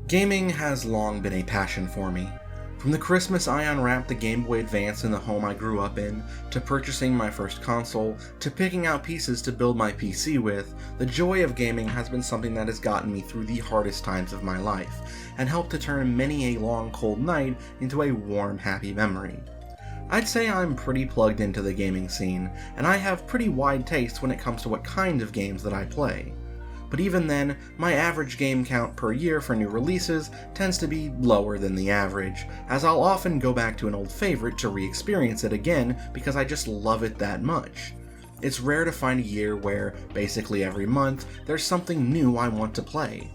Gaming has long been a passion for me. From the Christmas I unwrapped the Game Boy Advance in the home I grew up in, to purchasing my first console, to picking out pieces to build my PC with, the joy of gaming has been something that has gotten me through the hardest times of my life, and helped to turn many a long cold night into a warm, happy memory. I'd say I'm pretty plugged into the gaming scene, and I have pretty wide tastes when it comes to what kind of games that I play. But even then, my average game count per year for new releases tends to be lower than the average, as I'll often go back to an old favorite to re-experience it again because I just love it that much. It's rare to find a year where, basically every month, there's something new I want to play.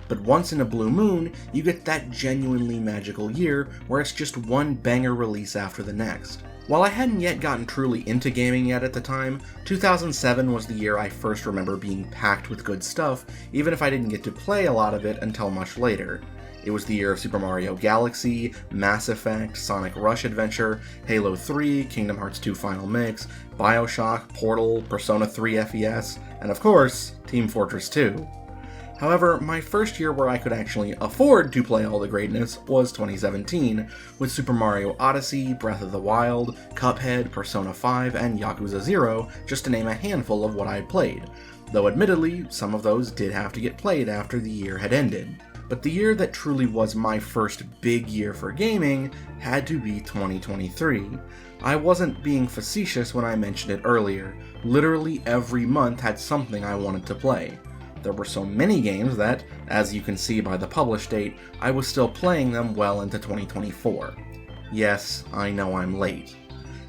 But once in a blue moon, you get that genuinely magical year where it's just one banger release after the next. While I hadn't yet gotten truly into gaming yet at the time, 2007 was the year I first remember being packed with good stuff, even if I didn't get to play a lot of it until much later. It was the year of Super Mario Galaxy, Mass Effect, Sonic Rush Adventure, Halo 3, Kingdom Hearts 2 Final Mix, Bioshock, Portal, Persona 3 FES, and of course, Team Fortress 2. However, my first year where I could actually afford to play all the greatness was 2017, with Super Mario Odyssey, Breath of the Wild, Cuphead, Persona 5, and Yakuza 0, just to name a handful of what I had played, though admittedly, some of those did have to get played after the year had ended. But the year that truly was my first big year for gaming had to be 2023. I wasn't being facetious when I mentioned it earlier. Literally every month had something I wanted to play. There were so many games that, as you can see by the publish date, I was still playing them well into 2024. Yes, I know I'm late.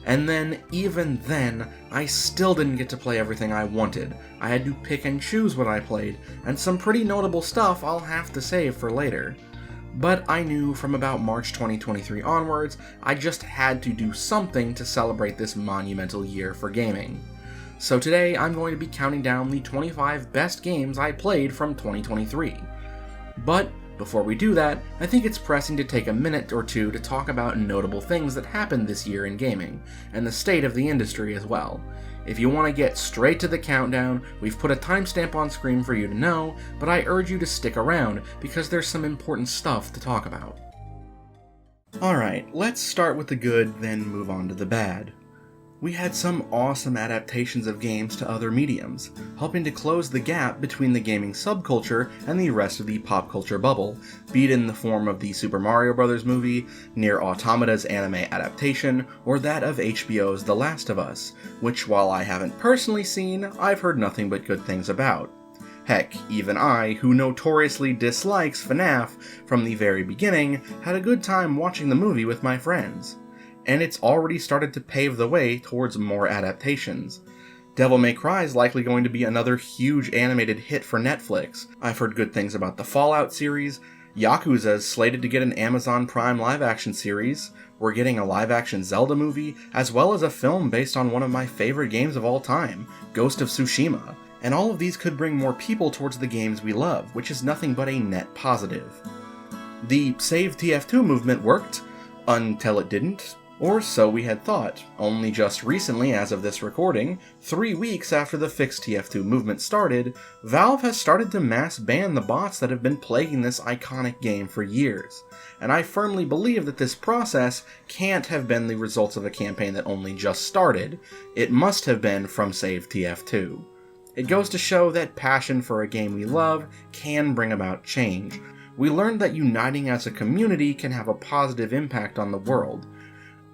And then, even then, I still didn't get to play everything I wanted. I had to pick and choose what I played, and some pretty notable stuff I'll have to save for later. But I knew from about March 2023 onwards, I just had to do something to celebrate this monumental year for gaming. So today I'm going to be counting down the 25 best games I played from 2023. But before we do that, I think it's pressing to take a minute or two to talk about notable things that happened this year in gaming, and the state of the industry as well. If you want to get straight to the countdown, we've put a timestamp on screen for you to know, but I urge you to stick around because there's some important stuff to talk about. Alright, let's start with the good, then move on to the bad. We had some awesome adaptations of games to other mediums, helping to close the gap between the gaming subculture and the rest of the pop culture bubble, be it in the form of the Super Mario Bros. Movie, Nier Automata's anime adaptation, or that of HBO's The Last of Us, which while I haven't personally seen, I've heard nothing but good things about. Heck, even I, who notoriously dislikes FNAF from the very beginning, had a good time watching the movie with my friends. And it's already started to pave the way towards more adaptations. Devil May Cry is likely going to be another huge animated hit for Netflix. I've heard good things about the Fallout series. Yakuza is slated to get an Amazon Prime live-action series. We're getting a live-action Zelda movie, as well as a film based on one of my favorite games of all time, Ghost of Tsushima. And all of these could bring more people towards the games we love, which is nothing but a net positive. The Save TF2 movement worked, until it didn't. Or so we had thought, only just recently as of this recording, 3 weeks after the Fix TF2 movement started, Valve has started to mass ban the bots that have been plaguing this iconic game for years. And I firmly believe that this process can't have been the results of a campaign that only just started. It must have been from Save TF2. It goes to show that passion for a game we love can bring about change. We learned that uniting as a community can have a positive impact on the world.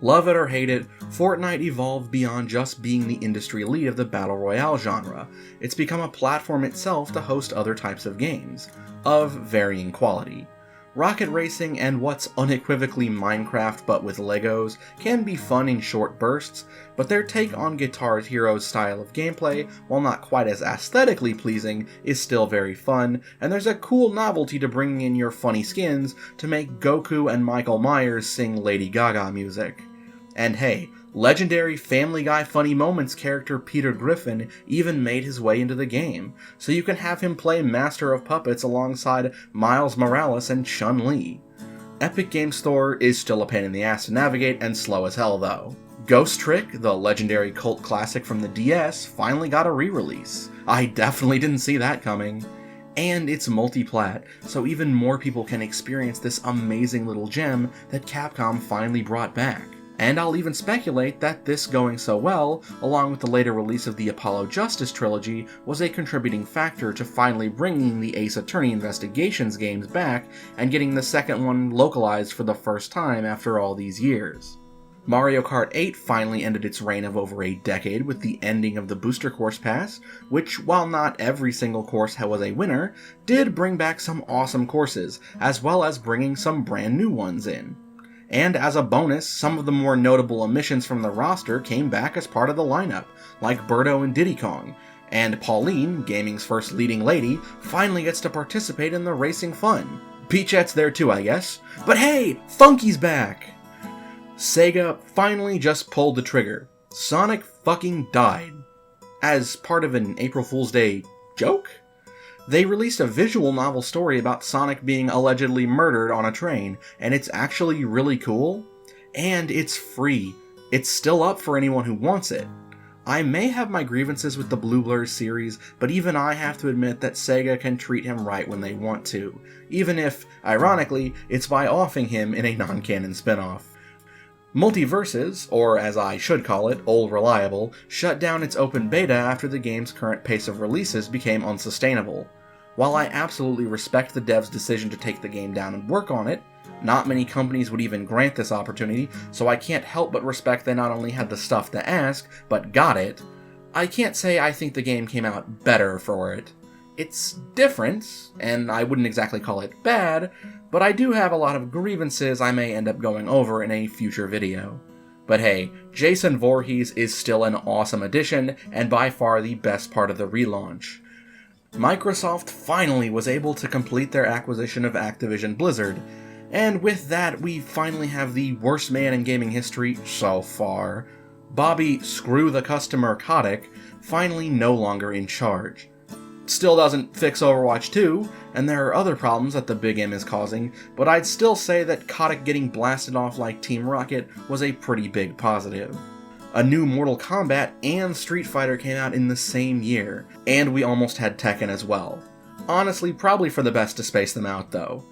Love it or hate it, Fortnite evolved beyond just being the industry lead of the Battle Royale genre. It's become a platform itself to host other types of games, of varying quality. Rocket racing and what's unequivocally Minecraft but with Legos can be fun in short bursts, but their take on Guitar Hero's style of gameplay, while not quite as aesthetically pleasing, is still very fun, and there's a cool novelty to bringing in your funny skins to make Goku and Michael Myers sing Lady Gaga music. And hey, legendary Family Guy Funny Moments character Peter Griffin even made his way into the game, so you can have him play Master of Puppets alongside Miles Morales and Chun-Li. Epic Games Store is still a pain in the ass to navigate and slow as hell though. Ghost Trick, the legendary cult classic from the DS, finally got a re-release. I definitely didn't see that coming. And it's multi-plat, so even more people can experience this amazing little gem that Capcom finally brought back. And I'll even speculate that this going so well, along with the later release of the Apollo Justice trilogy, was a contributing factor to finally bringing the Ace Attorney Investigations games back and getting the second one localized for the first time after all these years. Mario Kart 8 finally ended its reign of over a decade with the ending of the Booster Course Pass, which, while not every single course was a winner, did bring back some awesome courses, as well as bringing some brand new ones in. And as a bonus, some of the more notable omissions from the roster came back as part of the lineup, like Birdo and Diddy Kong, and Pauline, gaming's first leading lady, finally gets to participate in the racing fun. Peachette's there too, I guess. But hey, Funky's back! Sega finally just pulled the trigger. Sonic fucking died. As part of an April Fool's Day joke? They released a visual novel story about Sonic being allegedly murdered on a train, and it's actually really cool. And it's free. It's still up for anyone who wants it. I may have my grievances with the Blue Blur series, but even I have to admit that Sega can treat him right when they want to, even if, ironically, it's by offing him in a non-canon spin-off. Multiverses, or as I should call it, Old Reliable, shut down its open beta after the game's current pace of releases became unsustainable. While I absolutely respect the devs' decision to take the game down and work on it, not many companies would even grant this opportunity, so I can't help but respect they not only had the stuff to ask, but got it. I can't say I think the game came out better for it. It's different, and I wouldn't exactly call it bad, but I do have a lot of grievances I may end up going over in a future video. But hey, Jason Voorhees is still an awesome addition, and by far the best part of the relaunch. Microsoft finally was able to complete their acquisition of Activision Blizzard, and with that we finally have the worst man in gaming history so far. Bobby Screw the Customer Kotick finally no longer in charge. Still doesn't fix Overwatch 2, and there are other problems that the Big M is causing, but I'd still say that Kotick getting blasted off like Team Rocket was a pretty big positive. A new Mortal Kombat and Street Fighter came out in the same year, and we almost had Tekken as well. Honestly, probably for the best to space them out though.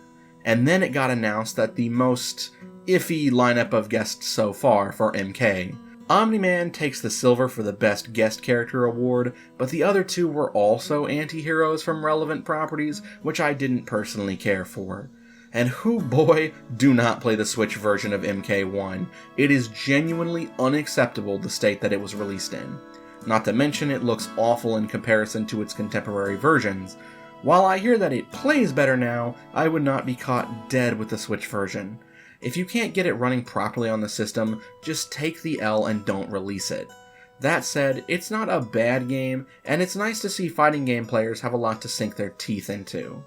And then it got announced that the most iffy lineup of guests so far for MK. Omni-Man takes the silver for the Best Guest Character award, but the other two were also anti-heroes from relevant properties, which I didn't personally care for. And who boy, do not play the Switch version of MK1. It is genuinely unacceptable the state that it was released in. Not to mention it looks awful in comparison to its contemporary versions. While I hear that it plays better now, I would not be caught dead with the Switch version. If you can't get it running properly on the system, just take the L and don't release it. That said, it's not a bad game, and it's nice to see fighting game players have a lot to sink their teeth into.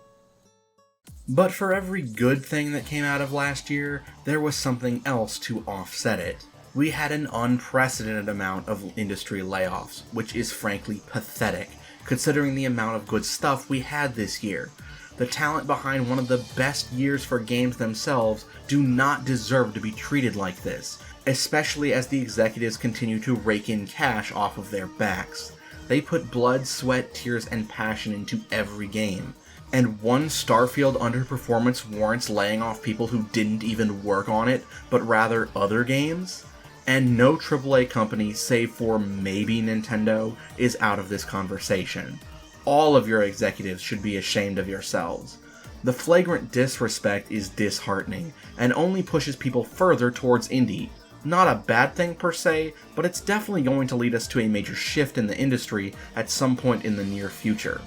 But for every good thing that came out of last year, there was something else to offset it. We had an unprecedented amount of industry layoffs, which is frankly pathetic, considering the amount of good stuff we had this year. The talent behind one of the best years for games themselves do not deserve to be treated like this, especially as the executives continue to rake in cash off of their backs. They put blood, sweat, tears, and passion into every game. And one Starfield underperformance warrants laying off people who didn't even work on it, but rather other games? And no AAA company, save for maybe Nintendo, is out of this conversation. All of your executives should be ashamed of yourselves. The flagrant disrespect is disheartening, and only pushes people further towards indie. Not a bad thing per se, but it's definitely going to lead us to a major shift in the industry at some point in the near future.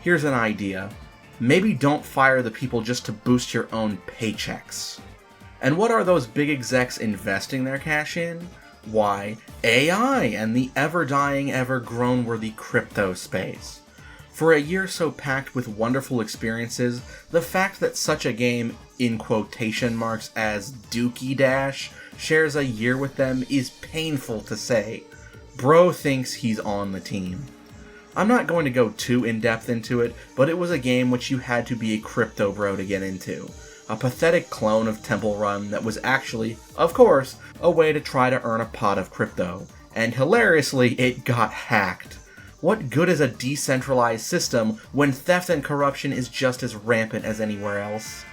Here's an idea. Maybe don't fire the people just to boost your own paychecks. And what are those big execs investing their cash in? Why, AI and the ever-dying, ever-grown-worthy crypto space. For a year so packed with wonderful experiences, the fact that such a game, in quotation marks, as Dookie Dash, shares a year with them is painful to say. Bro thinks he's on the team. I'm not going to go too in-depth into it, but it was a game which you had to be a crypto bro to get into. a pathetic clone of Temple Run that was actually, of course, a way to try to earn a pot of crypto. And hilariously, it got hacked. What good is a decentralized system when theft and corruption is just as rampant as anywhere else?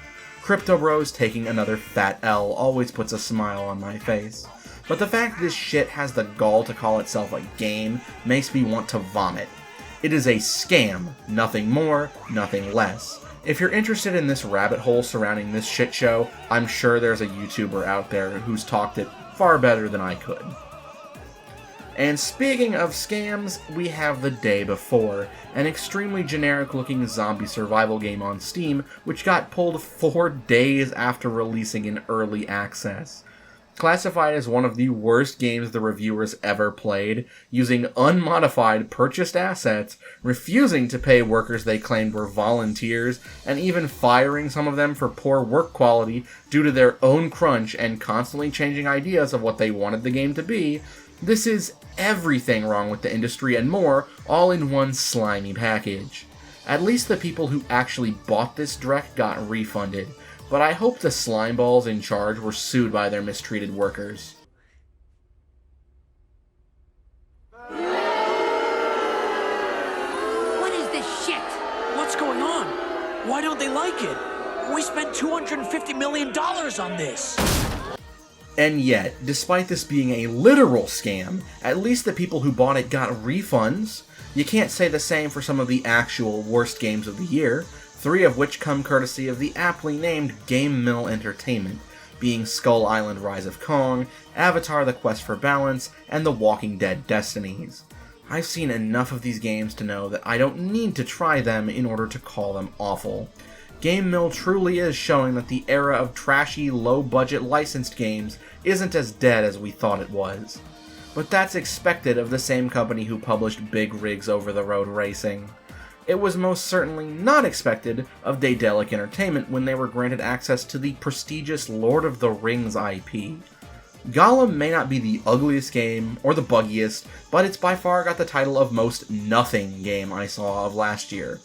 Crypto Bros taking another fat L always puts a smile on my face. But the fact this shit has the gall to call itself a game makes me want to vomit. It is a scam, nothing more, nothing less. If you're interested in this rabbit hole surrounding this shit show, I'm sure there's a YouTuber out there who's talked it far better than I could. And speaking of scams, we have The Day Before, an extremely generic-looking zombie survival game on Steam, which got pulled 4 days after releasing in early access. Classified as one of the worst games the reviewers ever played, using unmodified purchased assets, refusing to pay workers they claimed were volunteers, and even firing some of them for poor work quality due to their own crunch and constantly changing ideas of what they wanted the game to be, this is everything wrong with the industry and more, all in one slimy package. At least the people who actually bought this direct got refunded, but I hope the slimeballs in charge were sued by their mistreated workers. What is this shit? What's going on? Why don't they like it? We spent $250 million on this. And yet, despite this being a literal scam, at least the people who bought it got refunds. You can't say the same for some of the actual worst games of the year, 3 of which come courtesy of the aptly named Game Mill Entertainment, being Skull Island Rise of Kong, Avatar The Quest for Balance, and The Walking Dead Destinies. I've seen enough of these games to know that I don't need to try them in order to call them awful. Game Mill truly is showing that the era of trashy, low-budget licensed games isn't as dead as we thought it was. But that's expected of the same company who published Big Rigs Over-the-Road Racing. It was most certainly not expected of Daedalic Entertainment when they were granted access to the prestigious Lord of the Rings IP. Gollum may not be the ugliest game, or the buggiest, but it's by far got the title of most nothing game I saw of last year.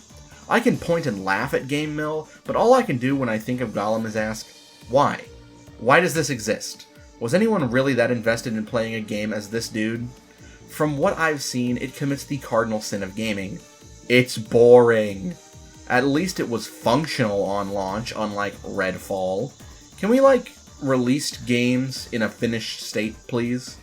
I can point and laugh at Game Mill, but all I can do when I think of Gollum is ask, why? Why does this exist? Was anyone really that invested in playing a game as this dude? From what I've seen, it commits the cardinal sin of gaming. It's boring. At least it was functional on launch, unlike Redfall. Can we, released games in a finished state, please?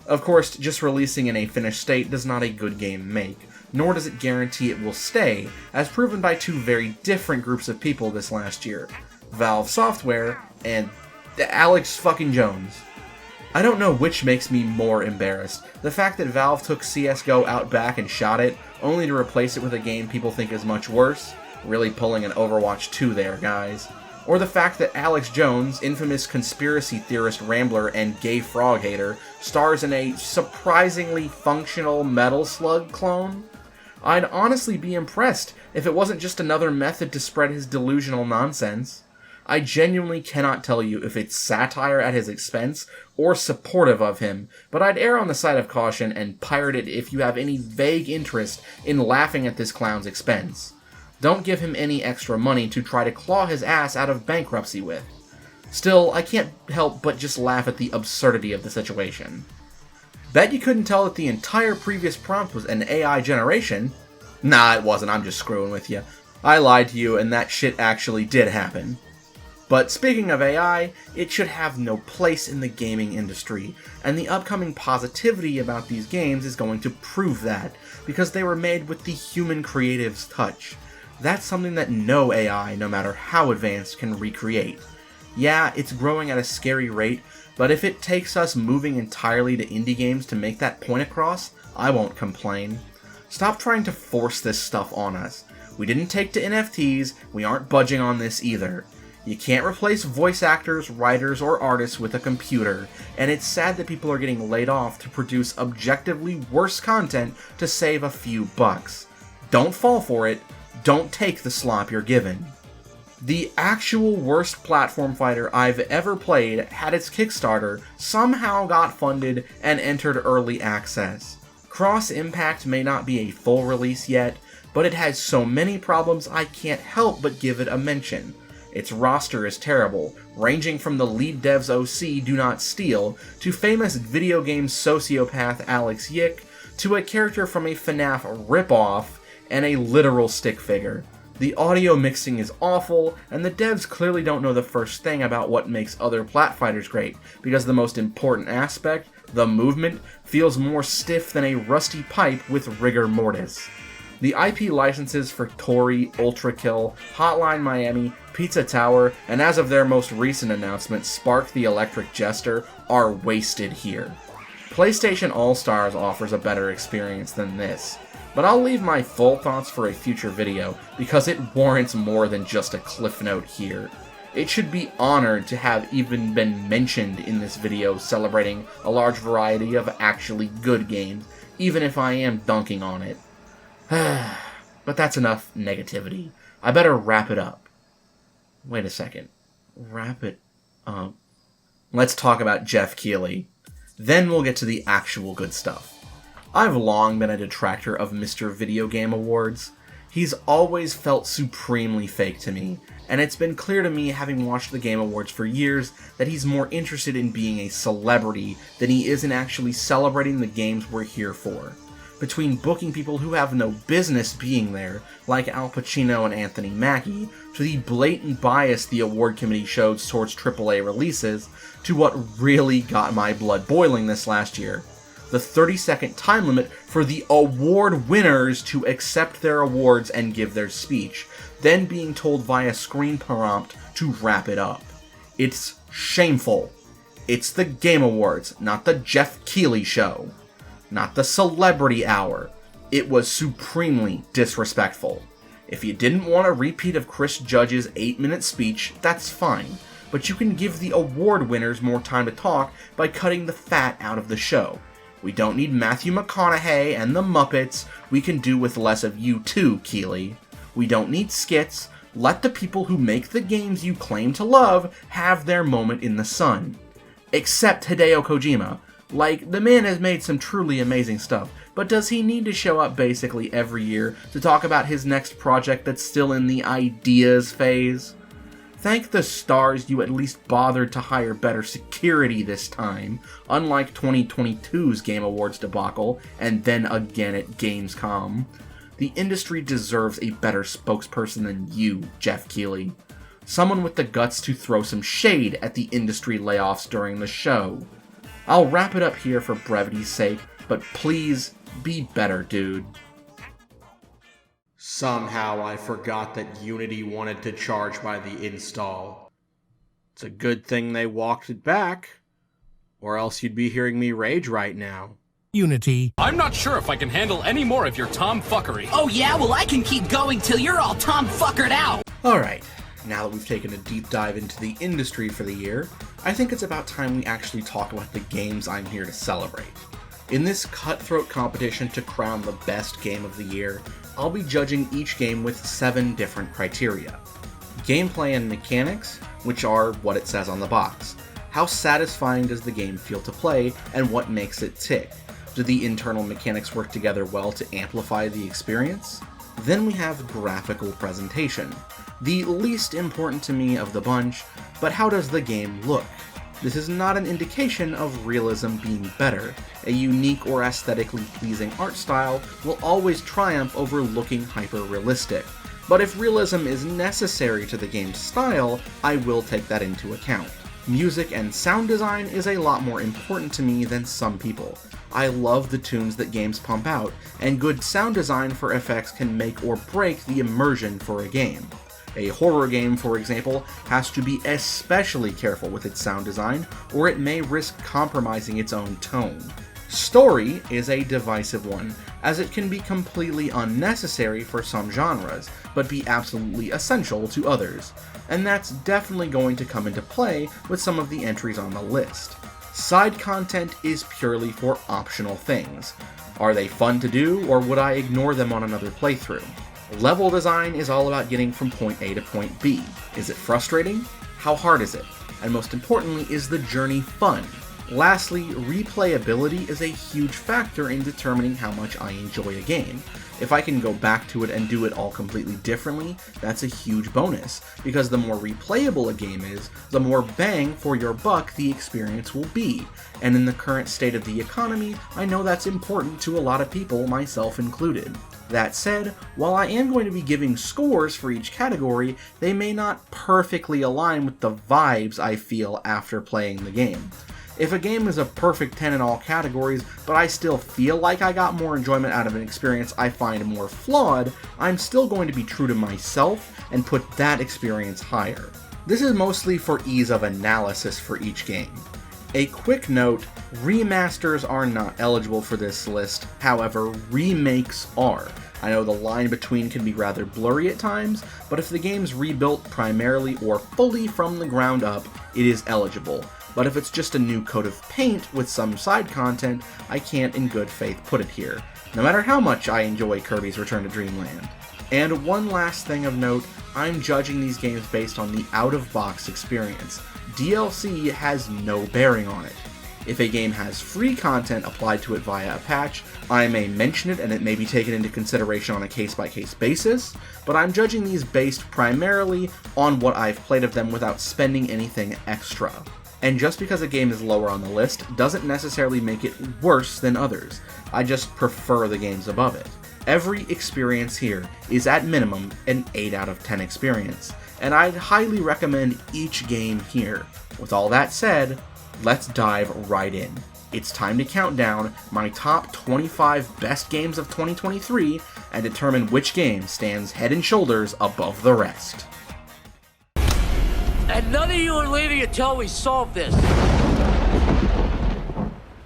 Of course, just releasing in a finished state does not a good game make, nor does it guarantee it will stay, as proven by 2 very different groups of people this last year, Valve Software and Alex fucking Jones. I don't know which makes me more embarrassed, the fact that Valve took CSGO out back and shot it, only to replace it with a game people think is much worse, really pulling an Overwatch 2 there, guys, or the fact that Alex Jones, infamous conspiracy theorist rambler and gay frog hater, stars in a surprisingly functional Metal Slug clone. I'd honestly be impressed if it wasn't just another method to spread his delusional nonsense. I genuinely cannot tell you if it's satire at his expense or supportive of him, but I'd err on the side of caution and pirate it if you have any vague interest in laughing at this clown's expense. Don't give him any extra money to try to claw his ass out of bankruptcy with. Still, I can't help but just laugh at the absurdity of the situation. Bet you couldn't tell that the entire previous prompt was an AI generation? Nah, it wasn't, I'm just screwing with you. I lied to you and that shit actually did happen. But speaking of AI, it should have no place in the gaming industry, and the upcoming positivity about these games is going to prove that, because they were made with the human creative's touch. That's something that no AI, no matter how advanced, can recreate. Yeah, it's growing at a scary rate, but if it takes us moving entirely to indie games to make that point across, I won't complain. Stop trying to force this stuff on us. We didn't take to NFTs, we aren't budging on this either. You can't replace voice actors, writers, or artists with a computer, and it's sad that people are getting laid off to produce objectively worse content to save a few bucks. Don't fall for it. Don't take the slop you're given. The actual worst platform fighter I've ever played had its Kickstarter, somehow got funded, and entered early access. Cross Impact may not be a full release yet, but it has so many problems I can't help but give it a mention. Its roster is terrible, ranging from the lead dev's OC Do Not Steal, to famous video game sociopath Alex Yick, to a character from a FNAF ripoff, and a literal stick figure. The audio mixing is awful, and the devs clearly don't know the first thing about what makes other Platfighters great, because the most important aspect, the movement, feels more stiff than a rusty pipe with rigor mortis. The IP licenses for Tori, Ultra Kill, Hotline Miami, Pizza Tower, and as of their most recent announcement, Spark the Electric Jester, are wasted here. PlayStation All-Stars offers a better experience than this, but I'll leave my full thoughts for a future video because it warrants more than just a cliff note here. It should be honored to have even been mentioned in this video celebrating a large variety of actually good games, even if I am dunking on it. But that's enough negativity. I better wrap it up. Wait a second. Wrap it up. Let's talk about Geoff Keighley. Then we'll get to the actual good stuff. I've long been a detractor of Mr. Video Game Awards. He's always felt supremely fake to me, and it's been clear to me, having watched the Game Awards for years, that he's more interested in being a celebrity than he is in actually celebrating the games we're here for. Between booking people who have no business being there, like Al Pacino and Anthony Mackie, to the blatant bias the award committee showed towards AAA releases, to what really got my blood boiling this last year: the 30-second time limit for the award winners to accept their awards and give their speech, then being told via screen prompt to wrap it up. It's shameful. It's the Game Awards, not the Geoff Keighley show. Not the Celebrity Hour. It was supremely disrespectful. If you didn't want a repeat of Chris Judge's 8-minute speech, that's fine, but you can give the award winners more time to talk by cutting the fat out of the show. We don't need Matthew McConaughey and the Muppets. We can do with less of you too, Keighley. We don't need skits. Let the people who make the games you claim to love have their moment in the sun. Except Hideo Kojima. Like, the man has made some truly amazing stuff, but does he need to show up basically every year to talk about his next project that's still in the ideas phase? Thank the stars you at least bothered to hire better security this time, unlike 2022's Game Awards debacle, and then again at Gamescom. The industry deserves a better spokesperson than you, Geoff Keighley. Someone with the guts to throw some shade at the industry layoffs during the show. I'll wrap it up here for brevity's sake, but please be better, dude. Somehow I forgot that Unity wanted to charge by the install. It's a good thing they walked it back, or else you'd be hearing me rage right now. Unity. I'm not sure if I can handle any more of your tomfuckery. Oh yeah? Well, I can keep going till you're all tomfuckered out. Alright, now that we've taken a deep dive into the industry for the year, I think it's about time we actually talk about the games I'm here to celebrate. In this cutthroat competition to crown the best game of the year, I'll be judging each game with 7 different criteria. Gameplay and mechanics, which are what it says on the box. How satisfying does the game feel to play, and what makes it tick? Do the internal mechanics work together well to amplify the experience? Then we have graphical presentation. The least important to me of the bunch, but how does the game look? This is not an indication of realism being better. A unique or aesthetically pleasing art style will always triumph over looking hyper-realistic. But if realism is necessary to the game's style, I will take that into account. Music and sound design is a lot more important to me than some people. I love the tunes that games pump out, and good sound design for effects can make or break the immersion for a game. A horror game, for example, has to be especially careful with its sound design, or it may risk compromising its own tone. Story is a divisive one, as it can be completely unnecessary for some genres, but be absolutely essential to others, and that's definitely going to come into play with some of the entries on the list. Side content is purely for optional things. Are they fun to do, or would I ignore them on another playthrough? Level design is all about getting from point A to point B. Is it frustrating? How hard is it? And most importantly, is the journey fun? Lastly, replayability is a huge factor in determining how much I enjoy a game. If I can go back to it and do it all completely differently, that's a huge bonus, because the more replayable a game is, the more bang for your buck the experience will be, and in the current state of the economy, I know that's important to a lot of people, myself included. That said, while I am going to be giving scores for each category, they may not perfectly align with the vibes I feel after playing the game. If a game is a perfect 10 in all categories, but I still feel like I got more enjoyment out of an experience I find more flawed, I'm still going to be true to myself and put that experience higher. This is mostly for ease of analysis for each game. A quick note, remasters are not eligible for this list, however, remakes are. I know the line between can be rather blurry at times, but if the game's rebuilt primarily or fully from the ground up, it is eligible. But if it's just a new coat of paint with some side content, I can't in good faith put it here, no matter how much I enjoy Kirby's Return to Dreamland. And one last thing of note, I'm judging these games based on the out-of-box experience. DLC has no bearing on it. If a game has free content applied to it via a patch, I may mention it and it may be taken into consideration on a case-by-case basis, but I'm judging these based primarily on what I've played of them without spending anything extra. And just because a game is lower on the list doesn't necessarily make it worse than others. I just prefer the games above it. Every experience here is at minimum an 8 out of 10 experience, and I'd highly recommend each game here. With all that said, let's dive right in. It's time to count down my top 25 best games of 2023 and determine which game stands head and shoulders above the rest. And none of you are leaving until we solve this.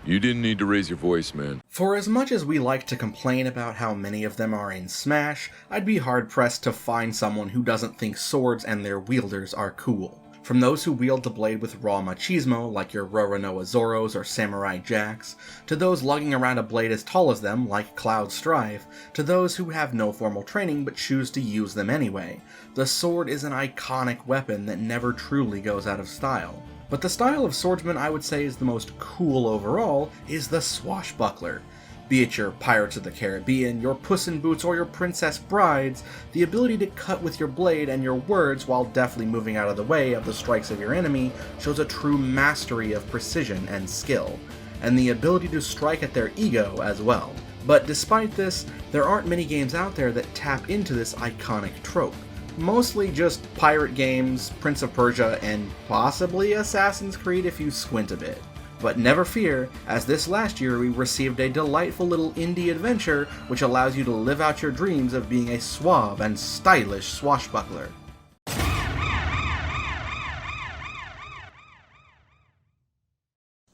You didn't need to raise your voice, man. For as much as we like to complain about how many of them are in Smash, I'd be hard-pressed to find someone who doesn't think swords and their wielders are cool. From those who wield the blade with raw machismo, like your Roronoa Zoros or Samurai Jacks, to those lugging around a blade as tall as them, like Cloud Strife, to those who have no formal training but choose to use them anyway, the sword is an iconic weapon that never truly goes out of style. But the style of swordsman I would say is the most cool overall is the swashbuckler. Be it your Pirates of the Caribbean, your Puss in Boots, or your Princess Brides, the ability to cut with your blade and your words while deftly moving out of the way of the strikes of your enemy shows a true mastery of precision and skill, and the ability to strike at their ego as well. But despite this, there aren't many games out there that tap into this iconic trope. Mostly just pirate games, Prince of Persia, and possibly Assassin's Creed if you squint a bit. But never fear, as this last year we received a delightful little indie adventure which allows you to live out your dreams of being a suave and stylish swashbuckler.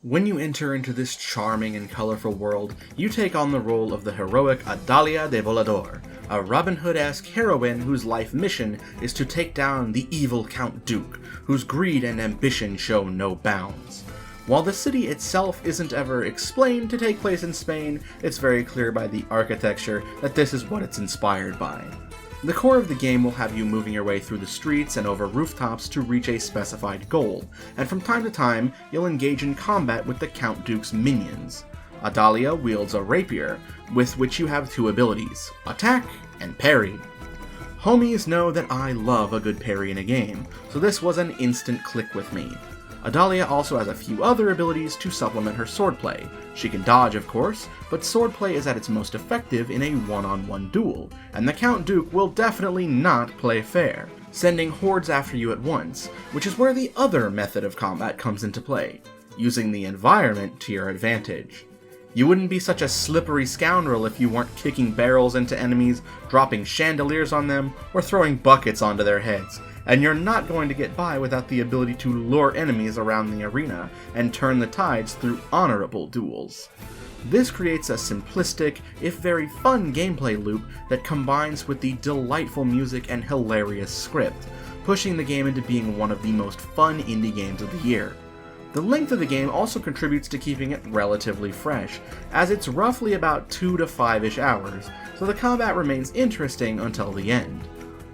When you enter into this charming and colorful world, you take on the role of the heroic Adalia de Volador, a Robin Hood-esque heroine whose life mission is to take down the evil Count Duke, whose greed and ambition show no bounds. While the city itself isn't ever explained to take place in Spain, it's very clear by the architecture that this is what it's inspired by. The core of the game will have you moving your way through the streets and over rooftops to reach a specified goal, and from time to time, you'll engage in combat with the Count Duke's minions. Adalia wields a rapier, with which you have two abilities, attack and parry. Homies know that I love a good parry in a game, so this was an instant click with me. Adalia also has a few other abilities to supplement her swordplay. She can dodge, of course, but swordplay is at its most effective in a one-on-one duel, and the Count Duke will definitely not play fair, sending hordes after you at once, which is where the other method of combat comes into play, using the environment to your advantage. You wouldn't be such a slippery scoundrel if you weren't kicking barrels into enemies, dropping chandeliers on them, or throwing buckets onto their heads. And you're not going to get by without the ability to lure enemies around the arena and turn the tides through honorable duels. This creates a simplistic, if very fun gameplay loop that combines with the delightful music and hilarious script, pushing the game into being one of the most fun indie games of the year. The length of the game also contributes to keeping it relatively fresh, as it's roughly about 2 to 5-ish hours, so the combat remains interesting until the end.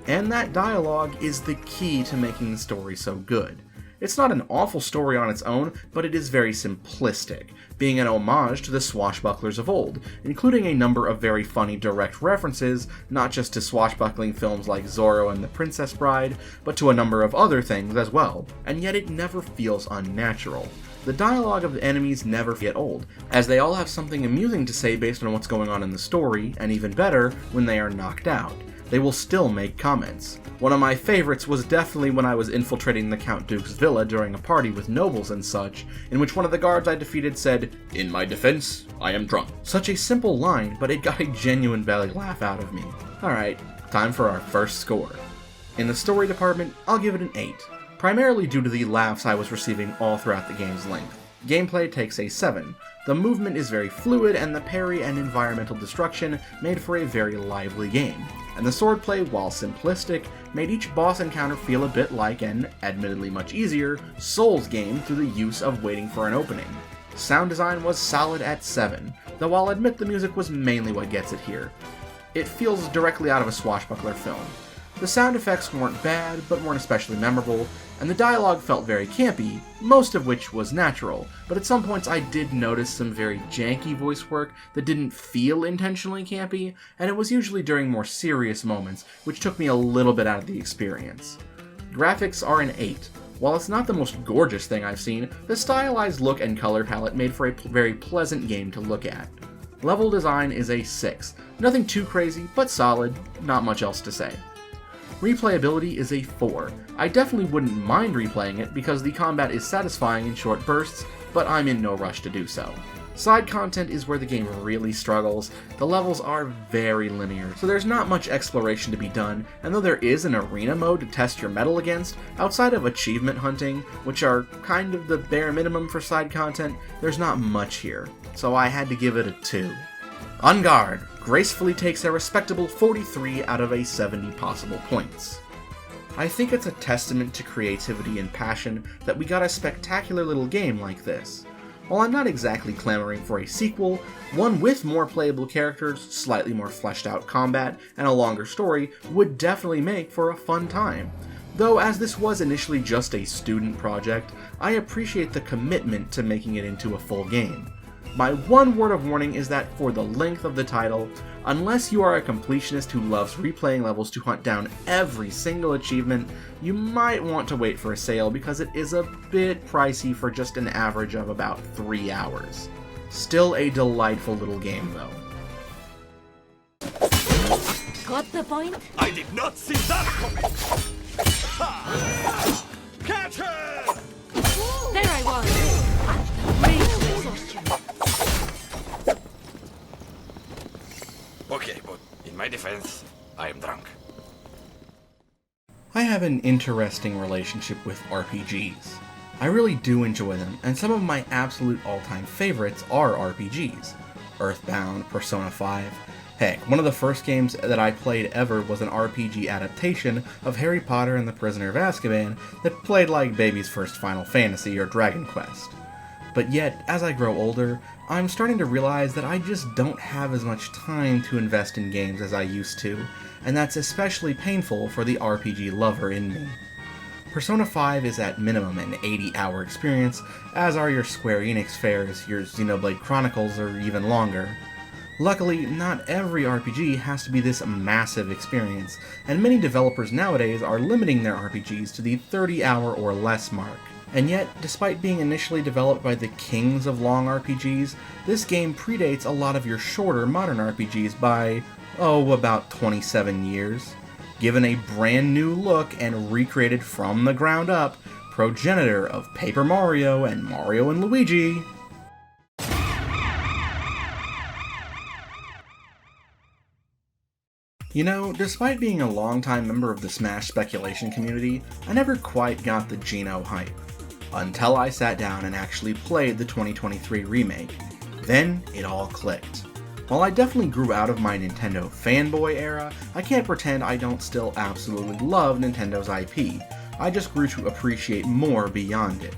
And that dialogue is the key to making the story so good. It's not an awful story on its own, but it is very simplistic, being an homage to the swashbucklers of old, including a number of very funny direct references, not just to swashbuckling films like Zorro and the Princess Bride, but to a number of other things as well, and yet it never feels unnatural. The dialogue of the enemies never get old, as they all have something amusing to say based on what's going on in the story, and even better, when they are knocked out. They will still make comments. One of my favorites was definitely when I was infiltrating the Count Duke's villa during a party with nobles and such, in which one of the guards I defeated said, "In my defense, I am drunk." Such a simple line, but it got a genuine belly laugh out of me. Alright, time for our first score. In the story department, I'll give it an 8. Primarily due to the laughs I was receiving all throughout the game's length. Gameplay takes a 7. The movement is very fluid, and the parry and environmental destruction made for a very lively game. And the swordplay, while simplistic, made each boss encounter feel a bit like an, admittedly much easier, Souls game through the use of waiting for an opening. Sound design was solid at 7, though I'll admit the music was mainly what gets it here. It feels directly out of a swashbuckler film. The sound effects weren't bad, but weren't especially memorable, and the dialogue felt very campy, most of which was natural, but at some points I did notice some very janky voice work that didn't feel intentionally campy, and it was usually during more serious moments, which took me a little bit out of the experience. Graphics are an 8. While it's not the most gorgeous thing I've seen, the stylized look and color palette made for a very pleasant game to look at. Level design is a 6. Nothing too crazy, but solid, not much else to say. Replayability is a 4. I definitely wouldn't mind replaying it because the combat is satisfying in short bursts, but I'm in no rush to do so. Side content is where the game really struggles. The levels are very linear, so there's not much exploration to be done, and though there is an arena mode to test your mettle against, outside of achievement hunting, which are kind of the bare minimum for side content, there's not much here, so I had to give it a 2. On Guard gracefully takes a respectable 43 out of a 70 possible points. I think it's a testament to creativity and passion that we got a spectacular little game like this. While I'm not exactly clamoring for a sequel, one with more playable characters, slightly more fleshed out combat, and a longer story would definitely make for a fun time. Though as this was initially just a student project, I appreciate the commitment to making it into a full game. My one word of warning is that for the length of the title, unless you are a completionist who loves replaying levels to hunt down every single achievement, you might want to wait for a sale because it is a bit pricey for just an average of about 3 hours. Still a delightful little game though. Got the point? I did not see that coming! Ha! Catch her! There I was! At the rate of exhaustion. Okay, but in my defense, I am drunk. I have an interesting relationship with RPGs. I really do enjoy them, and some of my absolute all-time favorites are RPGs. Earthbound, Persona 5. Heck, one of the first games that I played ever was an RPG adaptation of Harry Potter and the Prisoner of Azkaban that played like baby's first Final Fantasy or Dragon Quest. But yet, as I grow older, I'm starting to realize that I just don't have as much time to invest in games as I used to, and that's especially painful for the RPG lover in me. Persona 5 is at minimum an 80-hour experience, as are your Square Enix fares, your Xenoblade Chronicles, or even longer. Luckily, not every RPG has to be this massive experience, and many developers nowadays are limiting their RPGs to the 30-hour or less mark. And yet, despite being initially developed by the kings of long RPGs, this game predates a lot of your shorter modern RPGs by, about 27 years. Given a brand new look and recreated from the ground up, progenitor of Paper Mario and Mario and Luigi. You know, despite being a longtime member of the Smash speculation community, I never quite got the Geno hype. Until I sat down and actually played the 2023 remake. Then, it all clicked. While I definitely grew out of my Nintendo fanboy era, I can't pretend I don't still absolutely love Nintendo's IP. I just grew to appreciate more beyond it.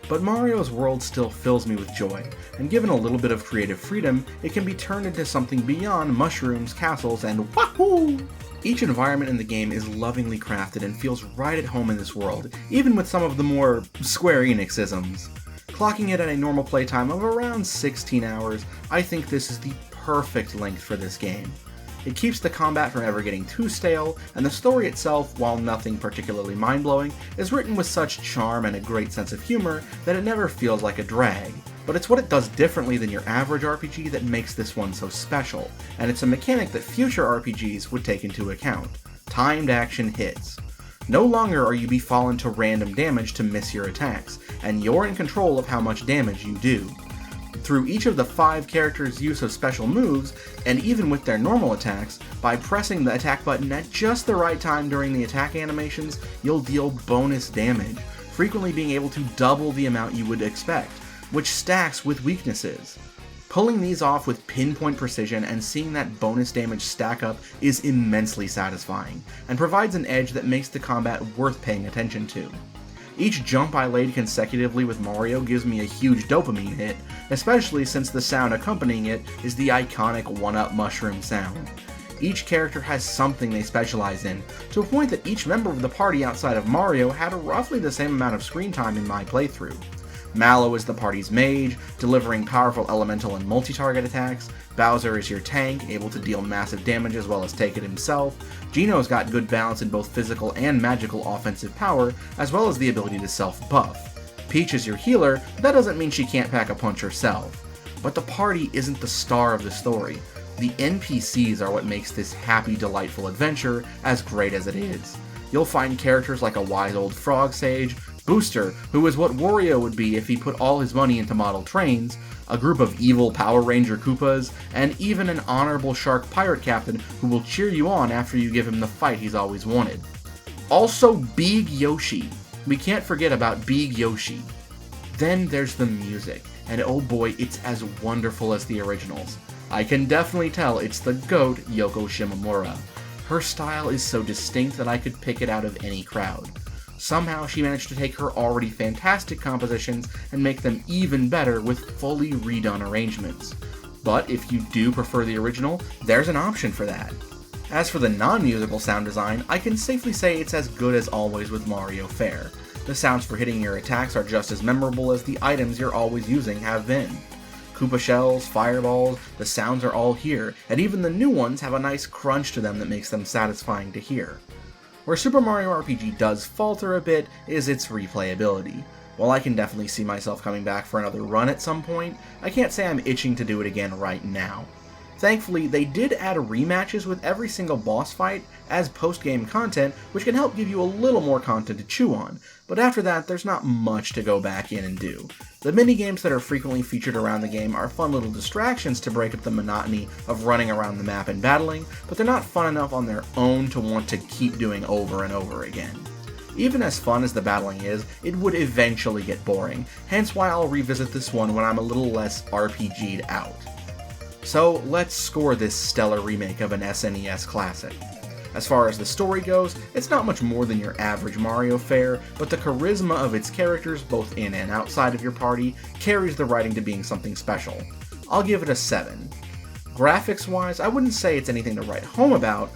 But Mario's world still fills me with joy, and given a little bit of creative freedom, it can be turned into something beyond mushrooms, castles, and wahoo! Each environment in the game is lovingly crafted and feels right at home in this world, even with some of the more Square Enix-isms. Clocking it at a normal playtime of around 16 hours, I think this is the perfect length for this game. It keeps the combat from ever getting too stale, and the story itself, while nothing particularly mind-blowing, is written with such charm and a great sense of humor that it never feels like a drag. But it's what it does differently than your average RPG that makes this one so special, and it's a mechanic that future RPGs would take into account. Timed action hits. No longer are you befallen to random damage to miss your attacks, and you're in control of how much damage you do. Through each of the 5 characters' use of special moves, and even with their normal attacks, by pressing the attack button at just the right time during the attack animations, you'll deal bonus damage, frequently being able to double the amount you would expect, which stacks with weaknesses. Pulling these off with pinpoint precision and seeing that bonus damage stack up is immensely satisfying, and provides an edge that makes the combat worth paying attention to. Each jump I laid consecutively with Mario gives me a huge dopamine hit, especially since the sound accompanying it is the iconic 1-up mushroom sound. Each character has something they specialize in, to a point that each member of the party outside of Mario had roughly the same amount of screen time in my playthrough. Mallow is the party's mage, delivering powerful elemental and multi-target attacks. Bowser is your tank, able to deal massive damage as well as take it himself. Gino's got good balance in both physical and magical offensive power, as well as the ability to self-buff. Peach is your healer, but that doesn't mean she can't pack a punch herself. But the party isn't the star of the story. The NPCs are what makes this happy, delightful adventure as great as it is. You'll find characters like a wise old frog sage, Booster, who is what Wario would be if he put all his money into model trains, a group of evil Power Ranger Koopas, and even an honorable shark pirate captain who will cheer you on after you give him the fight he's always wanted. Also, Big Yoshi. We can't forget about Big Yoshi. Then there's the music, and oh boy, it's as wonderful as the originals. I can definitely tell it's the GOAT Yoko Shimomura. Her style is so distinct that I could pick it out of any crowd. Somehow she managed to take her already fantastic compositions and make them even better with fully redone arrangements. But if you do prefer the original, there's an option for that. As for the non-musical sound design, I can safely say it's as good as always with Mario Fair. The sounds for hitting your attacks are just as memorable as the items you're always using have been. Koopa shells, fireballs, the sounds are all here, and even the new ones have a nice crunch to them that makes them satisfying to hear. Where Super Mario RPG does falter a bit is its replayability. While I can definitely see myself coming back for another run at some point, I can't say I'm itching to do it again right now. Thankfully, they did add rematches with every single boss fight as post-game content, which can help give you a little more content to chew on, but after that, there's not much to go back in and do. The minigames that are frequently featured around the game are fun little distractions to break up the monotony of running around the map and battling, but they're not fun enough on their own to want to keep doing over and over again. Even as fun as the battling is, it would eventually get boring, hence why I'll revisit this one when I'm a little less RPG'd out. So let's score this stellar remake of an SNES classic. As far as the story goes, it's not much more than your average Mario fare, but the charisma of its characters, both in and outside of your party, carries the writing to being something special. I'll give it a 7. Graphics-wise, I wouldn't say it's anything to write home about.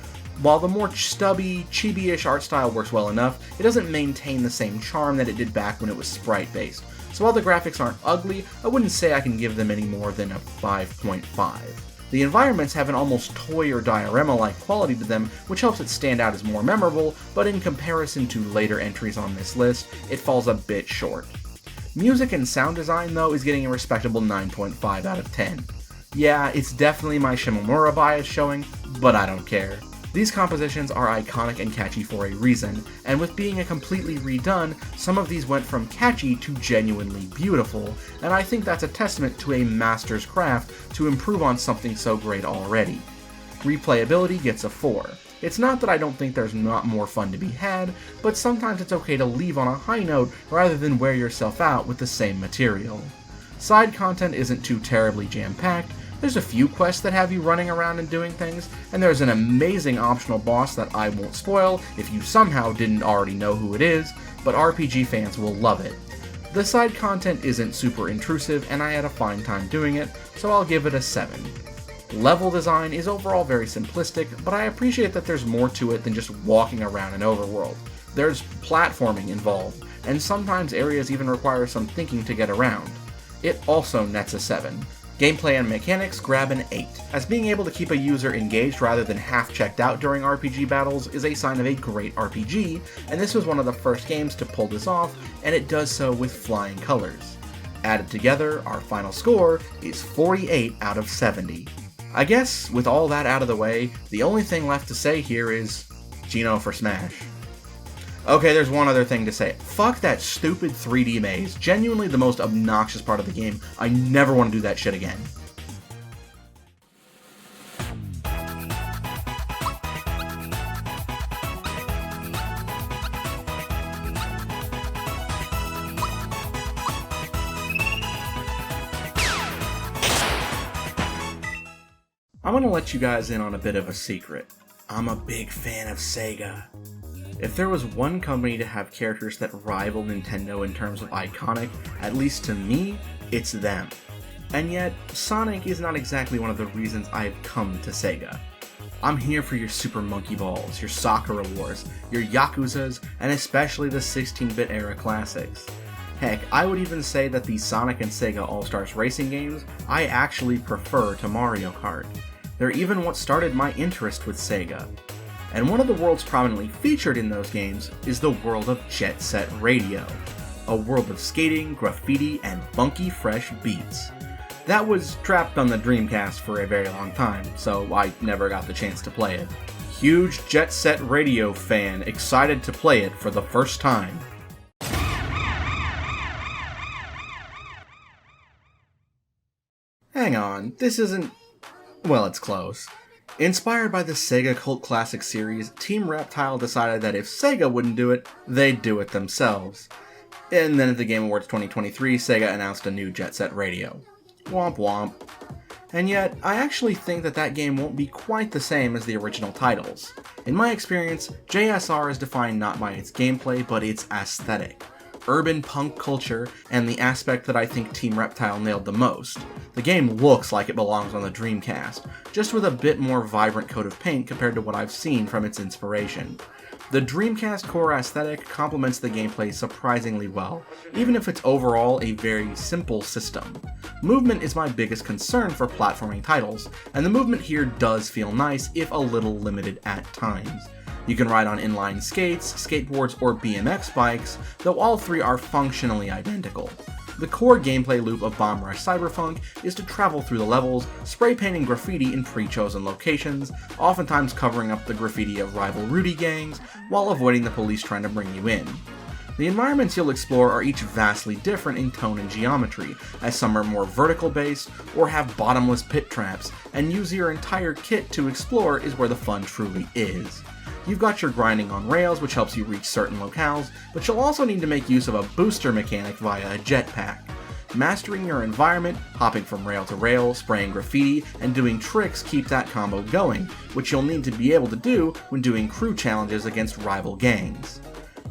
While the more stubby, chibi-ish art style works well enough, it doesn't maintain the same charm that it did back when it was sprite-based. So while the graphics aren't ugly, I wouldn't say I can give them any more than a 5.5. The environments have an almost toy or diorama-like quality to them, which helps it stand out as more memorable, but in comparison to later entries on this list, it falls a bit short. Music and sound design, though, is getting a respectable 9.5 out of 10. Yeah, it's definitely my Shimomura bias showing, but I don't care. These compositions are iconic and catchy for a reason, and with being a completely redone, some of these went from catchy to genuinely beautiful, and I think that's a testament to a master's craft to improve on something so great already. Replayability gets a 4. It's not that I don't think there's not more fun to be had, but sometimes it's okay to leave on a high note rather than wear yourself out with the same material. Side content isn't too terribly jam-packed. There's a few quests that have you running around and doing things, and there's an amazing optional boss that I won't spoil if you somehow didn't already know who it is, but RPG fans will love it. The side content isn't super intrusive, and I had a fine time doing it, so I'll give it a 7. Level design is overall very simplistic, but I appreciate that there's more to it than just walking around an overworld. There's platforming involved, and sometimes areas even require some thinking to get around. It also nets a 7. Gameplay and mechanics grab an 8, as being able to keep a user engaged rather than half checked out during RPG battles is a sign of a great RPG, and this was one of the first games to pull this off, and it does so with flying colors. Added together, our final score is 48 out of 70. I guess, with all that out of the way, the only thing left to say here is Gino for Smash. Okay, there's one other thing to say. Fuck that stupid 3D maze. Genuinely the most obnoxious part of the game. I never want to do that shit again. I'm gonna let you guys in on a bit of a secret. I'm a big fan of Sega. If there was one company to have characters that rival Nintendo in terms of iconic, at least to me, it's them. And yet, Sonic is not exactly one of the reasons I've come to Sega. I'm here for your Super Monkey Balls, your Sakura Wars, your Yakuzas, and especially the 16-bit era classics. Heck, I would even say that the Sonic and Sega All-Stars racing games I actually prefer to Mario Kart. They're even what started my interest with Sega. And one of the worlds prominently featured in those games is the world of Jet Set Radio, a world of skating, graffiti, and funky fresh beats. That was trapped on the Dreamcast for a very long time, so I never got the chance to play it. Huge Jet Set Radio fan, excited to play it for the first time. Hang on, this isn't... well, it's close. Inspired by the Sega Cult Classic series, Team Reptile decided that if Sega wouldn't do it, they'd do it themselves. And then at the Game Awards 2023, Sega announced a new Jet Set Radio. Womp womp. And yet, I actually think that that game won't be quite the same as the original titles. In my experience, JSR is defined not by its gameplay, but its aesthetic. Urban punk culture, and the aspect that I think Team Reptile nailed the most. The game looks like it belongs on the Dreamcast, just with a bit more vibrant coat of paint compared to what I've seen from its inspiration. The Dreamcast core aesthetic complements the gameplay surprisingly well, even if it's overall a very simple system. Movement is my biggest concern for platforming titles, and the movement here does feel nice, if a little limited at times. You can ride on inline skates, skateboards, or BMX bikes, though all three are functionally identical. The core gameplay loop of Bomb Rush Cyberpunk is to travel through the levels, spray painting graffiti in pre-chosen locations, oftentimes covering up the graffiti of rival Rudy gangs, while avoiding the police trying to bring you in. The environments you'll explore are each vastly different in tone and geometry, as some are more vertical based, or have bottomless pit traps, and use your entire kit to explore is where the fun truly is. You've got your grinding on rails, which helps you reach certain locales, but you'll also need to make use of a booster mechanic via a jetpack. Mastering your environment, hopping from rail to rail, spraying graffiti, and doing tricks keep that combo going, which you'll need to be able to do when doing crew challenges against rival gangs.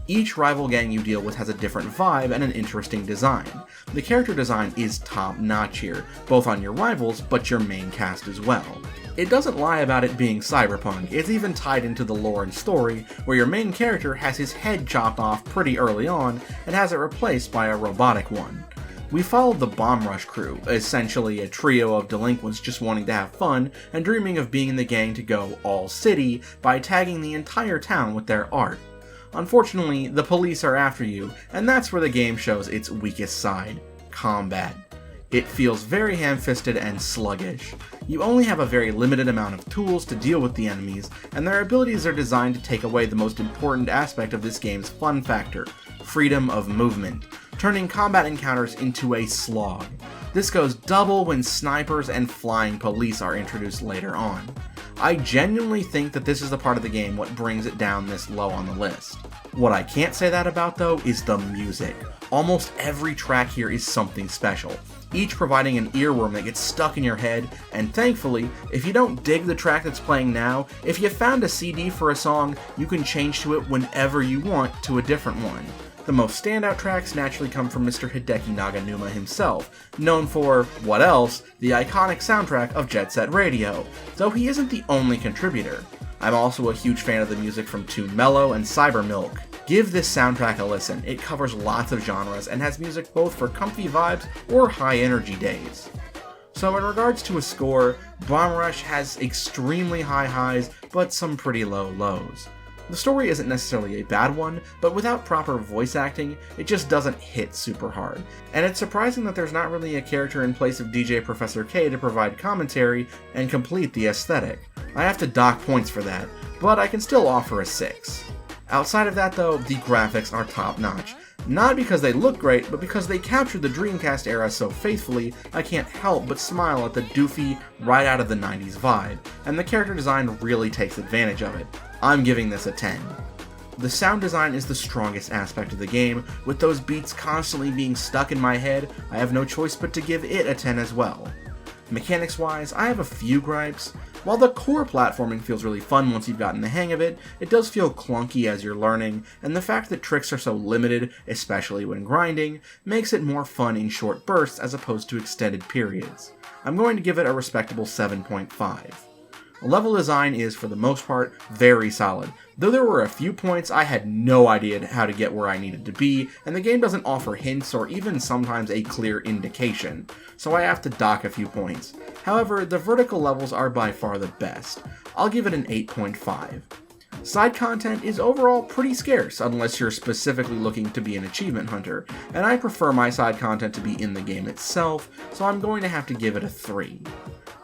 Each rival gang you deal with has a different vibe and an interesting design. The character design is top notch here, both on your rivals, but your main cast as well. It doesn't lie about it being cyberpunk, it's even tied into the lore and story, where your main character has his head chopped off pretty early on, and has it replaced by a robotic one. We followed the Bomb Rush crew, essentially a trio of delinquents just wanting to have fun, and dreaming of being in the gang to go all city, by tagging the entire town with their art. Unfortunately, the police are after you, and that's where the game shows its weakest side: combat. It feels very ham-fisted and sluggish. You only have a very limited amount of tools to deal with the enemies, and their abilities are designed to take away the most important aspect of this game's fun factor: freedom of movement, turning combat encounters into a slog. This goes double when snipers and flying police are introduced later on. I genuinely think that this is the part of the game what brings it down this low on the list. What I can't say that about though is the music. Almost every track here is something special, each providing an earworm that gets stuck in your head, and thankfully, if you don't dig the track that's playing now, if you found a CD for a song, you can change to it whenever you want to a different one. The most standout tracks naturally come from Mr. Hideki Naganuma himself, known for, what else, the iconic soundtrack of Jet Set Radio, though he isn't the only contributor. I'm also a huge fan of the music from Tune Mellow and Cyber Milk. Give this soundtrack a listen, it covers lots of genres and has music both for comfy vibes or high energy days. So in regards to a score, Bomb Rush has extremely high highs, but some pretty low lows. The story isn't necessarily a bad one, but without proper voice acting, it just doesn't hit super hard. And it's surprising that there's not really a character in place of DJ Professor K to provide commentary and complete the aesthetic. I have to dock points for that, but I can still offer a 6. Outside of that though, the graphics are top notch. Not because they look great, but because they captured the Dreamcast era so faithfully, I can't help but smile at the doofy, right out of the 90s vibe, and the character design really takes advantage of it. I'm giving this a 10. The sound design is the strongest aspect of the game, with those beats constantly being stuck in my head. I have no choice but to give it a 10 as well. Mechanics wise, I have a few gripes. While the core platforming feels really fun once you've gotten the hang of it, it does feel clunky as you're learning, and the fact that tricks are so limited, especially when grinding, makes it more fun in short bursts as opposed to extended periods. I'm going to give it a respectable 7.5. Level design is, for the most part, very solid, though there were a few points I had no idea how to get where I needed to be, and the game doesn't offer hints or even sometimes a clear indication, so I have to dock a few points. However, the vertical levels are by far the best. I'll give it an 8.5. Side content is overall pretty scarce unless you're specifically looking to be an achievement hunter, and I prefer my side content to be in the game itself, so I'm going to have to give it a 3.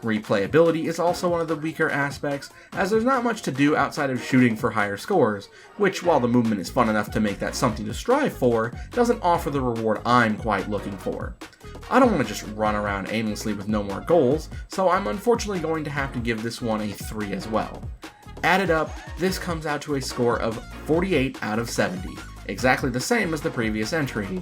Replayability is also one of the weaker aspects, as there's not much to do outside of shooting for higher scores, which, while the movement is fun enough to make that something to strive for, doesn't offer the reward I'm quite looking for. I don't want to just run around aimlessly with no more goals, so I'm unfortunately going to have to give this one a 3 as well. Added up, this comes out to a score of 48 out of 70, exactly the same as the previous entry.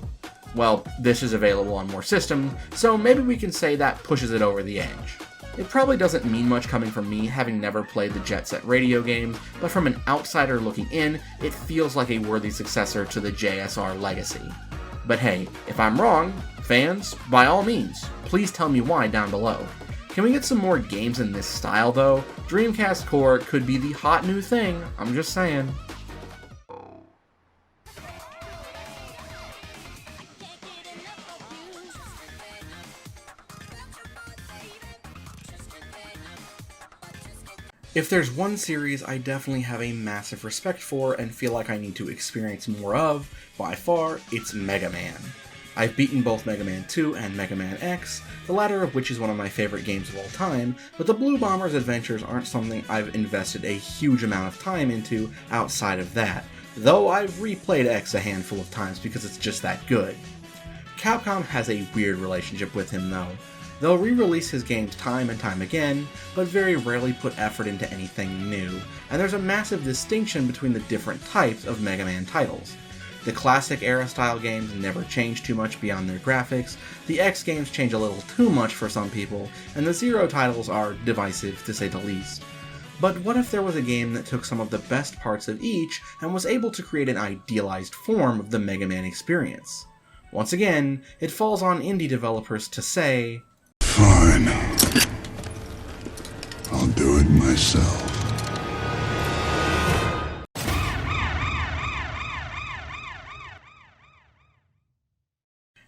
Well, this is available on more systems, so maybe we can say that pushes it over the edge. It probably doesn't mean much coming from me, having never played the Jet Set Radio games, but from an outsider looking in, it feels like a worthy successor to the JSR legacy. But hey, if I'm wrong, fans, by all means, please tell me why down below. Can we get some more games in this style though? Dreamcast Core could be the hot new thing, I'm just saying. If there's one series I definitely have a massive respect for and feel like I need to experience more of, by far, it's Mega Man. I've beaten both Mega Man 2 and Mega Man X, the latter of which is one of my favorite games of all time, but the Blue Bomber's adventures aren't something I've invested a huge amount of time into outside of that, though I've replayed X a handful of times because it's just that good. Capcom has a weird relationship with him though. They'll re-release his games time and time again, but very rarely put effort into anything new, and there's a massive distinction between the different types of Mega Man titles. The classic era style games never change too much beyond their graphics, the X games change a little too much for some people, and the Zero titles are divisive to say the least. But what if there was a game that took some of the best parts of each and was able to create an idealized form of the Mega Man experience? Once again, it falls on indie developers to say, "Fine. I'll do it myself."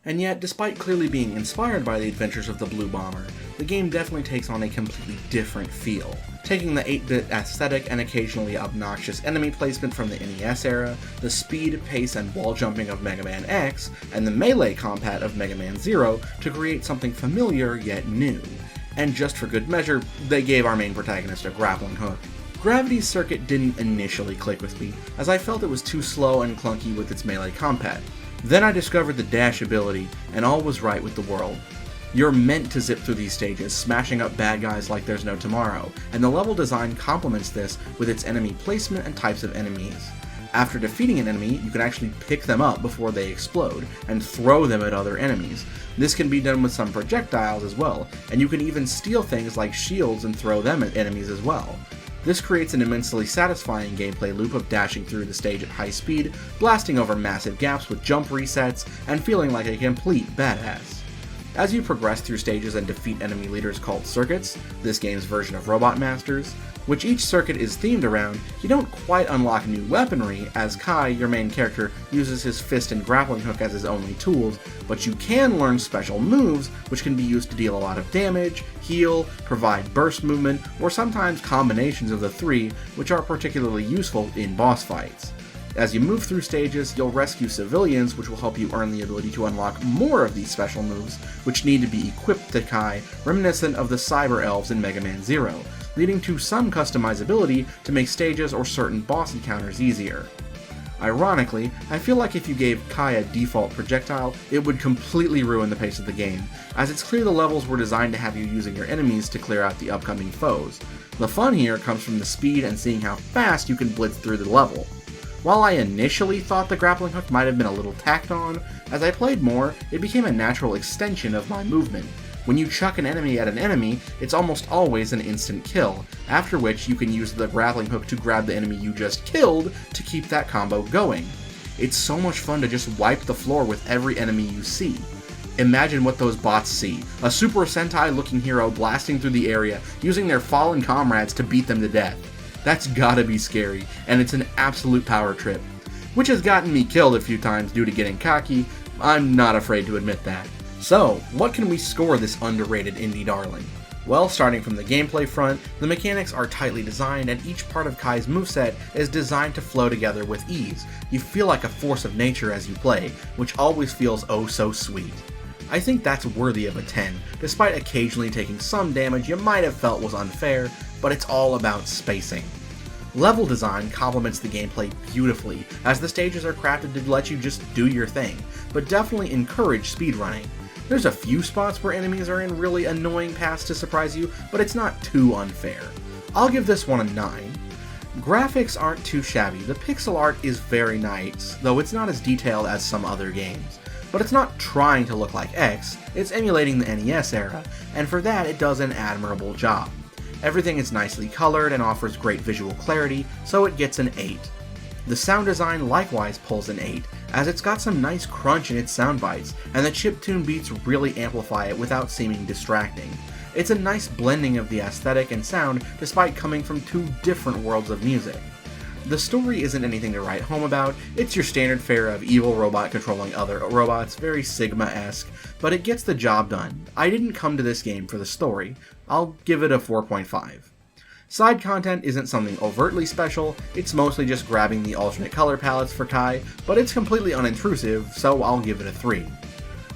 And yet, despite clearly being inspired by the adventures of the Blue Bomber, the game definitely takes on a completely different feel. Taking the 8-bit aesthetic and occasionally obnoxious enemy placement from the NES era, the speed, pace, and wall jumping of Mega Man X, and the melee combat of Mega Man Zero to create something familiar yet new. And just for good measure, they gave our main protagonist a grappling hook. Gravity's circuit didn't initially click with me, as I felt it was too slow and clunky with its melee combat. Then I discovered the dash ability, and all was right with the world. You're meant to zip through these stages, smashing up bad guys like there's no tomorrow, and the level design complements this with its enemy placement and types of enemies. After defeating an enemy, you can actually pick them up before they explode, and throw them at other enemies. This can be done with some projectiles as well, and you can even steal things like shields and throw them at enemies as well. This creates an immensely satisfying gameplay loop of dashing through the stage at high speed, blasting over massive gaps with jump resets, and feeling like a complete badass. As you progress through stages and defeat enemy leaders called circuits, this game's version of Robot Masters, which each circuit is themed around, you don't quite unlock new weaponry, as Kai, your main character, uses his fist and grappling hook as his only tools, but you can learn special moves, which can be used to deal a lot of damage, heal, provide burst movement, or sometimes combinations of the three, which are particularly useful in boss fights. As you move through stages, you'll rescue civilians, which will help you earn the ability to unlock more of these special moves, which need to be equipped to Kai, reminiscent of the Cyber Elves in Mega Man Zero, leading to some customizability to make stages or certain boss encounters easier. Ironically, I feel like if you gave Kai a default projectile, it would completely ruin the pace of the game, as it's clear the levels were designed to have you using your enemies to clear out the upcoming foes. The fun here comes from the speed and seeing how fast you can blitz through the level. While I initially thought the grappling hook might have been a little tacked on, as I played more, it became a natural extension of my movement. When you chuck an enemy at an enemy, it's almost always an instant kill, after which you can use the grappling hook to grab the enemy you just killed to keep that combo going. It's so much fun to just wipe the floor with every enemy you see. Imagine what those bots see, a Super Sentai looking hero blasting through the area, using their fallen comrades to beat them to death. That's gotta be scary, and it's an absolute power trip. Which has gotten me killed a few times due to getting cocky. I'm not afraid to admit that. So, what can we score this underrated indie darling? Well, starting from the gameplay front, the mechanics are tightly designed and each part of Kai's moveset is designed to flow together with ease. You feel like a force of nature as you play, which always feels oh so sweet. I think that's worthy of a 10, despite occasionally taking some damage you might have felt was unfair, but it's all about spacing. Level design complements the gameplay beautifully, as the stages are crafted to let you just do your thing, but definitely encourage speedrunning. There's a few spots where enemies are in really annoying paths to surprise you, but it's not too unfair. I'll give this one a 9. Graphics aren't too shabby, the pixel art is very nice, though it's not as detailed as some other games. But it's not trying to look like X, it's emulating the NES era, and for that it does an admirable job. Everything is nicely colored and offers great visual clarity, so it gets an 8. The sound design likewise pulls an 8, as it's got some nice crunch in its sound bites, and the chiptune beats really amplify it without seeming distracting. It's a nice blending of the aesthetic and sound despite coming from two different worlds of music. The story isn't anything to write home about, it's your standard fare of evil robot controlling other robots, very Sigma-esque, but it gets the job done. I didn't come to this game for the story. I'll give it a 4.5. Side content isn't something overtly special, it's mostly just grabbing the alternate color palettes for Kai, but it's completely unintrusive, so I'll give it a 3.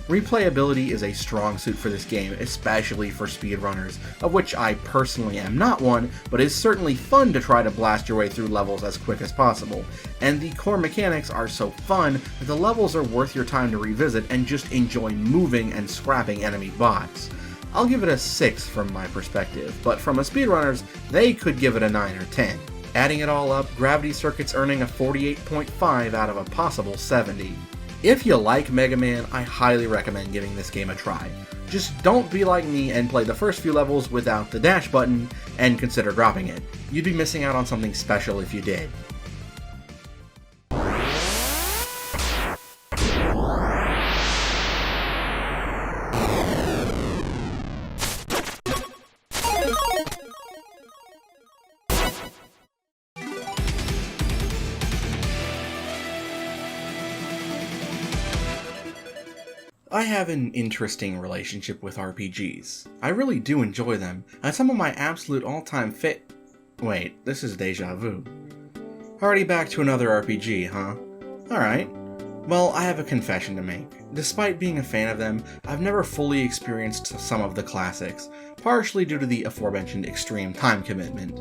Replayability is a strong suit for this game, especially for speedrunners, of which I personally am not one, but it's certainly fun to try to blast your way through levels as quick as possible, and the core mechanics are so fun that the levels are worth your time to revisit and just enjoy moving and scrapping enemy bots. I'll give it a 6 from my perspective, but from a speedrunners, they could give it a 9 or 10. Adding it all up, Gravity Circuit's earning a 48.5 out of a possible 70. If you like Mega Man, I highly recommend giving this game a try. Just don't be like me and play the first few levels without the dash button and consider dropping it. You'd be missing out on something special if you did. I have an interesting relationship with RPGs. I really do enjoy them, and some of my absolute all-time Wait, this is deja vu. Already back to another RPG, huh? Alright. Well, I have a confession to make. Despite being a fan of them, I've never fully experienced some of the classics, partially due to the aforementioned extreme time commitment.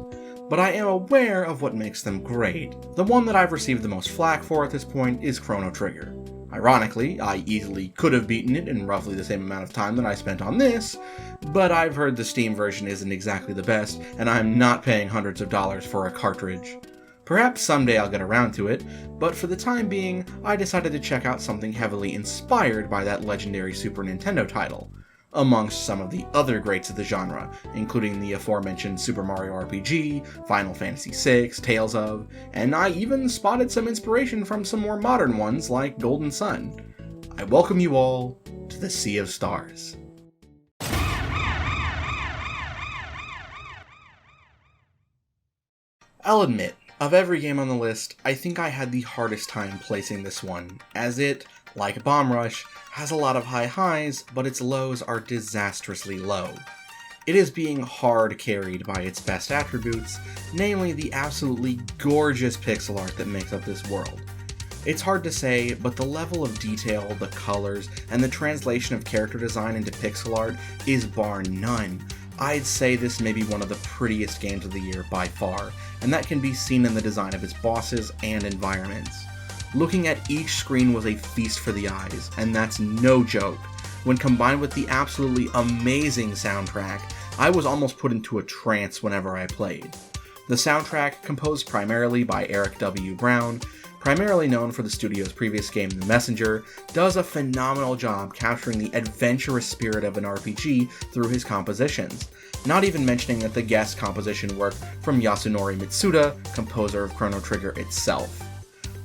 But I am aware of what makes them great. The one that I've received the most flack for at this point is Chrono Trigger. Ironically, I easily could have beaten it in roughly the same amount of time that I spent on this, but I've heard the Steam version isn't exactly the best, and I'm not paying hundreds of dollars for a cartridge. Perhaps someday I'll get around to it, but for the time being, I decided to check out something heavily inspired by that legendary Super Nintendo title. amongst some of the other greats of the genre, including the aforementioned Super Mario RPG, Final Fantasy VI, Tales of, and I even spotted some inspiration from some more modern ones like Golden Sun. I welcome you all to the Sea of Stars. I'll admit, of every game on the list, I think I had the hardest time placing this one, as it, like Bomb Rush, has a lot of high highs, but its lows are disastrously low. It is being hard carried by its best attributes, namely the absolutely gorgeous pixel art that makes up this world. It's hard to say, but the level of detail, the colors, and the translation of character design into pixel art is bar none. I'd say this may be one of the prettiest games of the year by far, and that can be seen in the design of its bosses and environments. Looking at each screen was a feast for the eyes, and that's no joke. When combined with the absolutely amazing soundtrack, I was almost put into a trance whenever I played. The soundtrack, composed primarily by Eric W. Brown, primarily known for the studio's previous game The Messenger, does a phenomenal job capturing the adventurous spirit of an RPG through his compositions, not even mentioning that the guest composition work from Yasunori Mitsuda, composer of Chrono Trigger itself.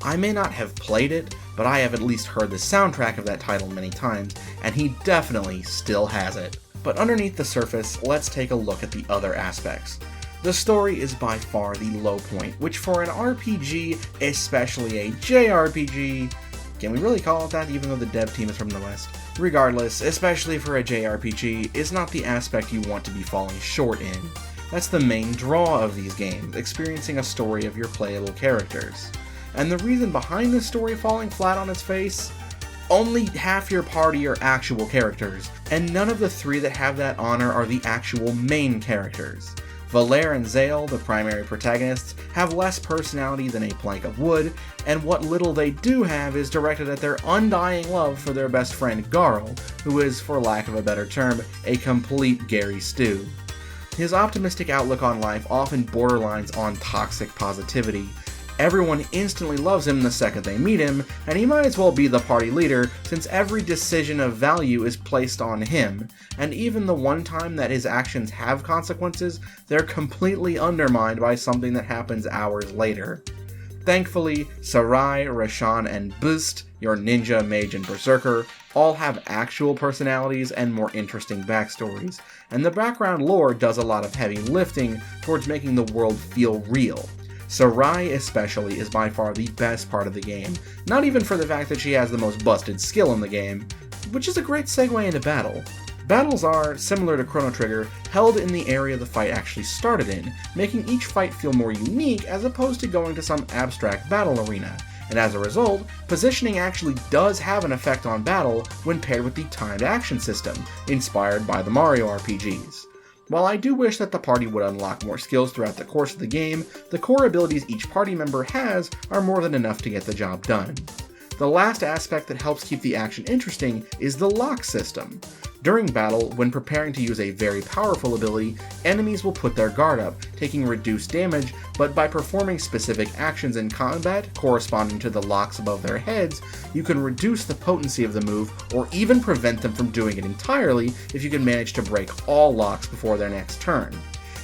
I may not have played it, but I have at least heard the soundtrack of that title many times, and he definitely still has it. But underneath the surface, let's take a look at the other aspects. The story is by far the low point, which for an RPG, especially a JRPG, can we really call it that even though the dev team is from the West? Regardless, especially for a JRPG, is not the aspect you want to be falling short in. That's the main draw of these games, experiencing a story of your playable characters. And the reason behind this story falling flat on its face? Only half your party are actual characters, and none of the three that have that honor are the actual main characters. Valere and Zale, the primary protagonists, have less personality than a plank of wood, and what little they do have is directed at their undying love for their best friend Garl, who is, for lack of a better term, a complete Gary Stew. His optimistic outlook on life often borderlines on toxic positivity. Everyone instantly loves him the second they meet him, and he might as well be the party leader since every decision of value is placed on him, and even the one time that his actions have consequences, they're completely undermined by something that happens hours later. Thankfully, Sarai, Rashan, and Boost, your ninja, mage, and berserker, all have actual personalities and more interesting backstories, and the background lore does a lot of heavy lifting towards making the world feel real. Sarai especially is by far the best part of the game, not even for the fact that she has the most busted skill in the game, which is a great segue into battle. Battles are, similar to Chrono Trigger, held in the area the fight actually started in, making each fight feel more unique as opposed to going to some abstract battle arena, and as a result, positioning actually does have an effect on battle when paired with the timed action system, inspired by the Mario RPGs. While I do wish that the party would unlock more skills throughout the course of the game, the core abilities each party member has are more than enough to get the job done. The last aspect that helps keep the action interesting is the lock system. During battle, when preparing to use a very powerful ability, enemies will put their guard up, taking reduced damage, but by performing specific actions in combat corresponding to the locks above their heads, you can reduce the potency of the move or even prevent them from doing it entirely if you can manage to break all locks before their next turn.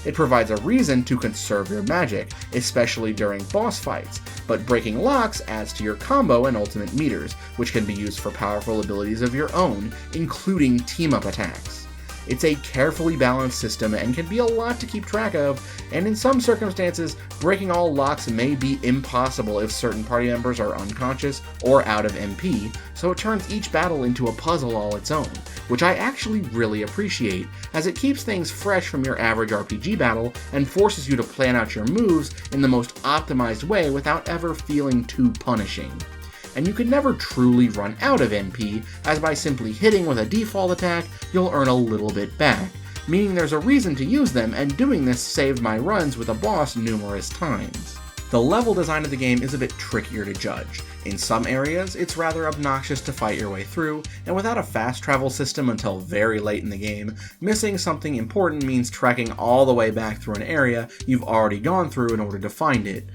It provides a reason to conserve your magic, especially during boss fights, but breaking locks adds to your combo and ultimate meters, which can be used for powerful abilities of your own, including team-up attacks. It's a carefully balanced system and can be a lot to keep track of, and in some circumstances, breaking all locks may be impossible if certain party members are unconscious or out of MP, so it turns each battle into a puzzle all its own, which I actually really appreciate, as it keeps things fresh from your average RPG battle and forces you to plan out your moves in the most optimized way without ever feeling too punishing. And you can never truly run out of MP, as by simply hitting with a default attack, you'll earn a little bit back, meaning there's a reason to use them, and doing this saved my runs with a boss numerous times. The level design of the game is a bit trickier to judge. In some areas, it's rather obnoxious to fight your way through, and without a fast travel system until very late in the game, missing something important means trekking all the way back through an area you've already gone through in order to find it.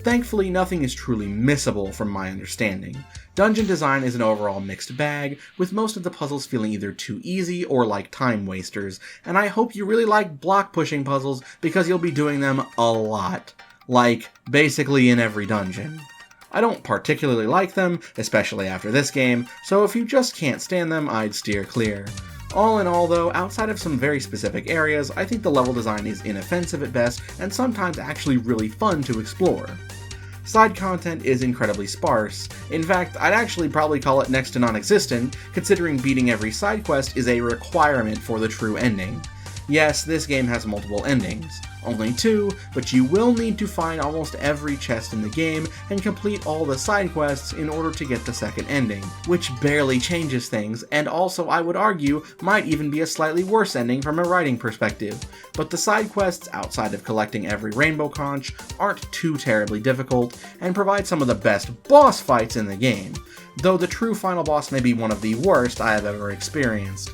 Thankfully, nothing is truly missable from my understanding. Dungeon design is an overall mixed bag, with most of the puzzles feeling either too easy or like time wasters, and I hope you really like block pushing puzzles because you'll be doing them a lot. Like, basically in every dungeon. I don't particularly like them, especially after this game, so if you just can't stand them, I'd steer clear. All in all though, outside of some very specific areas, I think the level design is inoffensive at best, and sometimes actually really fun to explore. Side content is incredibly sparse. In fact, I'd actually probably call it next to non-existent, considering beating every side quest is a requirement for the true ending. Yes, this game has multiple endings. Only 2, but you will need to find almost every chest in the game and complete all the side quests in order to get the second ending, which barely changes things, and also I would argue might even be a slightly worse ending from a writing perspective. But the side quests outside of collecting every rainbow conch aren't too terribly difficult, and provide some of the best boss fights in the game, though the true final boss may be one of the worst I have ever experienced.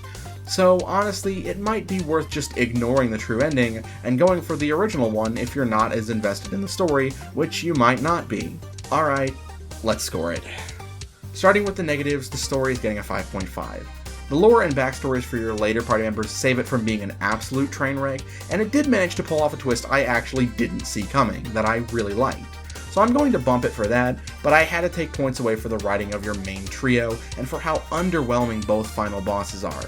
So honestly, it might be worth just ignoring the true ending and going for the original one if you're not as invested in the story, which you might not be. Alright, let's score it. Starting with the negatives, the story is getting a 5.5. The lore and backstories for your later party members save it from being an absolute train wreck, and it did manage to pull off a twist I actually didn't see coming, that I really liked. So I'm going to bump it for that, but I had to take points away for the writing of your main trio, and for how underwhelming both final bosses are.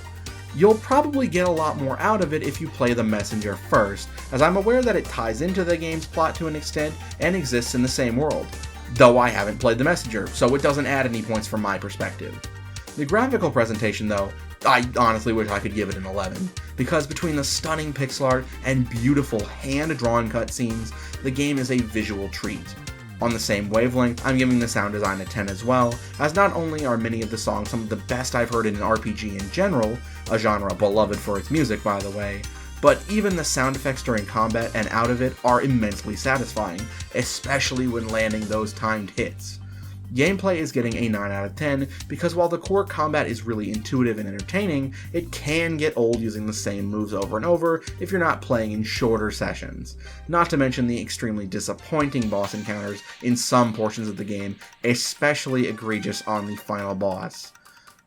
You'll probably get a lot more out of it if you play the Messenger first, as I'm aware that it ties into the game's plot to an extent and exists in the same world. Though I haven't played the Messenger, so it doesn't add any points from my perspective. The graphical presentation though, I honestly wish I could give it an 11, because between the stunning pixel art and beautiful hand-drawn cutscenes, the game is a visual treat. On the same wavelength, I'm giving the sound design a 10 as well, as not only are many of the songs some of the best I've heard in an RPG in general, a genre beloved for its music by the way, but even the sound effects during combat and out of it are immensely satisfying, especially when landing those timed hits. Gameplay is getting a 9 out of 10 because while the core combat is really intuitive and entertaining, it can get old using the same moves over and over if you're not playing in shorter sessions. Not to mention the extremely disappointing boss encounters in some portions of the game, especially egregious on the final boss.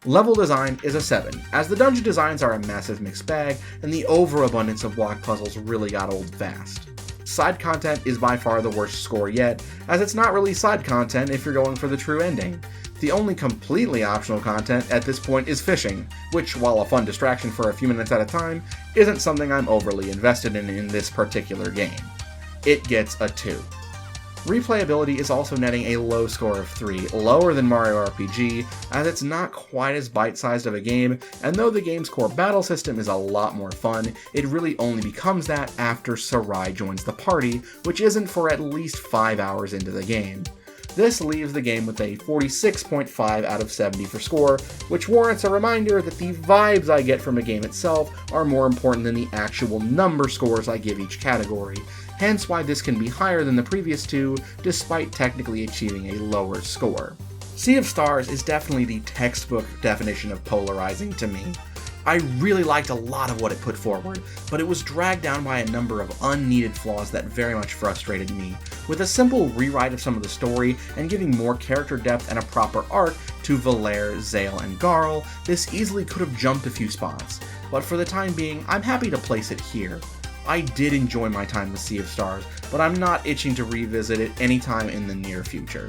Level design is a 7, as the dungeon designs are a massive mixed bag and the overabundance of block puzzles really got old fast. Side content is by far the worst score yet, as it's not really side content if you're going for the true ending. The only completely optional content at this point is fishing, which, while a fun distraction for a few minutes at a time, isn't something I'm overly invested in this particular game. It gets a 2. Replayability is also netting a low score of 3, lower than Mario RPG, as it's not quite as bite-sized of a game, and though the game's core battle system is a lot more fun, it really only becomes that after Sarai joins the party, which isn't for at least 5 hours into the game. This leaves the game with a 46.5 out of 70 for score, which warrants a reminder that the vibes I get from a game itself are more important than the actual number scores I give each category, hence why this can be higher than the previous two, despite technically achieving a lower score. Sea of Stars is definitely the textbook definition of polarizing to me. I really liked a lot of what it put forward, but it was dragged down by a number of unneeded flaws that very much frustrated me. With a simple rewrite of some of the story and giving more character depth and a proper arc to Valere, Zale, and Garl, this easily could have jumped a few spots, but for the time being, I'm happy to place it here. I did enjoy my time with Sea of Stars, but I'm not itching to revisit it anytime in the near future.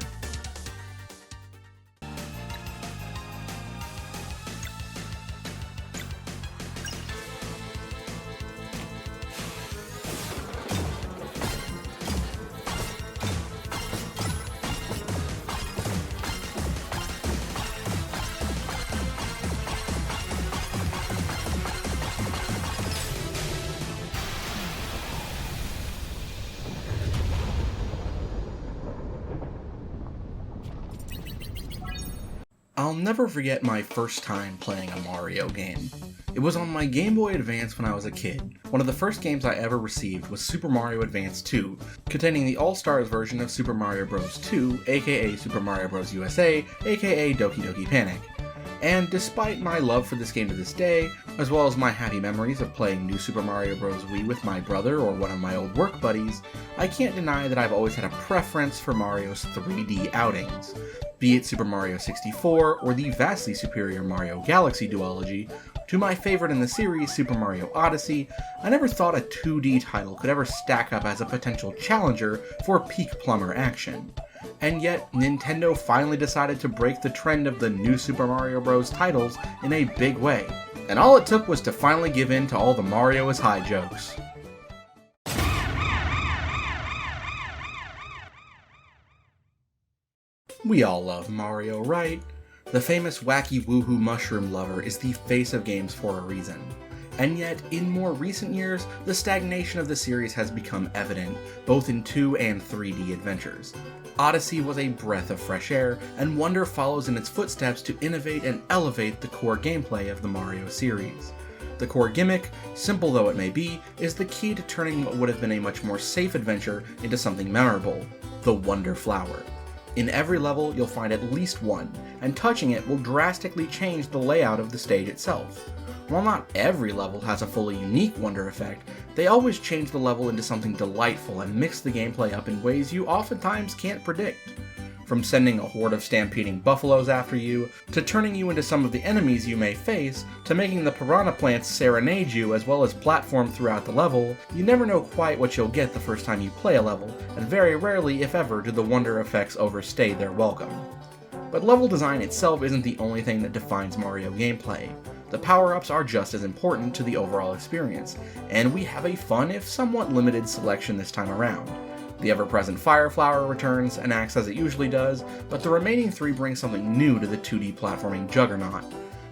I'll never forget my first time playing a Mario game. It was on my Game Boy Advance when I was a kid. One of the first games I ever received was Super Mario Advance 2, containing the All-Stars version of Super Mario Bros. 2, aka Super Mario Bros. USA, aka Doki Doki Panic. And despite my love for this game to this day, as well as my happy memories of playing New Super Mario Bros. Wii with my brother or one of my old work buddies, I can't deny that I've always had a preference for Mario's 3D outings. Be it Super Mario 64 or the vastly superior Mario Galaxy duology, to my favorite in the series, Super Mario Odyssey, I never thought a 2D title could ever stack up as a potential challenger for peak plumber action. And yet, Nintendo finally decided to break the trend of the New Super Mario Bros. Titles in a big way. And all it took was to finally give in to all the Mario is high jokes. We all love Mario, right? The famous wacky woohoo mushroom lover is the face of games for a reason. And yet, in more recent years, the stagnation of the series has become evident, both in 2 and 3D adventures. Odyssey was a breath of fresh air, and Wonder follows in its footsteps to innovate and elevate the core gameplay of the Mario series. The core gimmick, simple though it may be, is the key to turning what would have been a much more safe adventure into something memorable: the Wonder Flower. In every level, you'll find at least one, and touching it will drastically change the layout of the stage itself. While not every level has a fully unique Wonder effect, they always change the level into something delightful and mix the gameplay up in ways you oftentimes can't predict. From sending a horde of stampeding buffaloes after you, to turning you into some of the enemies you may face, to making the piranha plants serenade you as well as platform throughout the level, you never know quite what you'll get the first time you play a level, and very rarely, if ever, do the Wonder effects overstay their welcome. But level design itself isn't the only thing that defines Mario gameplay. The power-ups are just as important to the overall experience, and we have a fun, if somewhat limited, selection this time around. The ever-present Fire Flower returns and acts as it usually does, but the remaining 3 bring something new to the 2D platforming juggernaut.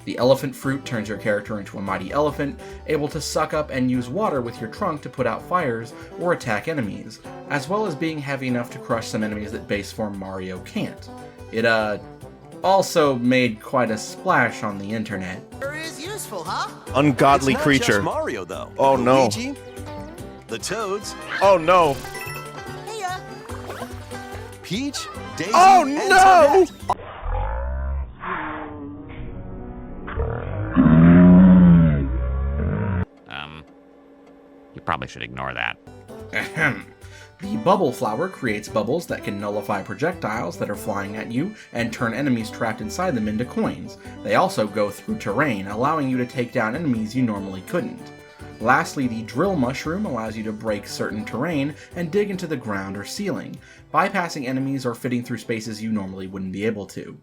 The Elephant Fruit turns your character into a mighty elephant, able to suck up and use water with your trunk to put out fires or attack enemies, as well as being heavy enough to crush some enemies that base form Mario can't. It, also made quite a splash on the internet. Is useful, huh? Ungodly It's not creature. just Mario, though. Oh no. Luigi, the Toads, Oh no. Hey, Peach, Daisy, Oh and no! Toadette. You probably should ignore that. Ahem. The Bubble Flower creates bubbles that can nullify projectiles that are flying at you and turn enemies trapped inside them into coins. They also go through terrain, allowing you to take down enemies you normally couldn't. Lastly, the Drill Mushroom allows you to break certain terrain and dig into the ground or ceiling, bypassing enemies or fitting through spaces you normally wouldn't be able to.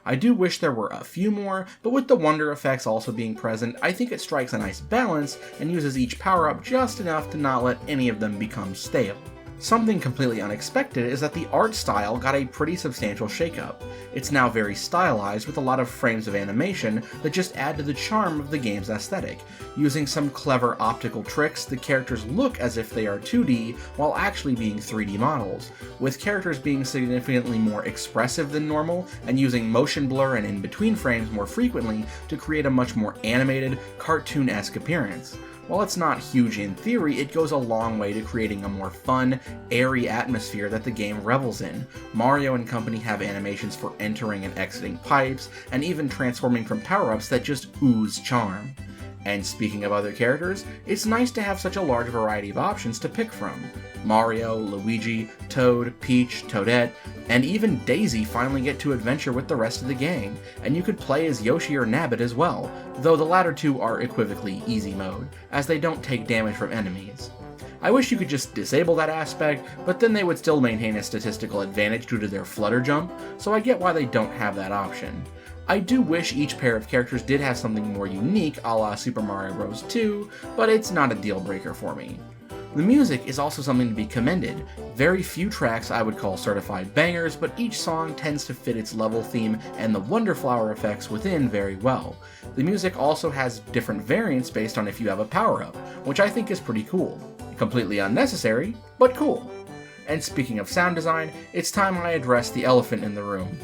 I do wish there were a few more, but with the Wonder effects also being present, I think it strikes a nice balance and uses each power-up just enough to not let any of them become stale. Something completely unexpected is that the art style got a pretty substantial shakeup. It's now very stylized with a lot of frames of animation that just add to the charm of the game's aesthetic. Using some clever optical tricks, the characters look as if they are 2D while actually being 3D models, with characters being significantly more expressive than normal and using motion blur and in-between frames more frequently to create a much more animated, cartoon-esque appearance. While it's not huge in theory, it goes a long way to creating a more fun, airy atmosphere that the game revels in. Mario and company have animations for entering and exiting pipes, and even transforming from power-ups that just ooze charm. And speaking of other characters, it's nice to have such a large variety of options to pick from. Mario, Luigi, Toad, Peach, Toadette, and even Daisy finally get to adventure with the rest of the gang, and you could play as Yoshi or Nabbit as well, though the latter two are equivocally easy mode, as they don't take damage from enemies. I wish you could just disable that aspect, but then they would still maintain a statistical advantage due to their flutter jump, so I get why they don't have that option. I do wish each pair of characters did have something more unique a la Super Mario Bros. 2, but it's not a deal breaker for me. The music is also something to be commended. Very few tracks I would call certified bangers, but each song tends to fit its level theme and the Wonder Flower effects within very well. The music also has different variants based on if you have a power-up, which I think is pretty cool. Completely unnecessary, but cool. And speaking of sound design, it's time I address the elephant in the room.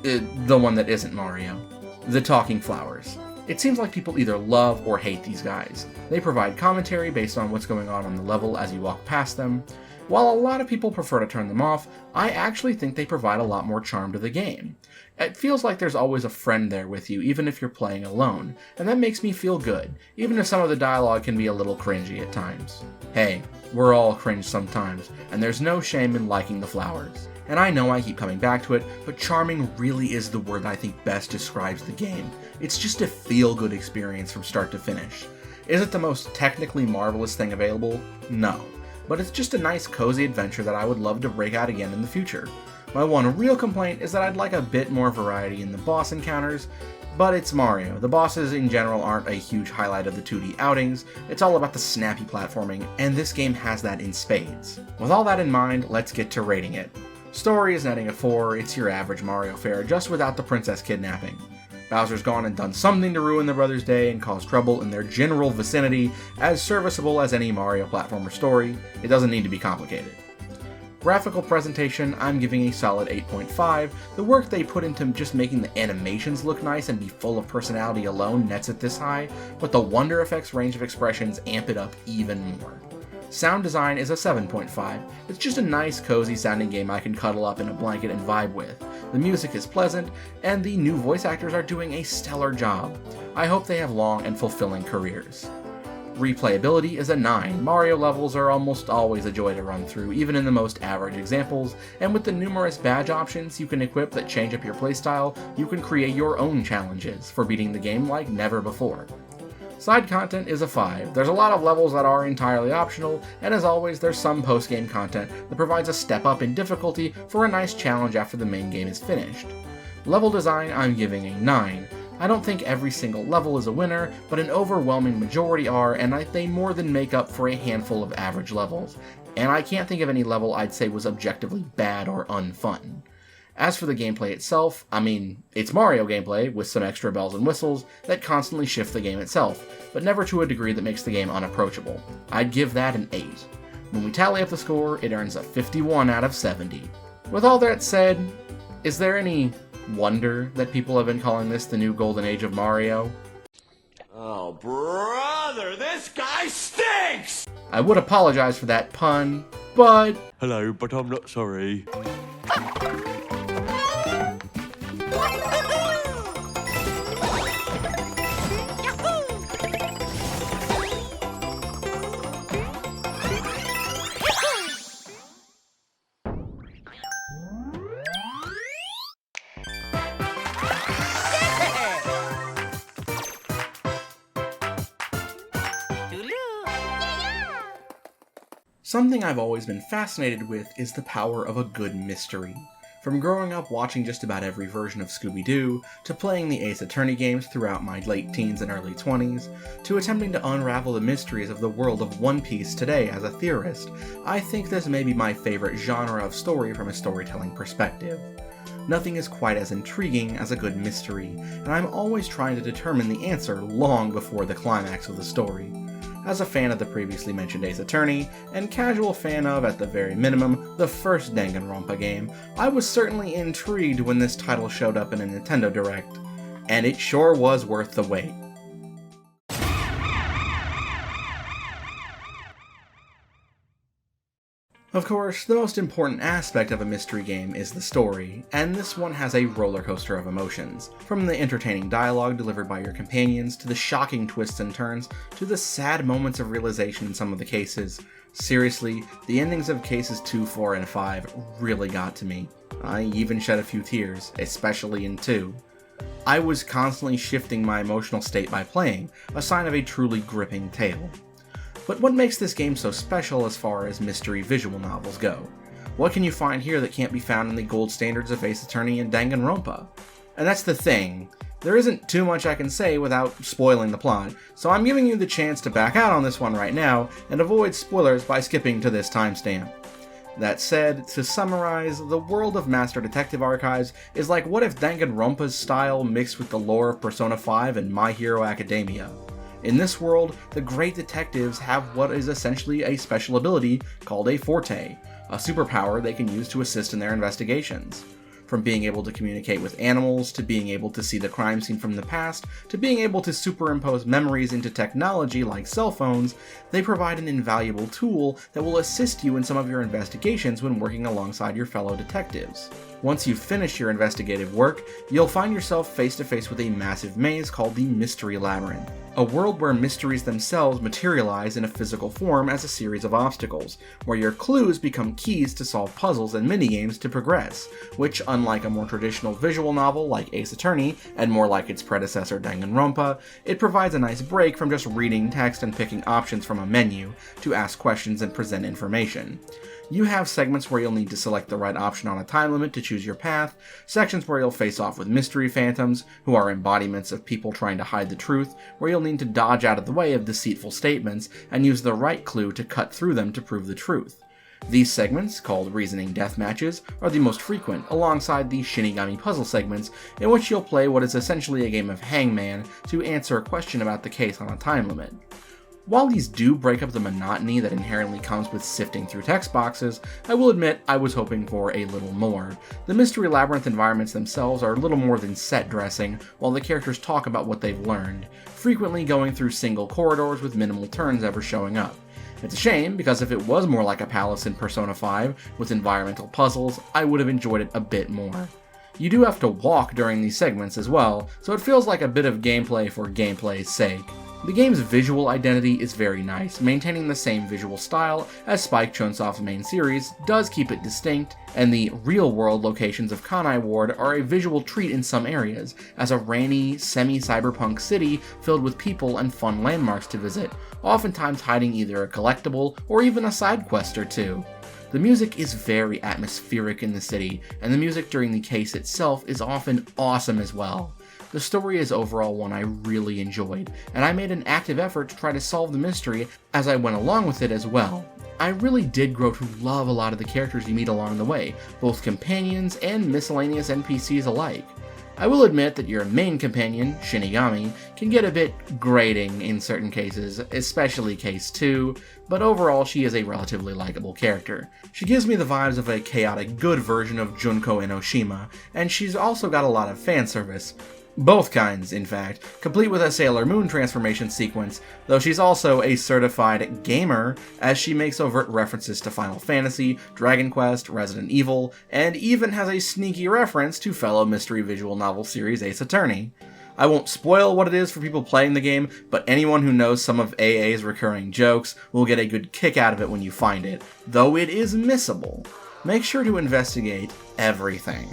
The one that isn't Mario. The Talking Flowers. It seems like people either love or hate these guys. They provide commentary based on what's going on the level as you walk past them. While a lot of people prefer to turn them off, I actually think they provide a lot more charm to the game. It feels like there's always a friend there with you, even if you're playing alone, and that makes me feel good, even if some of the dialogue can be a little cringy at times. Hey, we're all cringe sometimes, and there's no shame in liking the flowers. And I know I keep coming back to it, but charming really is the word I think best describes the game. It's just a feel-good experience from start to finish. Is it the most technically marvelous thing available? No. But it's just a nice cozy adventure that I would love to break out again in the future. My one real complaint is that I'd like a bit more variety in the boss encounters, but it's Mario. The bosses in general aren't a huge highlight of the 2D outings, it's all about the snappy platforming, and this game has that in spades. With all that in mind, let's get to rating it. Story is netting a 4, it's your average Mario fare, just without the princess kidnapping. Bowser's gone and done something to ruin the brothers' day and cause trouble in their general vicinity, as serviceable as any Mario platformer story. It doesn't need to be complicated. Graphical presentation, I'm giving a solid 8.5. The work they put into just making the animations look nice and be full of personality alone nets it this high, but the Wonder Effects range of expressions amp it up even more. Sound design is a 7.5. It's just a nice, cozy sounding game I can cuddle up in a blanket and vibe with. The music is pleasant, and the new voice actors are doing a stellar job. I hope they have long and fulfilling careers. Replayability is a 9. Mario levels are almost always a joy to run through, even in the most average examples, and with the numerous badge options you can equip that change up your playstyle, you can create your own challenges for beating the game like never before. Side content is a 5. There's a lot of levels that are entirely optional, and as always there's some post-game content that provides a step up in difficulty for a nice challenge after the main game is finished. Level design I'm giving a 9. I don't think every single level is a winner, but an overwhelming majority are, and they more than make up for a handful of average levels, and I can't think of any level I'd say was objectively bad or unfun. As for the gameplay itself, I mean, it's Mario gameplay with some extra bells and whistles that constantly shift the game itself, but never to a degree that makes the game unapproachable. I'd give that an 8. When we tally up the score, it earns a 51 out of 70. With all that said, is there any wonder that people have been calling this the new golden age of Mario? Oh, brother, this guy stinks! I would apologize for that pun, but... Hello, but I'm not sorry. Something I've always been fascinated with is the power of a good mystery. From growing up watching just about every version of Scooby-Doo, to playing the Ace Attorney games throughout my late teens and early 20s, to attempting to unravel the mysteries of the world of One Piece today as a theorist, I think this may be my favorite genre of story from a storytelling perspective. Nothing is quite as intriguing as a good mystery, and I'm always trying to determine the answer long before the climax of the story. As a fan of the previously mentioned Ace Attorney, and casual fan of, at the very minimum, the first Danganronpa game, I was certainly intrigued when this title showed up in a Nintendo Direct, and it sure was worth the wait. Of course, the most important aspect of a mystery game is the story, and this one has a roller coaster of emotions. From the entertaining dialogue delivered by your companions, to the shocking twists and turns, to the sad moments of realization in some of the cases. Seriously, the endings of cases 2, 4, and 5 really got to me. I even shed a few tears, especially in 2. I was constantly shifting my emotional state by playing, a sign of a truly gripping tale. But what makes this game so special as far as mystery visual novels go? What can you find here that can't be found in the gold standards of Ace Attorney and Danganronpa? And that's the thing, there isn't too much I can say without spoiling the plot, so I'm giving you the chance to back out on this one right now and avoid spoilers by skipping to this timestamp. That said, to summarize, the world of Master Detective Archives is like what if Danganronpa's style mixed with the lore of Persona 5 and My Hero Academia. In this world, the great detectives have what is essentially a special ability called a forte, a superpower they can use to assist in their investigations. from being able to communicate with animals, to being able to see the crime scene from the past, to being able to superimpose memories into technology like cell phones. They provide an invaluable tool that will assist you in some of your investigations when working alongside your fellow detectives. Once you've finished your investigative work, you'll find yourself face to face with a massive maze called the Mystery Labyrinth, a world where mysteries themselves materialize in a physical form as a series of obstacles, where your clues become keys to solve puzzles and minigames to progress, which, unlike a more traditional visual novel like Ace Attorney, and more like its predecessor Danganronpa, it provides a nice break from just reading text and picking options from a menu to ask questions and present information. You have segments where you'll need to select the right option on a time limit to choose your path, sections where you'll face off with mystery phantoms, who are embodiments of people trying to hide the truth, where you'll need to dodge out of the way of deceitful statements and use the right clue to cut through them to prove the truth. These segments, called reasoning deathmatches, are the most frequent, alongside the Shinigami puzzle segments, in which you'll play what is essentially a game of hangman to answer a question about the case on a time limit. While these do break up the monotony that inherently comes with sifting through text boxes, I will admit I was hoping for a little more. The Mystery Labyrinth environments themselves are little more than set dressing, while the characters talk about what they've learned, frequently going through single corridors with minimal turns ever showing up. It's a shame, because if it was more like a palace in Persona 5 with environmental puzzles, I would have enjoyed it a bit more. You do have to walk during these segments as well, so it feels like a bit of gameplay for gameplay's sake. The game's visual identity is very nice, maintaining the same visual style as Spike Chunsoft's main series does keep it distinct, and the real-world locations of Kanai Ward are a visual treat in some areas, as a rainy, semi-cyberpunk city filled with people and fun landmarks to visit, oftentimes hiding either a collectible or even a side quest or two. The music is very atmospheric in the city, and the music during the case itself is often awesome as well. The story is overall one I really enjoyed, and I made an active effort to try to solve the mystery as I went along with it as well. I really did grow to love a lot of the characters you meet along the way, both companions and miscellaneous NPCs alike. I will admit that your main companion, Shinigami, can get a bit grating in certain cases, especially Case 2, but overall she is a relatively likable character. She gives me the vibes of a chaotic good version of Junko Enoshima, and she's also got a lot of fan service. Both kinds, in fact, complete with a Sailor Moon transformation sequence, though she's also a certified gamer, as she makes overt references to Final Fantasy, Dragon Quest, Resident Evil, and even has a sneaky reference to fellow mystery visual novel series Ace Attorney. I won't spoil what it is for people playing the game, but anyone who knows some of AA's recurring jokes will get a good kick out of it when you find it, though it is missable. Make sure to investigate everything.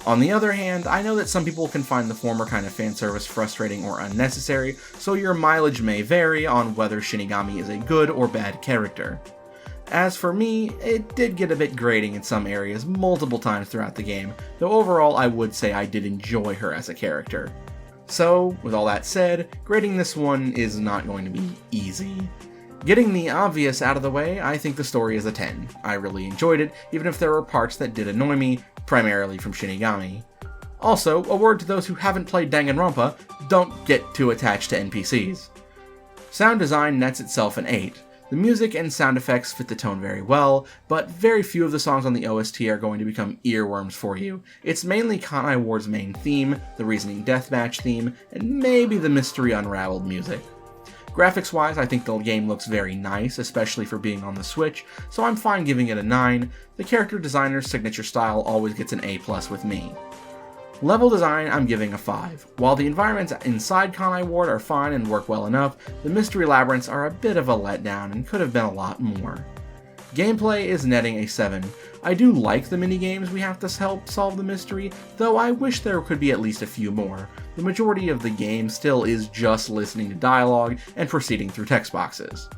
On the other hand, I know that some people can find the former kind of fan service frustrating or unnecessary, so your mileage may vary on whether Shinigami is a good or bad character. As for me, it did get a bit grating in some areas multiple times throughout the game, though overall I would say I did enjoy her as a character. So, with all that said, grading this one is not going to be easy. Getting the obvious out of the way, I think the story is a 10. I really enjoyed it, even if there were parts that did annoy me, primarily from Shinigami. Also, a word to those who haven't played Danganronpa, don't get too attached to NPCs. Sound design nets itself an 8. The music and sound effects fit the tone very well, but very few of the songs on the OST are going to become earworms for you. It's mainly Kanai Ward's main theme, the Reasoning Deathmatch theme, and maybe the Mystery Unraveled music. Graphics-wise, I think the game looks very nice, especially for being on the Switch, so I'm fine giving it a 9. The character designer's signature style always gets an A+ with me. Level design, I'm giving a 5. While the environments inside Kanai Ward are fine and work well enough, the mystery labyrinths are a bit of a letdown and could have been a lot more. Gameplay is netting a 7. I do like the minigames we have to help solve the mystery, though I wish there could be at least a few more. The majority of the game still is just listening to dialogue and proceeding through text boxes.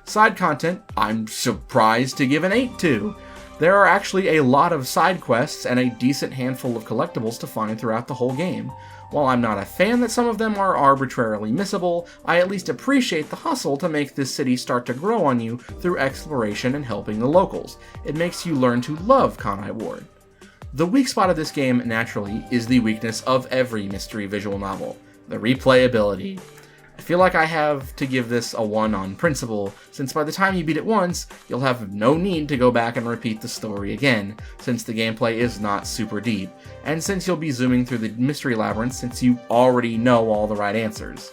Side content, I'm surprised to give an 8 to. There are actually a lot of side quests and a decent handful of collectibles to find throughout the whole game. While I'm not a fan that some of them are arbitrarily missable, I at least appreciate the hustle to make this city start to grow on you through exploration and helping the locals. It makes you learn to love Kanai Ward. The weak spot of this game, naturally, is the weakness of every mystery visual novel: the replayability. I feel like I have to give this a 1 on principle, since by the time you beat it once, you'll have no need to go back and repeat the story again, since the gameplay is not super deep, and since you'll be zooming through the mystery labyrinth since you already know all the right answers.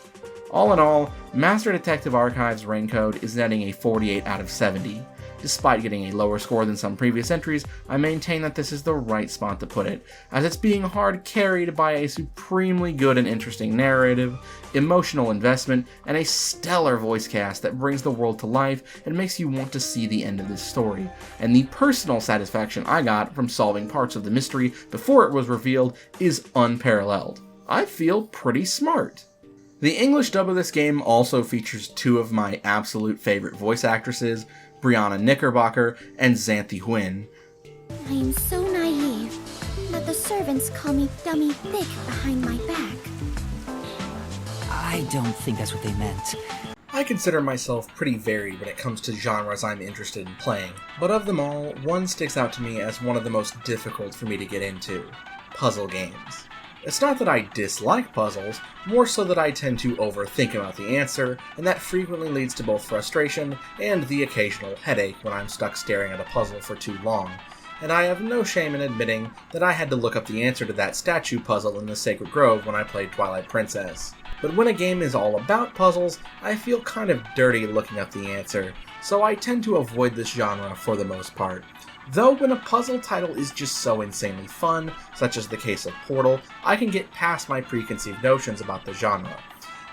All in all, Master Detective Archive's rain code is netting a 48 out of 70. Despite getting a lower score than some previous entries, I maintain that this is the right spot to put it, as it's being hard carried by a supremely good and interesting narrative, emotional investment, and a stellar voice cast that brings the world to life and makes you want to see the end of this story. And the personal satisfaction I got from solving parts of the mystery before it was revealed is unparalleled. I feel pretty smart. The English dub of this game also features two of my absolute favorite voice actresses, Brianna Knickerbocker and Xanthi Huynh. I am so naive that the servants call me Dummy Thick behind my back. I don't think that's what they meant. I consider myself pretty varied when it comes to genres I'm interested in playing, but of them all, one sticks out to me as one of the most difficult for me to get into: puzzle games. It's not that I dislike puzzles, more so that I tend to overthink about the answer, and that frequently leads to both frustration and the occasional headache when I'm stuck staring at a puzzle for too long. And I have no shame in admitting that I had to look up the answer to that statue puzzle in the Sacred Grove when I played Twilight Princess. But when a game is all about puzzles, I feel kind of dirty looking up the answer, so I tend to avoid this genre for the most part. Though when a puzzle title is just so insanely fun, such as the case of Portal, I can get past my preconceived notions about the genre.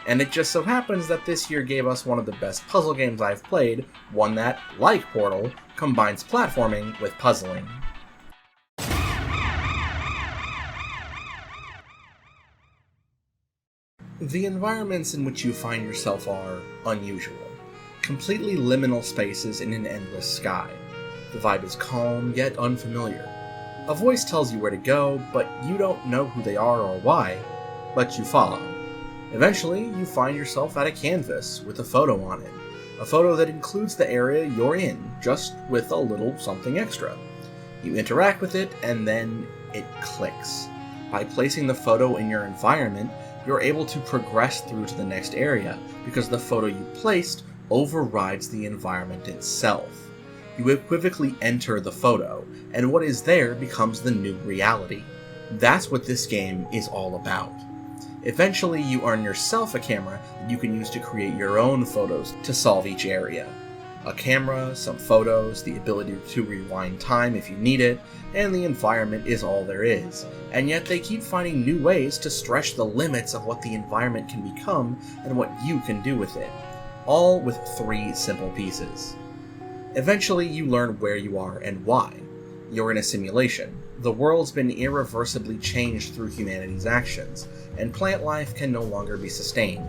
And it just so happens that this year gave us one of the best puzzle games I've played, one that, like Portal, combines platforming with puzzling. The environments in which you find yourself are unusual. Completely liminal spaces in an endless sky. The vibe is calm, yet unfamiliar. A voice tells you where to go, but you don't know who they are or why, but you follow. Eventually, you find yourself at a canvas with a photo on it. A photo that includes the area you're in, just with a little something extra. You interact with it, and then it clicks. By placing the photo in your environment, you're able to progress through to the next area, because the photo you placed overrides the environment itself. You equivocally enter the photo, and what is there becomes the new reality. That's what this game is all about. Eventually, you earn yourself a camera that you can use to create your own photos to solve each area. A camera, some photos, the ability to rewind time if you need it, and the environment is all there is. And yet they keep finding new ways to stretch the limits of what the environment can become and what you can do with it. All with 3 simple pieces. Eventually, you learn where you are and why. You're in a simulation. The world's been irreversibly changed through humanity's actions, and plant life can no longer be sustained.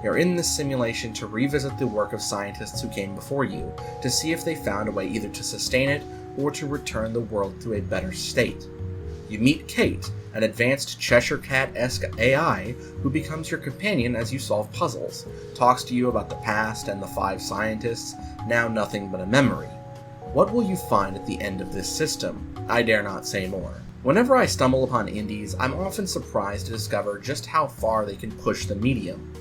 You're in this simulation to revisit the work of scientists who came before you, to see if they found a way either to sustain it or to return the world to a better state. You meet Kate, an advanced Cheshire Cat-esque AI who becomes your companion as you solve puzzles, talks to you about the past and the 5 scientists, now nothing but a memory. What will you find at the end of this system? I dare not say more. Whenever I stumble upon indies, I'm often surprised to discover just how far they can push the medium.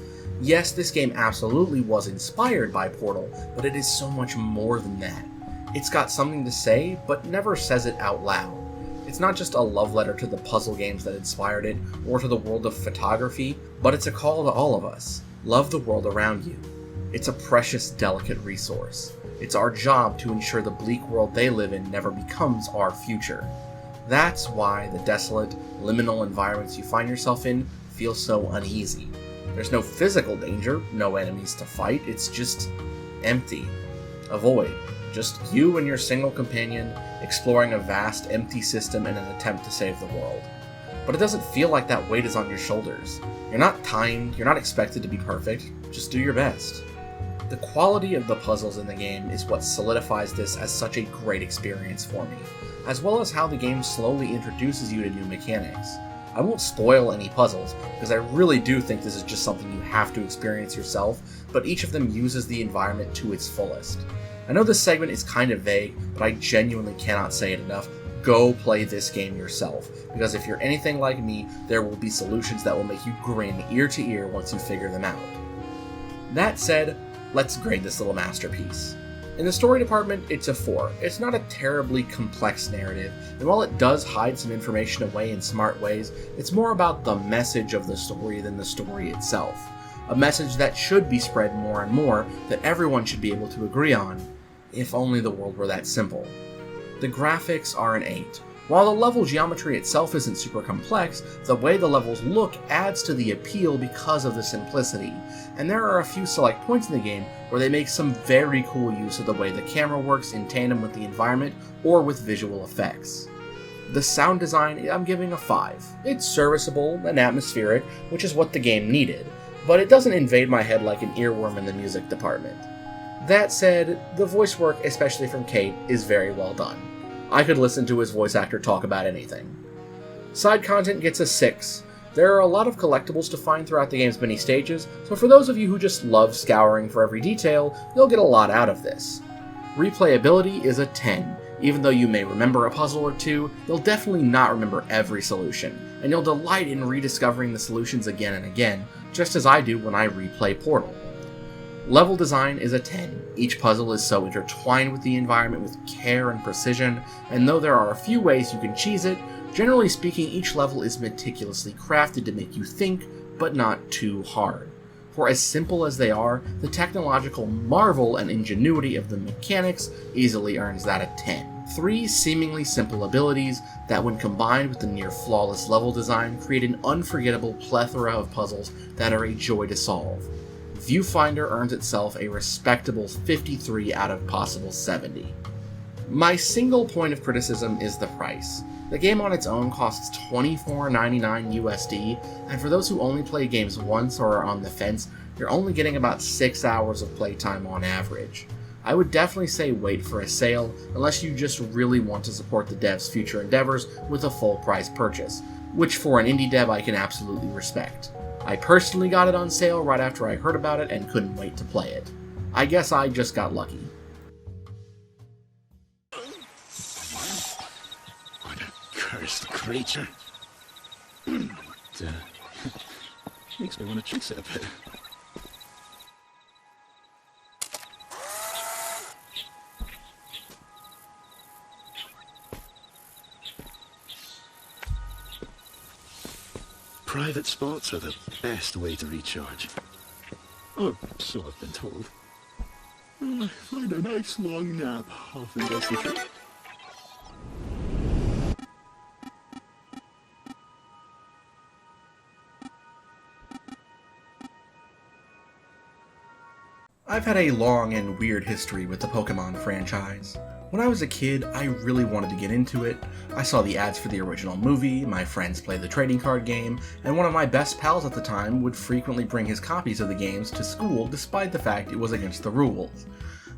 Yes, this game absolutely was inspired by Portal, but it is so much more than that. It's got something to say, but never says it out loud. It's not just a love letter to the puzzle games that inspired it, or to the world of photography, but it's a call to all of us. Love the world around you. It's a precious, delicate resource. It's our job to ensure the bleak world they live in never becomes our future. That's why the desolate, liminal environments you find yourself in feel so uneasy. There's no physical danger, no enemies to fight, it's just empty. A void. Just you and your single companion, exploring a vast, empty system in an attempt to save the world. But it doesn't feel like that weight is on your shoulders. You're not timed, you're not expected to be perfect, just do your best. The quality of the puzzles in the game is what solidifies this as such a great experience for me, as well as how the game slowly introduces you to new mechanics. I won't spoil any puzzles, because I really do think this is just something you have to experience yourself, but each of them uses the environment to its fullest. I know this segment is kind of vague, but I genuinely cannot say it enough. Go play this game yourself, because if you're anything like me, there will be solutions that will make you grin ear to ear once you figure them out. That said, let's grade this little masterpiece. In the story department, it's a 4. It's not a terribly complex narrative, and while it does hide some information away in smart ways, it's more about the message of the story than the story itself. A message that should be spread more and more, that everyone should be able to agree on, if only the world were that simple. The graphics are an 8. While the level geometry itself isn't super complex, the way the levels look adds to the appeal because of the simplicity, and there are a few select points in the game where they make some very cool use of the way the camera works in tandem with the environment or with visual effects. The sound design, I'm giving a 5. It's serviceable and atmospheric, which is what the game needed, but it doesn't invade my head like an earworm in the music department. That said, the voice work, especially from Kate, is very well done. I could listen to his voice actor talk about anything. Side content gets a 6. There are a lot of collectibles to find throughout the game's many stages, so for those of you who just love scouring for every detail, you'll get a lot out of this. Replayability is a 10. Even though you may remember a puzzle or two, you'll definitely not remember every solution, and you'll delight in rediscovering the solutions again and again, just as I do when I replay Portal. Level design is a 10. Each puzzle is so intertwined with the environment with care and precision, and though there are a few ways you can cheese it, generally speaking each level is meticulously crafted to make you think, but not too hard. For as simple as they are, the technological marvel and ingenuity of the mechanics easily earns that a 10. 3 seemingly simple abilities that when combined with the near flawless level design create an unforgettable plethora of puzzles that are a joy to solve. Viewfinder earns itself a respectable 53 out of possible 70. My single point of criticism is the price. The game on its own costs $24.99 USD, and for those who only play games once or are on the fence, you're only getting about 6 hours of playtime on average. I would definitely say wait for a sale, unless you just really want to support the dev's future endeavors with a full price purchase, which for an indie dev I can absolutely respect. I personally got it on sale right after I heard about it and couldn't wait to play it. I guess I just got lucky. What a cursed creature. Makes me want to chase it a bit. Private spots are the best way to recharge. Or so I've been told. I find a nice long nap often does the trick. I've had a long and weird history with the Pokemon franchise. When I was a kid, I really wanted to get into it. I saw the ads for the original movie, my friends played the trading card game, and one of my best pals at the time would frequently bring his copies of the games to school despite the fact it was against the rules.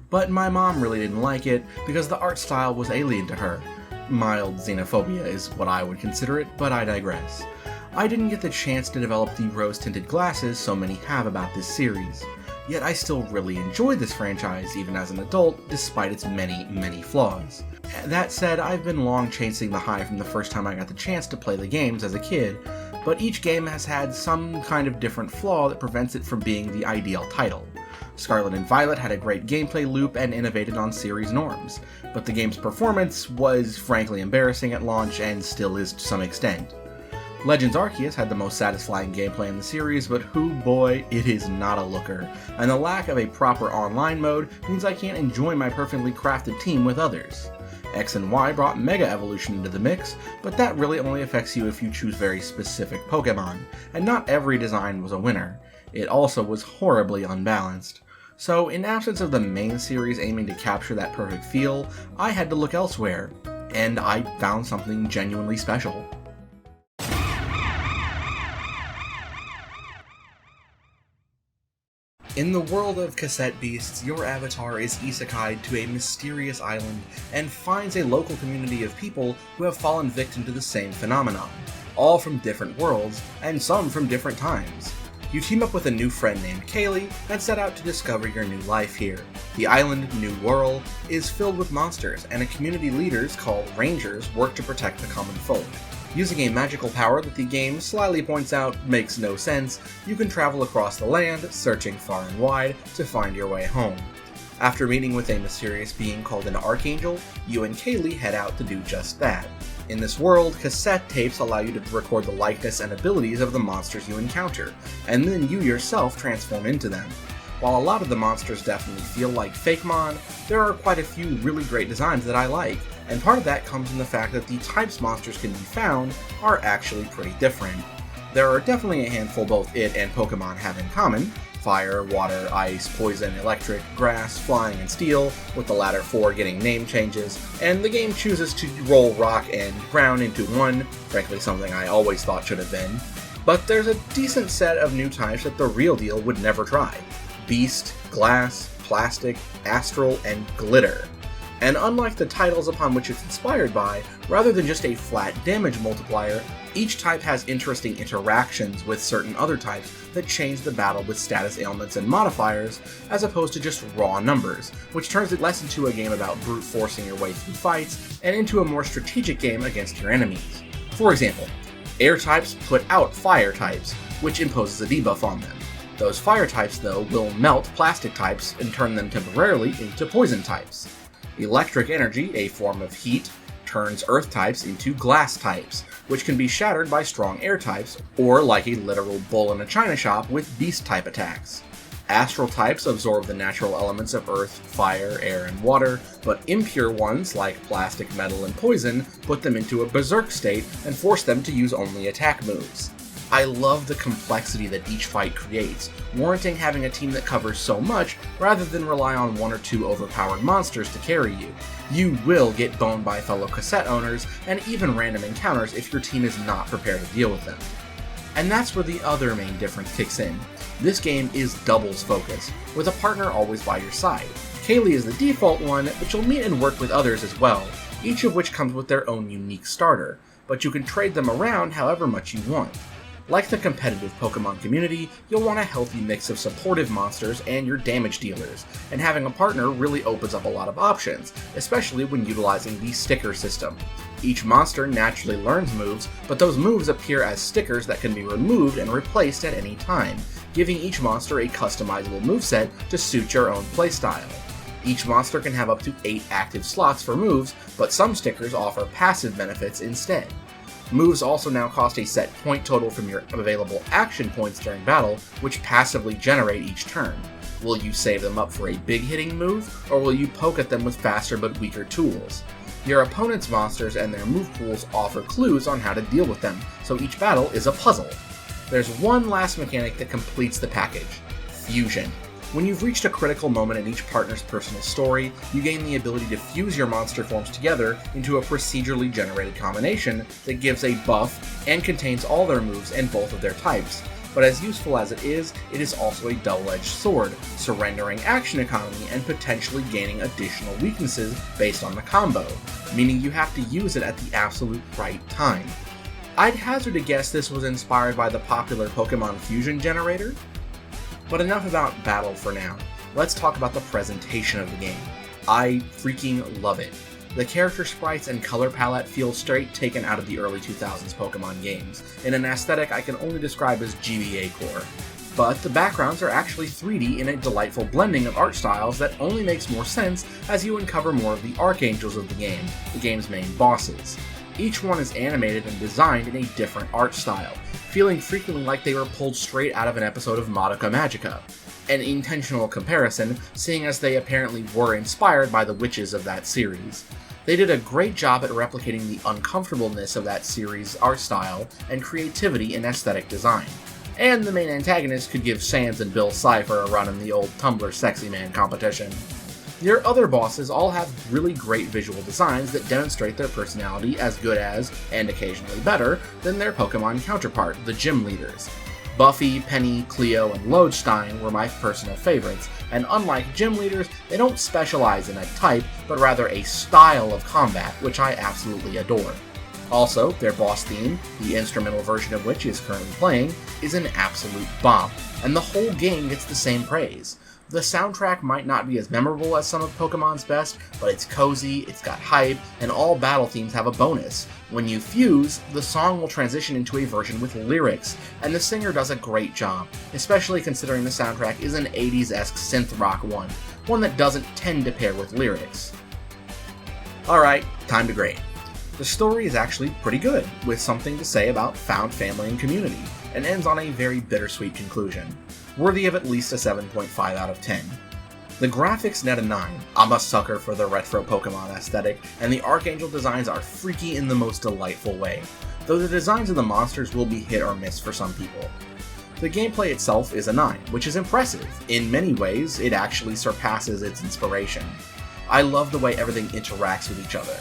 But my mom really didn't like it because the art style was alien to her. Mild xenophobia is what I would consider it, but I digress. I didn't get the chance to develop the rose-tinted glasses so many have about this series. Yet I still really enjoy this franchise even as an adult, despite its many flaws. That said, I've been long chasing the high from the first time I got the chance to play the games as a kid, but each game has had some kind of different flaw that prevents it from being the ideal title. Scarlet and Violet had a great gameplay loop and innovated on series norms, but the game's performance was frankly embarrassing at launch and still is to some extent. Legends Arceus had the most satisfying gameplay in the series, but hoo boy, it is not a looker, and the lack of a proper online mode means I can't enjoy my perfectly crafted team with others. X and Y brought Mega Evolution into the mix, but that really only affects you if you choose very specific Pokemon, and not every design was a winner. It also was horribly unbalanced. So in absence of the main series aiming to capture that perfect feel, I had to look elsewhere, and I found something genuinely special. In the world of cassette beasts, your avatar is isekai'd to a mysterious island and finds a local community of people who have fallen victim to the same phenomenon, all from different worlds, and some from different times. You team up with a new friend named Keighley and set out to discover your new life here. The island, New World, is filled with monsters, and a community leaders called Rangers work to protect the common folk. Using a magical power that the game slyly points out makes no sense, you can travel across the land, searching far and wide to find your way home. After meeting with a mysterious being called an Archangel, you and Keighley head out to do just that. In this world, cassette tapes allow you to record the likeness and abilities of the monsters you encounter, and then you yourself transform into them. While a lot of the monsters definitely feel like Fakemon, there are quite a few really great designs that I like, and part of that comes in the fact that the types monsters can be found are actually pretty different. There are definitely a handful both it and Pokemon have in common: fire, water, ice, poison, electric, grass, flying, and steel, with the latter four getting name changes, and the game chooses to roll rock and ground into one, frankly something I always thought should have been. But there's a decent set of new types that the real deal would never try: beast, glass, plastic, astral, and glitter. And unlike the titles upon which it's inspired by, rather than just a flat damage multiplier, each type has interesting interactions with certain other types that change the battle with status ailments and modifiers, as opposed to just raw numbers, which turns it less into a game about brute forcing your way through fights, and into a more strategic game against your enemies. For example, air types put out fire types, which imposes a debuff on them. Those fire types, though, will melt plastic types and turn them temporarily into poison types. Electric energy, a form of heat, turns earth types into glass types, which can be shattered by strong air types, or like a literal bull in a china shop with beast type attacks. Astral types absorb the natural elements of earth, fire, air, and water, but impure ones like plastic, metal, and poison put them into a berserk state and force them to use only attack moves. I love the complexity that each fight creates, warranting having a team that covers so much rather than rely on one or two overpowered monsters to carry you. You will get boned by fellow cassette owners, and even random encounters if your team is not prepared to deal with them. And that's where the other main difference kicks in. This game is doubles focused, with a partner always by your side. Keighley is the default one, but you'll meet and work with others as well, each of which comes with their own unique starter, but you can trade them around however much you want. Like the competitive Pokemon community, you'll want a healthy mix of supportive monsters and your damage dealers, and having a partner really opens up a lot of options, especially when utilizing the sticker system. Each monster naturally learns moves, but those moves appear as stickers that can be removed and replaced at any time, giving each monster a customizable moveset to suit your own playstyle. Each monster can have up to 8 active slots for moves, but some stickers offer passive benefits instead. Moves also now cost a set point total from your available action points during battle, which passively generate each turn. Will you save them up for a big hitting move, or will you poke at them with faster but weaker tools? Your opponent's monsters and their move pools offer clues on how to deal with them, so each battle is a puzzle. There's one last mechanic that completes the package: fusion. When you've reached a critical moment in each partner's personal story, you gain the ability to fuse your monster forms together into a procedurally generated combination that gives a buff and contains all their moves and both of their types. But as useful as it is also a double-edged sword, surrendering action economy and potentially gaining additional weaknesses based on the combo, meaning you have to use it at the absolute right time. I'd hazard a guess this was inspired by the popular Pokemon Fusion generator. But enough about battle for now. Let's talk about the presentation of the game. I freaking love it. The character sprites and color palette feel straight taken out of the early 2000s Pokemon games, in an aesthetic I can only describe as GBA core. But the backgrounds are actually 3D in a delightful blending of art styles that only makes more sense as you uncover more of the Archangels of the game's main bosses. Each one is animated and designed in a different art style, feeling frequently like they were pulled straight out of an episode of Madoka Magica. An intentional comparison, seeing as they apparently were inspired by the witches of that series. They did a great job at replicating the uncomfortableness of that series' art style and creativity in aesthetic design. And the main antagonist could give Sans and Bill Cipher a run in the old Tumblr Sexy Man competition. Your other bosses all have really great visual designs that demonstrate their personality as good as, and occasionally better, than their Pokemon counterpart, the gym leaders. Buffy, Penny, Cleo, and Lodestein were my personal favorites, and unlike gym leaders, they don't specialize in a type, but rather a style of combat, which I absolutely adore. Also, their boss theme, the instrumental version of which is currently playing, is an absolute bomb, and the whole game gets the same praise. The soundtrack might not be as memorable as some of Pokemon's best, but it's cozy, it's got hype, and all battle themes have a bonus. When you fuse, the song will transition into a version with lyrics, and the singer does a great job, especially considering the soundtrack is an 80s-esque synth rock one that doesn't tend to pair with lyrics. Alright, time to grade. The story is actually pretty good, with something to say about found family and community, and ends on a very bittersweet conclusion, worthy of at least a 7.5 out of 10. The graphics net a 9, I'm a sucker for the retro Pokemon aesthetic, and the Archangel designs are freaky in the most delightful way, though the designs of the monsters will be hit or miss for some people. The gameplay itself is a 9, which is impressive. In many ways, it actually surpasses its inspiration. I love the way everything interacts with each other.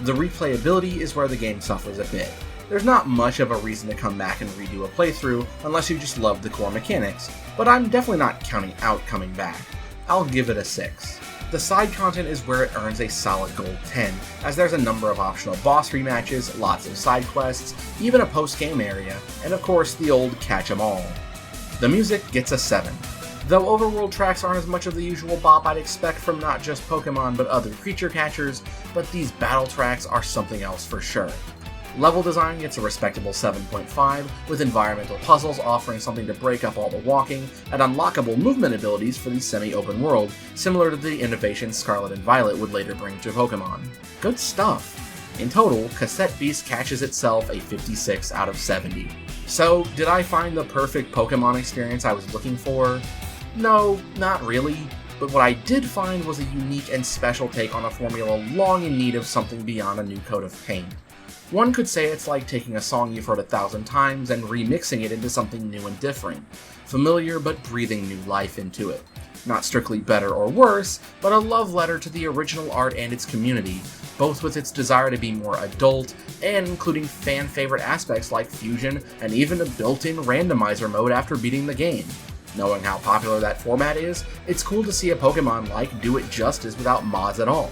The replayability is where the game suffers a bit. There's not much of a reason to come back and redo a playthrough unless you just love the core mechanics, but I'm definitely not counting out coming back. I'll give it a 6. The side content is where it earns a solid gold 10, as there's a number of optional boss rematches, lots of side quests, even a post-game area, and of course the old catch 'em all. The music gets a 7. Though overworld tracks aren't as much of the usual bop I'd expect from not just Pokemon but other creature catchers, but these battle tracks are something else for sure. Level design gets a respectable 7.5, with environmental puzzles offering something to break up all the walking, and unlockable movement abilities for the semi-open world, similar to the innovation Scarlet and Violet would later bring to Pokemon. Good stuff! In total, Cassette Beast catches itself a 56 out of 70. So, did I find the perfect Pokemon experience I was looking for? No, not really, but what I did find was a unique and special take on a formula long in need of something beyond a new coat of paint. One could say it's like taking a song you've heard 1,000 times and remixing it into something new and different, familiar but breathing new life into it. Not strictly better or worse, but a love letter to the original art and its community, both with its desire to be more adult, and including fan-favorite aspects like fusion and even a built-in randomizer mode after beating the game. Knowing how popular that format is, it's cool to see a Pokemon-like do it justice without mods at all.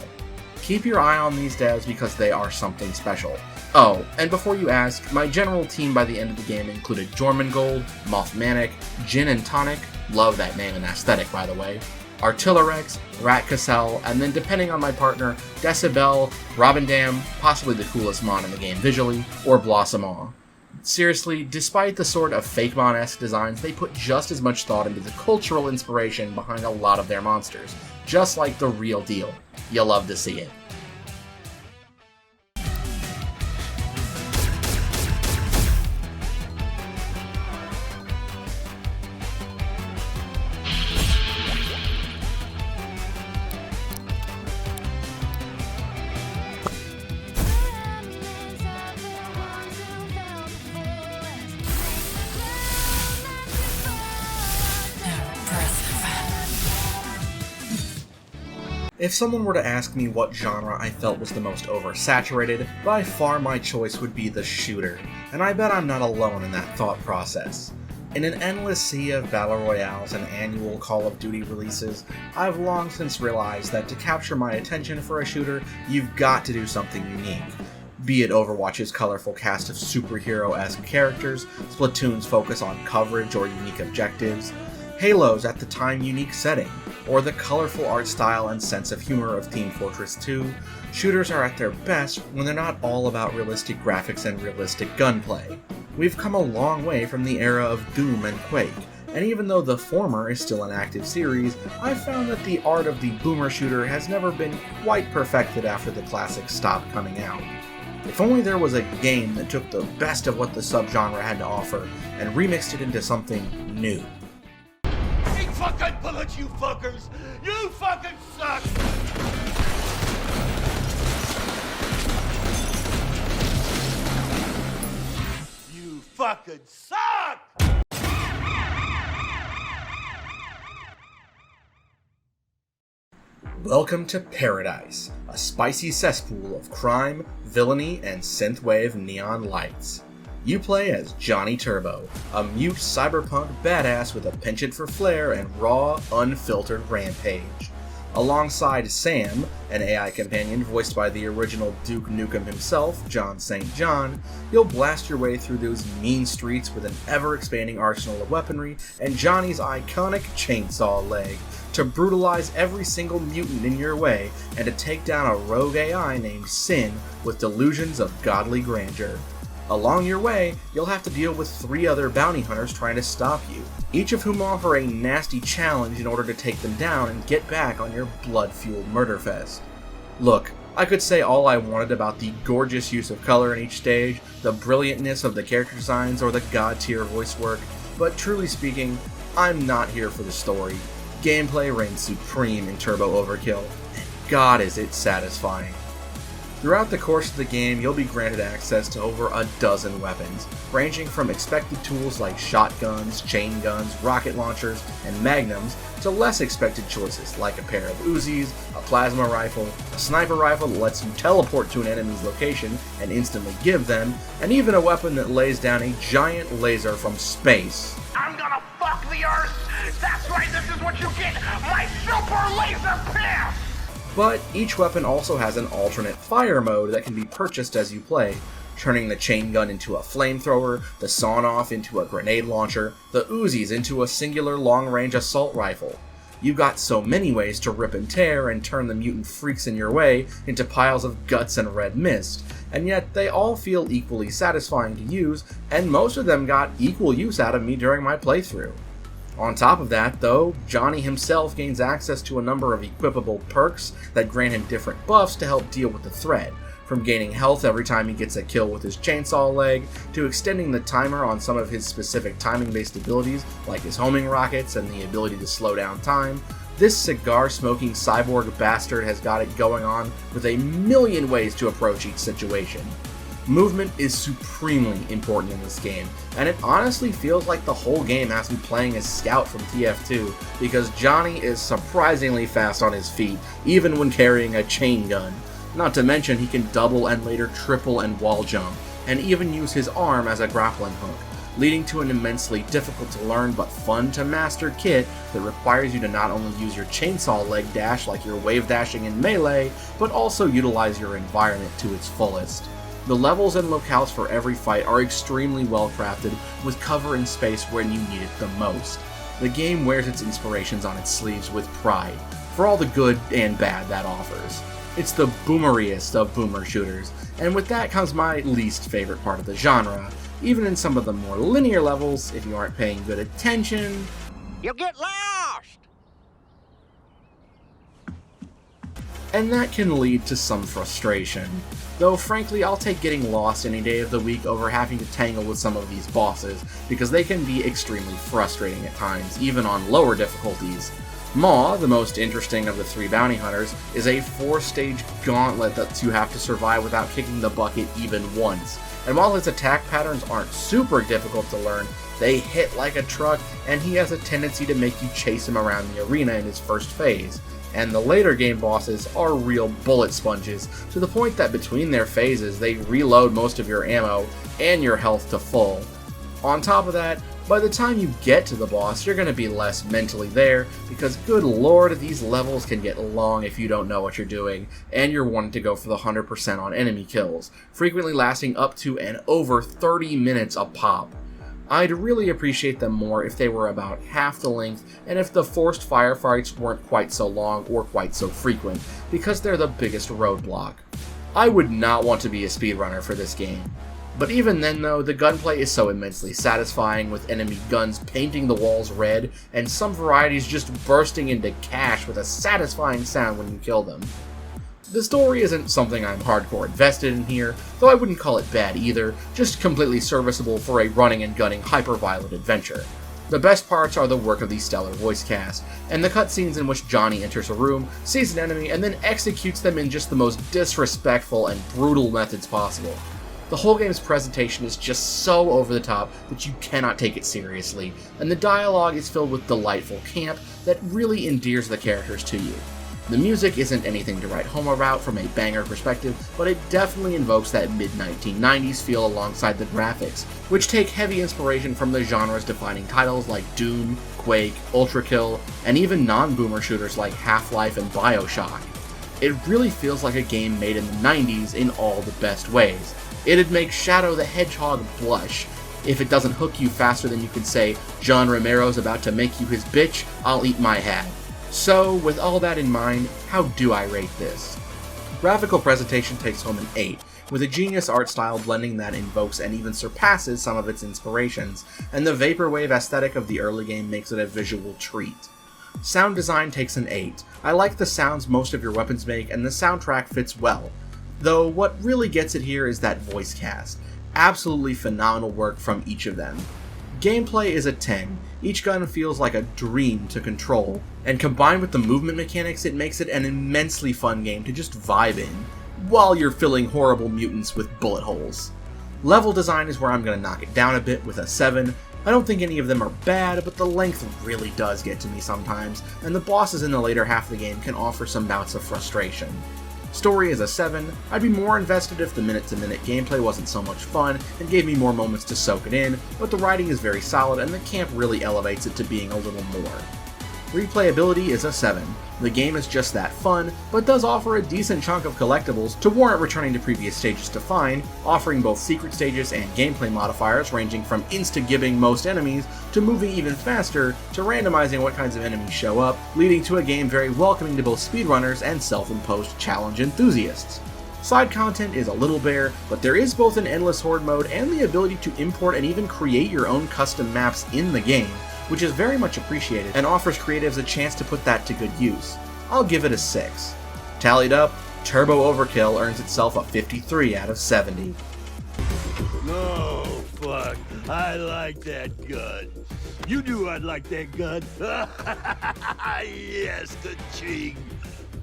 Keep your eye on these devs because they are something special. Oh, and before you ask, my general team by the end of the game included Jormungand, Mothmanic, Gin and Tonic, love that name and aesthetic by the way, Artillerex, Ratcassel, and then depending on my partner, Decibel, Robindam, possibly the coolest mon in the game visually, or Blossomaw. Seriously, despite the sort of Fakemon-esque designs, they put just as much thought into the cultural inspiration behind a lot of their monsters, just like the real deal. You'll love to see it. If someone were to ask me what genre I felt was the most oversaturated, by far my choice would be the shooter, and I bet I'm not alone in that thought process. In an endless sea of battle royales and annual Call of Duty releases, I've long since realized that to capture my attention for a shooter, you've got to do something unique. Be it Overwatch's colorful cast of superhero-esque characters, Splatoon's focus on coverage or unique objectives, Halo's at the time unique setting, or the colorful art style and sense of humor of Team Fortress 2, shooters are at their best when they're not all about realistic graphics and realistic gunplay. We've come a long way from the era of Doom and Quake, and even though the former is still an active series, I've found that the art of the boomer shooter has never been quite perfected after the classics stopped coming out. If only there was a game that took the best of what the subgenre had to offer and remixed it into something new. Fucking bullets, you fuckers! You fucking suck! You fucking suck! Welcome to Paradise, a spicy cesspool of crime, villainy, and synthwave neon lights. You play as Johnny Turbo, a mute cyberpunk badass with a penchant for flair and raw, unfiltered rampage. Alongside Sam, an AI companion voiced by the original Duke Nukem himself, John St. John, you'll blast your way through those mean streets with an ever-expanding arsenal of weaponry and Johnny's iconic chainsaw leg, to brutalize every single mutant in your way, and to take down a rogue AI named Sin with delusions of godly grandeur. Along your way, you'll have to deal with 3 other bounty hunters trying to stop you, each of whom offer a nasty challenge in order to take them down and get back on your blood-fueled murder fest. Look, I could say all I wanted about the gorgeous use of color in each stage, the brilliantness of the character designs, or the god-tier voice work, but truly speaking, I'm not here for the story. Gameplay reigns supreme in Turbo Overkill, and God is it satisfying. Throughout the course of the game, you'll be granted access to over a dozen weapons, ranging from expected tools like shotguns, chain guns, rocket launchers, and magnums, to less expected choices like a pair of Uzis, a plasma rifle, a sniper rifle that lets you teleport to an enemy's location and instantly give them, and even a weapon that lays down a giant laser from space. I'm gonna fuck the Earth! That's right, this is what you get! My super laser piss! But each weapon also has an alternate fire mode that can be purchased as you play, turning the chain gun into a flamethrower, the sawn-off into a grenade launcher, the Uzis into a singular long-range assault rifle. You've got so many ways to rip and tear and turn the mutant freaks in your way into piles of guts and red mist, and yet they all feel equally satisfying to use, and most of them got equal use out of me during my playthrough. On top of that, though, Johnny himself gains access to a number of equipable perks that grant him different buffs to help deal with the threat, from gaining health every time he gets a kill with his chainsaw leg, to extending the timer on some of his specific timing-based abilities, like his homing rockets and the ability to slow down time. This cigar-smoking cyborg bastard has got it going on with a million ways to approach each situation. Movement is supremely important in this game, and it honestly feels like the whole game has me playing as Scout from TF2, because Johnny is surprisingly fast on his feet, even when carrying a chain gun. Not to mention he can double and later triple and wall jump, and even use his arm as a grappling hook, leading to an immensely difficult to learn but fun to master kit that requires you to not only use your chainsaw leg dash like you're wave dashing in Melee, but also utilize your environment to its fullest. The levels and locales for every fight are extremely well crafted, with cover and space when you need it the most. The game wears its inspirations on its sleeves with pride, for all the good and bad that offers. It's the boomeriest of boomer shooters, and with that comes my least favorite part of the genre. Even in some of the more linear levels, if you aren't paying good attention, You get lost! and that can lead to some frustration. Though frankly, I'll take getting lost any day of the week over having to tangle with some of these bosses, because they can be extremely frustrating at times, even on lower difficulties. Maw, the most interesting of the 3 bounty hunters, is a 4-stage gauntlet that you have to survive without kicking the bucket even once. And while his attack patterns aren't super difficult to learn, they hit like a truck, and he has a tendency to make you chase him around the arena in his first phase. And the later game bosses are real bullet sponges, to the point that between their phases they reload most of your ammo and your health to full. On top of that, by the time you get to the boss, you're going to be less mentally there, because good lord, these levels can get long if you don't know what you're doing, and you're wanting to go for the 100% on enemy kills, frequently lasting up to and over 30 minutes a pop. I'd really appreciate them more if they were about half the length, and if the forced firefights weren't quite so long or quite so frequent, because they're the biggest roadblock. I would not want to be a speedrunner for this game. But even then though, the gunplay is so immensely satisfying, with enemy guns painting the walls red, and some varieties just bursting into cash with a satisfying sound when you kill them. The story isn't something I'm hardcore invested in here, though I wouldn't call it bad either, just completely serviceable for a running and gunning hyper-violent adventure. The best parts are the work of the stellar voice cast, and the cutscenes in which Johnny enters a room, sees an enemy, and then executes them in just the most disrespectful and brutal methods possible. The whole game's presentation is just so over the top that you cannot take it seriously, and the dialogue is filled with delightful camp that really endears the characters to you. The music isn't anything to write home about from a banger perspective, but it definitely invokes that mid-1990s feel alongside the graphics, which take heavy inspiration from the genre's defining titles like Doom, Quake, Ultrakill, and even non-boomer shooters like Half-Life and Bioshock. It really feels like a game made in the 90s in all the best ways. It'd make Shadow the Hedgehog blush. If it doesn't hook you faster than you can say, John Romero's about to make you his bitch, I'll eat my hat. So, with all that in mind, how do I rate this? Graphical presentation takes home an 8, with a genius art style blending that invokes and even surpasses some of its inspirations, and the vaporwave aesthetic of the early game makes it a visual treat. Sound design takes an 8. I like the sounds most of your weapons make, and the soundtrack fits well. Though what really gets it here is that voice cast. Absolutely phenomenal work from each of them. Gameplay is a 10. Each gun feels like a dream to control, and combined with the movement mechanics, it makes it an immensely fun game to just vibe in, while you're filling horrible mutants with bullet holes. Level design is where I'm going to knock it down a bit with a 7. I don't think any of them are bad, but the length really does get to me sometimes, and the bosses in the later half of the game can offer some bouts of frustration. Story is a 7. I'd be more invested if the minute-to-minute gameplay wasn't so much fun and gave me more moments to soak it in, but the writing is very solid and the camp really elevates it to being a little more. Replayability is a 7. The game is just that fun, but does offer a decent chunk of collectibles to warrant returning to previous stages to find, offering both secret stages and gameplay modifiers ranging from insta-gibbing most enemies, to moving even faster, to randomizing what kinds of enemies show up, leading to a game very welcoming to both speedrunners and self-imposed challenge enthusiasts. Side content is a little bare, but there is both an endless horde mode and the ability to import and even create your own custom maps in the game, which is very much appreciated and offers creatives a chance to put that to good use. I'll give it a 6. Tallied up, Turbo Overkill earns itself a 53 out of 70. No, fuck. I like that gun. You knew I'd like that gun. Yes, the Ching.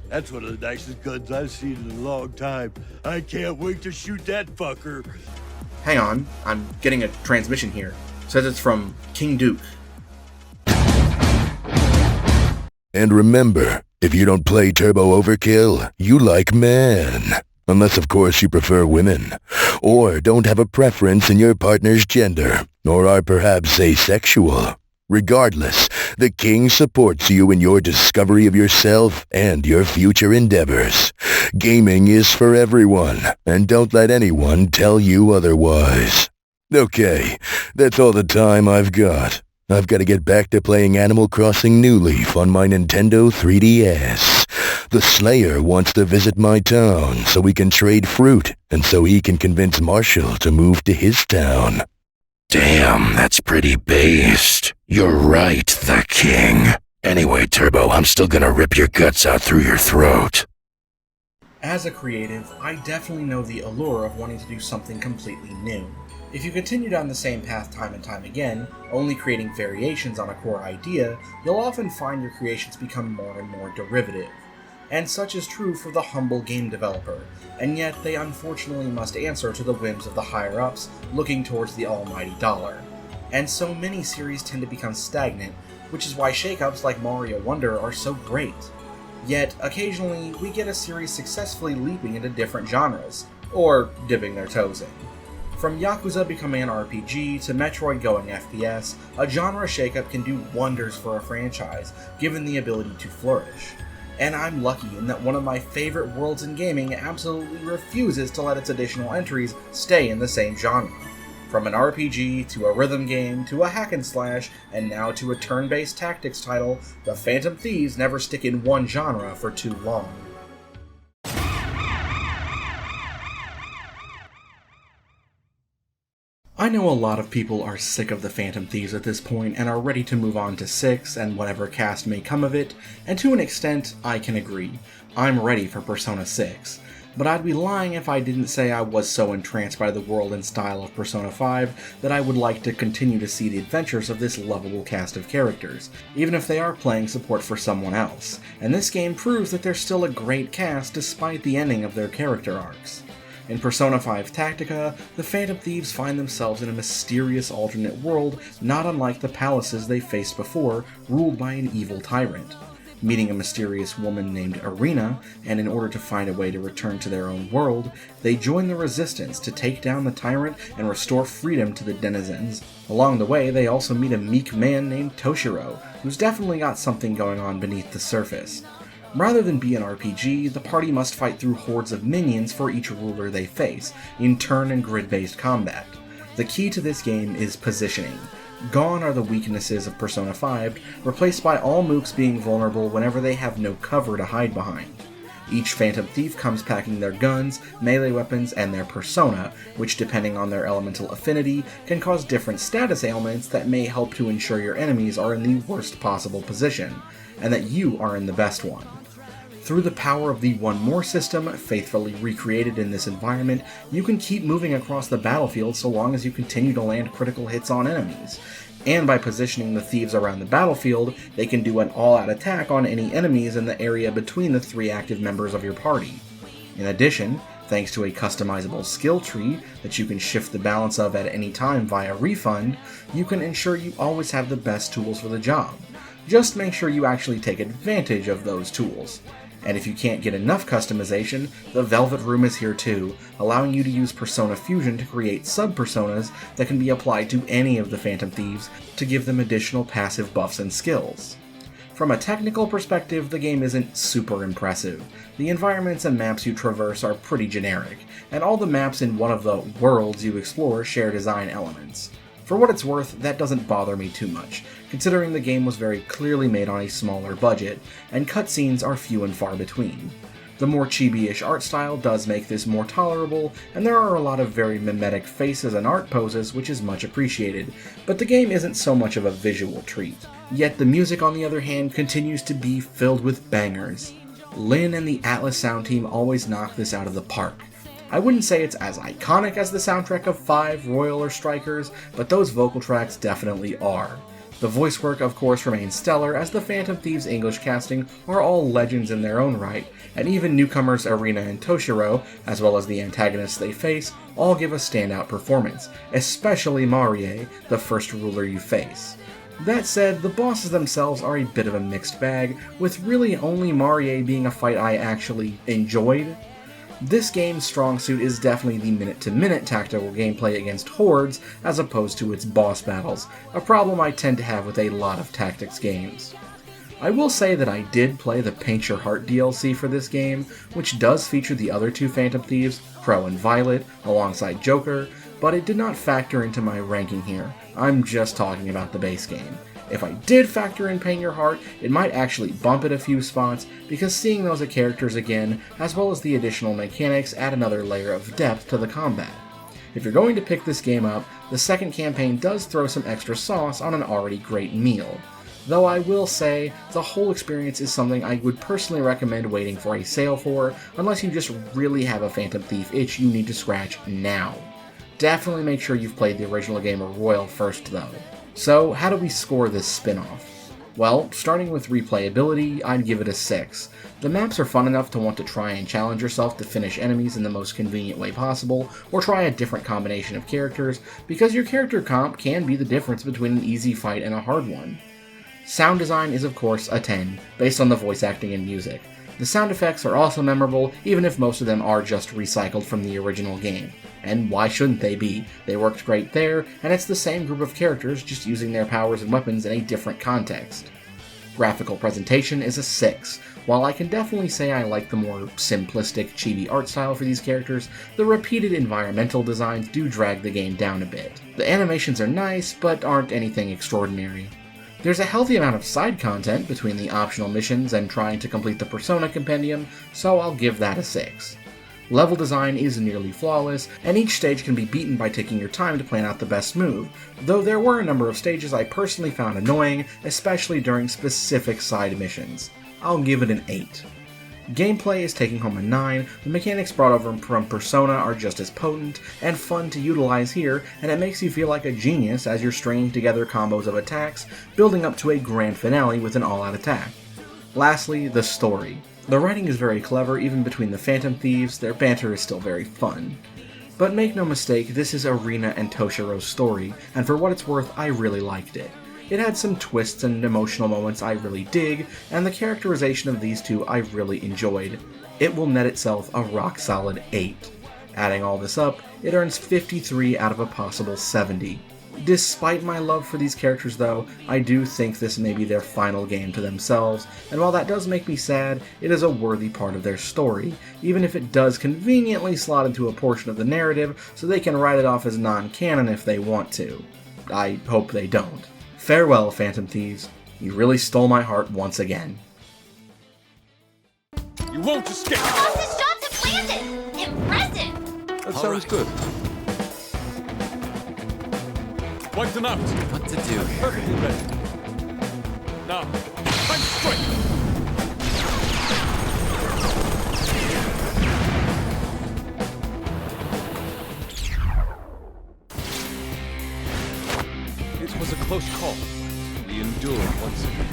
That's one of the nicest guns I've seen in a long time. I can't wait to shoot that fucker. Hang on, I'm getting a transmission here. Says it's from King Duke. And remember, if you don't play Turbo Overkill, you like men. Unless, of course, you prefer women. Or don't have a preference in your partner's gender. Or are perhaps asexual. Regardless, the King supports you in your discovery of yourself and your future endeavors. Gaming is for everyone, and don't let anyone tell you otherwise. Okay, that's all the time I've got. I've got to get back to playing Animal Crossing New Leaf on my Nintendo 3DS. The Slayer wants to visit my town so we can trade fruit, and so he can convince Marshall to move to his town. Damn, that's pretty based. You're right, the King. Anyway, Turbo, I'm still gonna rip your guts out through your throat. As a creative, I definitely know the allure of wanting to do something completely new. If you continue down the same path time and time again, only creating variations on a core idea, you'll often find your creations become more and more derivative. And such is true for the humble game developer, and yet they unfortunately must answer to the whims of the higher-ups, looking towards the almighty dollar. And so many series tend to become stagnant, which is why shakeups like Mario Wonder are so great. Yet, occasionally, we get a series successfully leaping into different genres, or dipping their toes in. From Yakuza becoming an RPG to Metroid going FPS, a genre shakeup can do wonders for a franchise, given the ability to flourish. And I'm lucky in that one of my favorite worlds in gaming absolutely refuses to let its additional entries stay in the same genre. From an RPG, to a rhythm game, to a hack and slash, and now to a turn-based tactics title, the Phantom Thieves never stick in one genre for too long. I know a lot of people are sick of the Phantom Thieves at this point and are ready to move on to 6 and whatever cast may come of it, and to an extent, I can agree. I'm ready for Persona 6. But I'd be lying if I didn't say I was so entranced by the world and style of Persona 5 that I would like to continue to see the adventures of this lovable cast of characters, even if they are playing support for someone else, and this game proves that they're still a great cast despite the ending of their character arcs. In Persona 5 Tactica, the Phantom Thieves find themselves in a mysterious alternate world not unlike the palaces they faced before, ruled by an evil tyrant. Meeting a mysterious woman named Irina, and in order to find a way to return to their own world, they join the resistance to take down the tyrant and restore freedom to the denizens. Along the way, they also meet a meek man named Toshiro, who's definitely got something going on beneath the surface. Rather than be an RPG, the party must fight through hordes of minions for each ruler they face, in turn and grid-based combat. The key to this game is positioning. Gone are the weaknesses of Persona 5, replaced by all mooks being vulnerable whenever they have no cover to hide behind. Each Phantom Thief comes packing their guns, melee weapons, and their persona, which depending on their elemental affinity, can cause different status ailments that may help to ensure your enemies are in the worst possible position, and that you are in the best one. Through the power of the One More system, faithfully recreated in this environment, you can keep moving across the battlefield so long as you continue to land critical hits on enemies. And by positioning the thieves around the battlefield, they can do an all-out attack on any enemies in the area between the 3 active members of your party. In addition, thanks to a customizable skill tree that you can shift the balance of at any time via refund, you can ensure you always have the best tools for the job. Just make sure you actually take advantage of those tools. And if you can't get enough customization, the Velvet Room is here too, allowing you to use Persona Fusion to create sub-personas that can be applied to any of the Phantom Thieves to give them additional passive buffs and skills. From a technical perspective, the game isn't super impressive. The environments and maps you traverse are pretty generic, and all the maps in one of the worlds you explore share design elements. For what it's worth, that doesn't bother me too much, considering the game was very clearly made on a smaller budget, and cutscenes are few and far between. The more chibi-ish art style does make this more tolerable, and there are a lot of very mimetic faces and art poses which is much appreciated, but the game isn't so much of a visual treat. Yet the music on the other hand continues to be filled with bangers. Lynn and the Atlas sound team always knock this out of the park. I wouldn't say it's as iconic as the soundtrack of 5, Royal, or Strikers, but those vocal tracks definitely are. The voice work of course remains stellar, as the Phantom Thieves' English casting are all legends in their own right, and even newcomers Arina and Toshiro, as well as the antagonists they face, all give a standout performance, especially Marie, the first ruler you face. That said, the bosses themselves are a bit of a mixed bag, with really only Marie being a fight I actually enjoyed. This game's strong suit is definitely the minute-to-minute tactical gameplay against hordes as opposed to its boss battles, a problem I tend to have with a lot of tactics games. I will say that I did play the Paint Your Heart DLC for this game, which does feature the other 2 Phantom Thieves, Crow and Violet, alongside Joker, but it did not factor into my ranking here. I'm just talking about the base game. If I did factor in Paint Your Heart, it might actually bump it a few spots, because seeing those characters again, as well as the additional mechanics, add another layer of depth to the combat. If you're going to pick this game up, the second campaign does throw some extra sauce on an already great meal. Though I will say, the whole experience is something I would personally recommend waiting for a sale for, unless you just really have a Phantom Thief itch you need to scratch now. Definitely make sure you've played the original game of Royal first though. So, how do we score this spin-off? Well, starting with replayability, I'd give it a 6. The maps are fun enough to want to try and challenge yourself to finish enemies in the most convenient way possible, or try a different combination of characters, because your character comp can be the difference between an easy fight and a hard one. Sound design is of course a 10, based on the voice acting and music. The sound effects are also memorable, even if most of them are just recycled from the original game. And why shouldn't they be? They worked great there, and it's the same group of characters just using their powers and weapons in a different context. Graphical presentation is a 6. While I can definitely say I like the more simplistic, chibi art style for these characters, the repeated environmental designs do drag the game down a bit. The animations are nice, but aren't anything extraordinary. There's a healthy amount of side content between the optional missions and trying to complete the Persona Compendium, so I'll give that a 6. Level design is nearly flawless, and each stage can be beaten by taking your time to plan out the best move, though there were a number of stages I personally found annoying, especially during specific side missions. I'll give it an 8. Gameplay is taking home a 9, the mechanics brought over from Persona are just as potent and fun to utilize here, and it makes you feel like a genius as you're stringing together combos of attacks, building up to a grand finale with an all-out attack. Lastly, the story. The writing is very clever even between the Phantom Thieves, their banter is still very fun. But make no mistake, this is Arina and Toshiro's story, and for what it's worth, I really liked it. It had some twists and emotional moments I really dig, and the characterization of these two I really enjoyed. It will net itself a rock-solid 8. Adding all this up, it earns 53 out of a possible 70. Despite my love for these characters though, I do think this may be their final game to themselves, and while that does make me sad, it is a worthy part of their story, even if it does conveniently slot into a portion of the narrative so they can write it off as non-canon if they want to. I hope they don't. Farewell, Phantom Thieves. You really stole my heart once again. You won't escape! Fastest shots have landed! Impressive! That sounds good. Wipe them out! What to do here? Perfectly ready. Now, I'm straight! It was a close call. We endured once again.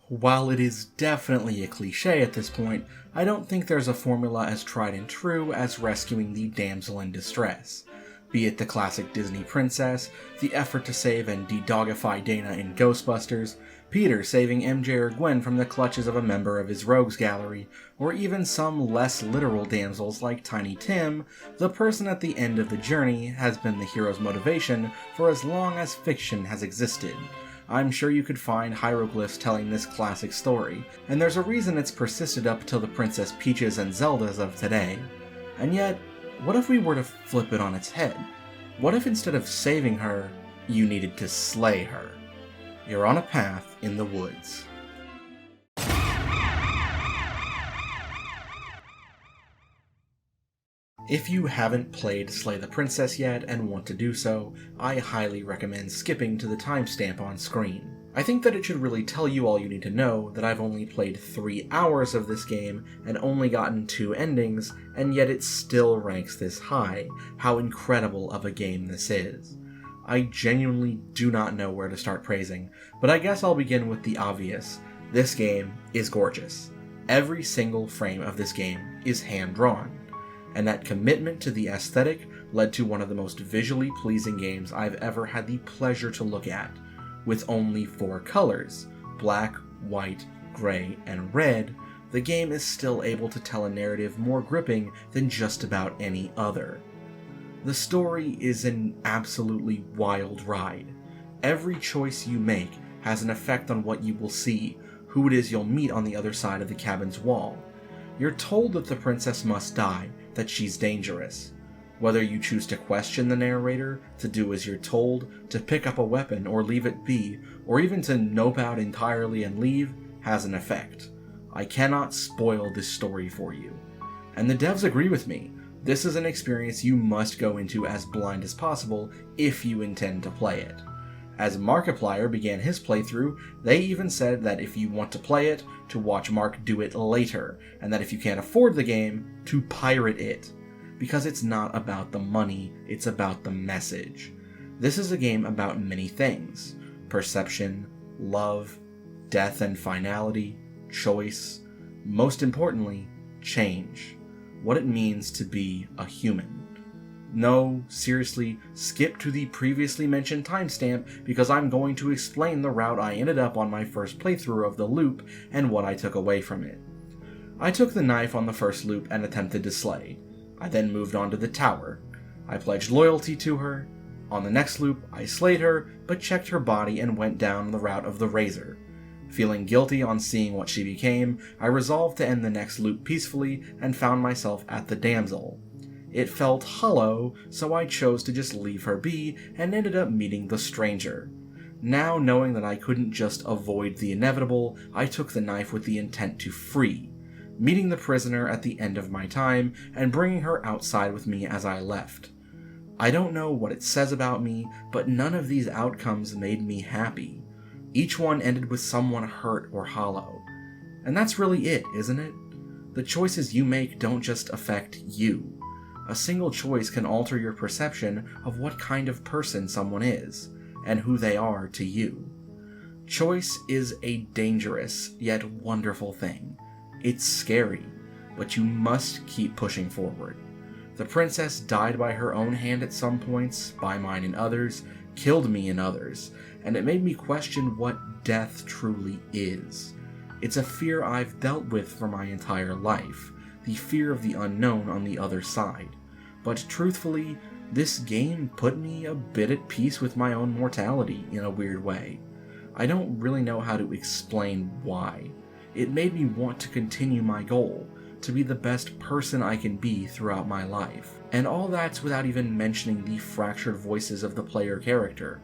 While it is definitely a cliche at this point, I don't think there's a formula as tried and true as rescuing the damsel in distress. Be it the classic Disney princess, the effort to save and de-dogify Dana in Ghostbusters, Peter saving MJ or Gwen from the clutches of a member of his rogues gallery, or even some less literal damsels like Tiny Tim, the person at the end of the journey has been the hero's motivation for as long as fiction has existed. I'm sure you could find hieroglyphs telling this classic story, and there's a reason it's persisted up till the Princess Peaches and Zeldas of today. And yet, what if we were to flip it on its head? What if instead of saving her, you needed to slay her? You're on a path in the woods. If you haven't played Slay the Princess yet and want to do so, I highly recommend skipping to the timestamp on screen. I think that it should really tell you all you need to know that I've only played 3 hours of this game and only gotten 2 endings, and yet it still ranks this high. How incredible of a game this is. I genuinely do not know where to start praising, but I guess I'll begin with the obvious. This game is gorgeous. Every single frame of this game is hand-drawn. And that commitment to the aesthetic led to one of the most visually pleasing games I've ever had the pleasure to look at. With only 4 colors, black, white, gray, and red, the game is still able to tell a narrative more gripping than just about any other. The story is an absolutely wild ride. Every choice you make has an effect on what you will see, who it is you'll meet on the other side of the cabin's wall. You're told that the princess must die, that she's dangerous. Whether you choose to question the narrator, to do as you're told, to pick up a weapon or leave it be, or even to nope out entirely and leave, has an effect. I cannot spoil this story for you. And the devs agree with me. This is an experience you must go into as blind as possible if you intend to play it. As Markiplier began his playthrough, they even said that if you want to play it, to watch Mark do it later, and that if you can't afford the game, to pirate it. Because it's not about the money, it's about the message. This is a game about many things: perception, love, death and finality, choice, most importantly, change. What it means to be a human. No, seriously, skip to the previously mentioned timestamp because I'm going to explain the route I ended up on my first playthrough of the loop and what I took away from it. I took the knife on the first loop and attempted to slay. I then moved on to the tower. I pledged loyalty to her. On the next loop, I slayed her, but checked her body and went down the route of the razor. Feeling guilty on seeing what she became, I resolved to end the next loop peacefully and found myself at the damsel. It felt hollow, so I chose to just leave her be and ended up meeting the stranger. Now knowing that I couldn't just avoid the inevitable, I took the knife with the intent to free, meeting the prisoner at the end of my time and bringing her outside with me as I left. I don't know what it says about me, but none of these outcomes made me happy. Each one ended with someone hurt or hollow. And that's really it, isn't it? The choices you make don't just affect you. A single choice can alter your perception of what kind of person someone is, and who they are to you. Choice is a dangerous, yet wonderful thing. It's scary, but you must keep pushing forward. The princess died by her own hand at some points, by mine in others, killed me in others, and it made me question what death truly is. It's a fear I've dealt with for my entire life, the fear of the unknown on the other side. But truthfully, this game put me a bit at peace with my own mortality in a weird way. I don't really know how to explain why. It made me want to continue my goal, to be the best person I can be throughout my life. And all that's without even mentioning the fractured voices of the player character.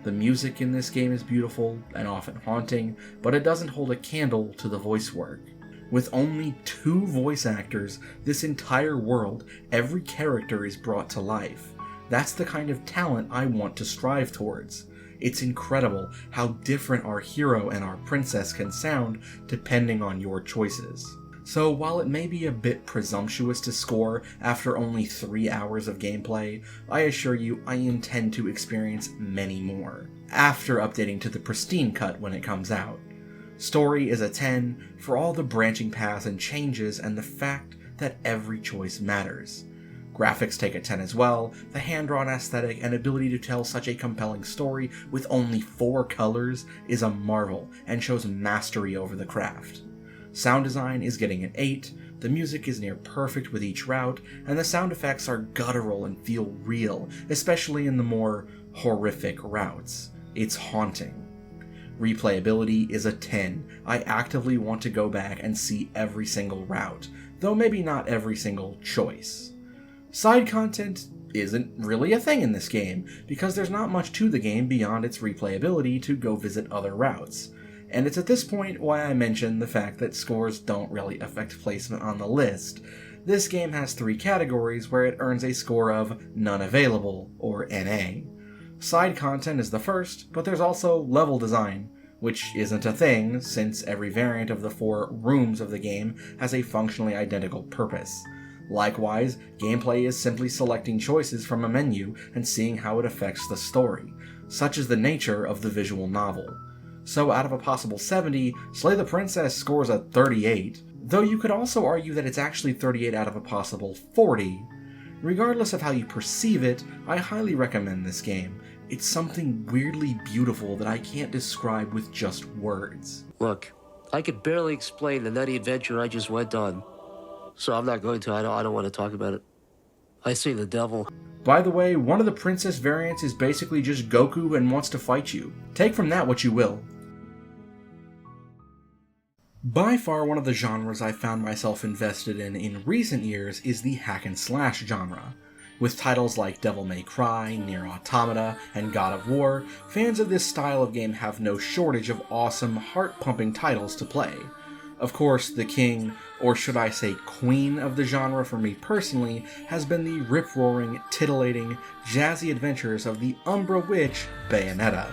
The music in this game is beautiful and often haunting, but it doesn't hold a candle to the voice work. With only 2 voice actors, this entire world, every character is brought to life. That's the kind of talent I want to strive towards. It's incredible how different our hero and our princess can sound depending on your choices. So while it may be a bit presumptuous to score after only 3 hours of gameplay, I assure you I intend to experience many more, after updating to the pristine cut when it comes out. Story is a 10 for all the branching paths and changes and the fact that every choice matters. Graphics take a 10 as well. The hand-drawn aesthetic and ability to tell such a compelling story with only 4 colors is a marvel and shows mastery over the craft. Sound design is getting an 8, the music is near perfect with each route, and the sound effects are guttural and feel real, especially in the more horrific routes. It's haunting. Replayability is a 10. I actively want to go back and see every single route, though maybe not every single choice. Side content isn't really a thing in this game, because there's not much to the game beyond its replayability to go visit other routes. And it's at this point why I mention the fact that scores don't really affect placement on the list. This game has 3 categories where it earns a score of None Available, or NA. Side content is the first, but there's also level design, which isn't a thing since every variant of the 4 rooms of the game has a functionally identical purpose. Likewise, gameplay is simply selecting choices from a menu and seeing how it affects the story. Such is the nature of the visual novel. So out of a possible 70, Slay the Princess scores a 38, though you could also argue that it's actually 38 out of a possible 40. Regardless of how you perceive it, I highly recommend this game. It's something weirdly beautiful that I can't describe with just words. Look, I could barely explain the nutty adventure I just went on, so I'm not going to. I don't want to talk about it. I see the devil. By the way, one of the princess variants is basically just Goku and wants to fight you. Take from that what you will. By far one of the genres I found myself invested in recent years is the hack and slash genre. With titles like Devil May Cry, Nier Automata, and God of War, fans of this style of game have no shortage of awesome, heart-pumping titles to play. Of course, the king, or should I say queen of the genre for me personally, has been the rip-roaring, titillating, jazzy adventures of the Umbra witch, Bayonetta.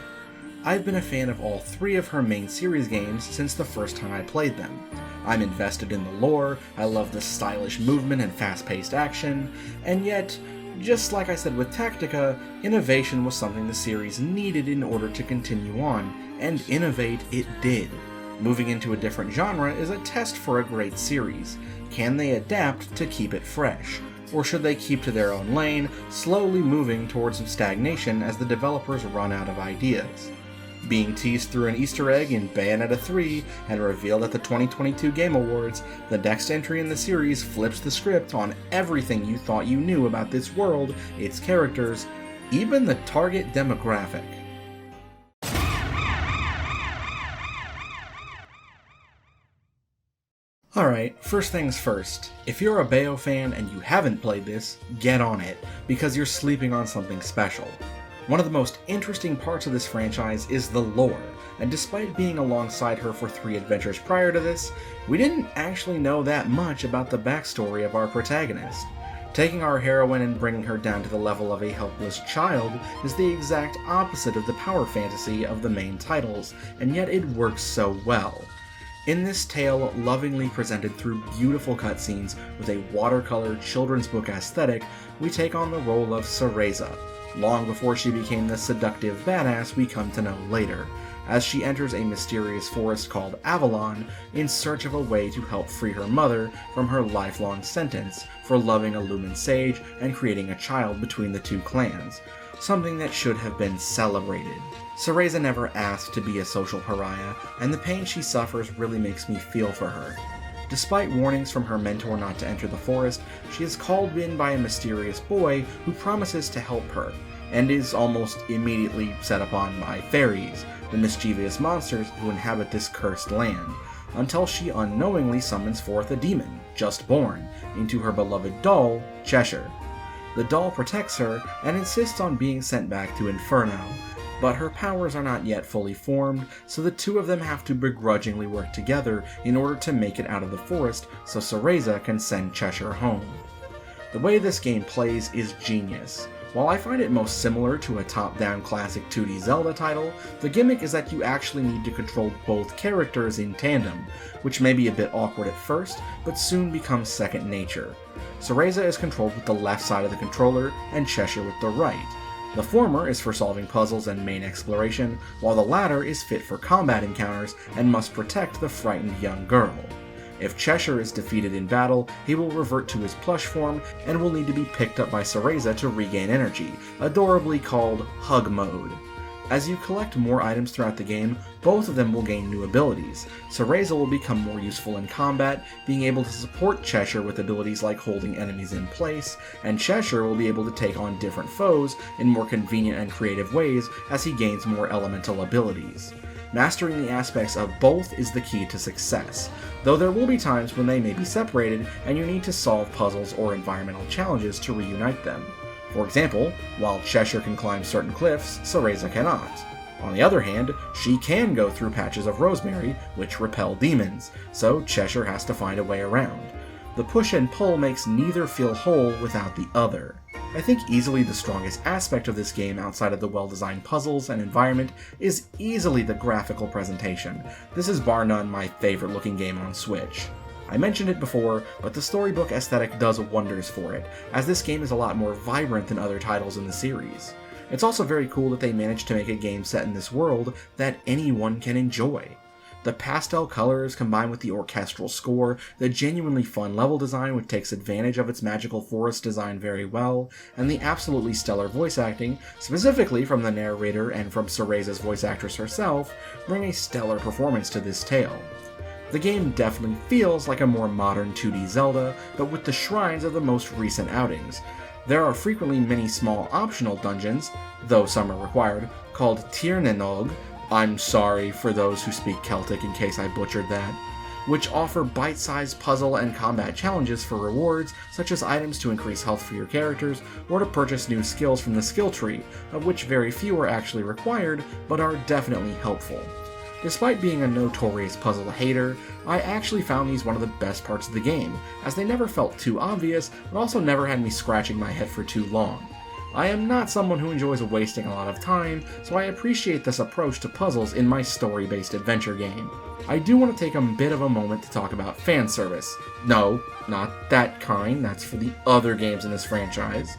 I've been a fan of all 3 of her main series games since the first time I played them. I'm invested in the lore, I love the stylish movement and fast-paced action, and yet, just like I said with Tactica, innovation was something the series needed in order to continue on, and innovate it did. Moving into a different genre is a test for a great series. Can they adapt to keep it fresh? Or should they keep to their own lane, slowly moving towards some stagnation as the developers run out of ideas? Being teased through an Easter egg in Bayonetta 3 and revealed at the 2022 Game Awards, the next entry in the series flips the script on everything you thought you knew about this world, its characters, even the target demographic. Alright, first things first. If you're a Bayo fan and you haven't played this, get on it, because you're sleeping on something special. One of the most interesting parts of this franchise is the lore, and despite being alongside her for 3 adventures prior to this, we didn't actually know that much about the backstory of our protagonist. Taking our heroine and bringing her down to the level of a helpless child is the exact opposite of the power fantasy of the main titles, and yet it works so well. In this tale, lovingly presented through beautiful cutscenes with a watercolor children's book aesthetic, we take on the role of Cereza, long before she became the seductive badass we come to know later, as she enters a mysterious forest called Avalon in search of a way to help free her mother from her lifelong sentence for loving a Lumen sage and creating a child between the 2 clans, something that should have been celebrated. Cereza never asked to be a social pariah, and the pain she suffers really makes me feel for her. Despite warnings from her mentor not to enter the forest, she is called in by a mysterious boy who promises to help her, and is almost immediately set upon by fairies, the mischievous monsters who inhabit this cursed land, until she unknowingly summons forth a demon. just born, into her beloved doll, Cheshire. The doll protects her and insists on being sent back to Inferno, but her powers are not yet fully formed, so the two of them have to begrudgingly work together in order to make it out of the forest so Cereza can send Cheshire home. The way this game plays is genius. While I find it most similar to a top-down classic 2D Zelda title, the gimmick is that you actually need to control both characters in tandem, which may be a bit awkward at first, but soon becomes second nature. Cereza is controlled with the left side of the controller, and Cheshire with the right. The former is for solving puzzles and main exploration, while the latter is fit for combat encounters and must protect the frightened young girl. If Cheshire is defeated in battle, he will revert to his plush form and will need to be picked up by Cereza to regain energy, adorably called Hug Mode. As you collect more items throughout the game, both of them will gain new abilities. Cereza will become more useful in combat, being able to support Cheshire with abilities like holding enemies in place, and Cheshire will be able to take on different foes in more convenient and creative ways as he gains more elemental abilities. Mastering the aspects of both is the key to success, though there will be times when they may be separated and you need to solve puzzles or environmental challenges to reunite them. For example, while Cheshire can climb certain cliffs, Cereza cannot. On the other hand, she can go through patches of rosemary, which repel demons, so Cheshire has to find a way around. The push and pull makes neither feel whole without the other. I think easily the strongest aspect of this game outside of the well-designed puzzles and environment is easily the graphical presentation. This is bar none my favorite looking game on Switch. I mentioned it before, but the storybook aesthetic does wonders for it, as this game is a lot more vibrant than other titles in the series. It's also very cool that they managed to make a game set in this world that anyone can enjoy. The pastel colors combined with the orchestral score, the genuinely fun level design which takes advantage of its magical forest design very well, and the absolutely stellar voice acting, specifically from the narrator and from Cereza's voice actress herself, bring a stellar performance to this tale. The game definitely feels like a more modern 2D Zelda, but with the shrines of the most recent outings. There are frequently many small optional dungeons, though some are required, called Tirnanog, I'm sorry for those who speak Celtic in case I butchered that, which offer bite-sized puzzle and combat challenges for rewards, such as items to increase health for your characters, or to purchase new skills from the skill tree, of which very few are actually required, but are definitely helpful. Despite being a notorious puzzle hater, I actually found these one of the best parts of the game, as they never felt too obvious, but also never had me scratching my head for too long. I am not someone who enjoys wasting a lot of time, so I appreciate this approach to puzzles in my story-based adventure game. I do want to take a bit of a moment to talk about fan service. No, not that kind, that's for the other games in this franchise.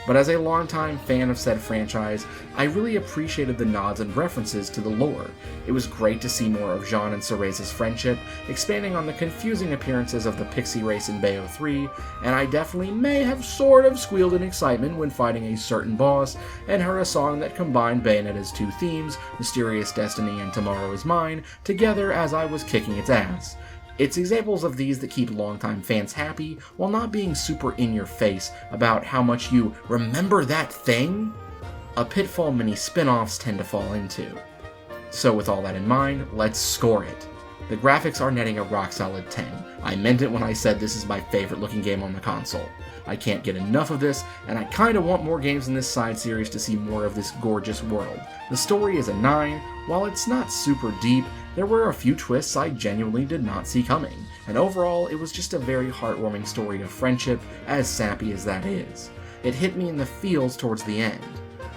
But as a longtime fan of said franchise, I really appreciated the nods and references to the lore. It was great to see more of Jean and Cereza's friendship, expanding on the confusing appearances of the pixie race in Bayo 3, and I definitely may have sort of squealed in excitement when fighting a certain boss, and heard a song that combined Bayonetta's two themes, Mysterious Destiny and Tomorrow Is Mine, together as I was kicking its ass. It's examples of these that keep longtime fans happy, while not being super in-your-face about how much you remember that thing? A pitfall many spin-offs tend to fall into. So with all that in mind, let's score it. The graphics are netting a rock-solid 10. I meant it when I said this is my favorite looking game on the console. I can't get enough of this, and I kinda want more games in this side series to see more of this gorgeous world. The story is a 9, while it's not super deep, there were a few twists I genuinely did not see coming, and overall it was just a very heartwarming story of friendship, as sappy as that is. It hit me in the feels towards the end.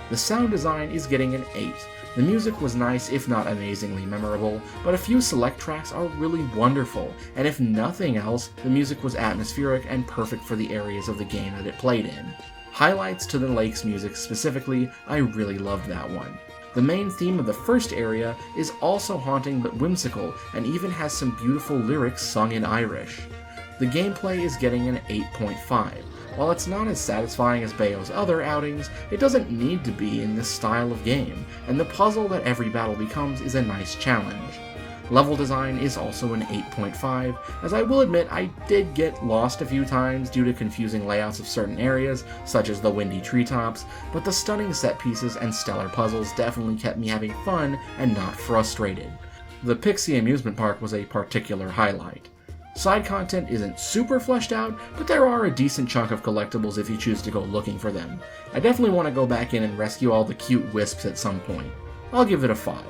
The sound design is getting an 8. The music was nice if not amazingly memorable, but a few select tracks are really wonderful, and if nothing else, the music was atmospheric and perfect for the areas of the game that it played in. Highlights to the lake's music specifically, I really loved that one. The main theme of the first area is also haunting but whimsical, and even has some beautiful lyrics sung in Irish. The gameplay is getting an 8.5. While it's not as satisfying as Bayo's other outings, it doesn't need to be in this style of game, and the puzzle that every battle becomes is a nice challenge. Level design is also an 8.5, as I will admit I did get lost a few times due to confusing layouts of certain areas, such as the windy treetops, but the stunning set pieces and stellar puzzles definitely kept me having fun and not frustrated. The Pixie amusement park was a particular highlight. Side content isn't super fleshed out, but there are a decent chunk of collectibles if you choose to go looking for them. I definitely want to go back in and rescue all the cute wisps at some point. I'll give it a 5.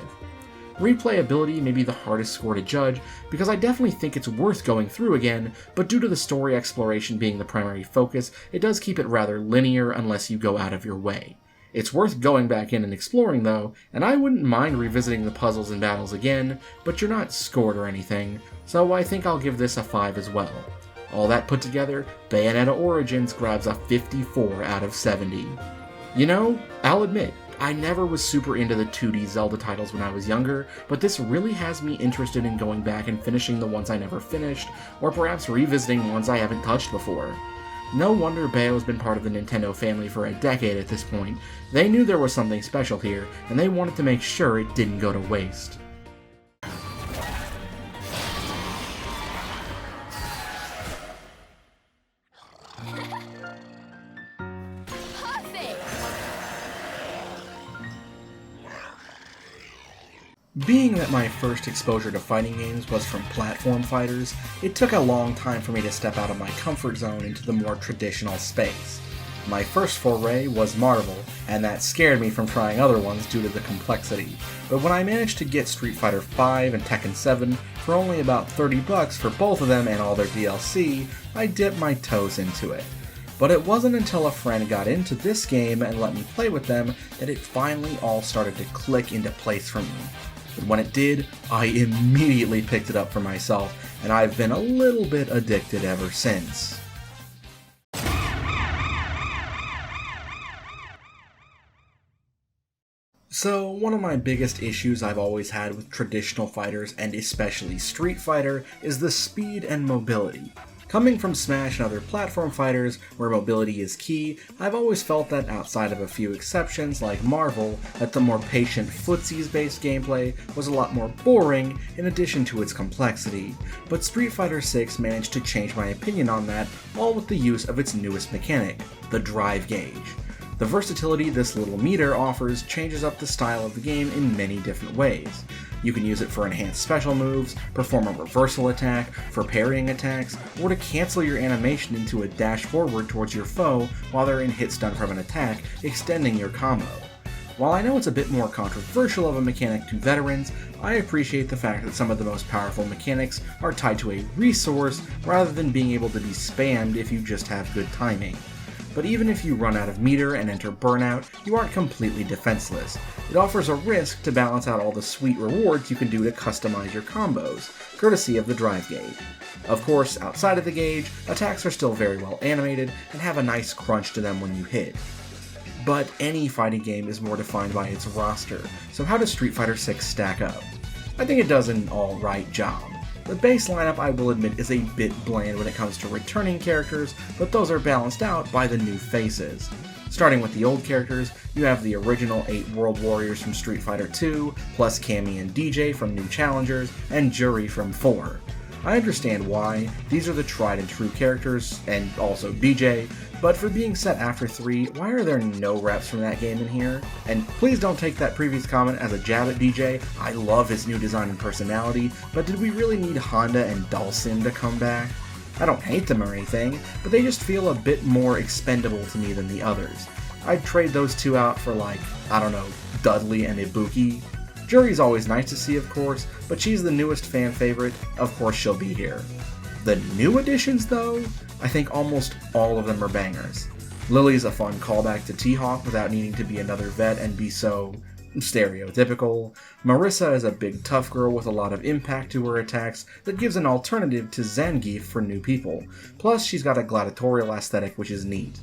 Replayability may be the hardest score to judge, because I definitely think it's worth going through again, but due to the story exploration being the primary focus, it does keep it rather linear unless you go out of your way. It's worth going back in and exploring though, and I wouldn't mind revisiting the puzzles and battles again, but you're not scored or anything, so I think I'll give this a 5 as well. All that put together, Bayonetta Origins grabs a 54 out of 70. You know, I'll admit, I never was super into the 2D Zelda titles when I was younger, but this really has me interested in going back and finishing the ones I never finished, or perhaps revisiting ones I haven't touched before. No wonder Bayo's been part of the Nintendo family for a decade at this point. They knew there was something special here, and they wanted to make sure it didn't go to waste. Being that my first exposure to fighting games was from platform fighters, it took a long time for me to step out of my comfort zone into the more traditional space. My first foray was Marvel, and that scared me from trying other ones due to the complexity, but when I managed to get Street Fighter V and Tekken 7 for only about $30 for both of them and all their DLC, I dipped my toes into it. But it wasn't until a friend got into this game and let me play with them that it finally all started to click into place for me. But when it did, I immediately picked it up for myself, and I've been a little bit addicted ever since. So, one of my biggest issues I've always had with traditional fighters, and especially Street Fighter, is the speed and mobility. Coming from Smash and other platform fighters, where mobility is key, I've always felt that outside of a few exceptions like Marvel, that the more patient footsies-based gameplay was a lot more boring in addition to its complexity. But Street Fighter VI managed to change my opinion on that, all with the use of its newest mechanic, the drive gauge. The versatility this little meter offers changes up the style of the game in many different ways. You can use it for enhanced special moves, perform a reversal attack, for parrying attacks, or to cancel your animation into a dash forward towards your foe while they're in hit stun from an attack, extending your combo. While I know it's a bit more controversial of a mechanic to veterans, I appreciate the fact that some of the most powerful mechanics are tied to a resource rather than being able to be spammed if you just have good timing. But even if you run out of meter and enter burnout, you aren't completely defenseless. It offers a risk to balance out all the sweet rewards you can do to customize your combos, courtesy of the drive gauge. Of course, outside of the gauge, attacks are still very well animated and have a nice crunch to them when you hit. But any fighting game is more defined by its roster, so how does Street Fighter VI stack up? I think it does an alright job. The base lineup, I will admit, is a bit bland when it comes to returning characters, but those are balanced out by the new faces. Starting with the old characters, you have the original 8 World Warriors from Street Fighter II, plus Cammy and DJ from New Challengers, and Juri from 4. I understand why, these are the tried and true characters, and also DJ, but for being set after 3, why are there no reps from that game in here? And please don't take that previous comment as a jab at DJ, I love his new design and personality, but did we really need Honda and Dhalsim to come back? I don't hate them or anything, but they just feel a bit more expendable to me than the others. I'd trade those two out for like, I don't know, Dudley and Ibuki. Juri's always nice to see, of course, but she's the newest fan favorite, of course she'll be here. The new additions, though, I think almost all of them are bangers. Lily's a fun callback to T-Hawk without needing to be another vet and be so stereotypical. Marissa is a big tough girl with a lot of impact to her attacks that gives an alternative to Zangief for new people, plus she's got a gladiatorial aesthetic which is neat.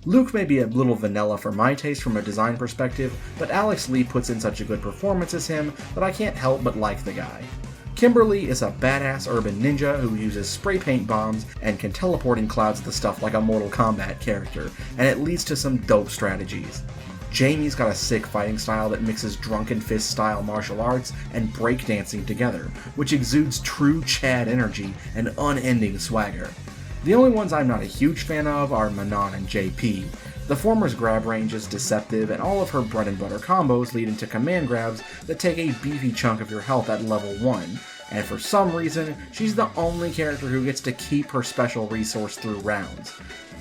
Luke may be a little vanilla for my taste from a design perspective, but Alex Lee puts in such a good performance as him that I can't help but like the guy. Kimberly is a badass urban ninja who uses spray paint bombs and can teleport in clouds of the stuff like a Mortal Kombat character, and it leads to some dope strategies. Jamie's got a sick fighting style that mixes drunken fist style martial arts and breakdancing together, which exudes true Chad energy and unending swagger. The only ones I'm not a huge fan of are Manon and JP. The former's grab range is deceptive, and all of her bread and butter combos lead into command grabs that take a beefy chunk of your health at level 1, and for some reason, she's the only character who gets to keep her special resource through rounds.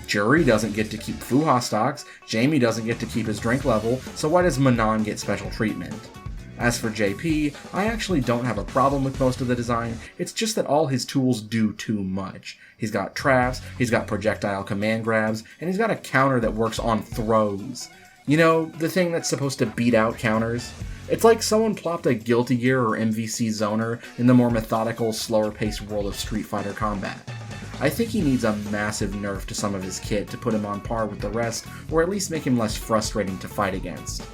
Juri doesn't get to keep Fuha stocks, Jamie doesn't get to keep his drink level, so why does Manon get special treatment? As for JP, I actually don't have a problem with most of the design, it's just that all his tools do too much. He's got traps, he's got projectile command grabs, and he's got a counter that works on throws. You know, the thing that's supposed to beat out counters? It's like someone plopped a Guilty Gear or MVC zoner in the more methodical, slower-paced world of Street Fighter combat. I think he needs a massive nerf to some of his kit to put him on par with the rest, or at least make him less frustrating to fight against.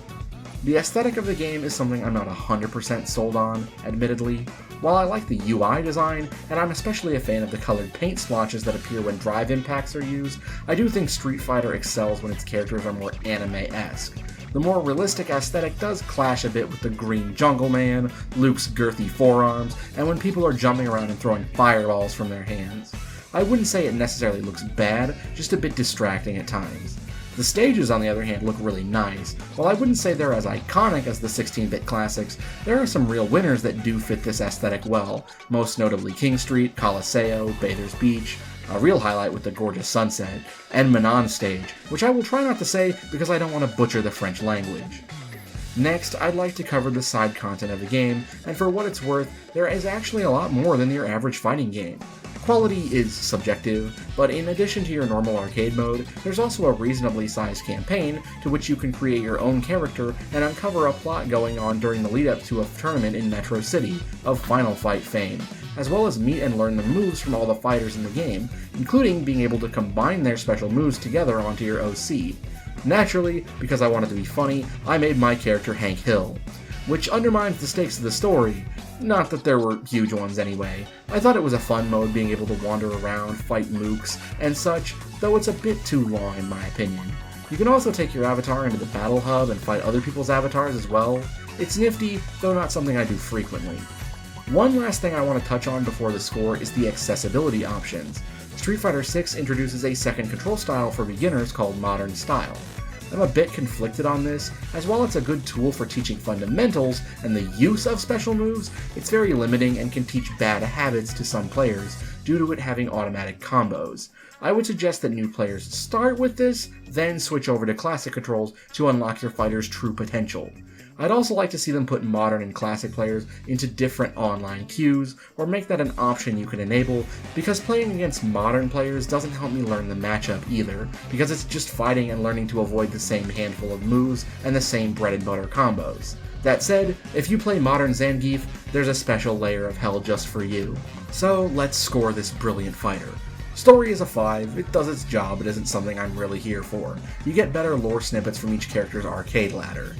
The aesthetic of the game is something I'm not 100% sold on, admittedly. While I like the UI design, and I'm especially a fan of the colored paint splotches that appear when drive impacts are used, I do think Street Fighter excels when its characters are more anime-esque. The more realistic aesthetic does clash a bit with the green jungle man, Luke's girthy forearms, and when people are jumping around and throwing fireballs from their hands. I wouldn't say it necessarily looks bad, just a bit distracting at times. The stages, on the other hand, look really nice. While I wouldn't say they're as iconic as the 16-bit classics, there are some real winners that do fit this aesthetic well, most notably King Street, Colosseo, Bather's Beach, a real highlight with the gorgeous sunset, and Manon stage, which I will try not to say because I don't want to butcher the French language. Next, I'd like to cover the side content of the game, and for what it's worth, there is actually a lot more than your average fighting game. Quality is subjective, but in addition to your normal arcade mode, there's also a reasonably sized campaign to which you can create your own character and uncover a plot going on during the lead up to a tournament in Metro City of Final Fight fame, as well as meet and learn the moves from all the fighters in the game, including being able to combine their special moves together onto your OC. Naturally, because I wanted to be funny, I made my character Hank Hill, which undermines the stakes of the story. Not that there were huge ones anyway. I thought it was a fun mode being able to wander around, fight mooks, and such, though it's a bit too long in my opinion. You can also take your avatar into the battle hub and fight other people's avatars as well. It's nifty, though not something I do frequently. One last thing I want to touch on before the score is the accessibility options. Street Fighter VI introduces a second control style for beginners called Modern Style. I'm a bit conflicted on this, as while it's a good tool for teaching fundamentals and the use of special moves, it's very limiting and can teach bad habits to some players due to it having automatic combos. I would suggest that new players start with this, then switch over to classic controls to unlock your fighter's true potential. I'd also like to see them put modern and classic players into different online queues, or make that an option you can enable, because playing against modern players doesn't help me learn the matchup either, because it's just fighting and learning to avoid the same handful of moves and the same bread and butter combos. That said, if you play modern Zangief, there's a special layer of hell just for you. So let's score this brilliant fighter. Story is a 5, it does its job, it isn't something I'm really here for. You get better lore snippets from each character's arcade ladder.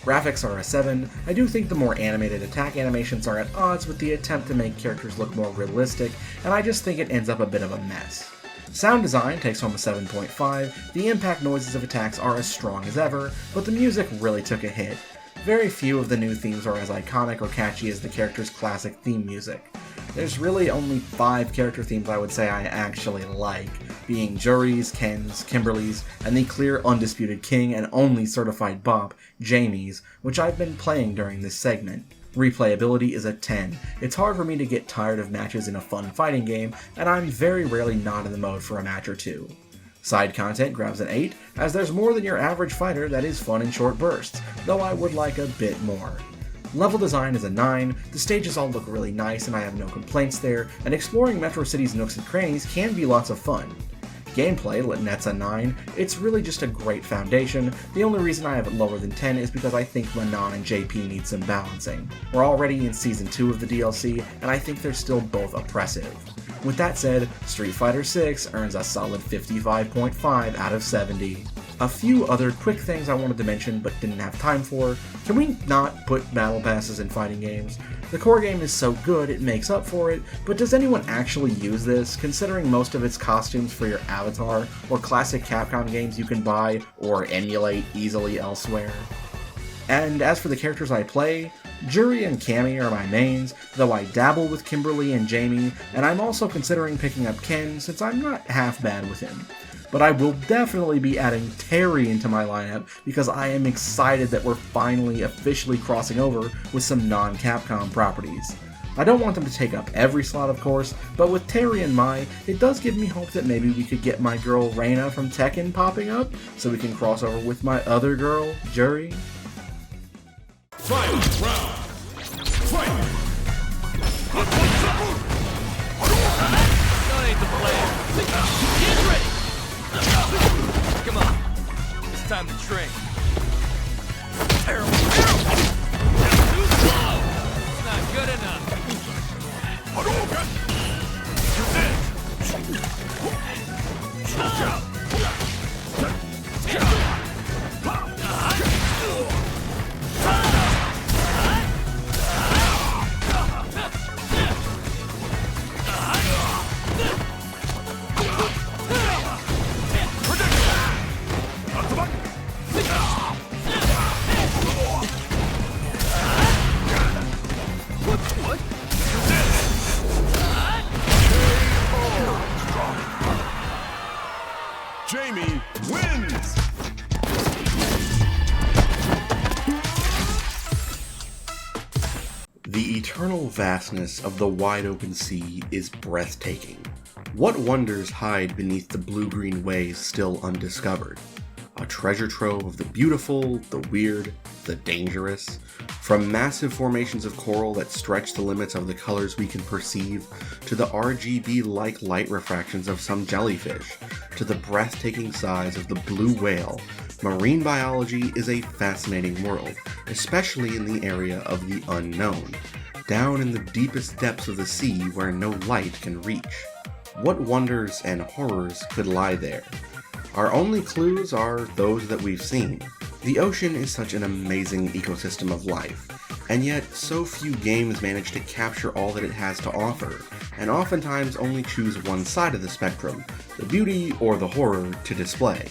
Graphics are a 7, I do think the more animated attack animations are at odds with the attempt to make characters look more realistic, and I just think it ends up a bit of a mess. Sound design takes home a 7.5, the impact noises of attacks are as strong as ever, but the music really took a hit. Very few of the new themes are as iconic or catchy as the character's classic theme music. There's really only 5 character themes I would say I actually like, being Juri's, Ken's, Kimberly's, and the clear undisputed king and only certified bop, Jamie's, which I've been playing during this segment. Replayability is a 10. It's hard for me to get tired of matches in a fun fighting game, and I'm very rarely not in the mode for a match or two. Side content grabs an 8, as there's more than your average fighter that is fun in short bursts, though I would like a bit more. Level design is a 9, the stages all look really nice and I have no complaints there, and exploring Metro City's nooks and crannies can be lots of fun. Gameplay nets a 9, it's really just a great foundation. The only reason I have it lower than 10 is because I think Manon and JP need some balancing. We're already in Season 2 of the DLC, and I think they're still both oppressive. With that said, Street Fighter VI earns a solid 55.5 out of 70. A few other quick things I wanted to mention but didn't have time for. Can we not put battle passes in fighting games? The core game is so good it makes up for it, but does anyone actually use this, considering most of its costumes for your avatar or classic Capcom games you can buy or emulate easily elsewhere? And as for the characters I play, Juri and Cammy are my mains, though I dabble with Kimberly and Jamie, and I'm also considering picking up Ken since I'm not half bad with him. But I will definitely be adding Terry into my lineup because I am excited that we're finally officially crossing over with some non-Capcom properties. I don't want them to take up every slot, of course, but with Terry and Mai, it does give me hope that maybe we could get my girl Reina from Tekken popping up, so we can cross over with my other girl, Juri. Final round. Fight! That ain't the plan. Get ready! Come on. It's time to train. Too slow! It's not good enough. Hadouken! Jamie wins! The eternal vastness of the wide open sea is breathtaking. What wonders hide beneath the blue-green waves still undiscovered? A treasure trove of the beautiful, the weird, the dangerous. From massive formations of coral that stretch the limits of the colors we can perceive, to the RGB-like light refractions of some jellyfish, to the breathtaking size of the blue whale, marine biology is a fascinating world, especially in the area of the unknown, down in the deepest depths of the sea where no light can reach. What wonders and horrors could lie there? Our only clues are those that we've seen. The ocean is such an amazing ecosystem of life, and yet so few games manage to capture all that it has to offer, and oftentimes only choose one side of the spectrum, the beauty or the horror, to display.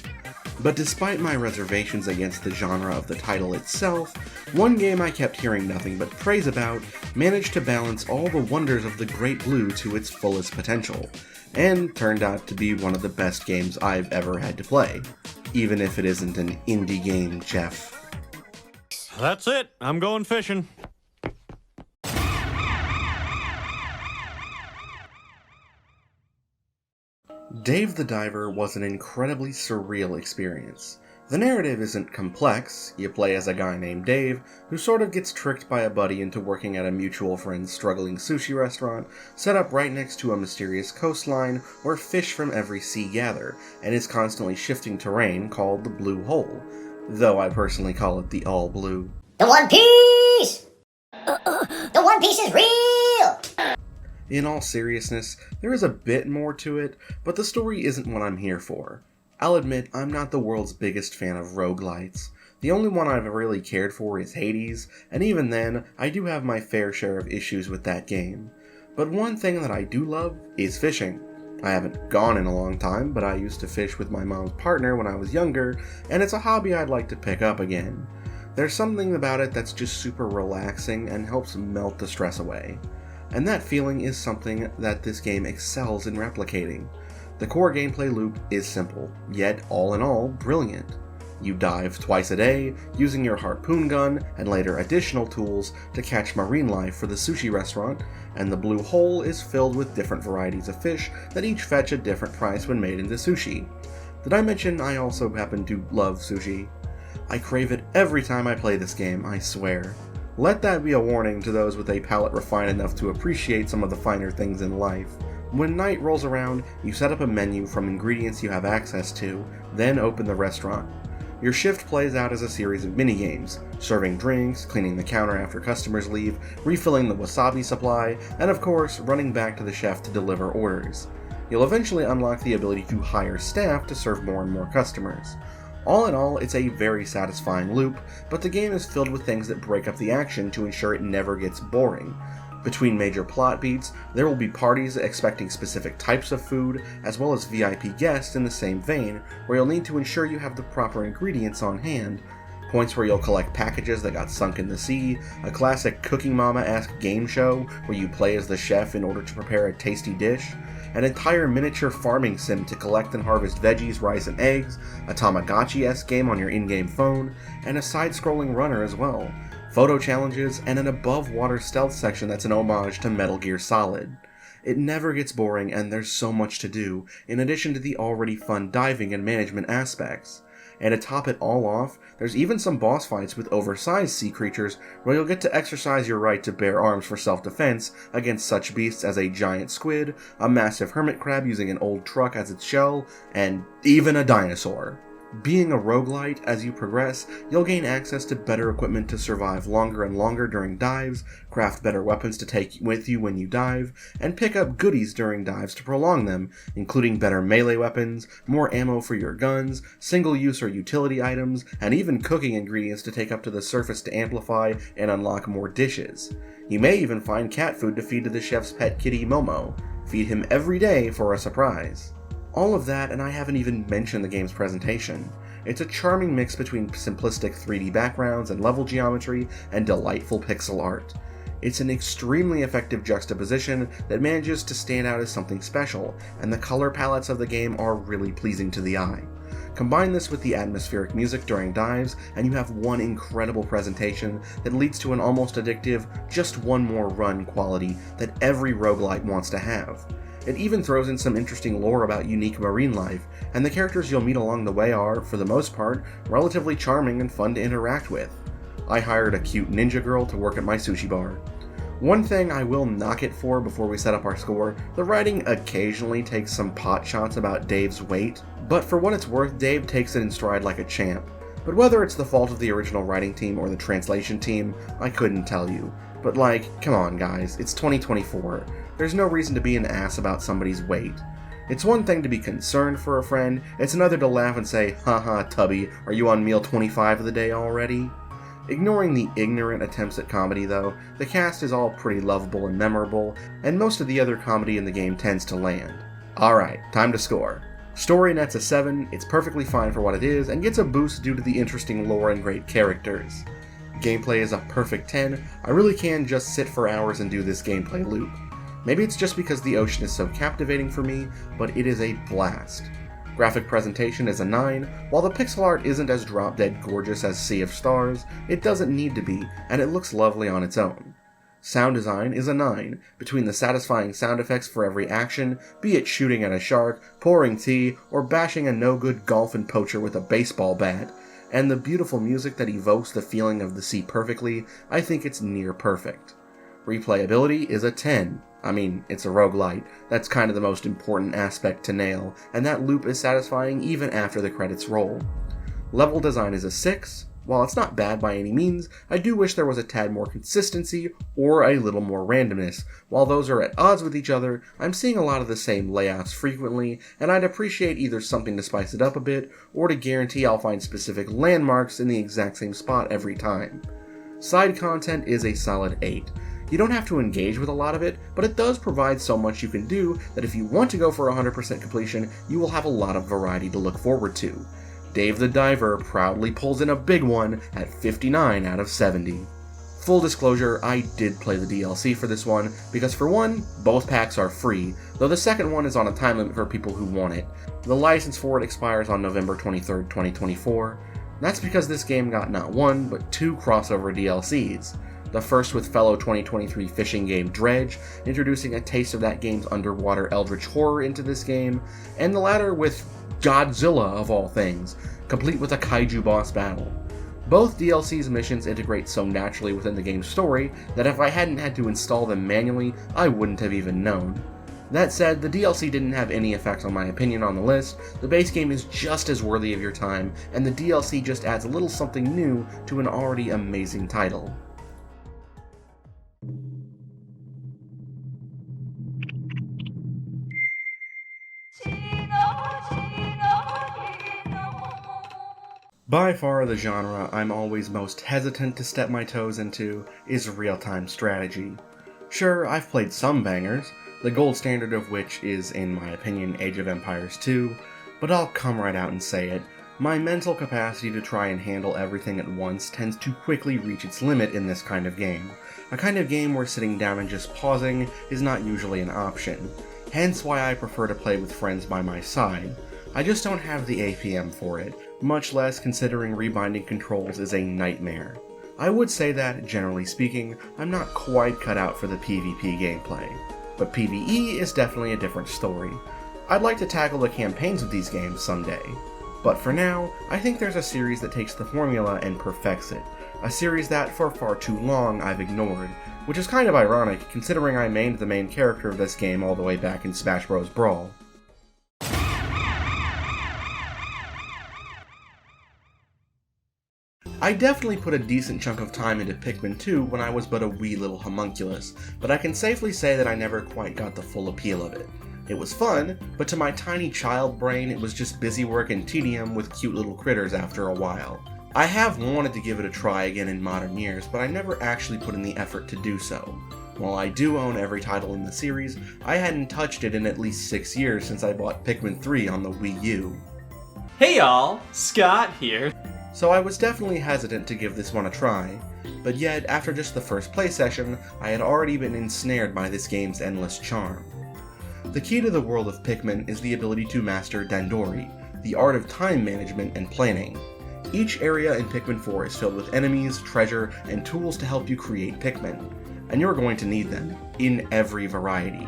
But despite my reservations against the genre of the title itself, one game I kept hearing nothing but praise about managed to balance all the wonders of the Great Blue to its fullest potential, and turned out to be one of the best games I've ever had to play, even if it isn't an indie game, Geoff. That's it. I'm going fishing. Dave the Diver was an incredibly surreal experience. The narrative isn't complex. You play as a guy named Dave, who sort of gets tricked by a buddy into working at a mutual friend's struggling sushi restaurant, set up right next to a mysterious coastline where fish from every sea gather, and is constantly shifting terrain called the Blue Hole, though I personally call it the All Blue. The One Piece! The One Piece is real! In all seriousness, there is a bit more to it, but the story isn't what I'm here for. I'll admit, I'm not the world's biggest fan of roguelites. The only one I've really cared for is Hades, and even then, I do have my fair share of issues with that game. But one thing that I do love is fishing. I haven't gone in a long time, but I used to fish with my mom's partner when I was younger, and it's a hobby I'd like to pick up again. There's something about it that's just super relaxing and helps melt the stress away. And that feeling is something that this game excels in replicating. The core gameplay loop is simple, yet all in all, brilliant. You dive twice a day, using your harpoon gun and later additional tools to catch marine life for the sushi restaurant, and the Blue Hole is filled with different varieties of fish that each fetch a different price when made into sushi. Did I mention I also happen to love sushi? I crave it every time I play this game, I swear. Let that be a warning to those with a palate refined enough to appreciate some of the finer things in life. When night rolls around, you set up a menu from ingredients you have access to, then open the restaurant. Your shift plays out as a series of mini-games, serving drinks, cleaning the counter after customers leave, refilling the wasabi supply, and of course, running back to the chef to deliver orders. You'll eventually unlock the ability to hire staff to serve more and more customers. All in all, it's a very satisfying loop, but the game is filled with things that break up the action to ensure it never gets boring. Between major plot beats, there will be parties expecting specific types of food, as well as VIP guests in the same vein, where you'll need to ensure you have the proper ingredients on hand, points where you'll collect packages that got sunk in the sea, a classic Cooking Mama-esque game show where you play as the chef in order to prepare a tasty dish, an entire miniature farming sim to collect and harvest veggies, rice, and eggs, a Tamagotchi-esque game on your in-game phone, and a side-scrolling runner as well. photo challenges, and an above-water stealth section that's an homage to Metal Gear Solid. It never gets boring, and there's so much to do, in addition to the already fun diving and management aspects. And to top it all off, there's even some boss fights with oversized sea creatures where you'll get to exercise your right to bear arms for self-defense against such beasts as a giant squid, a massive hermit crab using an old truck as its shell, and even a dinosaur. Being a roguelite, as you progress, you'll gain access to better equipment to survive longer and longer during dives, craft better weapons to take with you when you dive, and pick up goodies during dives to prolong them, including better melee weapons, more ammo for your guns, single-use or utility items, and even cooking ingredients to take up to the surface to amplify and unlock more dishes. You may even find cat food to feed to the chef's pet kitty Momo. Feed him every day for a surprise. All of that, and I haven't even mentioned the game's presentation. It's a charming mix between simplistic 3D backgrounds and level geometry and delightful pixel art. It's an extremely effective juxtaposition that manages to stand out as something special, and the color palettes of the game are really pleasing to the eye. Combine this with the atmospheric music during dives, and you have one incredible presentation that leads to an almost addictive, just one more run quality that every roguelite wants to have. It even throws in some interesting lore about unique marine life, and the characters you'll meet along the way are, for the most part, relatively charming and fun to interact with. I hired a cute ninja girl to work at my sushi bar. One thing I will knock it for before we set up our score, the writing occasionally takes some pot shots about Dave's weight, but for what it's worth, Dave takes it in stride like a champ. But whether it's the fault of the original writing team or the translation team, I couldn't tell you. But come on guys, it's 2024. There's no reason to be an ass about somebody's weight. It's one thing to be concerned for a friend, it's another to laugh and say, haha Tubby, are you on meal 25 of the day already? Ignoring the ignorant attempts at comedy though, the cast is all pretty lovable and memorable, and most of the other comedy in the game tends to land. Alright, time to score. Story nets a 7, it's perfectly fine for what it is, and gets a boost due to the interesting lore and great characters. Gameplay is a perfect 10, I really can just sit for hours and do this gameplay loop. Maybe it's just because the ocean is so captivating for me, but it is a blast. Graphic presentation is a 9, while the pixel art isn't as drop-dead gorgeous as Sea of Stars, it doesn't need to be, and it looks lovely on its own. Sound design is a 9, between the satisfying sound effects for every action, be it shooting at a shark, pouring tea, or bashing a no-good dolphin poacher with a baseball bat, and the beautiful music that evokes the feeling of the sea perfectly, I think it's near perfect. Replayability is a 10. I mean, it's a roguelite, that's kind of the most important aspect to nail, and that loop is satisfying even after the credits roll. Level design is a 6. While it's not bad by any means, I do wish there was a tad more consistency or a little more randomness. While those are at odds with each other, I'm seeing a lot of the same layouts frequently, and I'd appreciate either something to spice it up a bit, or to guarantee I'll find specific landmarks in the exact same spot every time. Side content is a solid 8. You don't have to engage with a lot of it, but it does provide so much you can do that if you want to go for 100% completion, you will have a lot of variety to look forward to. Dave the Diver proudly pulls in a big one at 59 out of 70. Full disclosure, I did play the DLC for this one, because for one, both packs are free, though the second one is on a time limit for people who want it. The license for it expires on November 23rd, 2024. That's because this game got not one, but 2 crossover DLCs. The first with fellow 2023 fishing game Dredge, introducing a taste of that game's underwater eldritch horror into this game, and the latter with Godzilla of all things, complete with a kaiju boss battle. Both DLC's missions integrate so naturally within the game's story that if I hadn't had to install them manually, I wouldn't have even known. That said, the DLC didn't have any effect on my opinion on the list, the base game is just as worthy of your time, and the DLC just adds a little something new to an already amazing title. By far the genre I'm always most hesitant to step my toes into is real-time strategy. Sure, I've played some bangers, the gold standard of which is, in my opinion, Age of Empires 2, but I'll come right out and say it, my mental capacity to try and handle everything at once tends to quickly reach its limit in this kind of game. A kind of game where sitting down and just pausing is not usually an option, hence why I prefer to play with friends by my side. I just don't have the APM for it, much less considering rebinding controls is a nightmare. I would say that, generally speaking, I'm not quite cut out for the PvP gameplay, but PvE is definitely a different story. I'd like to tackle the campaigns of these games someday, but for now, I think there's a series that takes the formula and perfects it, a series that for far too long I've ignored, which is kind of ironic considering I mained the main character of this game all the way back in Smash Bros. Brawl. I definitely put a decent chunk of time into Pikmin 2 when I was but a wee little homunculus, but I can safely say that I never quite got the full appeal of it. It was fun, but to my tiny child brain it was just busy work and tedium with cute little critters after a while. I have wanted to give it a try again in modern years, but I never actually put in the effort to do so. While I do own every title in the series, I hadn't touched it in at least 6 years since I bought Pikmin 3 on the Wii U. Hey y'all, Scott here. So I was definitely hesitant to give this one a try, but yet after just the first play session, I had already been ensnared by this game's endless charm. The key to the world of Pikmin is the ability to master Dandori, the art of time management and planning. Each area in Pikmin 4 is filled with enemies, treasure, and tools to help you create Pikmin, and you're going to need them, in every variety.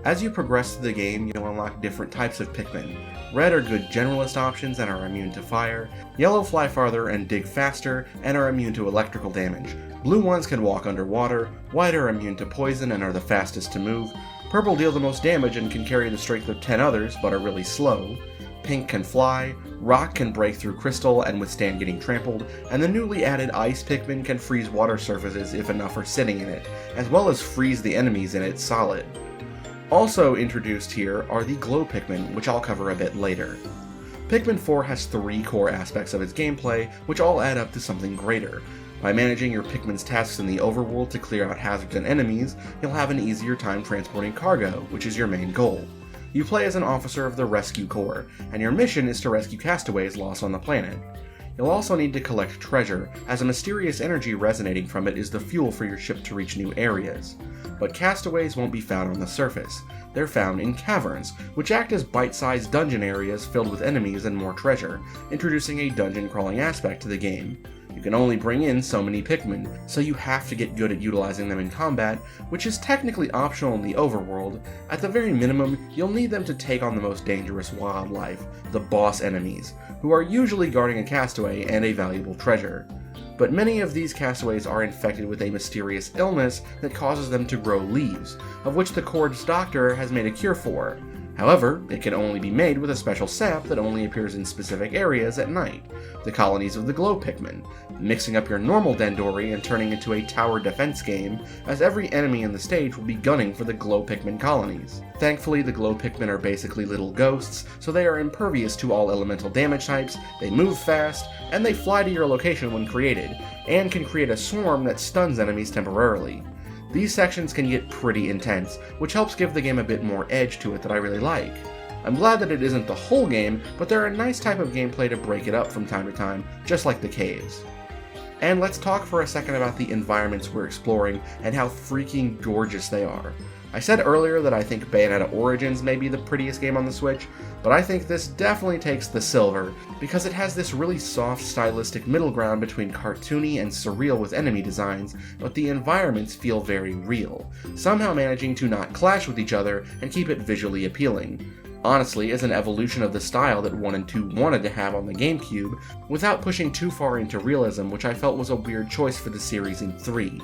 As you progress through the game, you'll unlock different types of Pikmin. Red are good generalist options and are immune to fire, yellow fly farther and dig faster and are immune to electrical damage, blue ones can walk underwater, white are immune to poison and are the fastest to move, purple deal the most damage and can carry the strength of 10 others but are really slow, pink can fly, rock can break through crystal and withstand getting trampled, and the newly added ice Pikmin can freeze water surfaces if enough are sitting in it, as well as freeze the enemies in it solid. Also introduced here are the Glow Pikmin, which I'll cover a bit later. Pikmin 4 has 3 core aspects of its gameplay, which all add up to something greater. By managing your Pikmin's tasks in the overworld to clear out hazards and enemies, you'll have an easier time transporting cargo, which is your main goal. You play as an officer of the Rescue Corps, and your mission is to rescue castaways lost on the planet. You'll also need to collect treasure, as a mysterious energy resonating from it is the fuel for your ship to reach new areas. But castaways won't be found on the surface. They're found in caverns, which act as bite-sized dungeon areas filled with enemies and more treasure, introducing a dungeon-crawling aspect to the game. You can only bring in so many Pikmin, so you have to get good at utilizing them in combat, which is technically optional in the overworld. At the very minimum, you'll need them to take on the most dangerous wildlife, the boss enemies, who are usually guarding a castaway and a valuable treasure. But many of these castaways are infected with a mysterious illness that causes them to grow leaves, of which the Corps' doctor has made a cure for. However, it can only be made with a special sap that only appears in specific areas at night, the colonies of the Glow Pikmin, mixing up your normal Dandori and turning into a tower defense game, as every enemy in the stage will be gunning for the Glow Pikmin colonies. Thankfully, the Glow Pikmin are basically little ghosts, so they are impervious to all elemental damage types, they move fast, and they fly to your location when created, and can create a swarm that stuns enemies temporarily. These sections can get pretty intense, which helps give the game a bit more edge to it that I really like. I'm glad that it isn't the whole game, but they're a nice type of gameplay to break it up from time to time, just like the caves. And let's talk for a second about the environments we're exploring and how freaking gorgeous they are. I said earlier that I think Bayonetta Origins may be the prettiest game on the Switch, but I think this definitely takes the silver, because it has this really soft stylistic middle ground between cartoony and surreal with enemy designs, but the environments feel very real, somehow managing to not clash with each other and keep it visually appealing. Honestly, as an evolution of the style that 1 and 2 wanted to have on the GameCube, without pushing too far into realism, which I felt was a weird choice for the series in 3.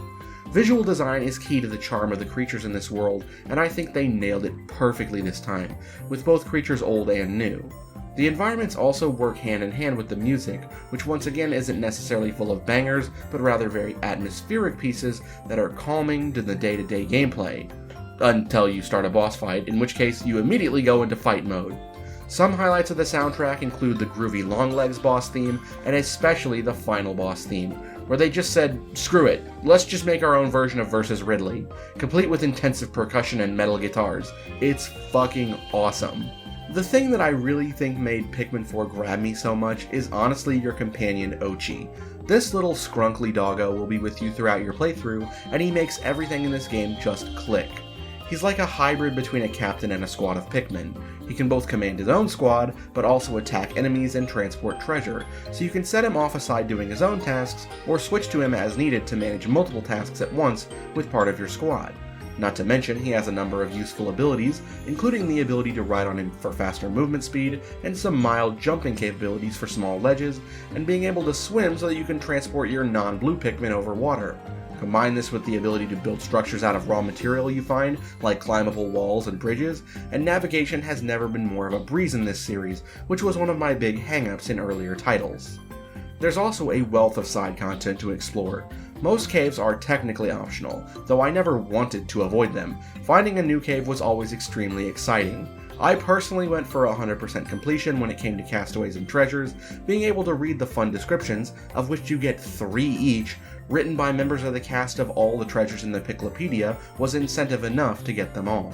Visual design is key to the charm of the creatures in this world, and I think they nailed it perfectly this time, with both creatures old and new. The environments also work hand in hand with the music, which once again isn't necessarily full of bangers, but rather very atmospheric pieces that are calming to the day-to-day gameplay. Until you start a boss fight, in which case you immediately go into fight mode. Some highlights of the soundtrack include the groovy Longlegs boss theme, and especially the final boss theme, where they just said, screw it, let's just make our own version of Versus Ridley, complete with intensive percussion and metal guitars. It's fucking awesome. The thing that I really think made Pikmin 4 grab me so much is honestly your companion Ochi. This little scrunkly doggo will be with you throughout your playthrough, and he makes everything in this game just click. He's like a hybrid between a captain and a squad of Pikmin. He can both command his own squad, but also attack enemies and transport treasure, so you can set him off aside doing his own tasks, or switch to him as needed to manage multiple tasks at once with part of your squad. Not to mention, he has a number of useful abilities, including the ability to ride on him for faster movement speed, and some mild jumping capabilities for small ledges, and being able to swim so that you can transport your non-blue Pikmin over water. Combine this with the ability to build structures out of raw material you find, like climbable walls and bridges, and navigation has never been more of a breeze in this series, which was one of my big hang-ups in earlier titles. There's also a wealth of side content to explore. Most caves are technically optional, though I never wanted to avoid them. Finding a new cave was always extremely exciting. I personally went for 100% completion when it came to castaways and treasures, being able to read the fun descriptions, of which you get 3 each, written by members of the cast of all the treasures in the Piclopedia, was incentive enough to get them all.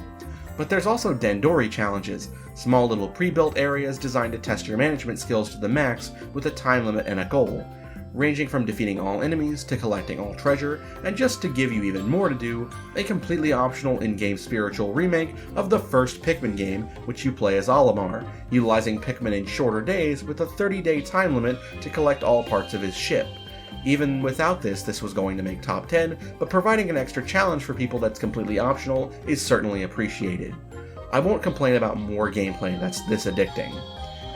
But there's also Dandori challenges, small little pre-built areas designed to test your management skills to the max with a time limit and a goal, ranging from defeating all enemies to collecting all treasure, and just to give you even more to do, a completely optional in-game spiritual remake of the first Pikmin game, which you play as Olimar, utilizing Pikmin in shorter days with a 30-day time limit to collect all parts of his ship. Even without this was going to make top 10, but providing an extra challenge for people that's completely optional is certainly appreciated. I won't complain about more gameplay that's this addicting.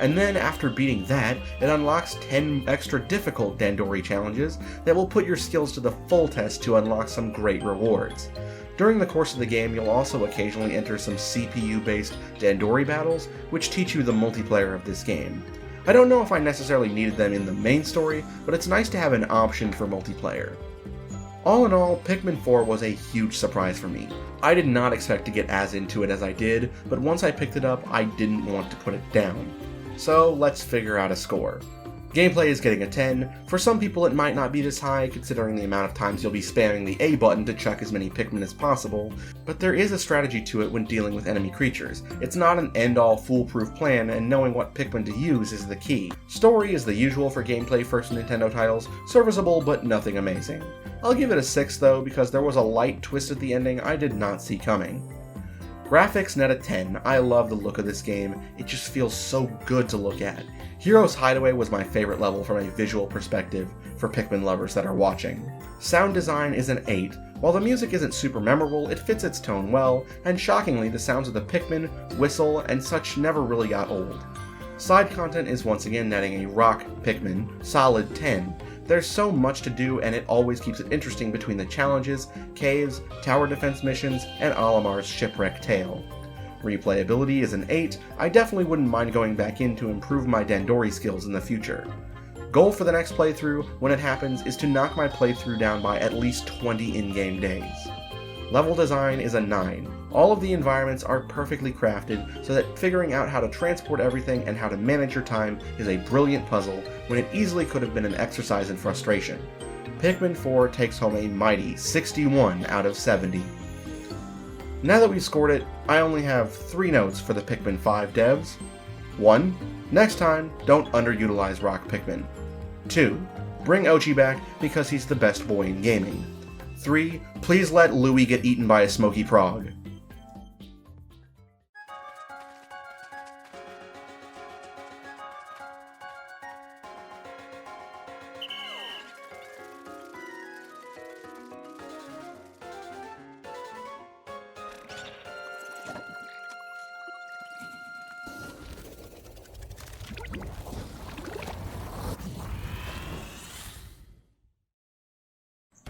And then after beating that, it unlocks 10 extra difficult Dandori challenges that will put your skills to the full test to unlock some great rewards. During the course of the game, you'll also occasionally enter some CPU-based Dandori battles, which teach you the multiplayer of this game. I don't know if I necessarily needed them in the main story, but it's nice to have an option for multiplayer. All in all, Pikmin 4 was a huge surprise for me. I did not expect to get as into it as I did, but once I picked it up, I didn't want to put it down. So let's figure out a score. Gameplay is getting a 10. For some people it might not be this high, considering the amount of times you'll be spamming the A button to chuck as many Pikmin as possible, but there is a strategy to it when dealing with enemy creatures. It's not an end-all foolproof plan, and knowing what Pikmin to use is the key. Story is the usual for gameplay first Nintendo titles, serviceable but nothing amazing. I'll give it a 6 though, because there was a light twist at the ending I did not see coming. Graphics net a 10. I love the look of this game, it just feels so good to look at. Hero's Hideaway was my favorite level from a visual perspective for Pikmin lovers that are watching. Sound design is an 8. While the music isn't super memorable, it fits its tone well, and shockingly the sounds of the Pikmin, whistle, and such never really got old. Side content is once again netting a rock Pikmin, solid 10. There's so much to do, and it always keeps it interesting between the challenges, caves, tower defense missions, and Olimar's shipwreck tale. Replayability is an 8. I definitely wouldn't mind going back in to improve my Dandori skills in the future. Goal for the next playthrough, when it happens, is to knock my playthrough down by at least 20 in-game days. Level design is a 9. All of the environments are perfectly crafted so that figuring out how to transport everything and how to manage your time is a brilliant puzzle when it easily could have been an exercise in frustration. Pikmin 4 takes home a mighty 61 out of 70. Now that we've scored it, I only have 3 notes for the Pikmin 5 devs. 1. Next time, don't underutilize Rock Pikmin. 2. Bring Ochi back because he's the best boy in gaming. 3. Please let Louie get eaten by a smoky prog.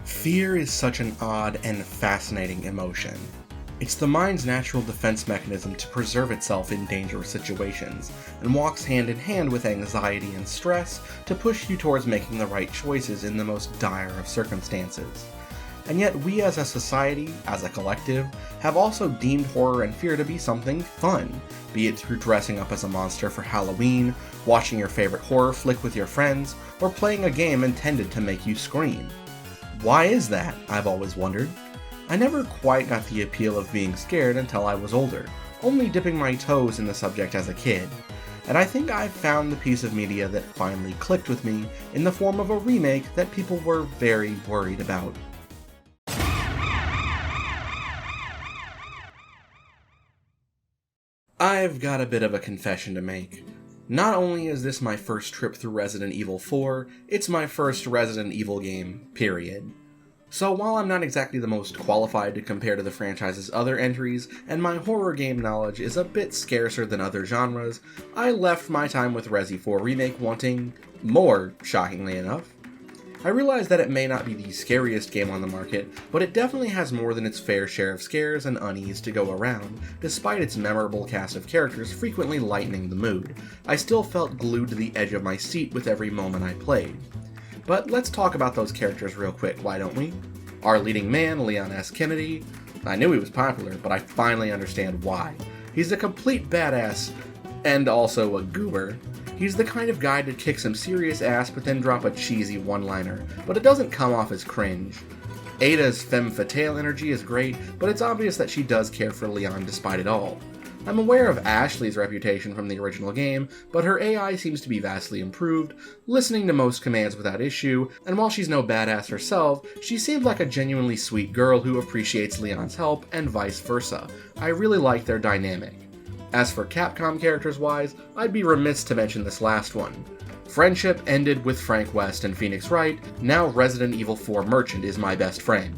Fear is such an odd and fascinating emotion. It's the mind's natural defense mechanism to preserve itself in dangerous situations, and walks hand in hand with anxiety and stress to push you towards making the right choices in the most dire of circumstances. And yet we as a society, as a collective, have also deemed horror and fear to be something fun, be it through dressing up as a monster for Halloween, watching your favorite horror flick with your friends, or playing a game intended to make you scream. Why is that? I've always wondered. I never quite got the appeal of being scared until I was older, only dipping my toes in the subject as a kid. And I think I've found the piece of media that finally clicked with me in the form of a remake that people were very worried about. I've got a bit of a confession to make. Not only is this my first trip through Resident Evil 4, it's my first Resident Evil game, period. So while I'm not exactly the most qualified to compare to the franchise's other entries, and my horror game knowledge is a bit scarcer than other genres, I left my time with Resi 4 Remake wanting more, shockingly enough. I realize that it may not be the scariest game on the market, but it definitely has more than its fair share of scares and unease to go around, despite its memorable cast of characters frequently lightening the mood. I still felt glued to the edge of my seat with every moment I played. But let's talk about those characters real quick, why don't we? Our leading man, Leon S. Kennedy. I knew he was popular, but I finally understand why. He's a complete badass, and also a goober. He's the kind of guy to kick some serious ass but then drop a cheesy one-liner, but it doesn't come off as cringe. Ada's femme fatale energy is great, but it's obvious that she does care for Leon despite it all. I'm aware of Ashley's reputation from the original game, but her AI seems to be vastly improved, listening to most commands without issue, and while she's no badass herself, she seems like a genuinely sweet girl who appreciates Leon's help, and vice versa. I really like their dynamic. As for Capcom characters-wise, I'd be remiss to mention this last one. Friendship ended with Frank West and Phoenix Wright, now Resident Evil 4 Merchant is my best friend.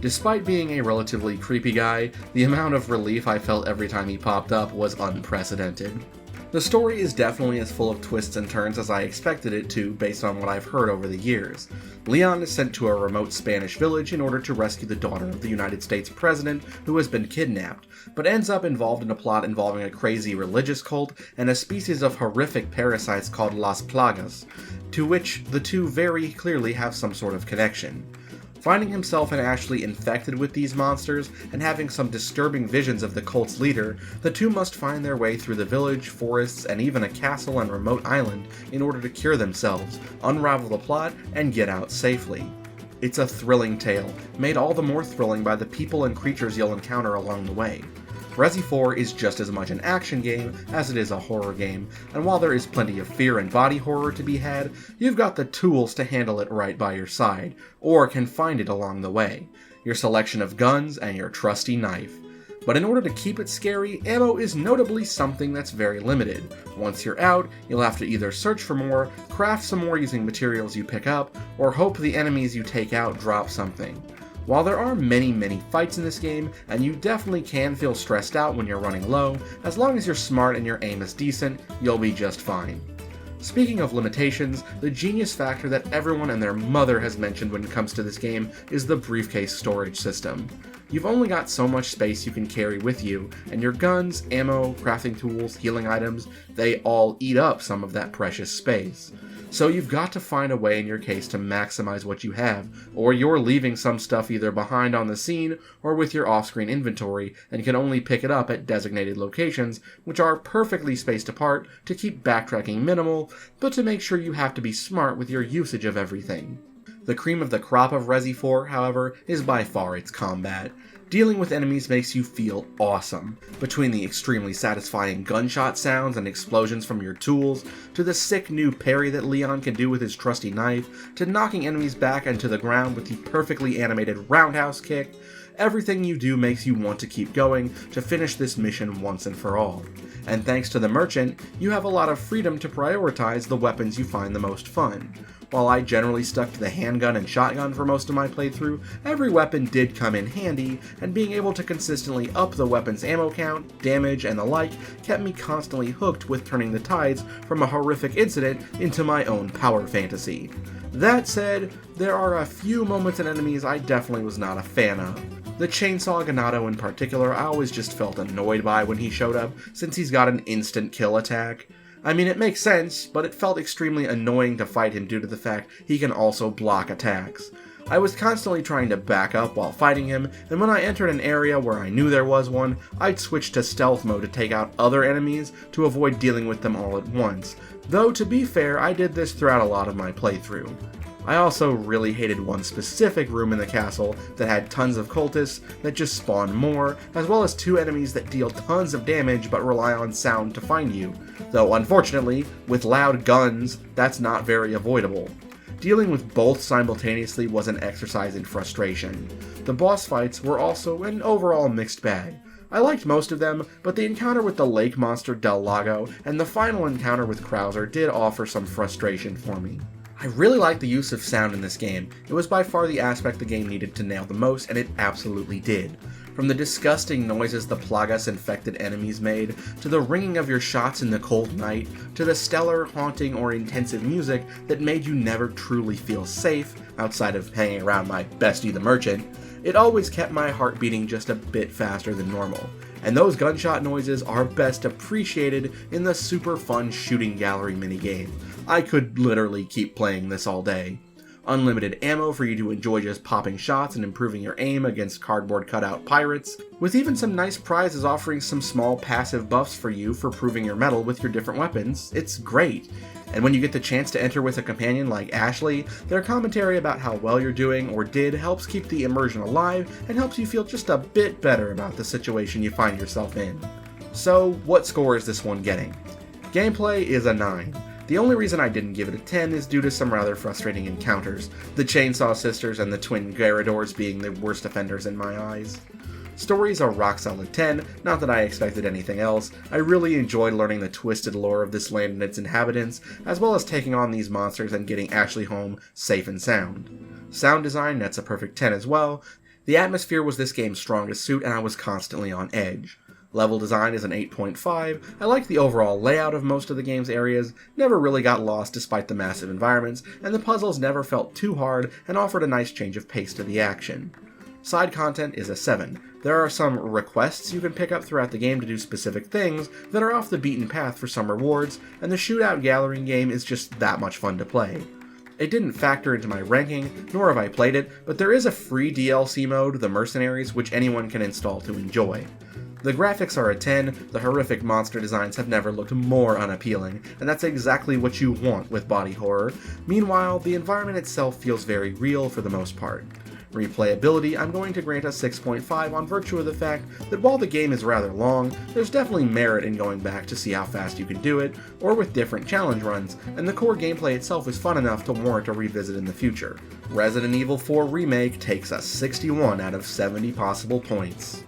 Despite being a relatively creepy guy, the amount of relief I felt every time he popped up was unprecedented. The story is definitely as full of twists and turns as I expected it to based on what I've heard over the years. Leon is sent to a remote Spanish village in order to rescue the daughter of the United States president who has been kidnapped, but ends up involved in a plot involving a crazy religious cult and a species of horrific parasites called Las Plagas, to which the two very clearly have some sort of connection. Finding himself and Ashley infected with these monsters, and having some disturbing visions of the cult's leader, the two must find their way through the village, forests, and even a castle and remote island in order to cure themselves, unravel the plot, and get out safely. It's a thrilling tale, made all the more thrilling by the people and creatures you'll encounter along the way. Resi 4 is just as much an action game as it is a horror game, and while there is plenty of fear and body horror to be had, you've got the tools to handle it right by your side, or can find it along the way. Your selection of guns and your trusty knife. But in order to keep it scary, ammo is notably something that's very limited. Once you're out, you'll have to either search for more, craft some more using materials you pick up, or hope the enemies you take out drop something. While there are many fights in this game, and you definitely can feel stressed out when you're running low, as long as you're smart and your aim is decent, you'll be just fine. Speaking of limitations, the genius factor that everyone and their mother has mentioned when it comes to this game is the briefcase storage system. You've only got so much space you can carry with you, and your guns, ammo, crafting tools, healing items, they all eat up some of that precious space. So you've got to find a way in your case to maximize what you have, or you're leaving some stuff either behind on the scene or with your off-screen inventory and can only pick it up at designated locations, which are perfectly spaced apart to keep backtracking minimal, but to make sure you have to be smart with your usage of everything. The cream of the crop of Resi 4, however, is by far its combat. Dealing with enemies makes you feel awesome. Between the extremely satisfying gunshot sounds and explosions from your tools, to the sick new parry that Leon can do with his trusty knife, to knocking enemies back into the ground with the perfectly animated roundhouse kick, everything you do makes you want to keep going to finish this mission once and for all. And thanks to the merchant, you have a lot of freedom to prioritize the weapons you find the most fun. While I generally stuck to the handgun and shotgun for most of my playthrough, every weapon did come in handy, and being able to consistently up the weapon's ammo count, damage, and the like kept me constantly hooked with turning the tides from a horrific incident into my own power fantasy. That said, there are a few moments and enemies I definitely was not a fan of. The Chainsaw Ganado in particular I always just felt annoyed by when he showed up, since he's got an instant kill attack. I mean, it makes sense, but it felt extremely annoying to fight him due to the fact he can also block attacks. I was constantly trying to back up while fighting him, and when I entered an area where I knew there was one, I'd switch to stealth mode to take out other enemies to avoid dealing with them all at once, though to be fair, I did this throughout a lot of my playthrough. I also really hated one specific room in the castle that had tons of cultists that just spawn more, as well as two enemies that deal tons of damage but rely on sound to find you, though unfortunately, with loud guns, that's not very avoidable. Dealing with both simultaneously was an exercise in frustration. The boss fights were also an overall mixed bag. I liked most of them, but the encounter with the lake monster Del Lago and the final encounter with Krauser did offer some frustration for me. I really liked the use of sound in this game. It was by far the aspect the game needed to nail the most, and it absolutely did. From the disgusting noises the Plagas-infected enemies made, to the ringing of your shots in the cold night, to the stellar, haunting, or intensive music that made you never truly feel safe, outside of hanging around my bestie the merchant, it always kept my heart beating just a bit faster than normal. And those gunshot noises are best appreciated in the super fun shooting gallery minigame. I could literally keep playing this all day. Unlimited ammo for you to enjoy just popping shots and improving your aim against cardboard cutout pirates, with even some nice prizes offering some small passive buffs for you for proving your mettle with your different weapons. It's great. And when you get the chance to enter with a companion like Ashley, their commentary about how well you're doing or did helps keep the immersion alive and helps you feel just a bit better about the situation you find yourself in. So, what score is this one getting? Gameplay is a 9. The only reason I didn't give it a 10 is due to some rather frustrating encounters, the Chainsaw Sisters and the Twin Garradors being the worst offenders in my eyes. Story's a rock solid 10, not that I expected anything else. I really enjoyed learning the twisted lore of this land and its inhabitants, as well as taking on these monsters and getting Ashley home safe and sound. Sound design nets a perfect 10 as well. The atmosphere was this game's strongest suit and I was constantly on edge. Level design is an 8.5, I liked the overall layout of most of the game's areas, never really got lost despite the massive environments, and the puzzles never felt too hard and offered a nice change of pace to the action. Side content is a 7. There are some requests you can pick up throughout the game to do specific things that are off the beaten path for some rewards, and the shootout gallery game is just that much fun to play. It didn't factor into my ranking, nor have I played it, but there is a free DLC mode, The Mercenaries, which anyone can install to enjoy. The graphics are a 10, the horrific monster designs have never looked more unappealing, and that's exactly what you want with body horror. Meanwhile, the environment itself feels very real for the most part. Replayability, I'm going to grant a 6.5 on virtue of the fact that while the game is rather long, there's definitely merit in going back to see how fast you can do it, or with different challenge runs, and the core gameplay itself is fun enough to warrant a revisit in the future. Resident Evil 4 Remake takes a 61 out of 70 possible points.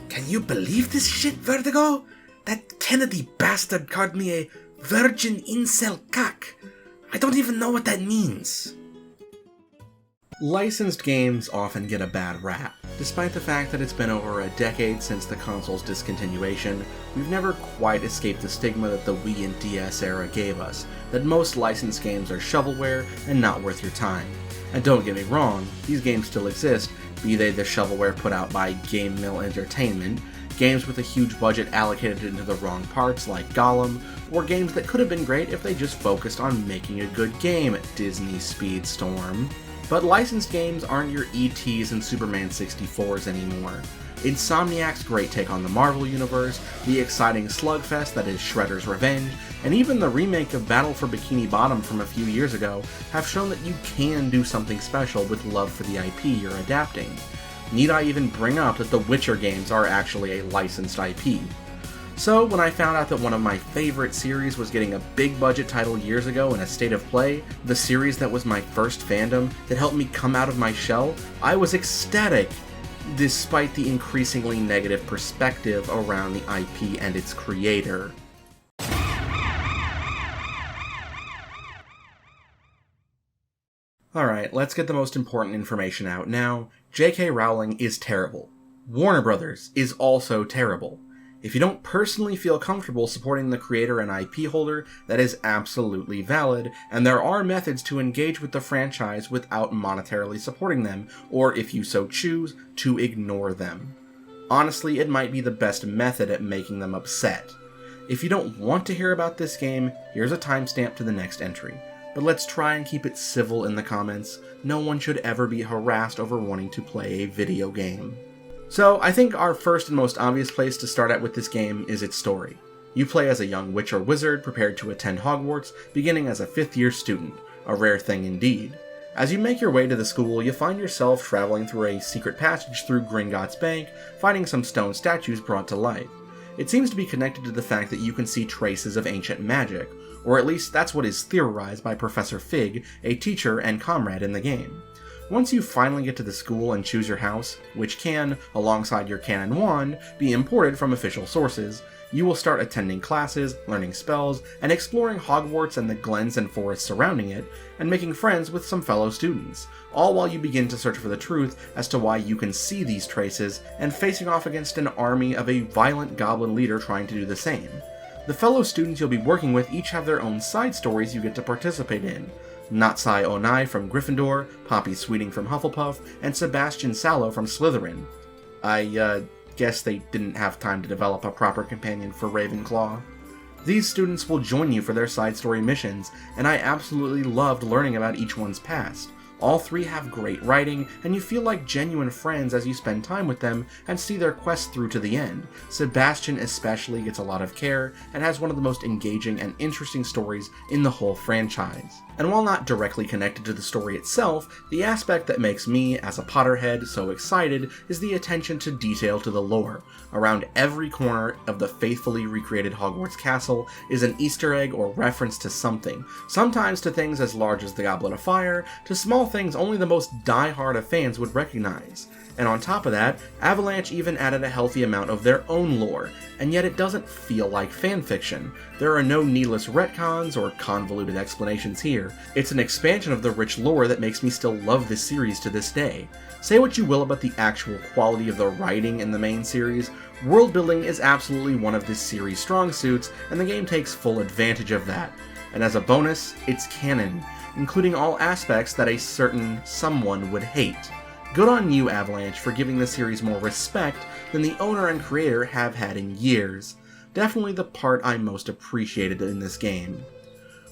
Can you believe this shit, Vertigo? That Kennedy bastard called me a virgin incel cock. I don't even know what that means. Licensed games often get a bad rap. Despite the fact that it's been over a decade since the console's discontinuation, we've never quite escaped the stigma that the Wii and DS era gave us, that most licensed games are shovelware and not worth your time. And don't get me wrong, these games still exist, be they the shovelware put out by Game Mill Entertainment, games with a huge budget allocated into the wrong parts like Gollum, or games that could have been great if they just focused on making a good game, Disney Speedstorm. But licensed games aren't your ETs and Superman 64s anymore. Insomniac's great take on the Marvel Universe, the exciting slugfest that is Shredder's Revenge, and even the remake of Battle for Bikini Bottom from a few years ago have shown that you can do something special with love for the IP you're adapting. Need I even bring up that the Witcher games are actually a licensed IP? So when I found out that one of my favorite series was getting a big budget title years ago in a state of play, the series that was my first fandom that helped me come out of my shell, I was ecstatic, despite the increasingly negative perspective around the IP and its creator. Alright, let's get the most important information out now. J.K. Rowling is terrible. Warner Brothers is also terrible. If you don't personally feel comfortable supporting the creator and IP holder, that is absolutely valid, and there are methods to engage with the franchise without monetarily supporting them, or if you so choose, to ignore them. Honestly, it might be the best method at making them upset. If you don't want to hear about this game, here's a timestamp to the next entry. But let's try and keep it civil in the comments. No one should ever be harassed over wanting to play a video game. So, I think our first and most obvious place to start at with this game is its story. You play as a young witch or wizard prepared to attend Hogwarts, beginning as a 5th-year student, a rare thing indeed. As you make your way to the school, you find yourself traveling through a secret passage through Gringotts Bank, finding some stone statues brought to life. It seems to be connected to the fact that you can see traces of ancient magic, or at least that's what is theorized by Professor Fig, a teacher and comrade in the game. Once you finally get to the school and choose your house, which can, alongside your cannon wand, be imported from official sources, you will start attending classes, learning spells, and exploring Hogwarts and the glens and forests surrounding it, and making friends with some fellow students, all while you begin to search for the truth as to why you can see these traces, and facing off against an army of a violent goblin leader trying to do the same. The fellow students you'll be working with each have their own side stories you get to participate in. Natsai Onai from Gryffindor, Poppy Sweeting from Hufflepuff, and Sebastian Sallow from Slytherin. I guess they didn't have time to develop a proper companion for Ravenclaw. These students will join you for their side story missions, and I absolutely loved learning about each one's past. All three have great writing, and you feel like genuine friends as you spend time with them and see their quest through to the end. Sebastian especially gets a lot of care and has one of the most engaging and interesting stories in the whole franchise. And while not directly connected to the story itself, the aspect that makes me, as a Potterhead, so excited is the attention to detail to the lore. Around every corner of the faithfully recreated Hogwarts castle is an Easter egg or reference to something, sometimes to things as large as the Goblet of Fire, to small things only the most die-hard of fans would recognize. And on top of that, Avalanche even added a healthy amount of their own lore, and yet it doesn't feel like fanfiction. There are no needless retcons or convoluted explanations here. It's an expansion of the rich lore that makes me still love this series to this day. Say what you will about the actual quality of the writing in the main series, world building is absolutely one of this series' strong suits, and the game takes full advantage of that. And as a bonus, it's canon, including all aspects that a certain someone would hate. Good on you, Avalanche, for giving the series more respect than the owner and creator have had in years. Definitely the part I most appreciated in this game.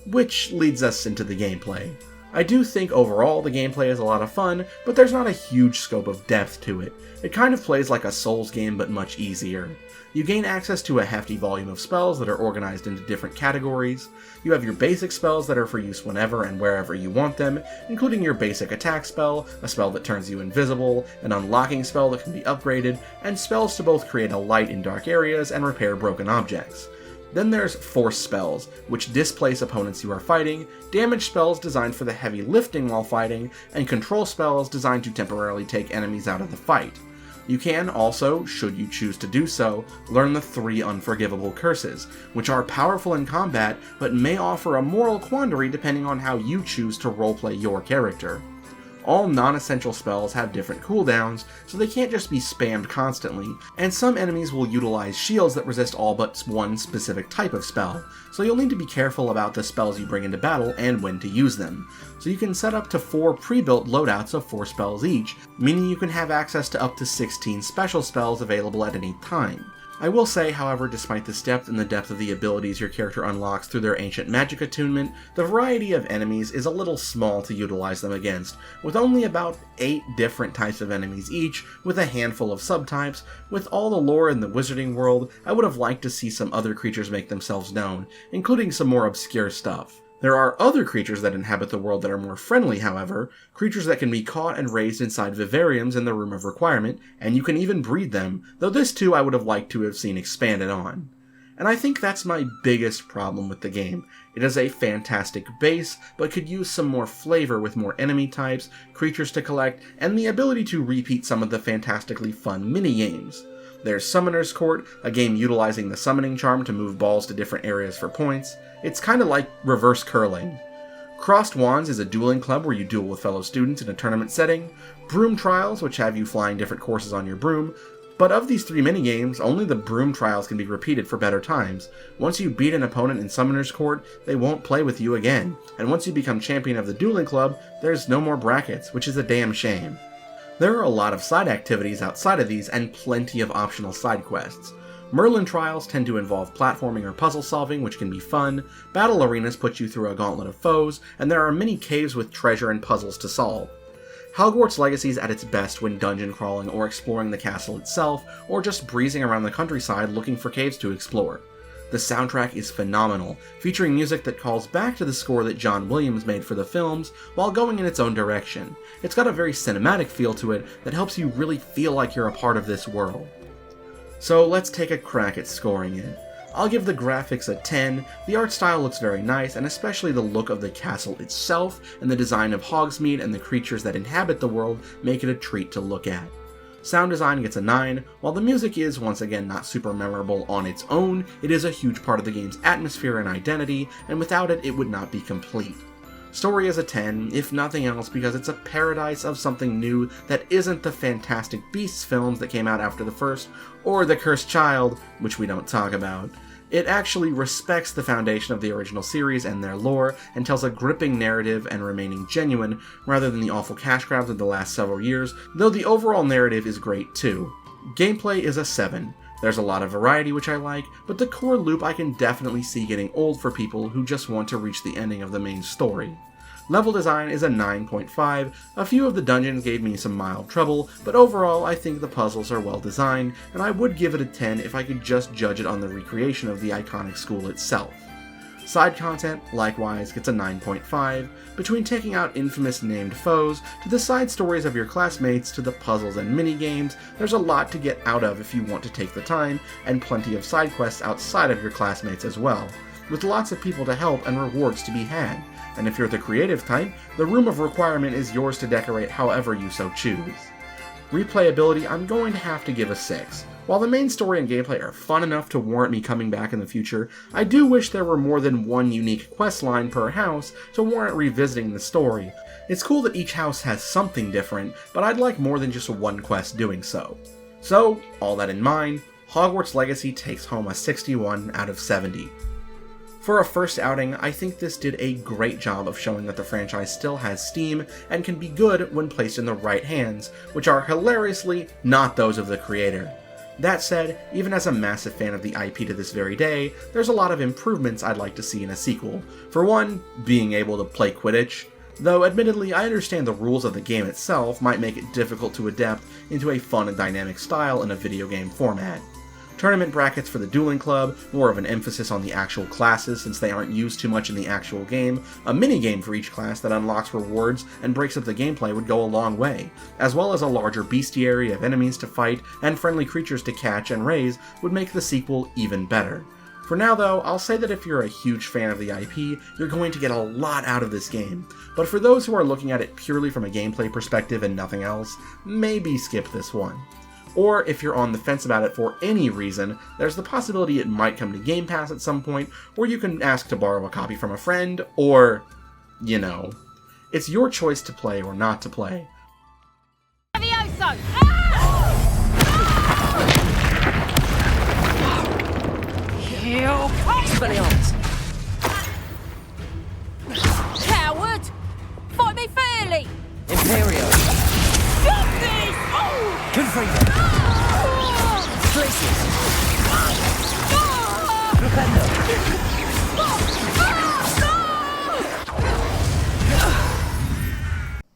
Which leads us into the gameplay. I do think overall the gameplay is a lot of fun, but there's not a huge scope of depth to it. It kind of plays like a Souls game, but much easier. You gain access to a hefty volume of spells that are organized into different categories. You have your basic spells that are for use whenever and wherever you want them, including your basic attack spell, a spell that turns you invisible, an unlocking spell that can be upgraded, and spells to both create a light in dark areas and repair broken objects. Then there's force spells, which displace opponents you are fighting, damage spells designed for the heavy lifting while fighting, and control spells designed to temporarily take enemies out of the fight. You can also, should you choose to do so, learn the 3 unforgivable curses, which are powerful in combat but may offer a moral quandary depending on how you choose to roleplay your character. All non-essential spells have different cooldowns, so they can't just be spammed constantly, and some enemies will utilize shields that resist all but one specific type of spell, so you'll need to be careful about the spells you bring into battle and when to use them. So you can set up to 4 pre-built loadouts of 4 spells each, meaning you can have access to up to 16 special spells available at any time. I will say, however, despite this depth and the depth of the abilities your character unlocks through their ancient magic attunement, the variety of enemies is a little small to utilize them against, with only about 8 different types of enemies each, with a handful of subtypes. With all the lore in the wizarding world, I would have liked to see some other creatures make themselves known, including some more obscure stuff. There are other creatures that inhabit the world that are more friendly, however, creatures that can be caught and raised inside vivariums in the Room of Requirement, and you can even breed them, though this too I would have liked to have seen expanded on. And I think that's my biggest problem with the game. It is a fantastic base, but could use some more flavor with more enemy types, creatures to collect, and the ability to repeat some of the fantastically fun mini-games. There's Summoner's Court, a game utilizing the summoning charm to move balls to different areas for points. It's kinda like reverse curling. Crossed Wands is a dueling club where you duel with fellow students in a tournament setting. Broom Trials, which have you flying different courses on your broom. But of these 3 minigames, only the Broom Trials can be repeated for better times. Once you beat an opponent in Summoner's Court, they won't play with you again. And once you become champion of the dueling club, there's no more brackets, which is a damn shame. There are a lot of side activities outside of these and plenty of optional side quests. Merlin Trials tend to involve platforming or puzzle solving, which can be fun. Battle arenas put you through a gauntlet of foes, and there are many caves with treasure and puzzles to solve. Hogwarts Legacy is at its best when dungeon crawling or exploring the castle itself, or just breezing around the countryside looking for caves to explore. The soundtrack is phenomenal, featuring music that calls back to the score that John Williams made for the films, while going in its own direction. It's got a very cinematic feel to it that helps you really feel like you're a part of this world. So let's take a crack at scoring it. I'll give the graphics a 10, the art style looks very nice, and especially the look of the castle itself and the design of Hogsmeade and the creatures that inhabit the world make it a treat to look at. Sound design gets a 9, while the music is once again not super memorable on its own, it is a huge part of the game's atmosphere and identity, and without it, it would not be complete. Story is a 10, if nothing else because it's a paradise of something new that isn't the Fantastic Beasts films that came out after the first, or The Cursed Child, which we don't talk about. It actually respects the foundation of the original series and their lore, and tells a gripping narrative and remaining genuine, rather than the awful cash grabs of the last several years, though the overall narrative is great too. Gameplay is a 7. There's a lot of variety which I like, but the core loop I can definitely see getting old for people who just want to reach the ending of the main story. Level design is a 9.5, a few of the dungeons gave me some mild trouble, but overall I think the puzzles are well designed, and I would give it a 10 if I could just judge it on the recreation of the iconic school itself. Side content, likewise, gets a 9.5, between taking out infamous named foes, to the side stories of your classmates, to the puzzles and mini-games, there's a lot to get out of if you want to take the time, and plenty of side quests outside of your classmates as well, with lots of people to help and rewards to be had, and if you're the creative type, the Room of Requirement is yours to decorate however you so choose. Replayability, I'm going to have to give a 6. While the main story and gameplay are fun enough to warrant me coming back in the future, I do wish there were more than one unique quest line per house to warrant revisiting the story. It's cool that each house has something different, but I'd like more than just one quest doing so. So, all that in mind, Hogwarts Legacy takes home a 61 out of 70. For a first outing, I think this did a great job of showing that the franchise still has steam and can be good when placed in the right hands, which are hilariously not those of the creator. That said, even as a massive fan of the IP to this very day, there's a lot of improvements I'd like to see in a sequel. For one, being able to play Quidditch. Though admittedly I understand the rules of the game itself might make it difficult to adapt into a fun and dynamic style in a video game format. Tournament brackets for the Dueling Club, more of an emphasis on the actual classes since they aren't used too much in the actual game, a mini-game for each class that unlocks rewards and breaks up the gameplay would go a long way, as well as a larger bestiary of enemies to fight and friendly creatures to catch and raise would make the sequel even better. For now though, I'll say that if you're a huge fan of the IP, you're going to get a lot out of this game, but for those who are looking at it purely from a gameplay perspective and nothing else, maybe skip this one. Or if you're on the fence about it for any reason, there's the possibility it might come to Game Pass at some point, or you can ask to borrow a copy from a friend, or, you know. It's your choice to play or not to play. Levioso! Heal! Expelliarmus! Coward! Fight me fairly! Imperio! Stop this! Oh! Confringo! Glacius!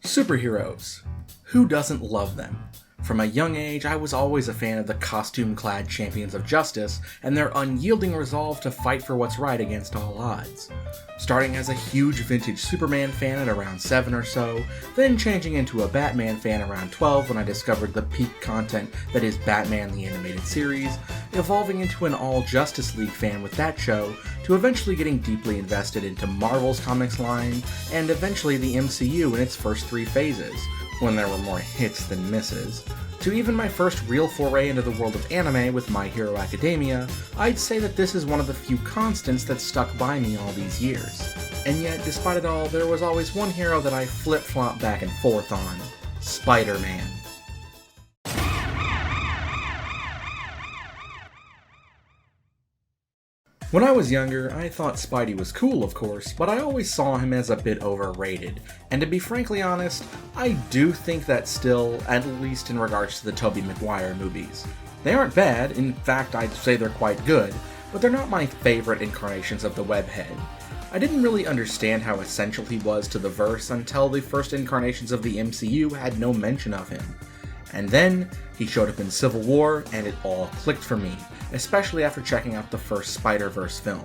Superheroes. Who doesn't love them? From a young age, I was always a fan of the costume-clad champions of justice and their unyielding resolve to fight for what's right against all odds. Starting as a huge vintage Superman fan at around 7 or so, then changing into a Batman fan around 12 when I discovered the peak content that is Batman the Animated Series, evolving into an all Justice League fan with that show, to eventually getting deeply invested into Marvel's comics line, and eventually the MCU in its first 3 phases, when there were more hits than misses, to even my first real foray into the world of anime with My Hero Academia, I'd say that this is one of the few constants that stuck by me all these years. And yet, despite it all, there was always one hero that I flip-flopped back and forth on: Spider-Man. When I was younger, I thought Spidey was cool, of course, but I always saw him as a bit overrated. And to be frankly honest, I do think that still, at least in regards to the Tobey Maguire movies. They aren't bad, in fact I'd say they're quite good, but they're not my favorite incarnations of the webhead. I didn't really understand how essential he was to the verse until the first incarnations of the MCU had no mention of him. And then, he showed up in Civil War, and it all clicked for me, especially after checking out the first Spider-Verse film.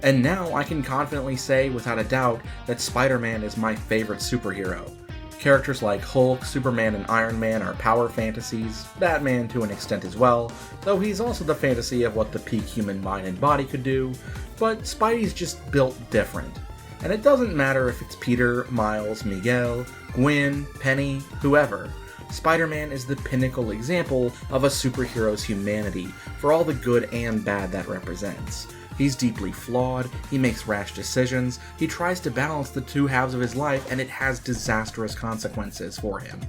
And now I can confidently say, without a doubt, that Spider-Man is my favorite superhero. Characters like Hulk, Superman, and Iron Man are power fantasies, Batman to an extent as well, though he's also the fantasy of what the peak human mind and body could do, but Spidey's just built different. And it doesn't matter if it's Peter, Miles, Miguel, Gwen, Penny, whoever. Spider-Man is the pinnacle example of a superhero's humanity, for all the good and bad that represents. He's deeply flawed, he makes rash decisions, he tries to balance the two halves of his life, and it has disastrous consequences for him.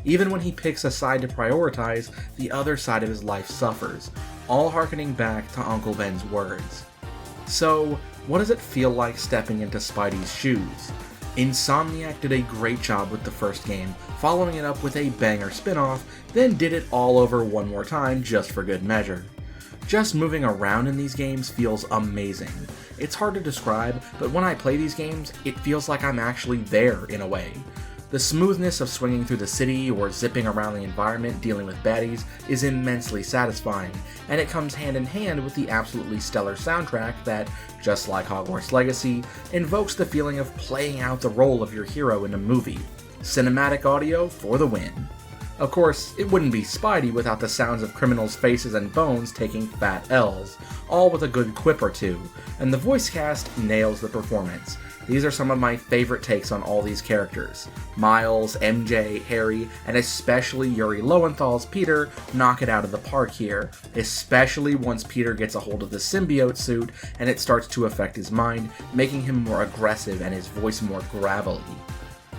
Even when he picks a side to prioritize, the other side of his life suffers, all harkening back to Uncle Ben's words. So, what does it feel like stepping into Spidey's shoes? Insomniac did a great job with the first game, following it up with a banger spin-off, then did it all over one more time just for good measure. Just moving around in these games feels amazing. It's hard to describe, but when I play these games, it feels like I'm actually there in a way. The smoothness of swinging through the city or zipping around the environment dealing with baddies is immensely satisfying, and it comes hand in hand with the absolutely stellar soundtrack that, just like Hogwarts Legacy, invokes the feeling of playing out the role of your hero in a movie. Cinematic audio for the win. Of course, it wouldn't be Spidey without the sounds of criminals' faces and bones taking fat L's, all with a good quip or two, and the voice cast nails the performance. These are some of my favorite takes on all these characters. Miles, MJ, Harry, and especially Yuri Lowenthal's Peter knock it out of the park here, especially once Peter gets a hold of the symbiote suit and it starts to affect his mind, making him more aggressive and his voice more gravelly.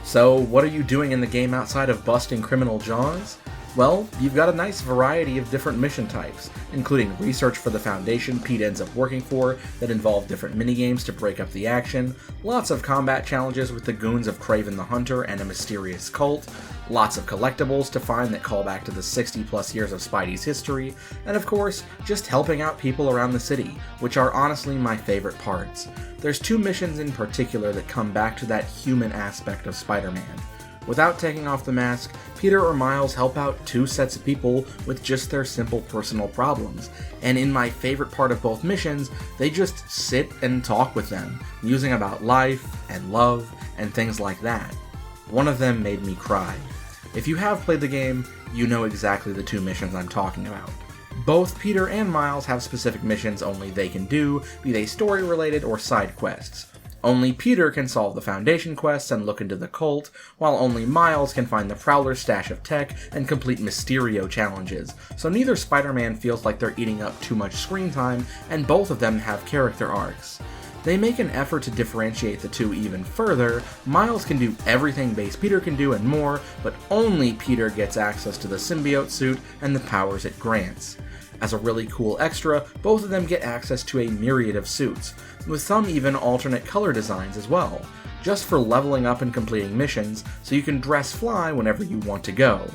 So, what are you doing in the game outside of busting criminal jaws? Well, you've got a nice variety of different mission types, including research for the Foundation Pete ends up working for that involve different minigames to break up the action, lots of combat challenges with the goons of Kraven the Hunter and a mysterious cult, lots of collectibles to find that call back to the 60 plus years of Spidey's history, and of course, just helping out people around the city, which are honestly my favorite parts. There's two missions in particular that come back to that human aspect of Spider-Man. Without taking off the mask, Peter or Miles help out two sets of people with just their simple personal problems, and in my favorite part of both missions, they just sit and talk with them, musing about life and love and things like that. One of them made me cry. If you have played the game, you know exactly the two missions I'm talking about. Both Peter and Miles have specific missions only they can do, be they story related or side quests. Only Peter can solve the Foundation quests and look into the cult, while only Miles can find the Prowler's stash of tech and complete Mysterio challenges, so neither Spider-Man feels like they're eating up too much screen time, and both of them have character arcs. They make an effort to differentiate the two even further. Miles can do everything base Peter can do and more, but only Peter gets access to the symbiote suit and the powers it grants. As a really cool extra, both of them get access to a myriad of suits, with some even alternate color designs as well, just for leveling up and completing missions, so you can dress fly whenever you want to go.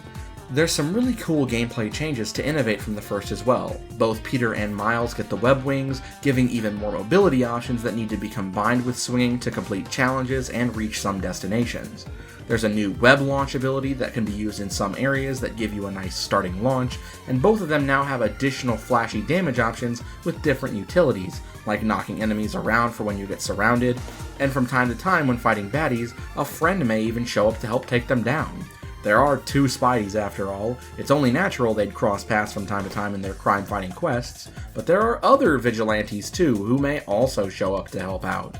There's some really cool gameplay changes to innovate from the first as well. Both Peter and Miles get the web wings, giving even more mobility options that need to be combined with swinging to complete challenges and reach some destinations. There's a new web launch ability that can be used in some areas that give you a nice starting launch, and both of them now have additional flashy damage options with different utilities, like knocking enemies around for when you get surrounded, and from time to time when fighting baddies, a friend may even show up to help take them down. There are two Spideys after all, it's only natural they'd cross paths from time to time in their crime-fighting quests, but there are other vigilantes too who may also show up to help out.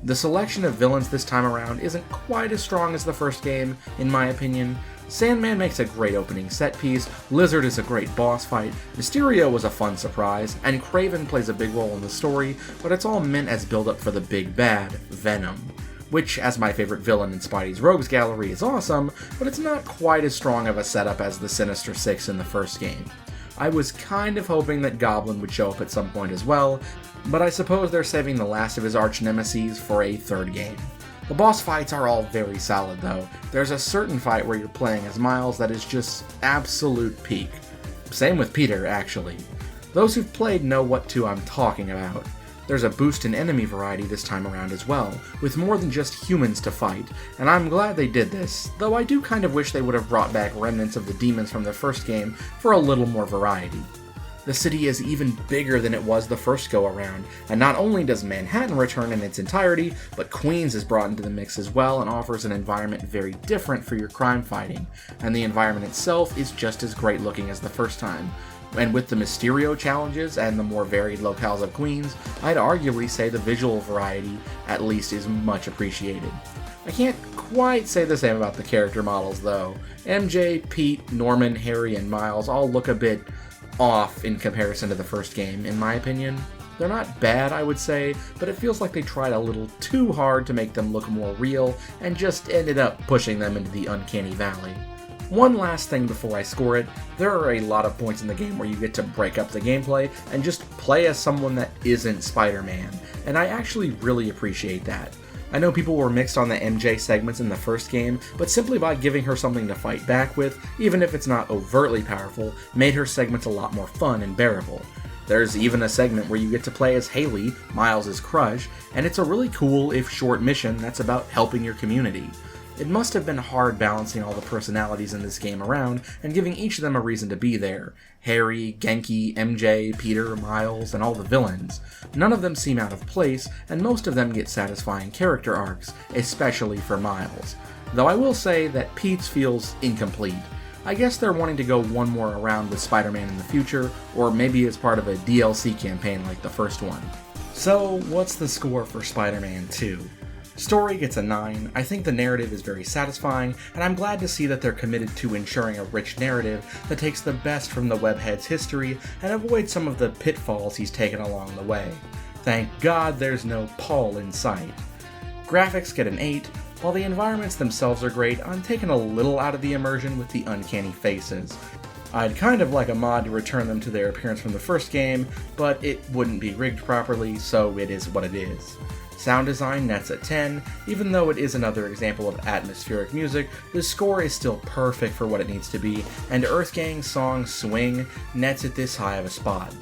The selection of villains this time around isn't quite as strong as the first game, in my opinion. Sandman makes a great opening set piece, Lizard is a great boss fight, Mysterio was a fun surprise, and Kraven plays a big role in the story, but it's all meant as build-up for the big bad, Venom. Which, as my favorite villain in Spidey's Rogues Gallery, is awesome, but it's not quite as strong of a setup as the Sinister Six in the first game. I was kind of hoping that Goblin would show up at some point as well, but I suppose they're saving the last of his arch-nemeses for a third game. The boss fights are all very solid though. There's a certain fight where you're playing as Miles that is just absolute peak. Same with Peter, actually. Those who've played know what two I'm talking about. There's a boost in enemy variety this time around as well, with more than just humans to fight, and I'm glad they did this, though I do kind of wish they would have brought back remnants of the demons from the first game for a little more variety. The city is even bigger than it was the first go around, and not only does Manhattan return in its entirety, but Queens is brought into the mix as well and offers an environment very different for your crime fighting, and the environment itself is just as great looking as the first time. And with the Mysterio challenges and the more varied locales of Queens, I'd arguably say the visual variety at least is much appreciated. I can't quite say the same about the character models though. MJ, Pete, Norman, Harry, and Miles all look a bit off in comparison to the first game, in my opinion. They're not bad, I would say, but it feels like they tried a little too hard to make them look more real and just ended up pushing them into the uncanny valley. One last thing before I score it, there are a lot of points in the game where you get to break up the gameplay and just play as someone that isn't Spider-Man, and I actually really appreciate that. I know people were mixed on the MJ segments in the first game, but simply by giving her something to fight back with, even if it's not overtly powerful, made her segments a lot more fun and bearable. There's even a segment where you get to play as Haley, Miles' crush, and it's a really cool, if short, mission that's about helping your community. It must have been hard balancing all the personalities in this game around and giving each of them a reason to be there. Harry, Genki, MJ, Peter, Miles, and all the villains. None of them seem out of place, and most of them get satisfying character arcs, especially for Miles. Though I will say that Pete's feels incomplete. I guess they're wanting to go one more around with Spider-Man in the future, or maybe as part of a DLC campaign like the first one. So, what's the score for Spider-Man 2? Story gets a 9, I think the narrative is very satisfying, and I'm glad to see that they're committed to ensuring a rich narrative that takes the best from the webhead's history and avoids some of the pitfalls he's taken along the way. Thank God there's no Paul in sight. Graphics get an 8, while the environments themselves are great, I'm taking a little out of the immersion with the uncanny faces. I'd kind of like a mod to return them to their appearance from the first game, but it wouldn't be rigged properly, so it is what it is. Sound design nets at 10, even though it is another example of atmospheric music, the score is still perfect for what it needs to be, and Earthgang's song Swing nets at this high of a spot.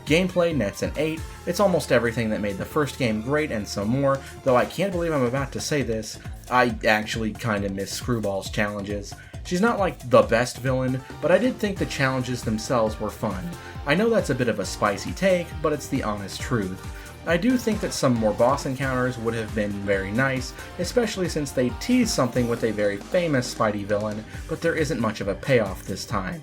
Gameplay nets an 8, it's almost everything that made the first game great and some more, though I can't believe I'm about to say this, I actually kinda miss Screwball's challenges. She's not like the best villain, but I did think the challenges themselves were fun. I know that's a bit of a spicy take, but it's the honest truth. I do think that some more boss encounters would have been very nice, especially since they tease something with a very famous Spidey villain, but there isn't much of a payoff this time.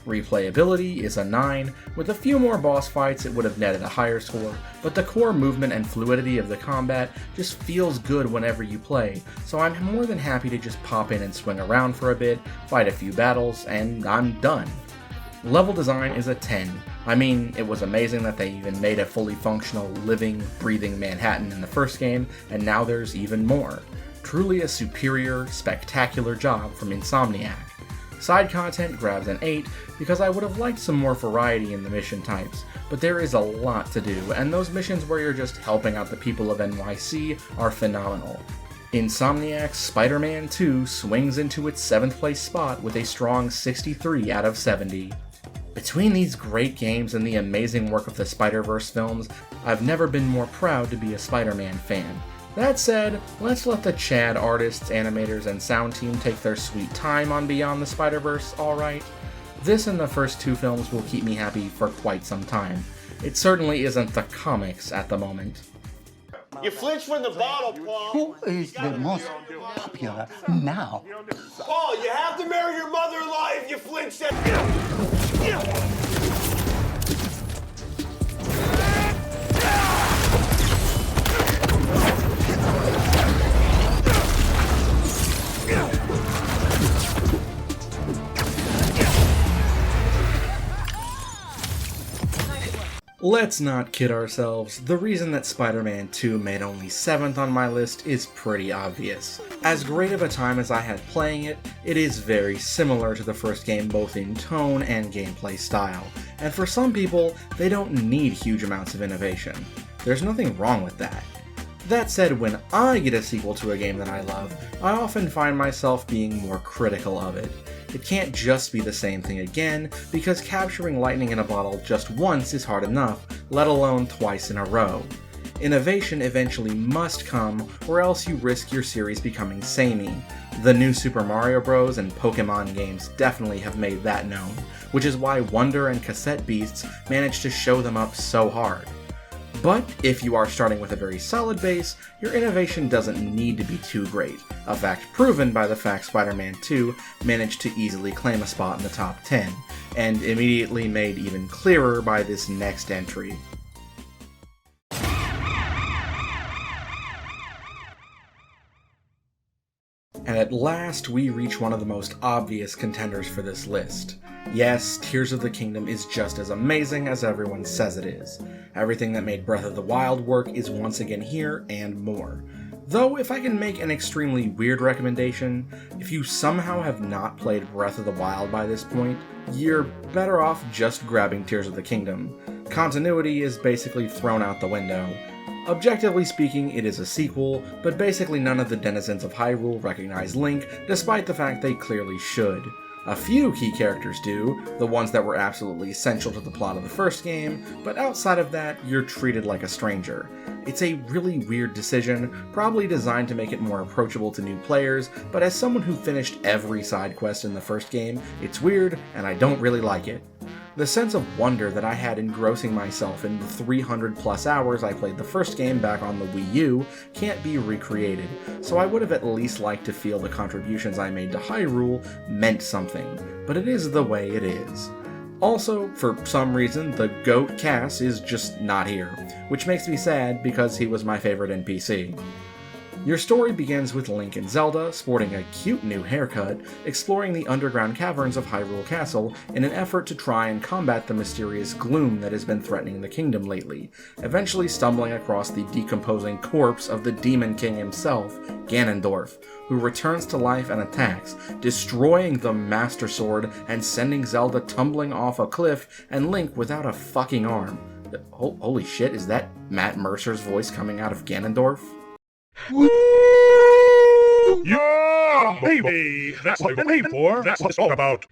Replayability is a 9, with a few more boss fights it would have netted a higher score, but the core movement and fluidity of the combat just feels good whenever you play, so I'm more than happy to just pop in and swing around for a bit, fight a few battles, and I'm done. Level design is a 10. I mean, it was amazing that they even made a fully functional, living, breathing Manhattan in the first game, and now there's even more. Truly a superior, spectacular job from Insomniac. Side content grabs an 8 because I would have liked some more variety in the mission types, but there is a lot to do, and those missions where you're just helping out the people of NYC are phenomenal. Insomniac's Spider-Man 2 swings into its 7th place spot with a strong 63 out of 70. Between these great games and the amazing work of the Spider-Verse films, I've never been more proud to be a Spider-Man fan. That said, let's let the Chad artists, animators, and sound team take their sweet time on Beyond the Spider-Verse, alright? This and the first 2 films will keep me happy for quite some time. It certainly isn't the comics at the moment. You flinch from the bottle, Paul. Who is the most popular now? Paul, you have to marry your mother-in-law if you flinch that. Let's not kid ourselves, the reason that Spider-Man 2 made only 7th on my list is pretty obvious. As great of a time as I had playing it, it is very similar to the first game both in tone and gameplay style, and for some people, they don't need huge amounts of innovation. There's nothing wrong with that. That said, when I get a sequel to a game that I love, I often find myself being more critical of it. It can't just be the same thing again, because capturing lightning in a bottle just once is hard enough, let alone twice in a row. Innovation eventually must come, or else you risk your series becoming samey. The new Super Mario Bros. And Pokemon games definitely have made that known, which is why Wonder and Cassette Beasts managed to show them up so hard. But if you are starting with a very solid base, your innovation doesn't need to be too great, a fact proven by the fact Spider-Man 2 managed to easily claim a spot in the top 10, and immediately made even clearer by this next entry. And at last we reach one of the most obvious contenders for this list. Yes, Tears of the Kingdom is just as amazing as everyone says it is. Everything that made Breath of the Wild work is once again here, and more. Though, if I can make an extremely weird recommendation, if you somehow have not played Breath of the Wild by this point, you're better off just grabbing Tears of the Kingdom. Continuity is basically thrown out the window. Objectively speaking, it is a sequel, but basically none of the denizens of Hyrule recognize Link, despite the fact they clearly should. A few key characters do, the ones that were absolutely essential to the plot of the first game, but outside of that, you're treated like a stranger. It's a really weird decision, probably designed to make it more approachable to new players, but as someone who finished every side quest in the first game, it's weird, and I don't really like it. The sense of wonder that I had engrossing myself in the 300 plus hours I played the first game back on the Wii U can't be recreated, so I would have at least liked to feel the contributions I made to Hyrule meant something, but it is the way it is. Also, for some reason, the GOAT Cass is just not here, which makes me sad because he was my favorite NPC. Your story begins with Link and Zelda sporting a cute new haircut, exploring the underground caverns of Hyrule Castle in an effort to try and combat the mysterious gloom that has been threatening the kingdom lately, eventually stumbling across the decomposing corpse of the Demon King himself, Ganondorf, who returns to life and attacks, destroying the Master Sword and sending Zelda tumbling off a cliff and Link without a fucking arm. Holy shit, is that Matt Mercer's voice coming out of Ganondorf? Yeah, baby! That's what I've been waiting for! That's what it's all about!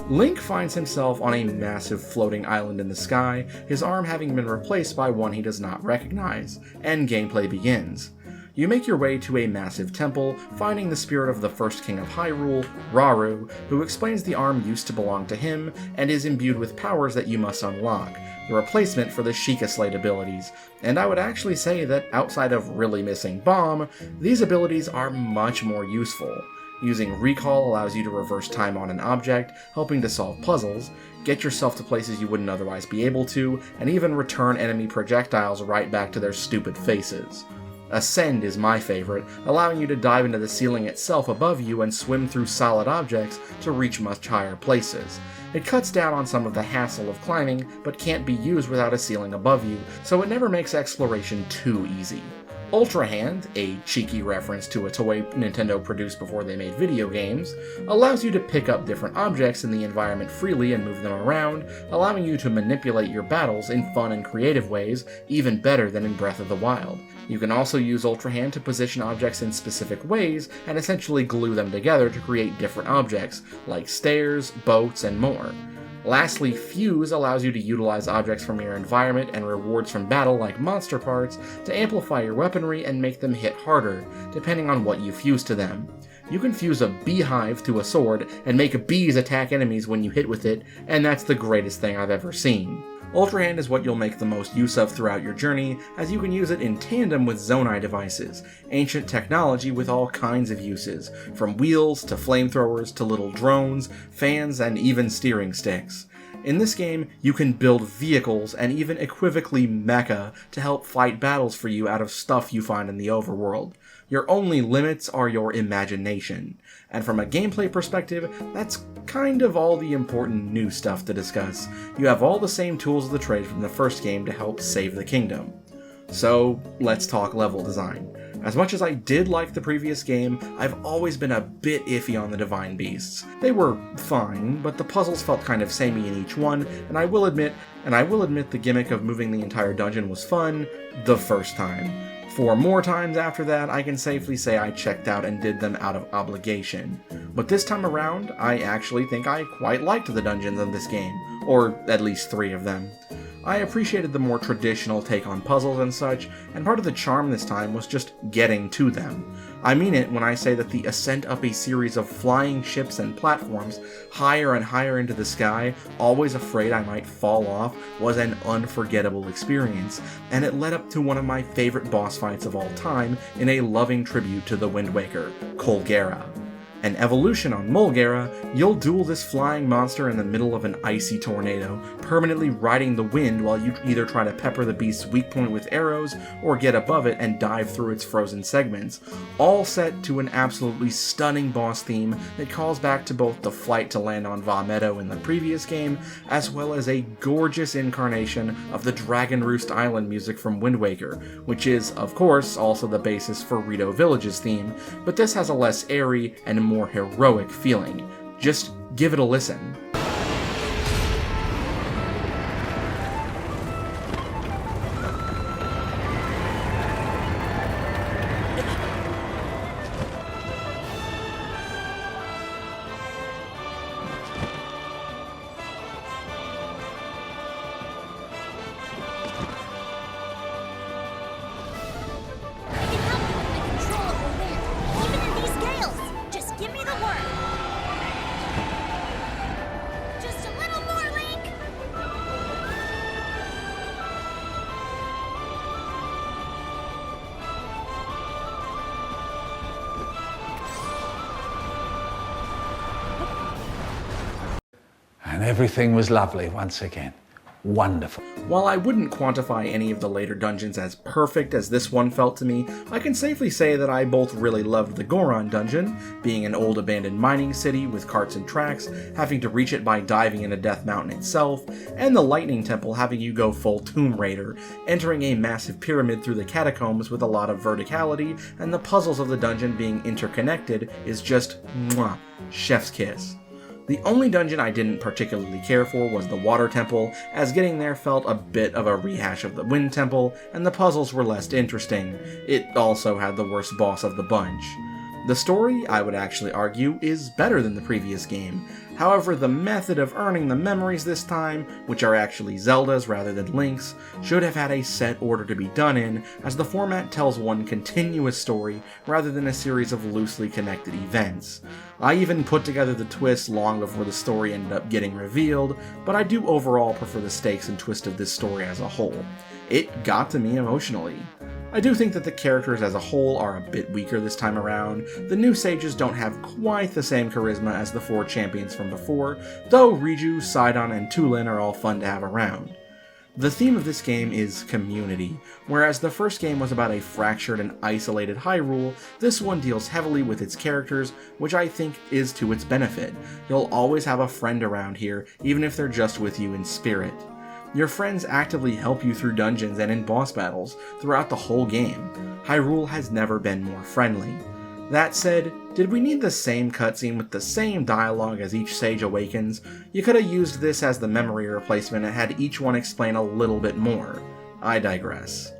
Link finds himself on a massive floating island in the sky, his arm having been replaced by one he does not recognize, and gameplay begins. You make your way to a massive temple, finding the spirit of the first king of Hyrule, Rauru, who explains the arm used to belong to him and is imbued with powers that you must unlock, the replacement for the Sheikah Slate abilities, and I would actually say that outside of really missing Bomb, these abilities are much more useful. Using Recall allows you to reverse time on an object, helping to solve puzzles, get yourself to places you wouldn't otherwise be able to, and even return enemy projectiles right back to their stupid faces. Ascend is my favorite, allowing you to dive into the ceiling itself above you and swim through solid objects to reach much higher places. It cuts down on some of the hassle of climbing, but can't be used without a ceiling above you, so it never makes exploration too easy. Ultra Hand, a cheeky reference to a toy Nintendo produced before they made video games, allows you to pick up different objects in the environment freely and move them around, allowing you to manipulate your battles in fun and creative ways, even better than in Breath of the Wild. You can also use Ultra Hand to position objects in specific ways and essentially glue them together to create different objects, like stairs, boats, and more. Lastly, Fuse allows you to utilize objects from your environment and rewards from battle like monster parts to amplify your weaponry and make them hit harder, depending on what you fuse to them. You can fuse a beehive to a sword and make bees attack enemies when you hit with it, and that's the greatest thing I've ever seen. Ultra Hand is what you'll make the most use of throughout your journey, as you can use it in tandem with Zonai devices, ancient technology with all kinds of uses, from wheels to flamethrowers to little drones, fans, and even steering sticks. In this game, you can build vehicles and even equivocally mecha to help fight battles for you out of stuff you find in the overworld. Your only limits are your imagination. And from a gameplay perspective, that's kind of all the important new stuff to discuss. You have all the same tools of the trade from the first game to help save the kingdom. So, let's talk level design. As much as I did like the previous game, I've always been a bit iffy on the Divine Beasts. They were fine, but the puzzles felt kind of samey in each one, and I will admit the gimmick of moving the entire dungeon was fun the first time. 4 more times after that, I can safely say I checked out and did them out of obligation. But this time around, I actually think I quite liked the dungeons of this game, or at least 3 of them. I appreciated the more traditional take on puzzles and such, and part of the charm this time was just getting to them. I mean it when I say that the ascent up a series of flying ships and platforms higher and higher into the sky, always afraid I might fall off, was an unforgettable experience, and it led up to one of my favorite boss fights of all time in a loving tribute to the Wind Waker, Colgera. An evolution on Mulgera, you'll duel this flying monster in the middle of an icy tornado, permanently riding the wind while you either try to pepper the beast's weak point with arrows or get above it and dive through its frozen segments, all set to an absolutely stunning boss theme that calls back to both the flight to land on Va Meadow in the previous game, as well as a gorgeous incarnation of the Dragon Roost Island music from Wind Waker, which is, of course, also the basis for Rito Village's theme, but this has a less airy and more heroic feeling. Just give it a listen. And everything was lovely once again. Wonderful. While I wouldn't quantify any of the later dungeons as perfect as this one felt to me, I can safely say that I both really loved the Goron dungeon, being an old abandoned mining city with carts and tracks, having to reach it by diving into Death Mountain itself, and the Lightning Temple having you go full Tomb Raider, entering a massive pyramid through the catacombs with a lot of verticality, and the puzzles of the dungeon being interconnected is just mwah, chef's kiss. The only dungeon I didn't particularly care for was the Water Temple, as getting there felt a bit of a rehash of the Wind Temple, and the puzzles were less interesting. It also had the worst boss of the bunch. The story, I would actually argue, is better than the previous game. However, the method of earning the memories this time, which are actually Zelda's rather than Link's, should have had a set order to be done in, as the format tells one continuous story rather than a series of loosely connected events. I even put together the twists long before the story ended up getting revealed, but I do overall prefer the stakes and twist of this story as a whole. It got to me emotionally. I do think that the characters as a whole are a bit weaker this time around. The new sages don't have quite the same charisma as the four champions from before, though Riju, Sidon, and Tulin are all fun to have around. The theme of this game is community. Whereas the first game was about a fractured and isolated Hyrule, this one deals heavily with its characters, which I think is to its benefit. You'll always have a friend around here, even if they're just with you in spirit. Your friends actively help you through dungeons and in boss battles throughout the whole game. Hyrule has never been more friendly. That said, did we need the same cutscene with the same dialogue as each sage awakens? You could have used this as the memory replacement and had each one explain a little bit more. I digress.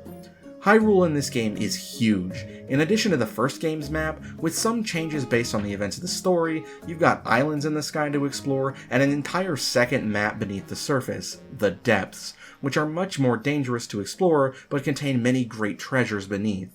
Hyrule in this game is huge. In addition to the first game's map, with some changes based on the events of the story, you've got islands in the sky to explore, and an entire second map beneath the surface, the Depths, which are much more dangerous to explore, but contain many great treasures beneath.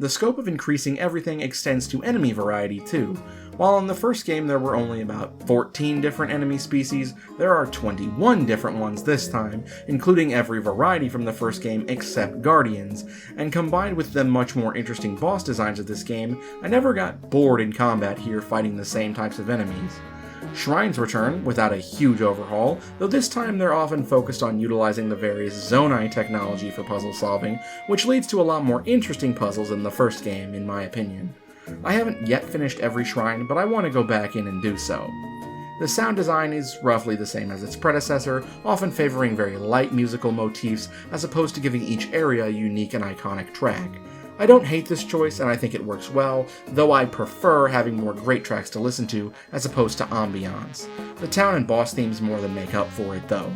The scope of increasing everything extends to enemy variety too. While in the first game there were only about 14 different enemy species, there are 21 different ones this time, including every variety from the first game except Guardians, and combined with the much more interesting boss designs of this game, I never got bored in combat here fighting the same types of enemies. Shrines return, without a huge overhaul, though this time they're often focused on utilizing the various Zonai technology for puzzle solving, which leads to a lot more interesting puzzles than the first game, in my opinion. I haven't yet finished every shrine, but I want to go back in and do so. The sound design is roughly the same as its predecessor, often favoring very light musical motifs as opposed to giving each area a unique and iconic track. I don't hate this choice, and I think it works well, though I prefer having more great tracks to listen to as opposed to ambiance. The town and boss themes more than make up for it, though.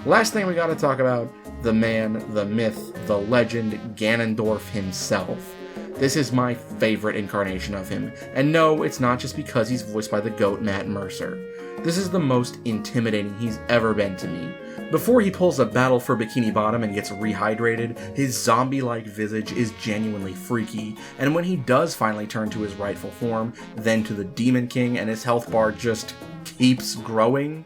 Last thing we gotta talk about, the man, the myth, the legend, Ganondorf himself. This is my favorite incarnation of him, and no, it's not just because he's voiced by the GOAT Matt Mercer. This is the most intimidating he's ever been to me. Before he pulls a battle for Bikini Bottom and gets rehydrated, his zombie-like visage is genuinely freaky, and when he does finally turn to his rightful form, then to the Demon King, and his health bar just keeps growing,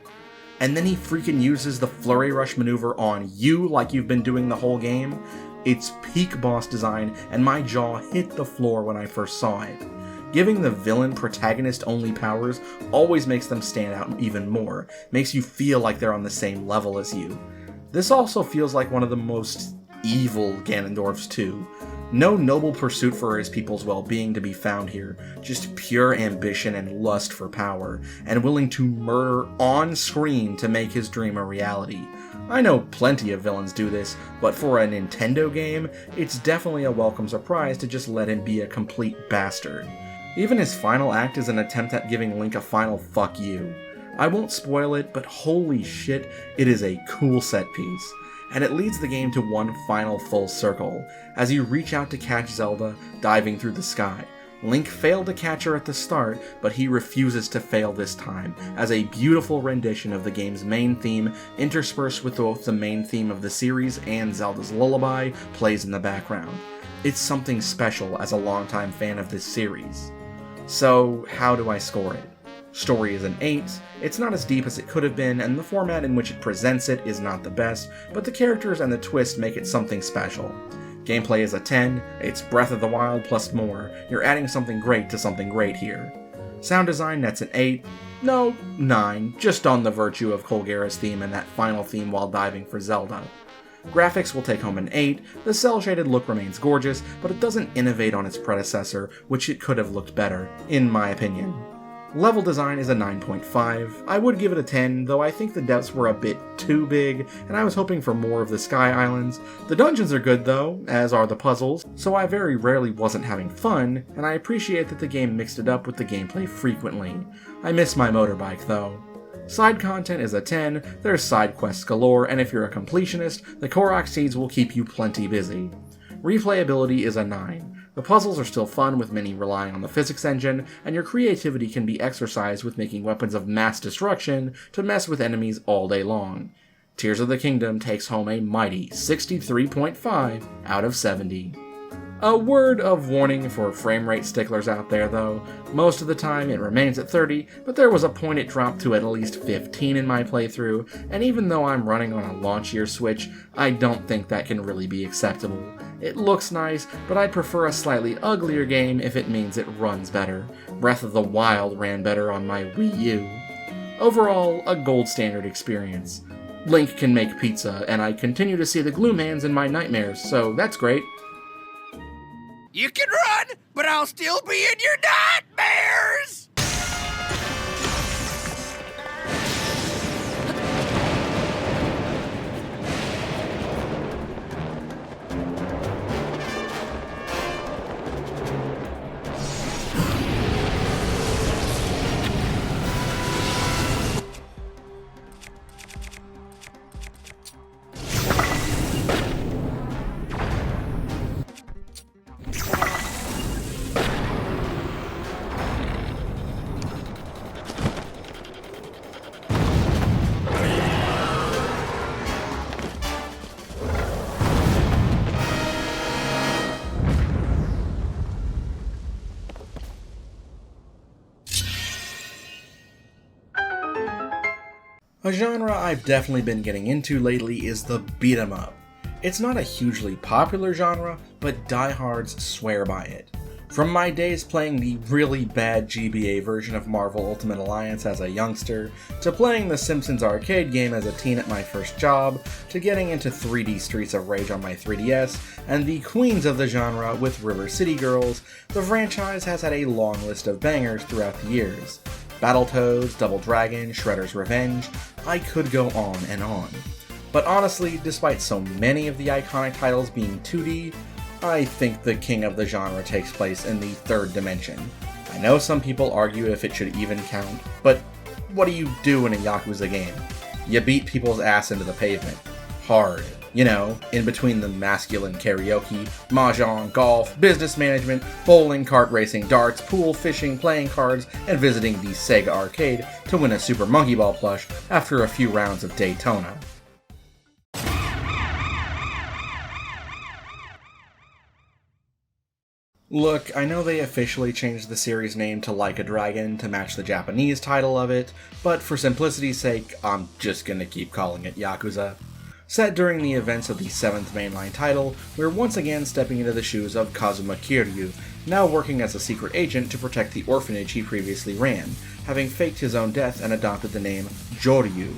and then he freaking uses the Flurry Rush maneuver on you like you've been doing the whole game, it's peak boss design, and my jaw hit the floor when I first saw it. Giving the villain protagonist only powers always makes them stand out even more, makes you feel like they're on the same level as you. This also feels like one of the most evil Ganondorfs too. No noble pursuit for his people's well-being to be found here, just pure ambition and lust for power, and willing to murder on screen to make his dream a reality. I know plenty of villains do this, but for a Nintendo game, it's definitely a welcome surprise to just let him be a complete bastard. Even his final act is an attempt at giving Link a final fuck you. I won't spoil it, but holy shit, it is a cool set piece. And it leads the game to one final full circle, as you reach out to catch Zelda, diving through the sky. Link failed to catch her at the start, but he refuses to fail this time, as a beautiful rendition of the game's main theme, interspersed with both the main theme of the series and Zelda's Lullaby, plays in the background. It's something special as a longtime fan of this series. So, how do I score it? Story is an 8, it's not as deep as it could have been, and the format in which it presents it is not the best, but the characters and the twist make it something special. Gameplay is a 10, it's Breath of the Wild plus more, you're adding something great to something great here. Sound design nets an 8, no, 9, just on the virtue of Colgera's theme and that final theme while diving for Zelda. Graphics will take home an 8, the cel-shaded look remains gorgeous, but it doesn't innovate on its predecessor, which it could have looked better, in my opinion. Level design is a 9.5, I would give it a 10, though I think the depths were a bit too big, and I was hoping for more of the Sky Islands. The dungeons are good though, as are the puzzles, so I very rarely wasn't having fun, and I appreciate that the game mixed it up with the gameplay frequently. I miss my motorbike though. Side content is a 10, there's side quests galore, and if you're a completionist, the Korok seeds will keep you plenty busy. Replayability is a 9. The puzzles are still fun with many relying on the physics engine, and your creativity can be exercised with making weapons of mass destruction to mess with enemies all day long. Tears of the Kingdom takes home a mighty 63.5 out of 70. A word of warning for frame rate sticklers out there though, most of the time it remains at 30, but there was a point it dropped to at least 15 in my playthrough, and even though I'm running on a launch year Switch, I don't think that can really be acceptable. It looks nice, but I'd prefer a slightly uglier game if it means it runs better. Breath of the Wild ran better on my Wii U. Overall, a gold standard experience. Link can make pizza, and I continue to see the Gloom Hands in my nightmares, so that's great. You can run, but I'll still be in your nightmares! A genre I've definitely been getting into lately is the beat 'em up. It's not a hugely popular genre, but diehards swear by it. From my days playing the really bad GBA version of Marvel Ultimate Alliance as a youngster, to playing the Simpsons arcade game as a teen at my first job, to getting into 3D Streets of Rage on my 3DS, and the queens of the genre with River City Girls, the franchise has had a long list of bangers throughout the years. Battletoads, Double Dragon, Shredder's Revenge, I could go on and on. But honestly, despite so many of the iconic titles being 2D, I think the king of the genre takes place in the third dimension. I know some people argue if it should even count, but what do you do in a Yakuza game? You beat people's ass into the pavement. hard. You know, in between the masculine karaoke, mahjong, golf, business management, bowling, kart racing, darts, pool, fishing, playing cards, and visiting the Sega arcade to win a Super Monkey Ball plush after a few rounds of Daytona. Look, I know they officially changed the series name to Like a Dragon to match the Japanese title of it, but for simplicity's sake, I'm just gonna keep calling it Yakuza. Set during the events of the 7th mainline title, we're once again stepping into the shoes of Kazuma Kiryu, now working as a secret agent to protect the orphanage he previously ran, having faked his own death and adopted the name Joryu.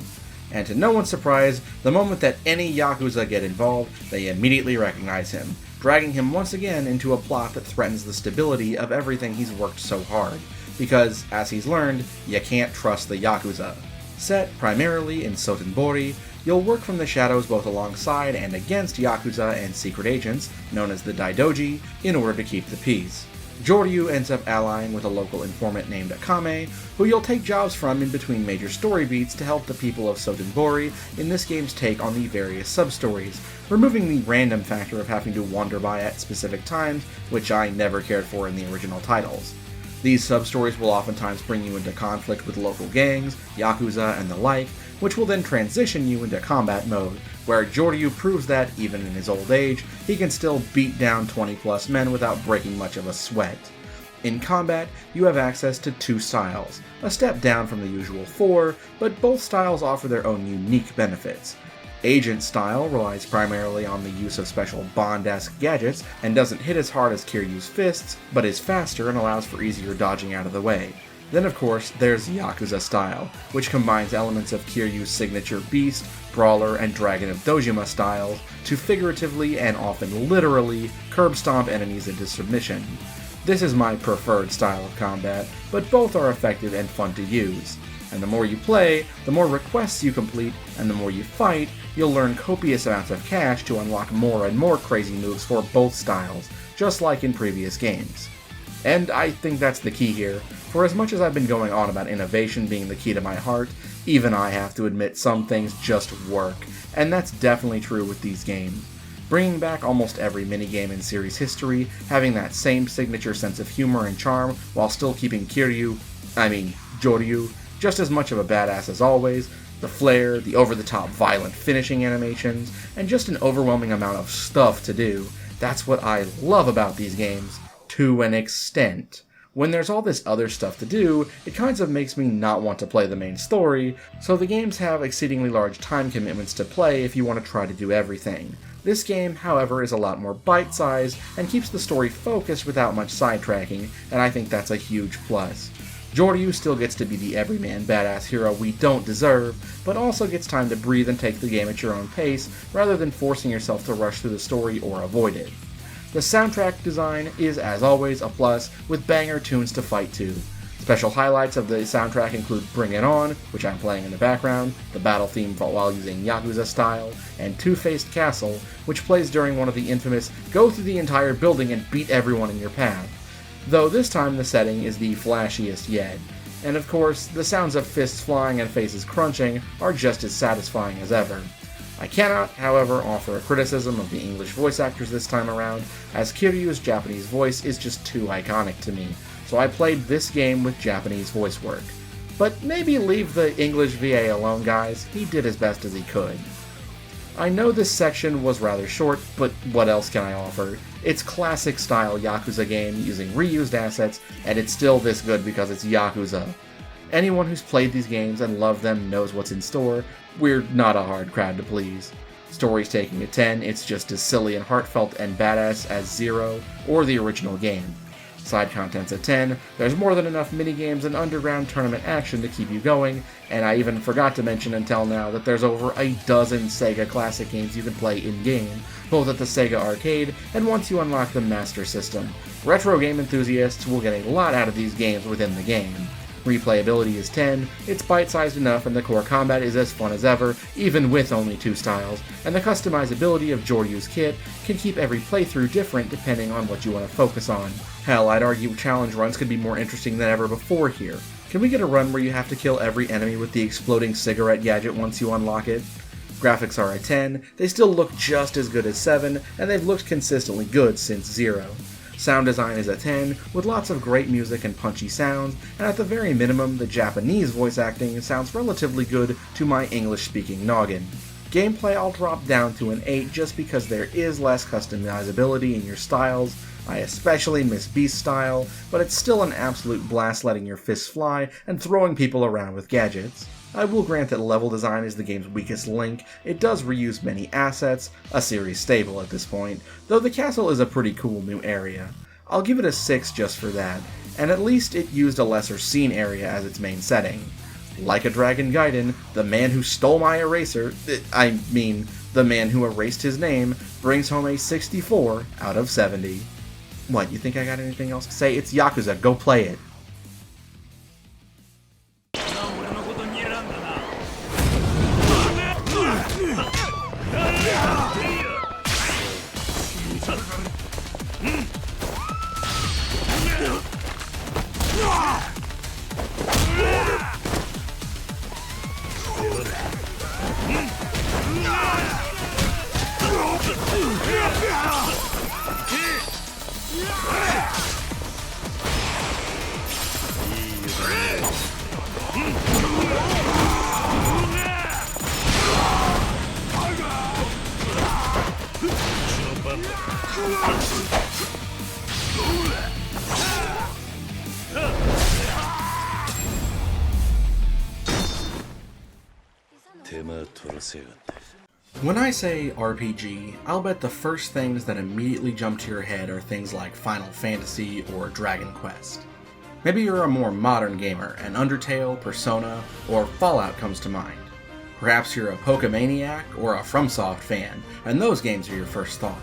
And to no one's surprise, the moment that any Yakuza get involved, they immediately recognize him, dragging him once again into a plot that threatens the stability of everything he's worked so hard, because, as he's learned, you can't trust the Yakuza. Set primarily in Sotenbori, you'll work from the shadows both alongside and against Yakuza and secret agents, known as the Daidoji, in order to keep the peace. Joryu ends up allying with a local informant named Akame, who you'll take jobs from in between major story beats to help the people of Sotenbori in this game's take on the various sub-stories, removing the random factor of having to wander by at specific times, which I never cared for in the original titles. These sub-stories will oftentimes bring you into conflict with local gangs, Yakuza, and the like, which will then transition you into combat mode, where Joryu proves that, even in his old age, he can still beat down 20+ men without breaking much of a sweat. In combat, you have access to 2 styles, a step down from the usual 4, but both styles offer their own unique benefits. Agent style relies primarily on the use of special Bond-esque gadgets and doesn't hit as hard as Kiryu's fists, but is faster and allows for easier dodging out of the way. Then of course, there's Yakuza style, which combines elements of Kiryu's signature Beast, Brawler, and Dragon of Dojima styles to figuratively and often literally curb stomp enemies into submission. This is my preferred style of combat, but both are effective and fun to use. And the more you play, the more requests you complete, and the more you fight, you'll learn copious amounts of cash to unlock more and more crazy moves for both styles, just like in previous games. And I think that's the key here. For as much as I've been going on about innovation being the key to my heart, even I have to admit some things just work, and that's definitely true with these games. Bringing back almost every minigame in series history, having that same signature sense of humor and charm, while still keeping Joryu, just as much of a badass as always, the flair, the over-the-top violent finishing animations, and just an overwhelming amount of stuff to do. That's what I love about these games, to an extent. When there's all this other stuff to do, it kind of makes me not want to play the main story, so the games have exceedingly large time commitments to play if you want to try to do everything. This game, however, is a lot more bite-sized and keeps the story focused without much sidetracking, and I think that's a huge plus. Joryu still gets to be the everyman badass hero we don't deserve, but also gets time to breathe and take the game at your own pace, rather than forcing yourself to rush through the story or avoid it. The soundtrack design is, as always, a plus, with banger tunes to fight to. Special highlights of the soundtrack include Bring It On, which I'm playing in the background, the battle theme while using Yakuza style, and Two-Faced Castle, which plays during one of the infamous go through the entire building and beat everyone in your path. Though this time the setting is the flashiest yet. And of course, the sounds of fists flying and faces crunching are just as satisfying as ever. I cannot, however, offer a criticism of the English voice actors this time around, as Kiryu's Japanese voice is just too iconic to me, so I played this game with Japanese voice work. But maybe leave the English VA alone, guys, he did as best as he could. I know this section was rather short, but what else can I offer? It's classic style Yakuza game using reused assets, and it's still this good because it's Yakuza. Anyone who's played these games and loved them knows what's in store. We're not a hard crowd to please. Story's taking a 10, it's just as silly and heartfelt and badass as Zero or the original game. Side content's a 10, there's more than enough minigames and underground tournament action to keep you going, and I even forgot to mention until now that there's over a dozen Sega classic games you can play in-game, both at the Sega Arcade and once you unlock the Master System. Retro game enthusiasts will get a lot out of these games within the game. Replayability is 10, it's bite-sized enough and the core combat is as fun as ever, even with only 2 styles, and the customizability of Joryu's kit can keep every playthrough different depending on what you want to focus on. Hell, I'd argue challenge runs could be more interesting than ever before here. Can we get a run where you have to kill every enemy with the exploding cigarette gadget once you unlock it? Graphics are a 10, they still look just as good as 7, and they've looked consistently good since 0. Sound design is a 10, with lots of great music and punchy sounds, and at the very minimum, the Japanese voice acting sounds relatively good to my English-speaking noggin. Gameplay I'll drop down to an 8 just because there is less customizability in your styles. I especially miss Beast style, but it's still an absolute blast letting your fists fly and throwing people around with gadgets. I will grant that level design is the game's weakest link. It does reuse many assets, a series staple at this point, though the castle is a pretty cool new area. I'll give it a 6 just for that, and at least it used a lesser scene area as its main setting. Like a Dragon Gaiden, the man who stole my eraser, the man who erased his name, brings home a 64 out of 70. What, you think I got anything else to say? It's Yakuza, go play it. When I say RPG, I'll bet the first things that immediately jump to your head are things like Final Fantasy or Dragon Quest. Maybe you're a more modern gamer, and Undertale, Persona, or Fallout comes to mind. Perhaps you're a Pokemaniac or a FromSoft fan, and those games are your first thought.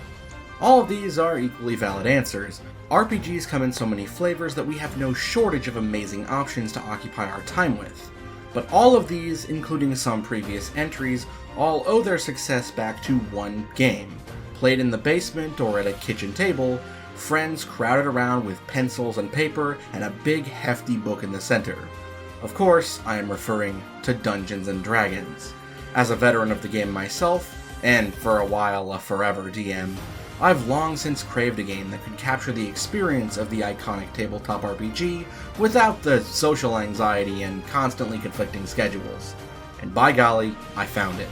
All of these are equally valid answers. RPGs come in so many flavors that we have no shortage of amazing options to occupy our time with. But all of these, including some previous entries, all owe their success back to one game. Played in the basement or at a kitchen table, friends crowded around with pencils and paper and a big hefty book in the center. Of course, I am referring to Dungeons & Dragons. As a veteran of the game myself, and for a while a forever DM, I've long since craved a game that could capture the experience of the iconic tabletop RPG without the social anxiety and constantly conflicting schedules. And by golly, I found it.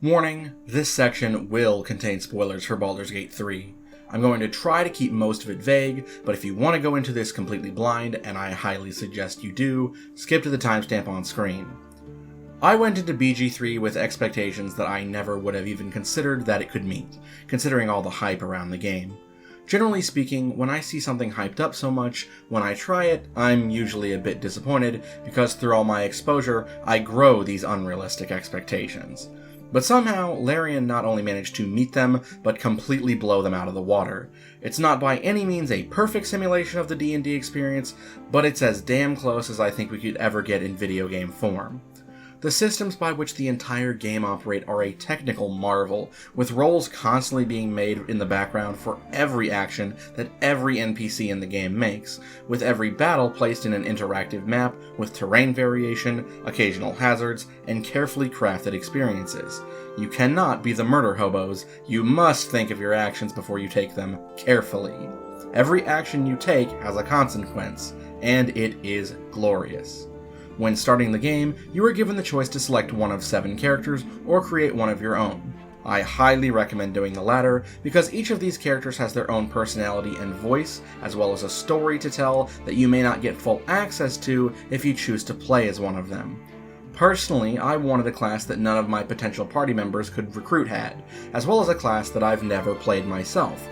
Warning, this section will contain spoilers for Baldur's Gate 3. I'm going to try to keep most of it vague, but if you want to go into this completely blind, and I highly suggest you do, skip to the timestamp on screen. I went into BG3 with expectations that I never would have even considered that it could meet, considering all the hype around the game. Generally speaking, when I see something hyped up so much, when I try it, I'm usually a bit disappointed, because through all my exposure, I grow these unrealistic expectations. But somehow, Larian not only managed to meet them, but completely blow them out of the water. It's not by any means a perfect simulation of the D&D experience, but it's as damn close as I think we could ever get in video game form. The systems by which the entire game operate are a technical marvel, with roles constantly being made in the background for every action that every NPC in the game makes, with every battle placed in an interactive map with terrain variation, occasional hazards, and carefully crafted experiences. You cannot be the murder hobos, you must think of your actions before you take them carefully. Every action you take has a consequence, and it is glorious. When starting the game, you are given the choice to select one of 7 characters or create one of your own. I highly recommend doing the latter, because each of these characters has their own personality and voice, as well as a story to tell that you may not get full access to if you choose to play as one of them. Personally, I wanted a class that none of my potential party members could recruit had, as well as a class that I've never played myself,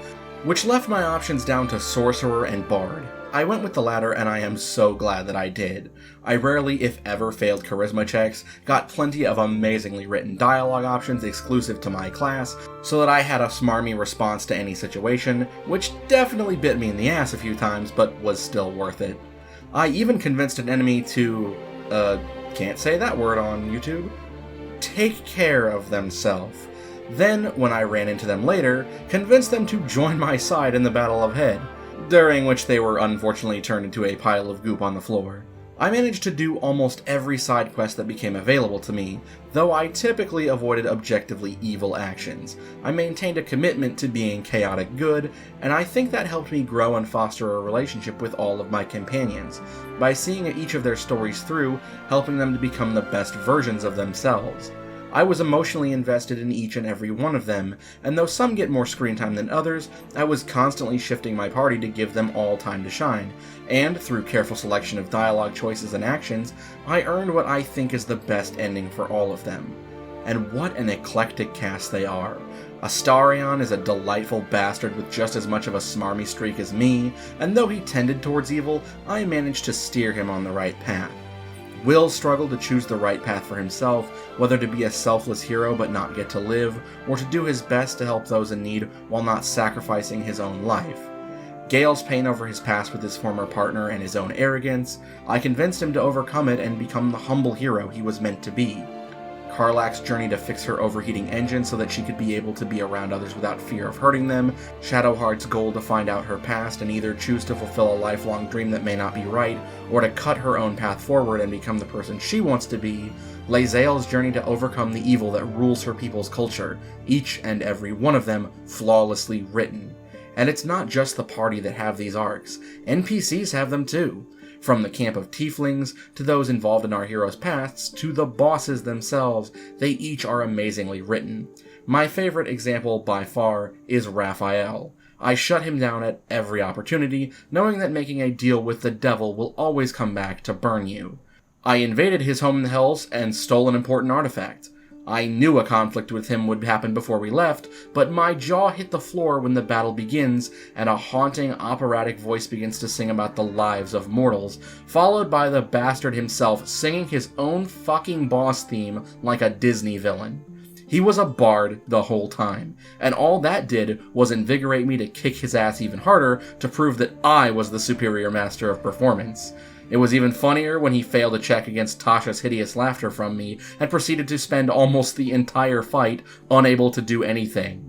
which left my options down to Sorcerer and Bard. I went with the latter, and I am so glad that I did. I rarely, if ever, failed charisma checks, got plenty of amazingly written dialogue options exclusive to my class, so that I had a smarmy response to any situation, which definitely bit me in the ass a few times, but was still worth it. I even convinced an enemy to, can't say that word on YouTube, take care of themselves. Then, when I ran into them later, convinced them to join my side in the Battle of Head. during which they were unfortunately turned into a pile of goop on the floor. I managed to do almost every side quest that became available to me, though I typically avoided objectively evil actions. I maintained a commitment to being chaotic good, and I think that helped me grow and foster a relationship with all of my companions, by seeing each of their stories through, helping them to become the best versions of themselves. I was emotionally invested in each and every one of them, and though some get more screen time than others, I was constantly shifting my party to give them all time to shine, and through careful selection of dialogue choices and actions, I earned what I think is the best ending for all of them. And what an eclectic cast they are. Astarion is a delightful bastard with just as much of a smarmy streak as me, and though he tended towards evil, I managed to steer him on the right path. Will struggled to choose the right path for himself, whether to be a selfless hero but not get to live, or to do his best to help those in need while not sacrificing his own life. Gale's pain over his past with his former partner and his own arrogance, I convinced him to overcome it and become the humble hero he was meant to be. Karlach's journey to fix her overheating engine so that she could be able to be around others without fear of hurting them, Shadowheart's goal to find out her past and either choose to fulfill a lifelong dream that may not be right, or to cut her own path forward and become the person she wants to be, Lae'zel's journey to overcome the evil that rules her people's culture, each and every one of them flawlessly written. And it's not just the party that have these arcs, NPCs have them too. From the camp of tieflings, to those involved in our heroes' pasts, to the bosses themselves, they each are amazingly written. My favorite example by far is Raphael. I shut him down at every opportunity, knowing that making a deal with the devil will always come back to burn you. I invaded his home in the Hells and stole an important artifact. I knew a conflict with him would happen before we left, but my jaw hit the floor when the battle begins and a haunting operatic voice begins to sing about the lives of mortals, followed by the bastard himself singing his own fucking boss theme like a Disney villain. He was a bard the whole time, and all that did was invigorate me to kick his ass even harder to prove that I was the superior master of performance. It was even funnier when he failed a check against Tasha's hideous laughter from me and proceeded to spend almost the entire fight unable to do anything.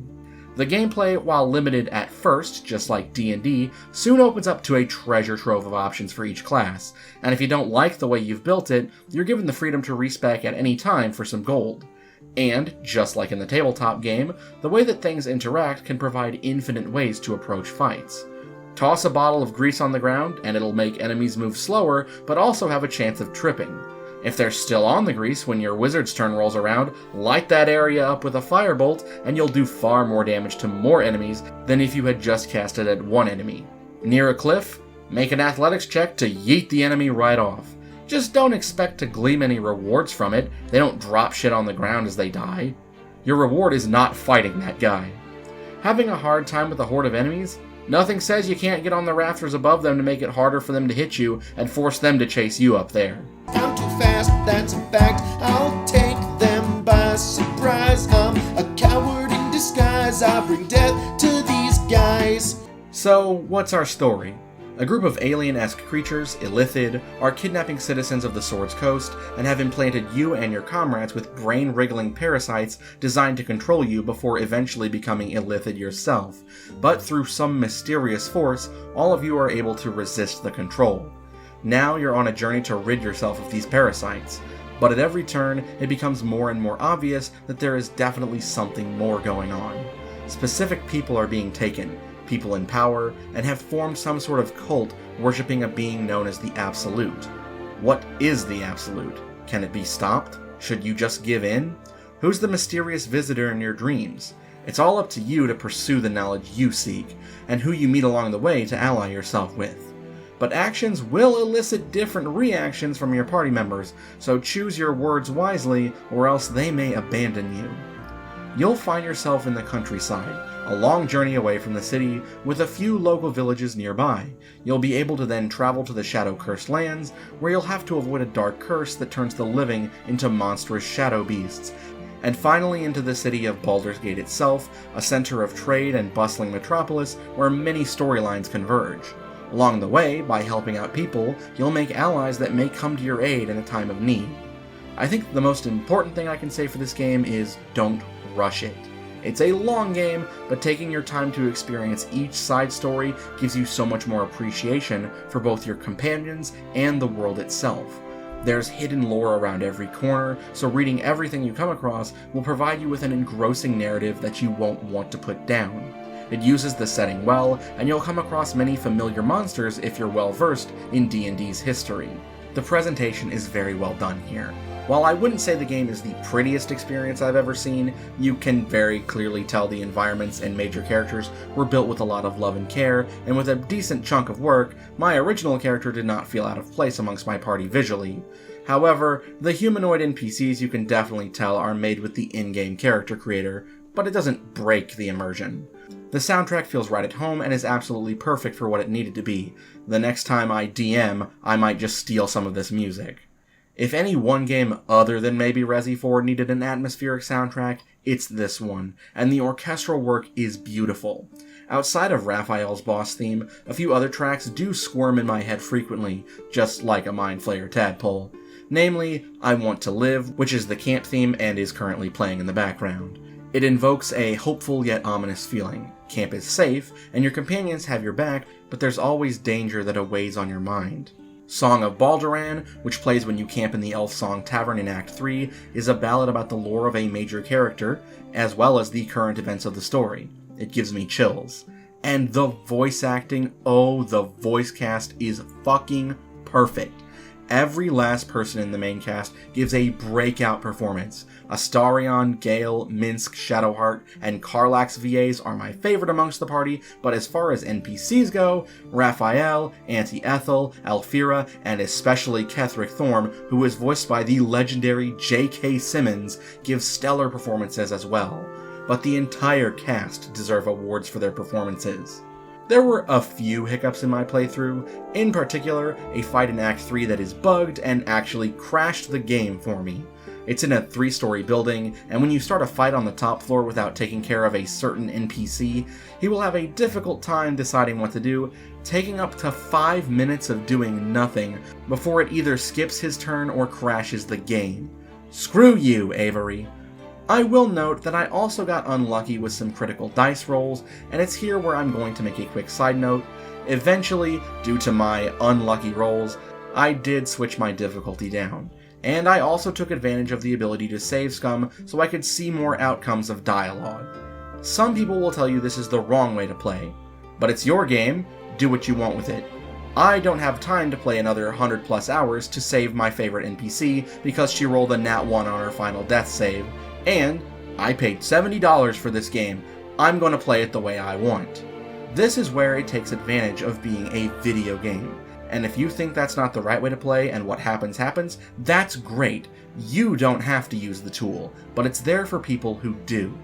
The gameplay, while limited at first, just like D&D, soon opens up to a treasure trove of options for each class, and if you don't like the way you've built it, you're given the freedom to respec at any time for some gold. And, just like in the tabletop game, the way that things interact can provide infinite ways to approach fights. Toss a bottle of grease on the ground, and it'll make enemies move slower, but also have a chance of tripping. If they're still on the grease when your wizard's turn rolls around, light that area up with a firebolt, and you'll do far more damage to more enemies than if you had just cast it at one enemy. Near a cliff? Make an athletics check to yeet the enemy right off. Just don't expect to glean any rewards from it, they don't drop shit on the ground as they die. Your reward is not fighting that guy. Having a hard time with a horde of enemies? Nothing says you can't get on the rafters above them to make it harder for them to hit you and force them to chase you up there. I'm too fast, that's a fact. I'll take them by surprise. I'm a coward in disguise. I bring death to these guys. So, what's our story? A group of alien-esque creatures, Illithid, are kidnapping citizens of the Sword's Coast and have implanted you and your comrades with brain-wriggling parasites designed to control you before eventually becoming Illithid yourself. But through some mysterious force, all of you are able to resist the control. Now you're on a journey to rid yourself of these parasites. But at every turn, it becomes more and more obvious that there is definitely something more going on. Specific people are being taken, people in power, and have formed some sort of cult worshipping a being known as the Absolute. What is the Absolute? Can it be stopped? Should you just give in? Who's the mysterious visitor in your dreams? It's all up to you to pursue the knowledge you seek, and who you meet along the way to ally yourself with. But actions will elicit different reactions from your party members, so choose your words wisely, or else they may abandon you. You'll find yourself in the countryside, a long journey away from the city, with a few local villages nearby. You'll be able to then travel to the Shadow-Cursed lands, where you'll have to avoid a dark curse that turns the living into monstrous shadow beasts, and finally into the city of Baldur's Gate itself, a center of trade and bustling metropolis where many storylines converge. Along the way, by helping out people, you'll make allies that may come to your aid in a time of need. I think the most important thing I can say for this game is don't rush it. It's a long game, but taking your time to experience each side story gives you so much more appreciation for both your companions and the world itself. There's hidden lore around every corner, so reading everything you come across will provide you with an engrossing narrative that you won't want to put down. It uses the setting well, and you'll come across many familiar monsters if you're well versed in D&D's history. The presentation is very well done here. While I wouldn't say the game is the prettiest experience I've ever seen, you can very clearly tell the environments and major characters were built with a lot of love and care, and with a decent chunk of work, my original character did not feel out of place amongst my party visually. However, the humanoid NPCs you can definitely tell are made with the in-game character creator, but it doesn't break the immersion. The soundtrack feels right at home and is absolutely perfect for what it needed to be. The next time I DM, I might just steal some of this music. If any one game other than maybe Resi 4 needed an atmospheric soundtrack, it's this one, and the orchestral work is beautiful. Outside of Raphael's boss theme, a few other tracks do squirm in my head frequently, just like a Mind Flayer tadpole. Namely, I Want to Live, which is the camp theme and is currently playing in the background. It invokes a hopeful yet ominous feeling. Camp is safe, and your companions have your back, but there's always danger that awaits on your mind. Song of Balduran, which plays when you camp in the Elf Song Tavern in Act 3, is a ballad about the lore of a major character, as well as the current events of the story. It gives me chills. And the voice acting, oh, the voice cast is fucking perfect. Every last person in the main cast gives a breakout performance. Astarion, Gale, Minsk, Shadowheart, and Karlach's VAs are my favorite amongst the party, but as far as NPCs go, Raphael, Auntie Ethel, Alfira, and especially Ketherick Thorm, who is voiced by the legendary J.K. Simmons, give stellar performances as well. But the entire cast deserve awards for their performances. There were a few hiccups in my playthrough, in particular, a fight in Act 3 that is bugged and actually crashed the game for me. It's in a 3-story building, and when you start a fight on the top floor without taking care of a certain NPC, he will have a difficult time deciding what to do, taking up to 5 minutes of doing nothing before it either skips his turn or crashes the game. Screw you, Avery! I will note that I also got unlucky with some critical dice rolls, and it's here where I'm going to make a quick side note. Eventually, due to my unlucky rolls, I did switch my difficulty down, and I also took advantage of the ability to save scum so I could see more outcomes of dialogue. Some people will tell you this is the wrong way to play, but it's your game, do what you want with it. I don't have time to play another 100 plus hours to save my favorite NPC because she rolled a nat 1 on her final death save, and I paid $70 for this game. I'm going to play it the way I want. This is where it takes advantage of being a video game. And if you think that's not the right way to play and what happens happens, that's great. You don't have to use the tool, but it's there for people who do.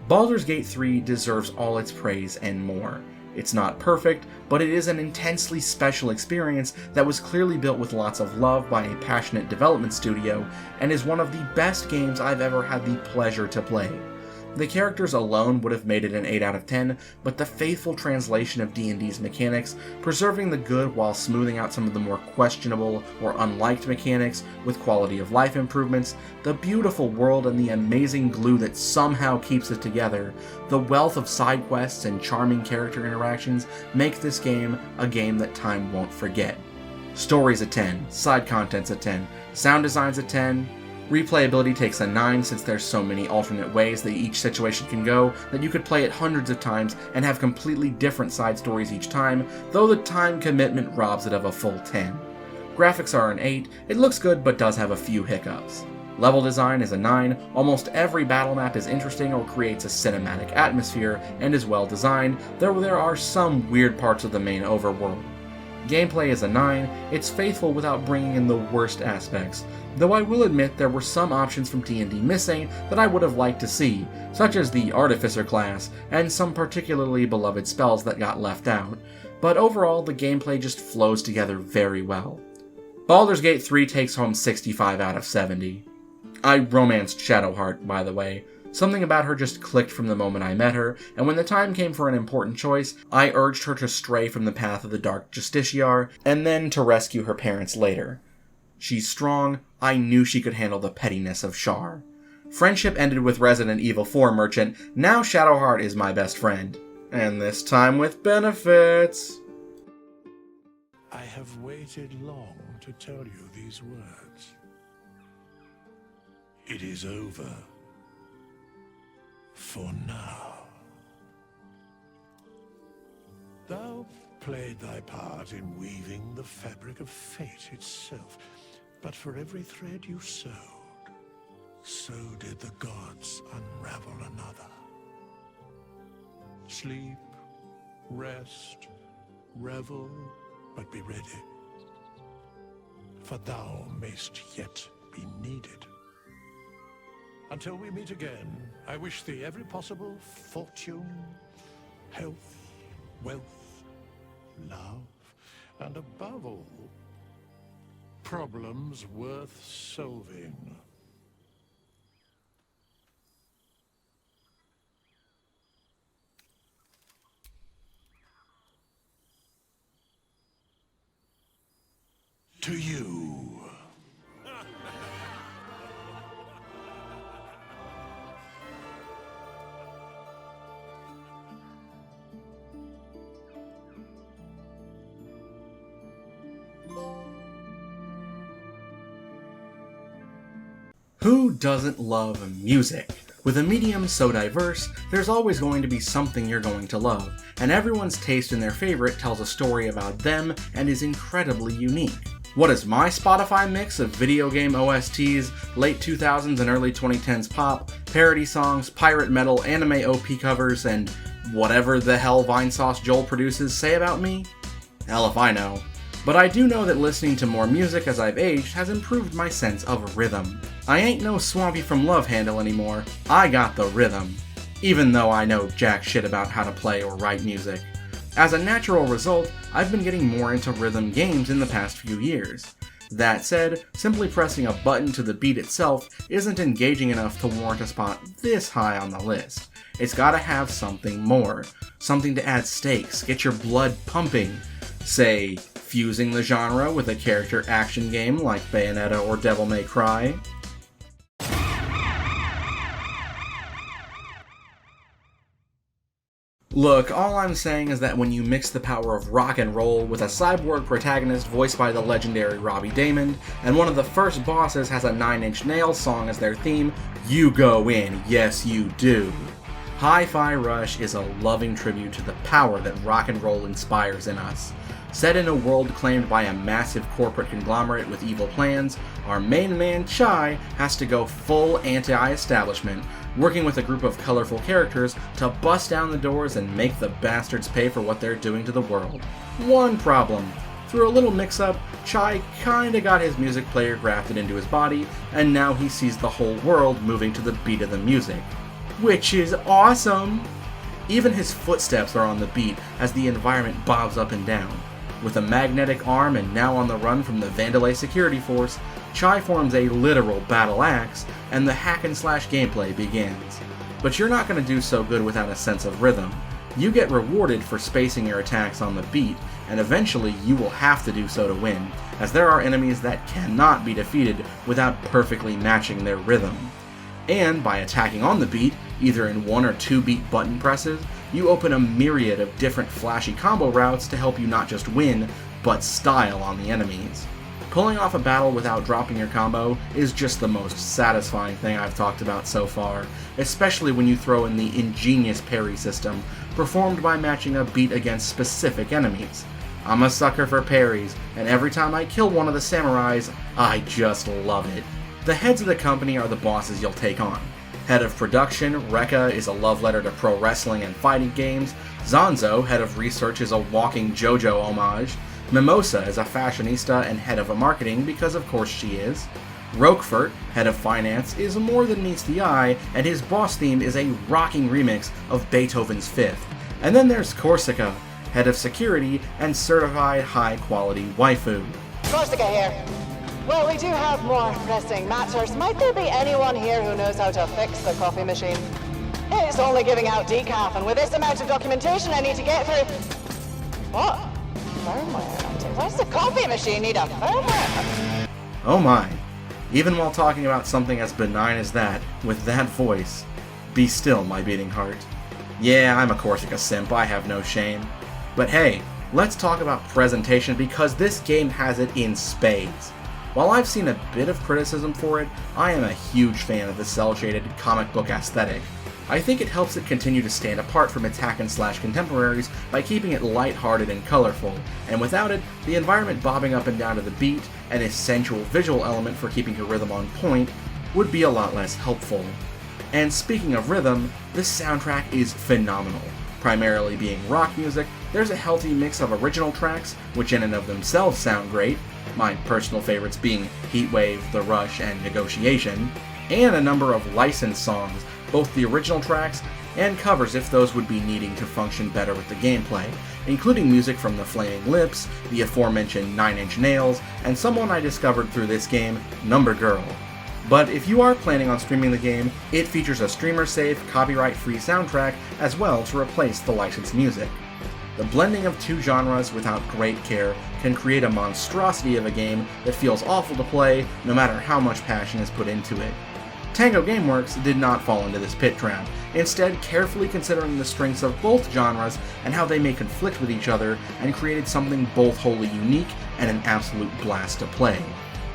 Baldur's Gate 3 deserves all its praise and more. It's not perfect, but it is an intensely special experience that was clearly built with lots of love by a passionate development studio, and is one of the best games I've ever had the pleasure to play. The characters alone would have made it an 8 out of 10, but the faithful translation of D&D's mechanics, preserving the good while smoothing out some of the more questionable or unliked mechanics with quality of life improvements, the beautiful world and the amazing glue that somehow keeps it together, the wealth of side quests and charming character interactions make this game a game that time won't forget. Story's a 10, side content's a 10, sound design's a 10, replayability takes a 9 since there's so many alternate ways that each situation can go that you could play it hundreds of times and have completely different side stories each time, though the time commitment robs it of a full 10. Graphics are an 8, it looks good but does have a few hiccups. Level design is a 9, almost every battle map is interesting or creates a cinematic atmosphere and is well designed, though there are some weird parts of the main overworld. Gameplay is a 9, it's faithful without bringing in the worst aspects, though I will admit there were some options from D&D missing that I would have liked to see, such as the Artificer class, and some particularly beloved spells that got left out, but overall the gameplay just flows together very well. Baldur's Gate 3 takes home 65 out of 70. I romanced Shadowheart, by the way. Something about her just clicked from the moment I met her, and when the time came for an important choice, I urged her to stray from the path of the Dark Justiciar, and then to rescue her parents later. She's strong, I knew she could handle the pettiness of Shar. Friendship ended with Resident Evil 4 merchant, now Shadowheart is my best friend. And this time with benefits. I have waited long to tell you these words. It is over. For now. Thou played thy part in weaving the fabric of fate itself, but for every thread you sewed, so did the gods unravel another. Sleep, rest, revel, but be ready, for thou mayst yet be needed. Until we meet again, I wish thee every possible fortune, health, wealth, love, and above all, problems worth solving. To you. Who doesn't love music? With a medium so diverse, there's always going to be something you're going to love, and everyone's taste in their favorite tells a story about them and is incredibly unique. What is my Spotify mix of video game OSTs, late 2000s and early 2010s pop, parody songs, pirate metal, anime OP covers, and whatever the hell Vinesauce Joel produces say about me? Hell if I know. But I do know that listening to more music as I've aged has improved my sense of rhythm. I ain't no Swampy from Love Handle anymore, I got the rhythm. Even though I know jack shit about how to play or write music. As a natural result, I've been getting more into rhythm games in the past few years. That said, simply pressing a button to the beat itself isn't engaging enough to warrant a spot this high on the list. It's gotta have something more. Something to add stakes, get your blood pumping. Say, fusing the genre with a character action game like Bayonetta or Devil May Cry. Look, all I'm saying is that when you mix the power of rock and roll with a cyborg protagonist voiced by the legendary Robbie Daymond, and one of the first bosses has a Nine Inch Nails song as their theme, you go in, yes you do. Hi-Fi Rush is a loving tribute to the power that rock and roll inspires in us. Set in a world claimed by a massive corporate conglomerate with evil plans, our main man Chai has to go full anti-establishment, working with a group of colorful characters to bust down the doors and make the bastards pay for what they're doing to the world. One problem. Through a little mix-up, Chai kinda got his music player grafted into his body, and now he sees the whole world moving to the beat of the music. Which is awesome! Even his footsteps are on the beat as the environment bobs up and down. With a magnetic arm and now on the run from the Vandalay security force, Chai forms a literal battle axe, and the hack and slash gameplay begins. But you're not going to do so good without a sense of rhythm. You get rewarded for spacing your attacks on the beat, and eventually you will have to do so to win, as there are enemies that cannot be defeated without perfectly matching their rhythm. And by attacking on the beat, either in 1 or 2 beat button presses, you open a myriad of different flashy combo routes to help you not just win, but style on the enemies. Pulling off a battle without dropping your combo is just the most satisfying thing I've talked about so far, especially when you throw in the ingenious parry system, performed by matching a beat against specific enemies. I'm a sucker for parries, and every time I kill one of the samurais, I just love it. The heads of the company are the bosses you'll take on. Head of production, Rekka, is a love letter to pro wrestling and fighting games. Zanzo, head of research, is a walking JoJo homage. Mimosa is a fashionista and head of marketing because of course she is. Roquefort, head of finance, is more than meets the eye, and his boss theme is a rocking remix of Beethoven's Fifth. And then there's Corsica, head of security and certified high-quality waifu. Corsica here. Well, we do have more pressing matters. Might there be anyone here who knows how to fix the coffee machine? It's only giving out decaf, and with this amount of documentation I need to get through... What? Firmware update? Why does the coffee machine need a firmware? Oh my. Even while talking about something as benign as that, with that voice, be still, my beating heart. Yeah, I'm a Corsica simp, I have no shame. But hey, let's talk about presentation because this game has it in spades. While I've seen a bit of criticism for it, I am a huge fan of the cel-shaded comic book aesthetic. I think it helps it continue to stand apart from its hack-and-slash contemporaries by keeping it light-hearted and colorful, and without it, the environment bobbing up and down to the beat, an essential visual element for keeping your rhythm on point, would be a lot less helpful. And speaking of rhythm, this soundtrack is phenomenal. Primarily being rock music, there's a healthy mix of original tracks, which in and of themselves sound great, my personal favorites being Heatwave, The Rush, and Negotiation, and a number of licensed songs, both the original tracks and covers if those would be needing to function better with the gameplay, including music from The Flaming Lips, the aforementioned 9 Inch Nails, and someone I discovered through this game, Number Girl. But if you are planning on streaming the game, it features a streamer-safe, copyright-free soundtrack as well to replace the licensed music. The blending of two genres without great care can create a monstrosity of a game that feels awful to play no matter how much passion is put into it. Tango Gameworks did not fall into this pit trap, instead carefully considering the strengths of both genres and how they may conflict with each other, and created something both wholly unique and an absolute blast to play.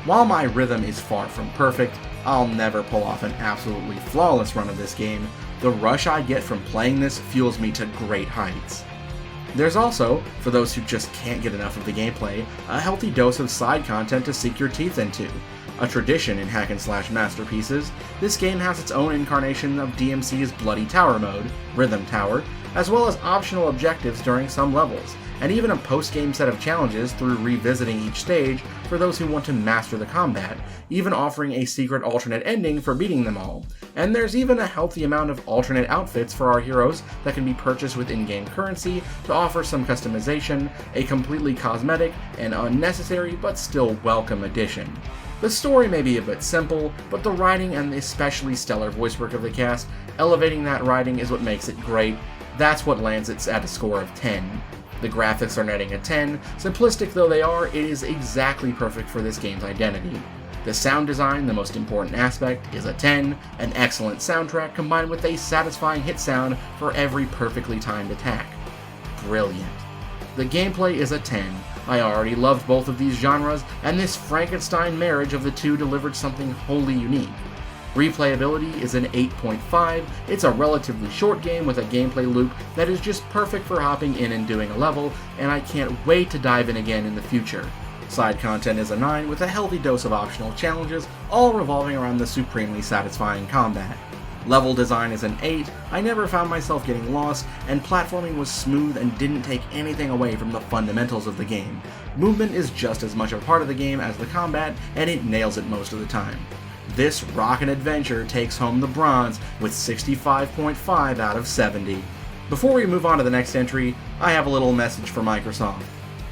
While my rhythm is far from perfect, I'll never pull off an absolutely flawless run of this game. The rush I get from playing this fuels me to great heights. There's also, for those who just can't get enough of the gameplay, a healthy dose of side content to sink your teeth into. A tradition in hack-and-slash masterpieces, this game has its own incarnation of DMC's Bloody Tower mode, Rhythm Tower, as well as optional objectives during some levels, and even a post-game set of challenges through revisiting each stage for those who want to master the combat, even offering a secret alternate ending for beating them all. And there's even a healthy amount of alternate outfits for our heroes that can be purchased with in-game currency to offer some customization, a completely cosmetic and unnecessary but still welcome addition. The story may be a bit simple, but the writing and the especially stellar voice work of the cast, elevating that writing is what makes it great. That's what lands it at a score of 10. The graphics are netting a 10, simplistic though they are, it is exactly perfect for this game's identity. The sound design, the most important aspect, is a 10, an excellent soundtrack combined with a satisfying hit sound for every perfectly timed attack. Brilliant. The gameplay is a 10. I already loved both of these genres, and this Frankenstein marriage of the two delivered something wholly unique. Replayability is an 8.5, it's a relatively short game with a gameplay loop that is just perfect for hopping in and doing a level, and I can't wait to dive in again in the future. Side content is a 9 with a healthy dose of optional challenges, all revolving around the supremely satisfying combat. Level design is an 8, I never found myself getting lost, and platforming was smooth and didn't take anything away from the fundamentals of the game. Movement is just as much a part of the game as the combat, and it nails it most of the time. This rockin' adventure takes home the bronze with 65.5 out of 70. Before we move on to the next entry, I have a little message for Microsoft.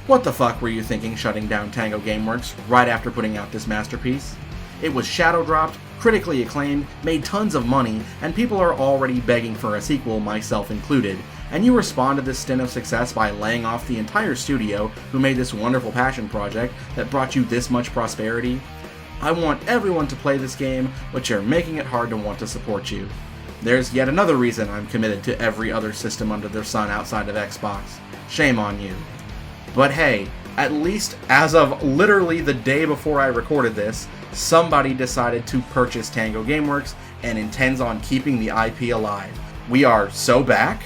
What the fuck were you thinking shutting down Tango Gameworks right after putting out this masterpiece? It was shadow dropped, critically acclaimed, made tons of money, and people are already begging for a sequel, myself included, and you respond to this stint of success by laying off the entire studio who made this wonderful passion project that brought you this much prosperity? I want everyone to play this game, but you're making it hard to want to support you. There's yet another reason I'm committed to every other system under the sun outside of Xbox. Shame on you. But hey, at least as of literally the day before I recorded this, somebody decided to purchase Tango Gameworks and intends on keeping the IP alive. We are so back.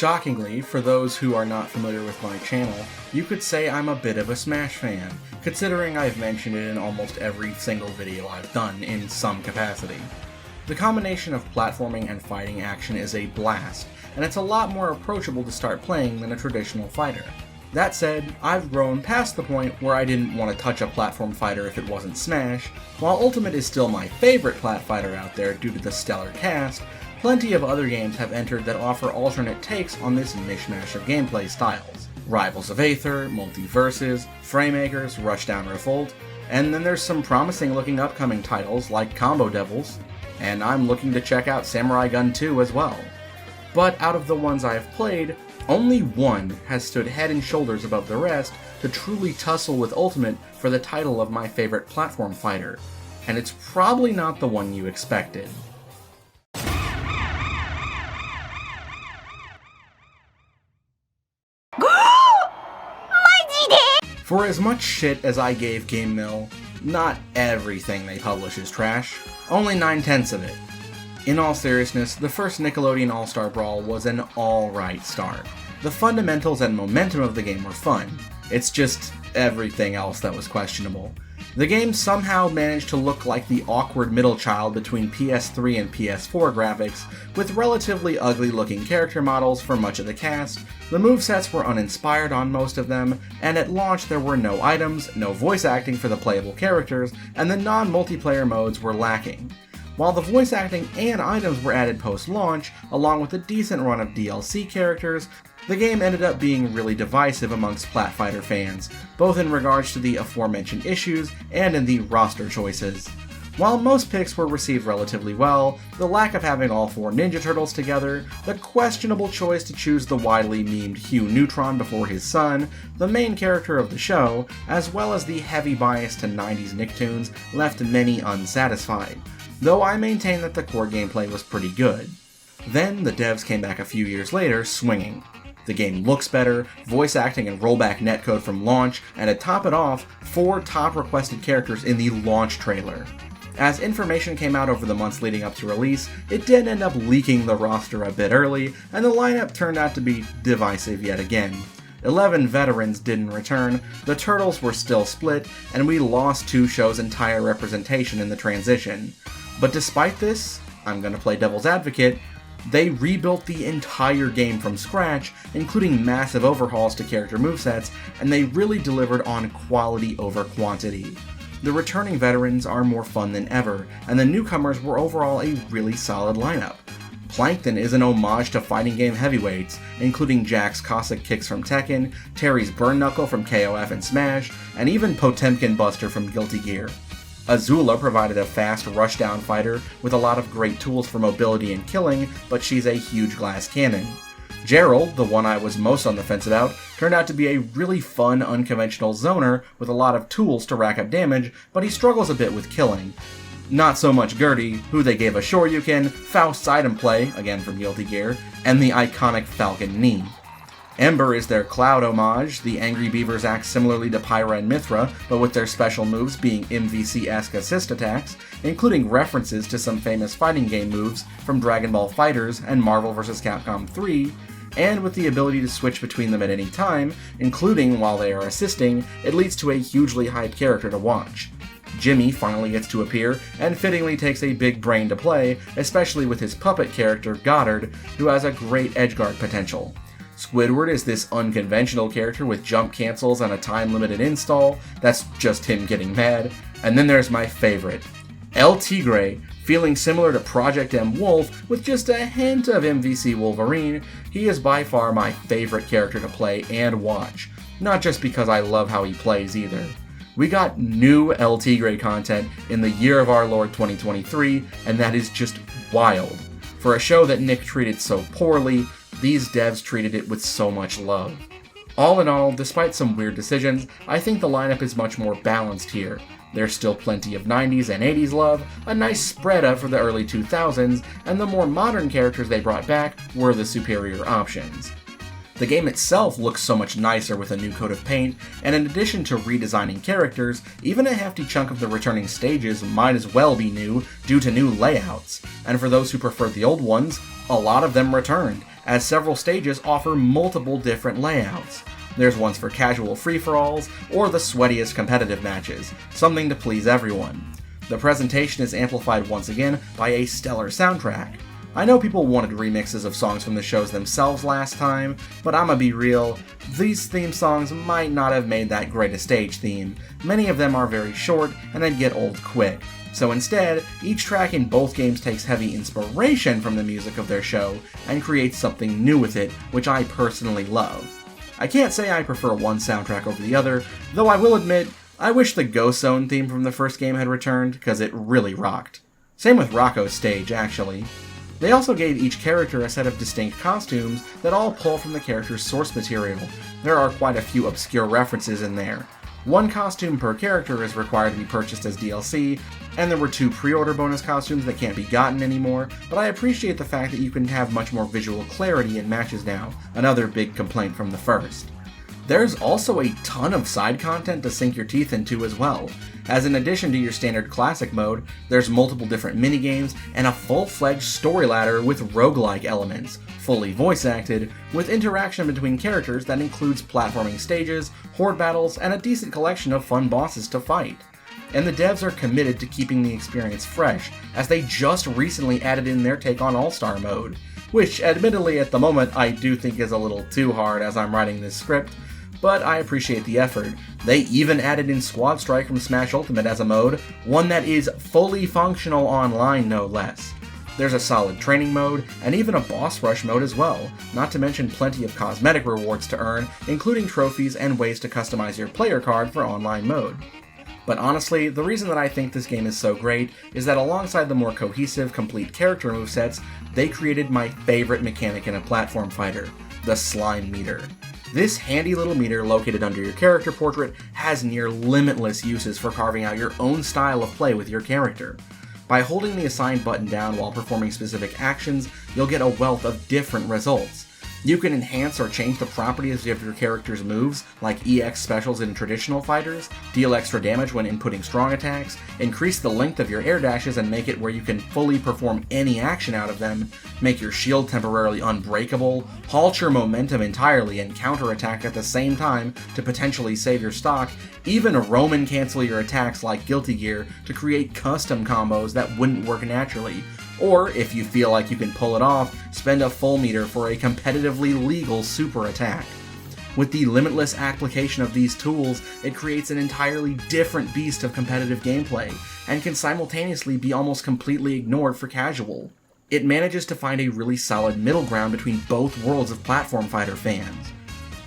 Shockingly, for those who are not familiar with my channel, you could say I'm a bit of a Smash fan, considering I've mentioned it in almost every single video I've done in some capacity. The combination of platforming and fighting action is a blast, and it's a lot more approachable to start playing than a traditional fighter. That said, I've grown past the point where I didn't want to touch a platform fighter if it wasn't Smash. While Ultimate is still my favorite plat fighter out there due to the stellar cast, plenty of other games have entered that offer alternate takes on this mishmash of gameplay styles. Rivals of Aether, Multiverses, Framemakers, Rushdown Revolt, and then there's some promising looking upcoming titles like Combo Devils, and I'm looking to check out Samurai Gun 2 as well. But out of the ones I have played, only one has stood head and shoulders above the rest to truly tussle with Ultimate for the title of my favorite platform fighter, and it's probably not the one you expected. For as much shit as I gave Game Mill, not everything they publish is trash, only 9/10 of it. In all seriousness, the first Nickelodeon All-Star Brawl was an alright start. The fundamentals and momentum of the game were fun, it's just everything else that was questionable. The game somehow managed to look like the awkward middle child between PS3 and PS4 graphics, with relatively ugly looking character models for much of the cast, the movesets were uninspired on most of them, and at launch there were no items, no voice acting for the playable characters, and the non-multiplayer modes were lacking. While the voice acting and items were added post-launch, along with a decent run of DLC characters, the game ended up being really divisive amongst Platfighter fans, both in regards to the aforementioned issues and in the roster choices. While most picks were received relatively well, the lack of having all 4 Ninja Turtles together, the questionable choice to choose the widely memed Hugh Neutron before his son, the main character of the show, as well as the heavy bias to 90s Nicktoons left many unsatisfied, though I maintain that the core gameplay was pretty good. Then the devs came back a few years later swinging. The game looks better, voice acting and rollback netcode from launch, and to top it off, 4 top requested characters in the launch trailer. As information came out over the months leading up to release, it did end up leaking the roster a bit early, and the lineup turned out to be divisive yet again. 11 veterans didn't return, the Turtles were still split, and we lost 2 shows' entire representation in the transition. But despite this, I'm gonna play devil's advocate, they rebuilt the entire game from scratch, including massive overhauls to character movesets, and they really delivered on quality over quantity. The returning veterans are more fun than ever, and the newcomers were overall a really solid lineup. Plankton is an homage to fighting game heavyweights, including Jack's Cossack kicks from Tekken, Terry's Burn Knuckle from KOF and Smash, and even Potemkin Buster from Guilty Gear. Azula provided a fast rushdown fighter with a lot of great tools for mobility and killing, but she's a huge glass cannon. Gerald, the one I was most on the fence about, turned out to be a really fun, unconventional zoner with a lot of tools to rack up damage, but he struggles a bit with killing. Not so much Gertie, who they gave a Shoryuken, Faust's item play, again from Guilty Gear, and the iconic Falcon knee. Ember is their Cloud homage, the Angry Beavers act similarly to Pyra and Mithra, but with their special moves being MVC-esque assist attacks, including references to some famous fighting game moves from Dragon Ball FighterZ and Marvel vs. Capcom 3, and with the ability to switch between them at any time, including while they are assisting, it leads to a hugely hyped character to watch. Jimmy finally gets to appear, and fittingly takes a big brain to play, especially with his puppet character, Goddard, who has a great edgeguard potential. Squidward is this unconventional character with jump cancels and a time-limited install, that's just him getting mad. And then there's my favorite, El Tigre, feeling similar to Project M Wolf with just a hint of MVC Wolverine. He is by far my favorite character to play and watch, not just because I love how he plays either. We got new El Tigre content in the year of our Lord 2023, and that is just wild. For a show that Nick treated so poorly, these devs treated it with so much love. All in all, despite some weird decisions, I think the lineup is much more balanced here. There's still plenty of 90s and 80s love, a nice spread up for the early 2000s, and the more modern characters they brought back were the superior options. The game itself looks so much nicer with a new coat of paint, and in addition to redesigning characters, even a hefty chunk of the returning stages might as well be new due to new layouts. And for those who prefer the old ones, a lot of them returned, as several stages offer multiple different layouts. There's ones for casual free-for-alls, or the sweatiest competitive matches, something to please everyone. The presentation is amplified once again by a stellar soundtrack. I know people wanted remixes of songs from the shows themselves last time, but I'ma be real, these theme songs might not have made that great a stage theme. Many of them are very short, and they'd get old quick. So instead, each track in both games takes heavy inspiration from the music of their show, and creates something new with it, which I personally love. I can't say I prefer one soundtrack over the other, though I will admit, I wish the Ghost Zone theme from the first game had returned, because it really rocked. Same with Rocco's stage, actually. They also gave each character a set of distinct costumes that all pull from the character's source material. There are quite a few obscure references in there. One costume per character is required to be purchased as DLC, and there were 2 pre-order bonus costumes that can't be gotten anymore, but I appreciate the fact that you can have much more visual clarity in matches now, another big complaint from the first. There's also a ton of side content to sink your teeth into as well, as in addition to your standard classic mode, there's multiple different minigames and a full-fledged story ladder with roguelike elements, fully voice-acted, with interaction between characters that includes platforming stages, horde battles, and a decent collection of fun bosses to fight. And the devs are committed to keeping the experience fresh, as they just recently added in their take on All-Star mode, which admittedly at the moment I do think is a little too hard as I'm writing this script, but I appreciate the effort. They even added in Squad Strike from Smash Ultimate as a mode, one that is fully functional online no less. There's a solid training mode, and even a boss rush mode as well, not to mention plenty of cosmetic rewards to earn, including trophies and ways to customize your player card for online mode. But honestly, the reason that I think this game is so great is that alongside the more cohesive, complete character movesets, they created my favorite mechanic in a platform fighter, the slime meter. This handy little meter located under your character portrait has near limitless uses for carving out your own style of play with your character. By holding the assigned button down while performing specific actions, you'll get a wealth of different results. You can enhance or change the properties of your character's moves, like EX specials in traditional fighters, deal extra damage when inputting strong attacks, increase the length of your air dashes and make it where you can fully perform any action out of them, make your shield temporarily unbreakable, halt your momentum entirely and counterattack at the same time to potentially save your stock, even Roman cancel your attacks like Guilty Gear to create custom combos that wouldn't work naturally. Or, if you feel like you can pull it off, spend a full meter for a competitively legal super attack. With the limitless application of these tools, it creates an entirely different beast of competitive gameplay, and can simultaneously be almost completely ignored for casual. It manages to find a really solid middle ground between both worlds of platform fighter fans.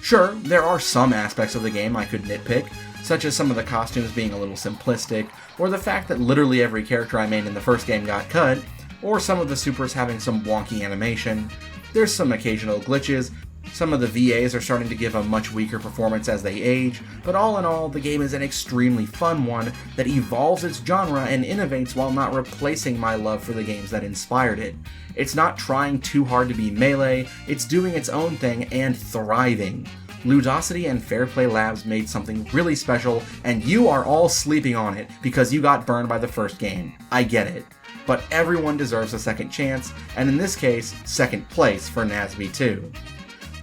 Sure, there are some aspects of the game I could nitpick, such as some of the costumes being a little simplistic, or the fact that literally every character I made in the first game got cut, or some of the supers having some wonky animation. There's some occasional glitches, some of the VAs are starting to give a much weaker performance as they age, but all in all, the game is an extremely fun one that evolves its genre and innovates while not replacing my love for the games that inspired it. It's not trying too hard to be Melee, it's doing its own thing and thriving. Ludosity and Fairplay Labs made something really special, and you are all sleeping on it because you got burned by the first game. I get it. But everyone deserves a second chance, and in this case, second place for NASB 2.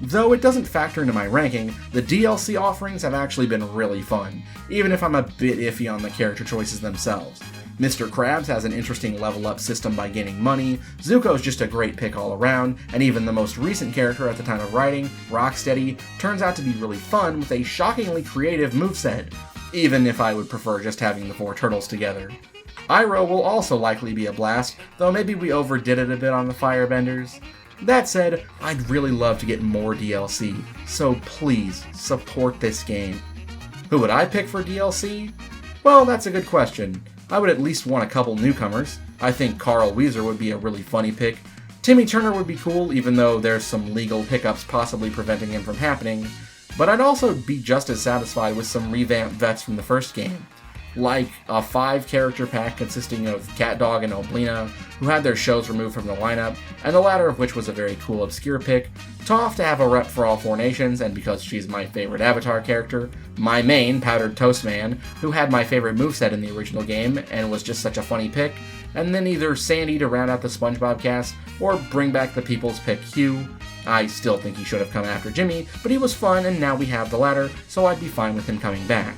Though it doesn't factor into my ranking, the DLC offerings have actually been really fun, even if I'm a bit iffy on the character choices themselves. Mr. Krabs has an interesting level up system by gaining money, Zuko's just a great pick all around, and even the most recent character at the time of writing, Rocksteady, turns out to be really fun with a shockingly creative moveset, even if I would prefer just having the 4 turtles together. Iroh will also likely be a blast, though maybe we overdid it a bit on the Firebenders. That said, I'd really love to get more DLC, so please support this game. Who would I pick for DLC? Well, that's a good question. I would at least want a couple newcomers. I think Carl Wheezer would be a really funny pick. Timmy Turner would be cool, even though there's some legal hiccups possibly preventing him from happening. But I'd also be just as satisfied with some revamped vets from the first game. Like a 5-character pack consisting of CatDog and Oblina, who had their shows removed from the lineup, and the latter of which was a very cool obscure pick, Toph to have a rep for all 4 nations, and because she's my favorite Avatar character, my main, Powdered Toast Man, who had my favorite moveset in the original game, and was just such a funny pick, and then either Sandy to round out the SpongeBob cast, or bring back the people's pick Hugh. I still think he should have come after Jimmy, but he was fun, and now we have the latter, so I'd be fine with him coming back.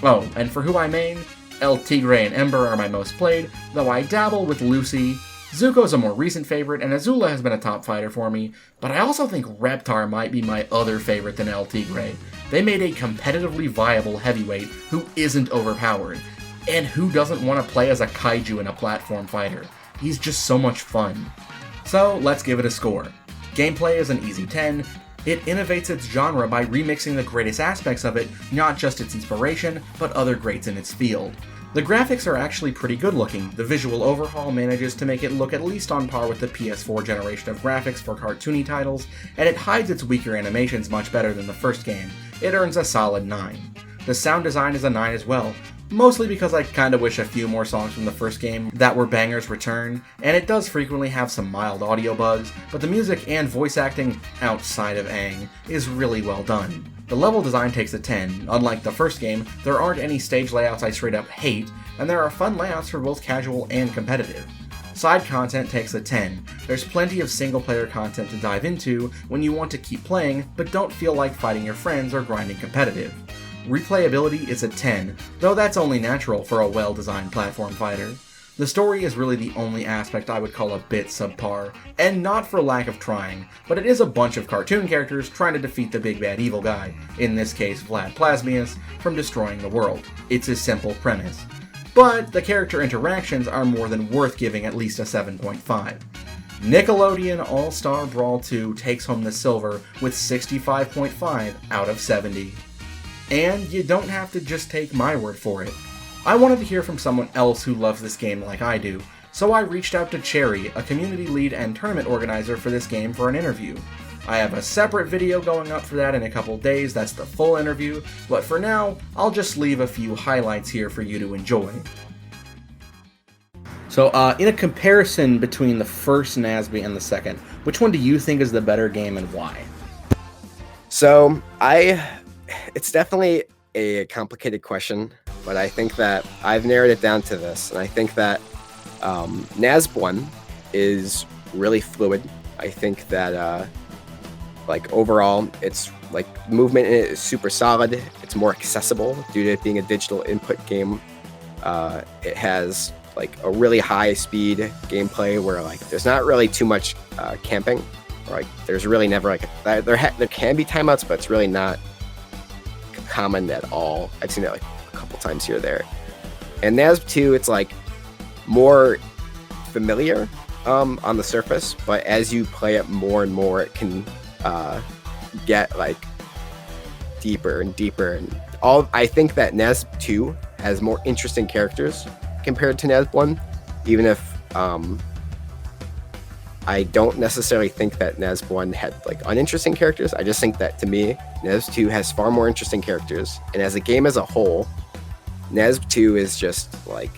Oh, and for who I main, El Tigre and Ember are my most played, though I dabble with Lucy, Zuko's a more recent favorite, and Azula has been a top fighter for me, but I also think Reptar might be my other favorite than El Tigre. They made a competitively viable heavyweight who isn't overpowered, and who doesn't want to play as a kaiju in a platform fighter. He's just so much fun. So let's give it a score. Gameplay is an easy 10. It innovates its genre by remixing the greatest aspects of it, not just its inspiration, but other greats in its field. The graphics are actually pretty good looking. The visual overhaul manages to make it look at least on par with the PS4 generation of graphics for cartoony titles, and it hides its weaker animations much better than the first game. It earns a solid 9. The sound design is a 9 as well, mostly because I kinda wish a few more songs from the first game that were bangers return, and it does frequently have some mild audio bugs, but the music and voice acting, outside of Aang, is really well done. The level design takes a 10. Unlike the first game, there aren't any stage layouts I straight up hate, and there are fun layouts for both casual and competitive. Side content takes a 10. There's plenty of single player content to dive into when you want to keep playing, but don't feel like fighting your friends or grinding competitive. Replayability is a 10, though that's only natural for a well-designed platform fighter. The story is really the only aspect I would call a bit subpar, and not for lack of trying, but it is a bunch of cartoon characters trying to defeat the big bad evil guy, in this case Vlad Plasmius, from destroying the world. It's a simple premise. But the character interactions are more than worth giving at least a 7.5. Nickelodeon All-Star Brawl 2 takes home the silver with 65.5 out of 70. And you don't have to just take my word for it. I wanted to hear from someone else who loves this game like I do, so I reached out to Cherry, a community lead and tournament organizer for this game, for an interview. I have a separate video going up for that in a couple days, that's the full interview, but for now, I'll just leave a few highlights here for you to enjoy. So, in a comparison between the first NASB and the second, which one do you think is the better game and why? So, it's definitely a complicated question, but I think that I've narrowed it down to this, and I think that NASB 1 is really fluid. I think that like overall, it's like movement in it is super solid. It's more accessible due to it being a digital input game. It has like a really high speed gameplay where like there's not really too much camping. Or, like there's really never like there can be timeouts, but it's really not common at all. I've seen it like a couple times here or there. And NASB 2, it's like more familiar on the surface, but as you play it more and more, it can get like deeper and deeper. And I think that NASB 2 has more interesting characters compared to NASB 1, even if I don't necessarily think that NASB 1 had like uninteresting characters. I just think that to me, NASB 2 has far more interesting characters, and as a game as a whole, NASB 2 is just like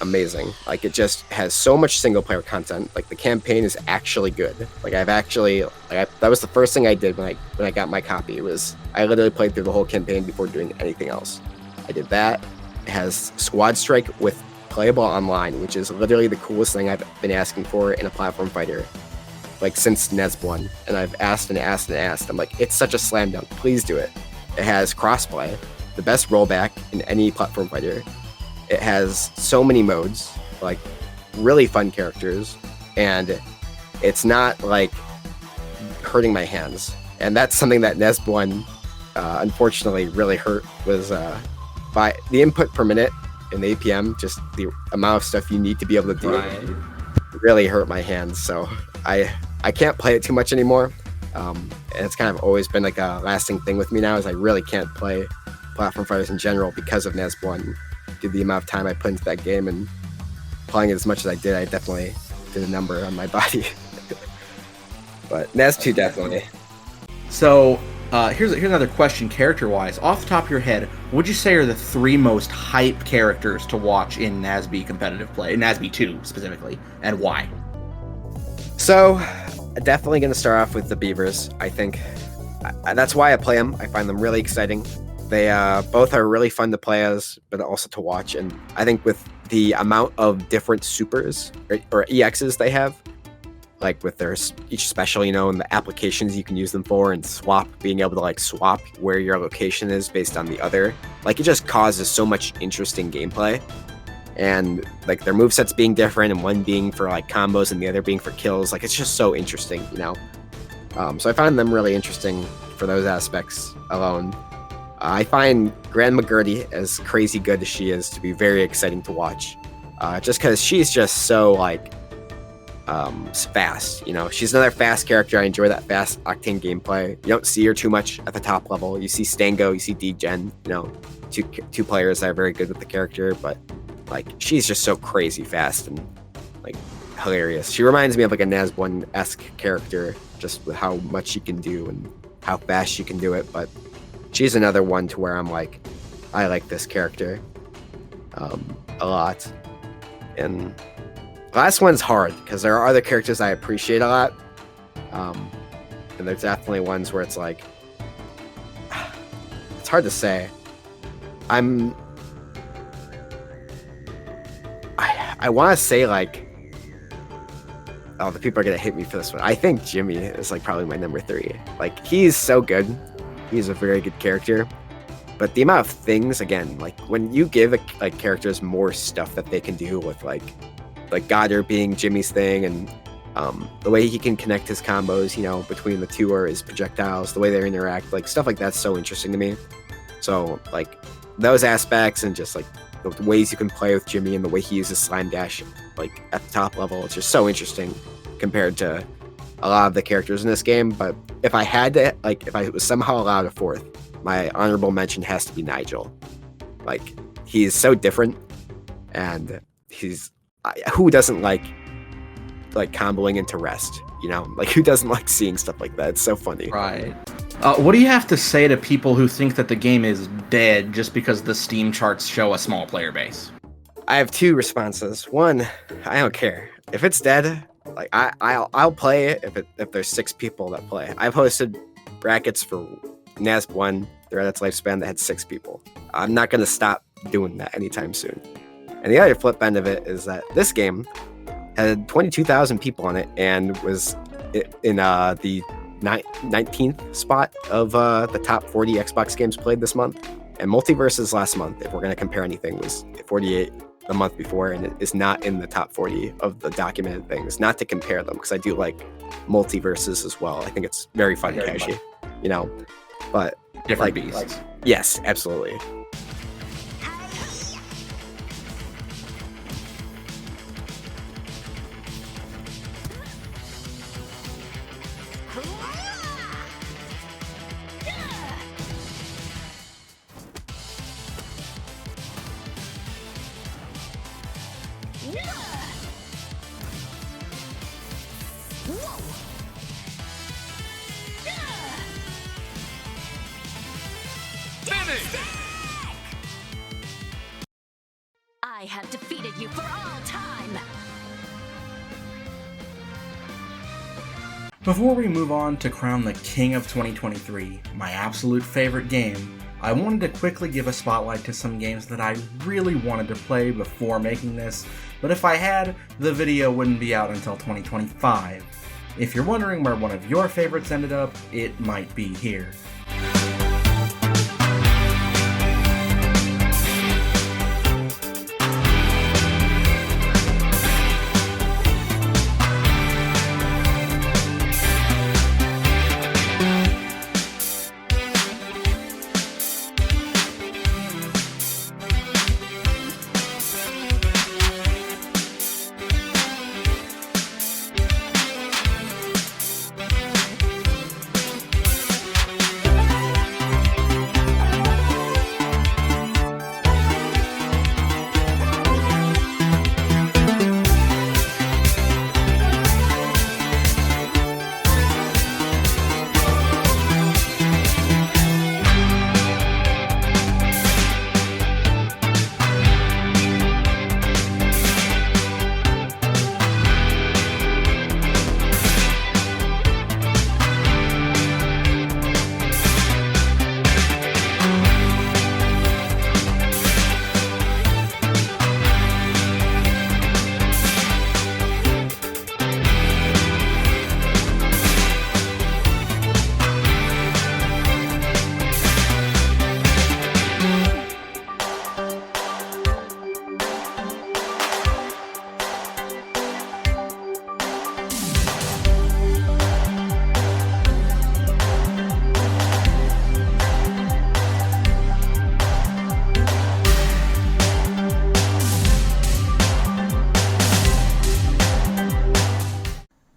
amazing. Like it just has so much single player content. Like the campaign is actually good. Like that was the first thing I did when I got my copy. Was I literally played through the whole campaign before doing anything else. I did that. It has Squad Strike with playable online, which is literally the coolest thing I've been asking for in a platform fighter, like since NASB 1. And I've asked and asked and asked. I'm like, it's such a slam dunk. Please do it. It has crossplay, the best rollback in any platform fighter. It has so many modes, like really fun characters, and it's not like hurting my hands. And that's something that NASB 1 unfortunately really hurt, was by the input per minute in the APM, just the amount of stuff you need to be able to do really hurt my hands. So I can't play it too much anymore. And it's kind of always been like a lasting thing with me now, is I really can't play platform fighters in general because of NASB 1. Due to the amount of time I put into that game and playing it as much as I did, I definitely did a number on my body. But NASB 2 definitely. So here's another question, character-wise. Off the top of your head, would you say are the 3 most hype characters to watch in NASB competitive play, NASB 2 specifically, and why? So, definitely going to start off with the Beavers. I think that's why I play them. I find them really exciting. They both are really fun to play as, but also to watch. And I think with the amount of different supers or EXs they have, like with their each special, and the applications you can use them for, and being able to like swap where your location is based on the other, like it just causes so much interesting gameplay. and like their movesets being different, and one being for like combos and the other being for kills. Like it's just so interesting, you know. So I find them really interesting for those aspects alone. I find Grandma Gertie, as crazy good as she is, to be very exciting to watch. Just because she's just so like fast, you know. She's another fast character. I enjoy that fast octane gameplay. You don't see her too much at the top level. You see Stango, you see D-Gen, you know, two players that are very good with the character, but like she's just so crazy fast and like hilarious. She reminds me of like a Nas1-esque character, just with how much she can do and how fast she can do it. But she's another one to where I'm like, I like this character a lot. And last one's hard because there are other characters I appreciate a lot, and there's definitely ones where it's like, it's hard to say. I want to say like, oh, the people are gonna hate me for this one. I think Jimmy is like probably my number 3. Like he's so good. He's a very good character. But the amount of things, again, like when you give like characters more stuff that they can do with like Goddard being Jimmy's thing, and the way he can connect his combos, you know, between the two or his projectiles, the way they interact, like stuff like that's so interesting to me. So like those aspects and just like the ways you can play with Jimmy and the way he uses Slime Dash like at the top level, it's just so interesting compared to a lot of the characters in this game. But if I had to, like, if I was somehow allowed a 4th, my honorable mention has to be Nigel. Like, he's so different, and he's who doesn't like comboing into rest, you know? Like, who doesn't like seeing stuff like that? It's so funny. Right. What do you have to say to people who think that the game is dead just because the Steam charts show a small player base? I have 2 responses. One, I don't care. If it's dead, like I'll play it if there's 6 people that play. I've hosted brackets for NASB 1 throughout its lifespan that had 6 people. I'm not going to stop doing that anytime soon. And the other flip end of it is that this game had 22,000 people on it and was in the 19th spot of the top 40 Xbox games played this month. And Multiverses last month, if we're going to compare anything, was 48 the month before, and it is not in the top 40 of the documented things. Not to compare them, because I do like Multiverses as well. I think it's very fun, Kashi, you know, but different beasts. Yes, absolutely. I have defeated you for all time! Before we move on to crown the king of 2023, my absolute favorite game, I wanted to quickly give a spotlight to some games that I really wanted to play before making this, but if I had, the video wouldn't be out until 2025. If you're wondering where one of your favorites ended up, it might be here.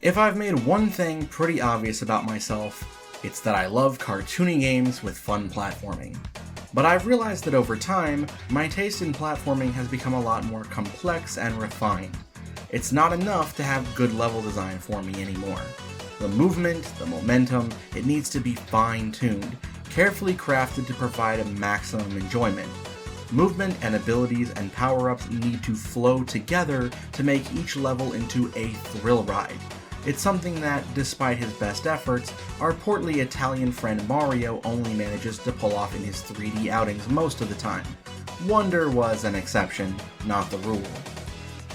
If I've made one thing pretty obvious about myself, it's that I love cartoony games with fun platforming. But I've realized that over time, my taste in platforming has become a lot more complex and refined. It's not enough to have good level design for me anymore. The movement, the momentum, it needs to be fine-tuned, carefully crafted to provide a maximum enjoyment. Movement and abilities and power-ups need to flow together to make each level into a thrill ride. It's something that, despite his best efforts, our portly Italian friend Mario only manages to pull off in his 3D outings most of the time. Wonder was an exception, not the rule.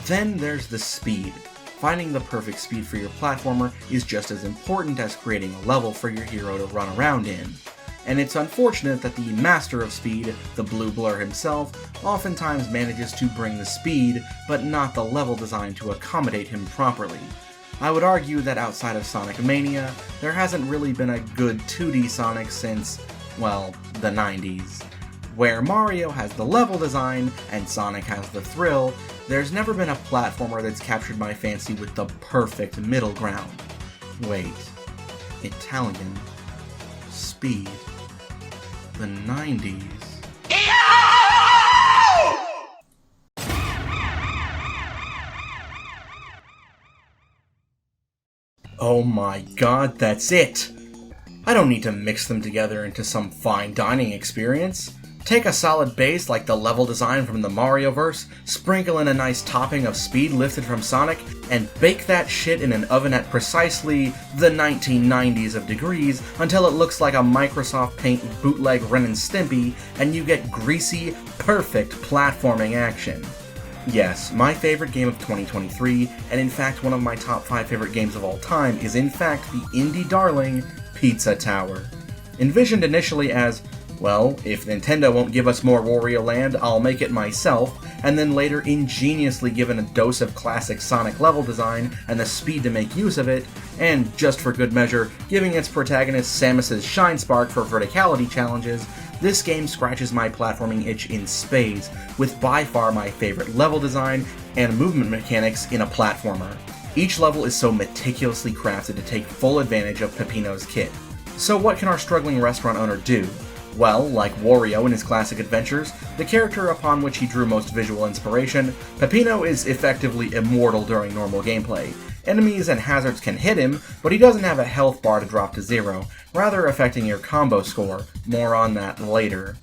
Then there's the speed. Finding the perfect speed for your platformer is just as important as creating a level for your hero to run around in. And it's unfortunate that the master of speed, the Blue Blur himself, oftentimes manages to bring the speed, but not the level design to accommodate him properly. I would argue that outside of Sonic Mania, there hasn't really been a good 2D Sonic since, well, the 90s. Where Mario has the level design and Sonic has the thrill, there's never been a platformer that's captured my fancy with the perfect middle ground. Wait, Italian, speed, the 90s. Oh my god, that's it! I don't need to mix them together into some fine dining experience. Take a solid base like the level design from the Marioverse, sprinkle in a nice topping of speed lifted from Sonic, and bake that shit in an oven at precisely the 1990s of degrees until it looks like a Microsoft Paint bootleg Ren and Stimpy, and you get greasy, perfect platforming action. Yes, my favorite game of 2023, and in fact one of my top 5 favorite games of all time, is in fact the indie darling Pizza Tower. Envisioned initially as, well, if Nintendo won't give us more Wario Land, I'll make it myself, and then later ingeniously given a dose of classic Sonic level design and the speed to make use of it, and just for good measure, giving its protagonist Samus's Shine Spark for verticality challenges, this game scratches my platforming itch in spades, with by far my favorite level design and movement mechanics in a platformer. Each level is so meticulously crafted to take full advantage of Peppino's kit. So what can our struggling restaurant owner do? Well, like Wario in his classic adventures, the character upon which he drew most visual inspiration, Peppino is effectively immortal during normal gameplay. Enemies and hazards can hit him, but he doesn't have a health bar to drop to 0, rather affecting your combo score. More on that later.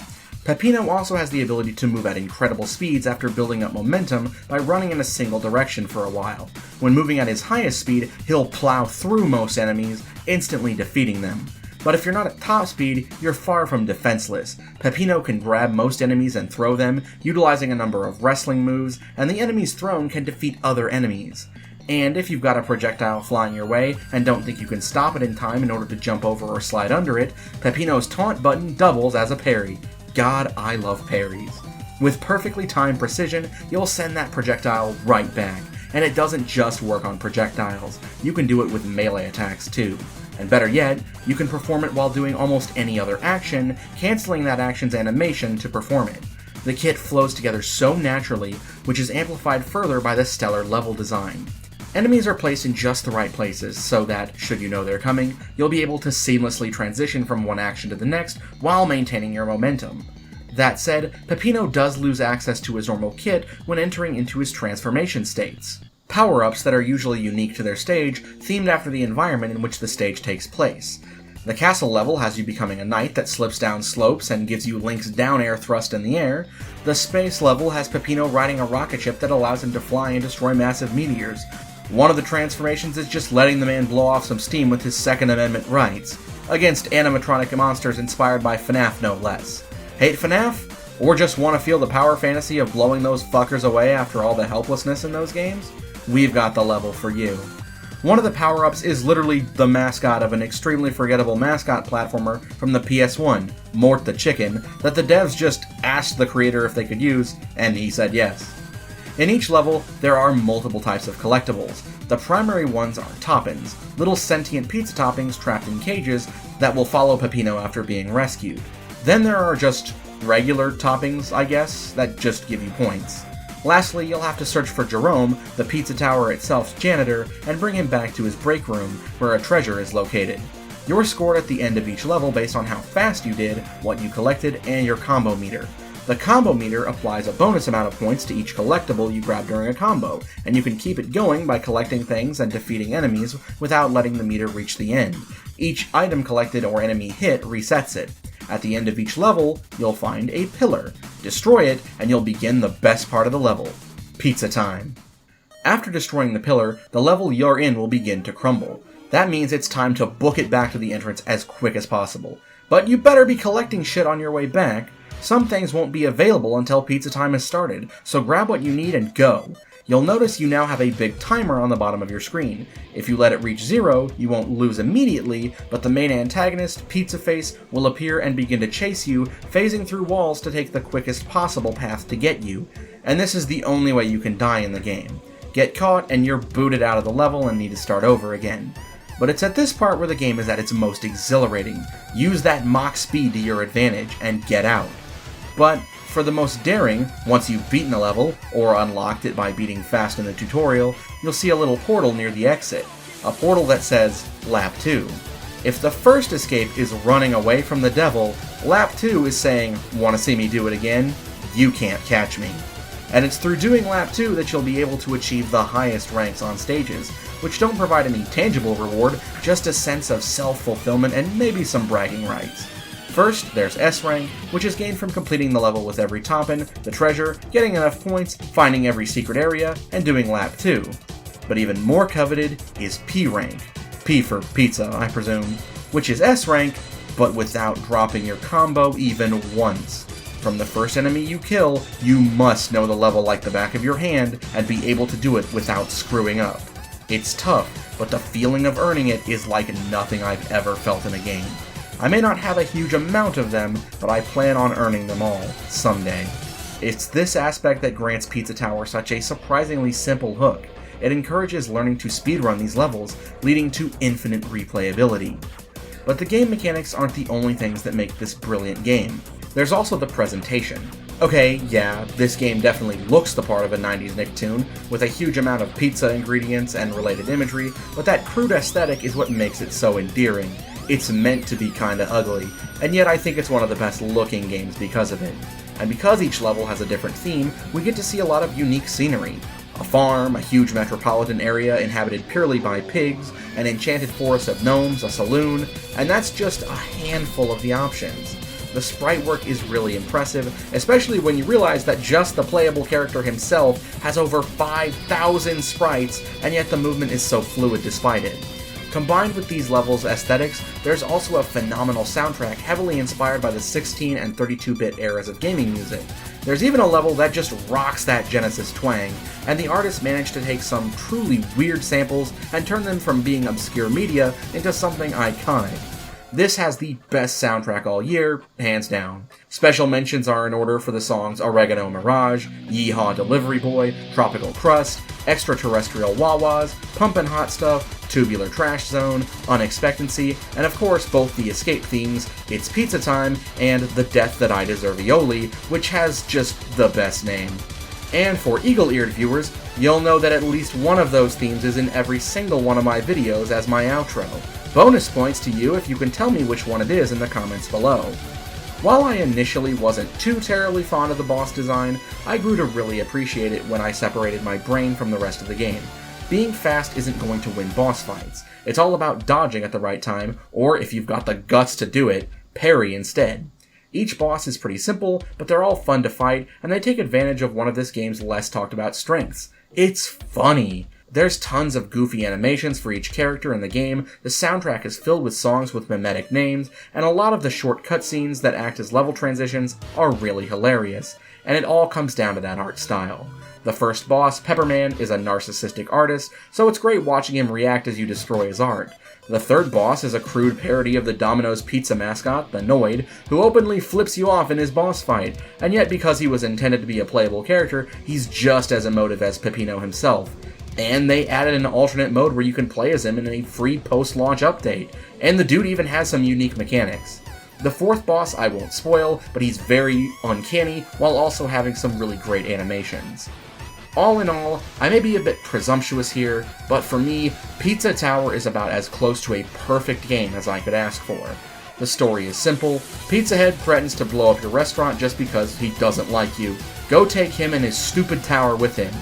Peppino also has the ability to move at incredible speeds after building up momentum by running in a single direction for a while. When moving at his highest speed, he'll plow through most enemies, instantly defeating them. But if you're not at top speed, you're far from defenseless. Peppino can grab most enemies and throw them, utilizing a number of wrestling moves, and the enemies thrown can defeat other enemies. And if you've got a projectile flying your way and don't think you can stop it in time in order to jump over or slide under it, Peppino's taunt button doubles as a parry. God, I love parries. With perfectly timed precision, you'll send that projectile right back. And it doesn't just work on projectiles, you can do it with melee attacks too. And better yet, you can perform it while doing almost any other action, canceling that action's animation to perform it. The kit flows together so naturally, which is amplified further by the stellar level design. Enemies are placed in just the right places, so that, should you know they're coming, you'll be able to seamlessly transition from one action to the next while maintaining your momentum. That said, Peppino does lose access to his normal kit when entering into his transformation states. Power-ups that are usually unique to their stage, themed after the environment in which the stage takes place. The castle level has you becoming a knight that slips down slopes and gives you Link's down air thrust in the air. The space level has Peppino riding a rocket ship that allows him to fly and destroy massive meteors. One of the transformations is just letting the man blow off some steam with his Second Amendment rights, against animatronic monsters inspired by FNAF no less. Hate FNAF? Or just want to feel the power fantasy of blowing those fuckers away after all the helplessness in those games? We've got the level for you. One of the power-ups is literally the mascot of an extremely forgettable mascot platformer from the PS1, Mort the Chicken, that the devs just asked the creator if they could use, and he said yes. In each level, there are multiple types of collectibles. The primary ones are toppings, little sentient pizza toppings trapped in cages that will follow Peppino after being rescued. Then there are just regular toppings, I guess, that just give you points. Lastly, you'll have to search for Jerome, the pizza tower itself's janitor, and bring him back to his break room, where a treasure is located. You're scored at the end of each level based on how fast you did, what you collected, and your combo meter. The combo meter applies a bonus amount of points to each collectible you grab during a combo, and you can keep it going by collecting things and defeating enemies without letting the meter reach the end. Each item collected or enemy hit resets it. At the end of each level, you'll find a pillar. Destroy it, and you'll begin the best part of the level: pizza time. After destroying the pillar, the level you're in will begin to crumble. That means it's time to book it back to the entrance as quick as possible. But you better be collecting shit on your way back. Some things won't be available until pizza time has started, so grab what you need and go. You'll notice you now have a big timer on the bottom of your screen. If you let it reach 0, you won't lose immediately, but the main antagonist, Pizza Face, will appear and begin to chase you, phasing through walls to take the quickest possible path to get you. And this is the only way you can die in the game. Get caught and you're booted out of the level and need to start over again. But it's at this part where the game is at its most exhilarating. Use that Mach speed to your advantage and get out. But for the most daring, once you've beaten a level, or unlocked it by beating fast in the tutorial, you'll see a little portal near the exit. A portal that says, Lap 2. If the first escape is running away from the devil, Lap 2 is saying, wanna see me do it again? You can't catch me. And it's through doing Lap 2 that you'll be able to achieve the highest ranks on stages, which don't provide any tangible reward, just a sense of self-fulfillment and maybe some bragging rights. First, there's S rank, which is gained from completing the level with every toppin, the treasure, getting enough points, finding every secret area, and doing Lap 2. But even more coveted is P rank. P for pizza, I presume, which is S rank, but without dropping your combo even once. From the first enemy you kill, you must know the level like the back of your hand and be able to do it without screwing up. It's tough, but the feeling of earning it is like nothing I've ever felt in a game. I may not have a huge amount of them, but I plan on earning them all, someday. It's this aspect that grants Pizza Tower such a surprisingly simple hook. It encourages learning to speedrun these levels, leading to infinite replayability. But the game mechanics aren't the only things that make this brilliant game. There's also the presentation. Okay, yeah, this game definitely looks the part of a 90s Nicktoon, with a huge amount of pizza ingredients and related imagery, but that crude aesthetic is what makes it so endearing. It's meant to be kinda ugly, and yet I think it's one of the best looking games because of it. And because each level has a different theme, we get to see a lot of unique scenery. A farm, a huge metropolitan area inhabited purely by pigs, an enchanted forest of gnomes, a saloon, and that's just a handful of the options. The sprite work is really impressive, especially when you realize that just the playable character himself has over 5,000 sprites, and yet the movement is so fluid despite it. Combined with these levels' aesthetics, there's also a phenomenal soundtrack heavily inspired by the 16 and 32-bit eras of gaming music. There's even a level that just rocks that Genesis twang, and the artist managed to take some truly weird samples and turn them from being obscure media into something iconic. This has the best soundtrack all year, hands down. Special mentions are in order for the songs Oregano Mirage, Yeehaw Delivery Boy, Tropical Crust, Extraterrestrial Wah-Wahs, Pumpin' Hot Stuff, Tubular Trash Zone, Unexpectancy, and of course both the escape themes, It's Pizza Time, and The Death That I Deserve Aioli, which has just the best name. And for eagle-eared viewers, you'll know that at least one of those themes is in every single one of my videos as my outro. Bonus points to you if you can tell me which one it is in the comments below. While I initially wasn't too terribly fond of the boss design, I grew to really appreciate it when I separated my brain from the rest of the game. Being fast isn't going to win boss fights. It's all about dodging at the right time, or if you've got the guts to do it, parry instead. Each boss is pretty simple, but they're all fun to fight, and they take advantage of one of this game's less talked about strengths. It's funny! There's tons of goofy animations for each character in the game, the soundtrack is filled with songs with mimetic names, and a lot of the short cutscenes that act as level transitions are really hilarious, and it all comes down to that art style. The first boss, Pepperman, is a narcissistic artist, so it's great watching him react as you destroy his art. The third boss is a crude parody of the Domino's pizza mascot, the Noid, who openly flips you off in his boss fight, and yet because he was intended to be a playable character, he's just as emotive as Peppino himself. And they added an alternate mode where you can play as him in a free post-launch update, and the dude even has some unique mechanics. The fourth boss I won't spoil, but he's very uncanny while also having some really great animations. All in all, I may be a bit presumptuous here, but for me, Pizza Tower is about as close to a perfect game as I could ask for. The story is simple. Pizza Head threatens to blow up your restaurant just because he doesn't like you. Go take him and his stupid tower with him.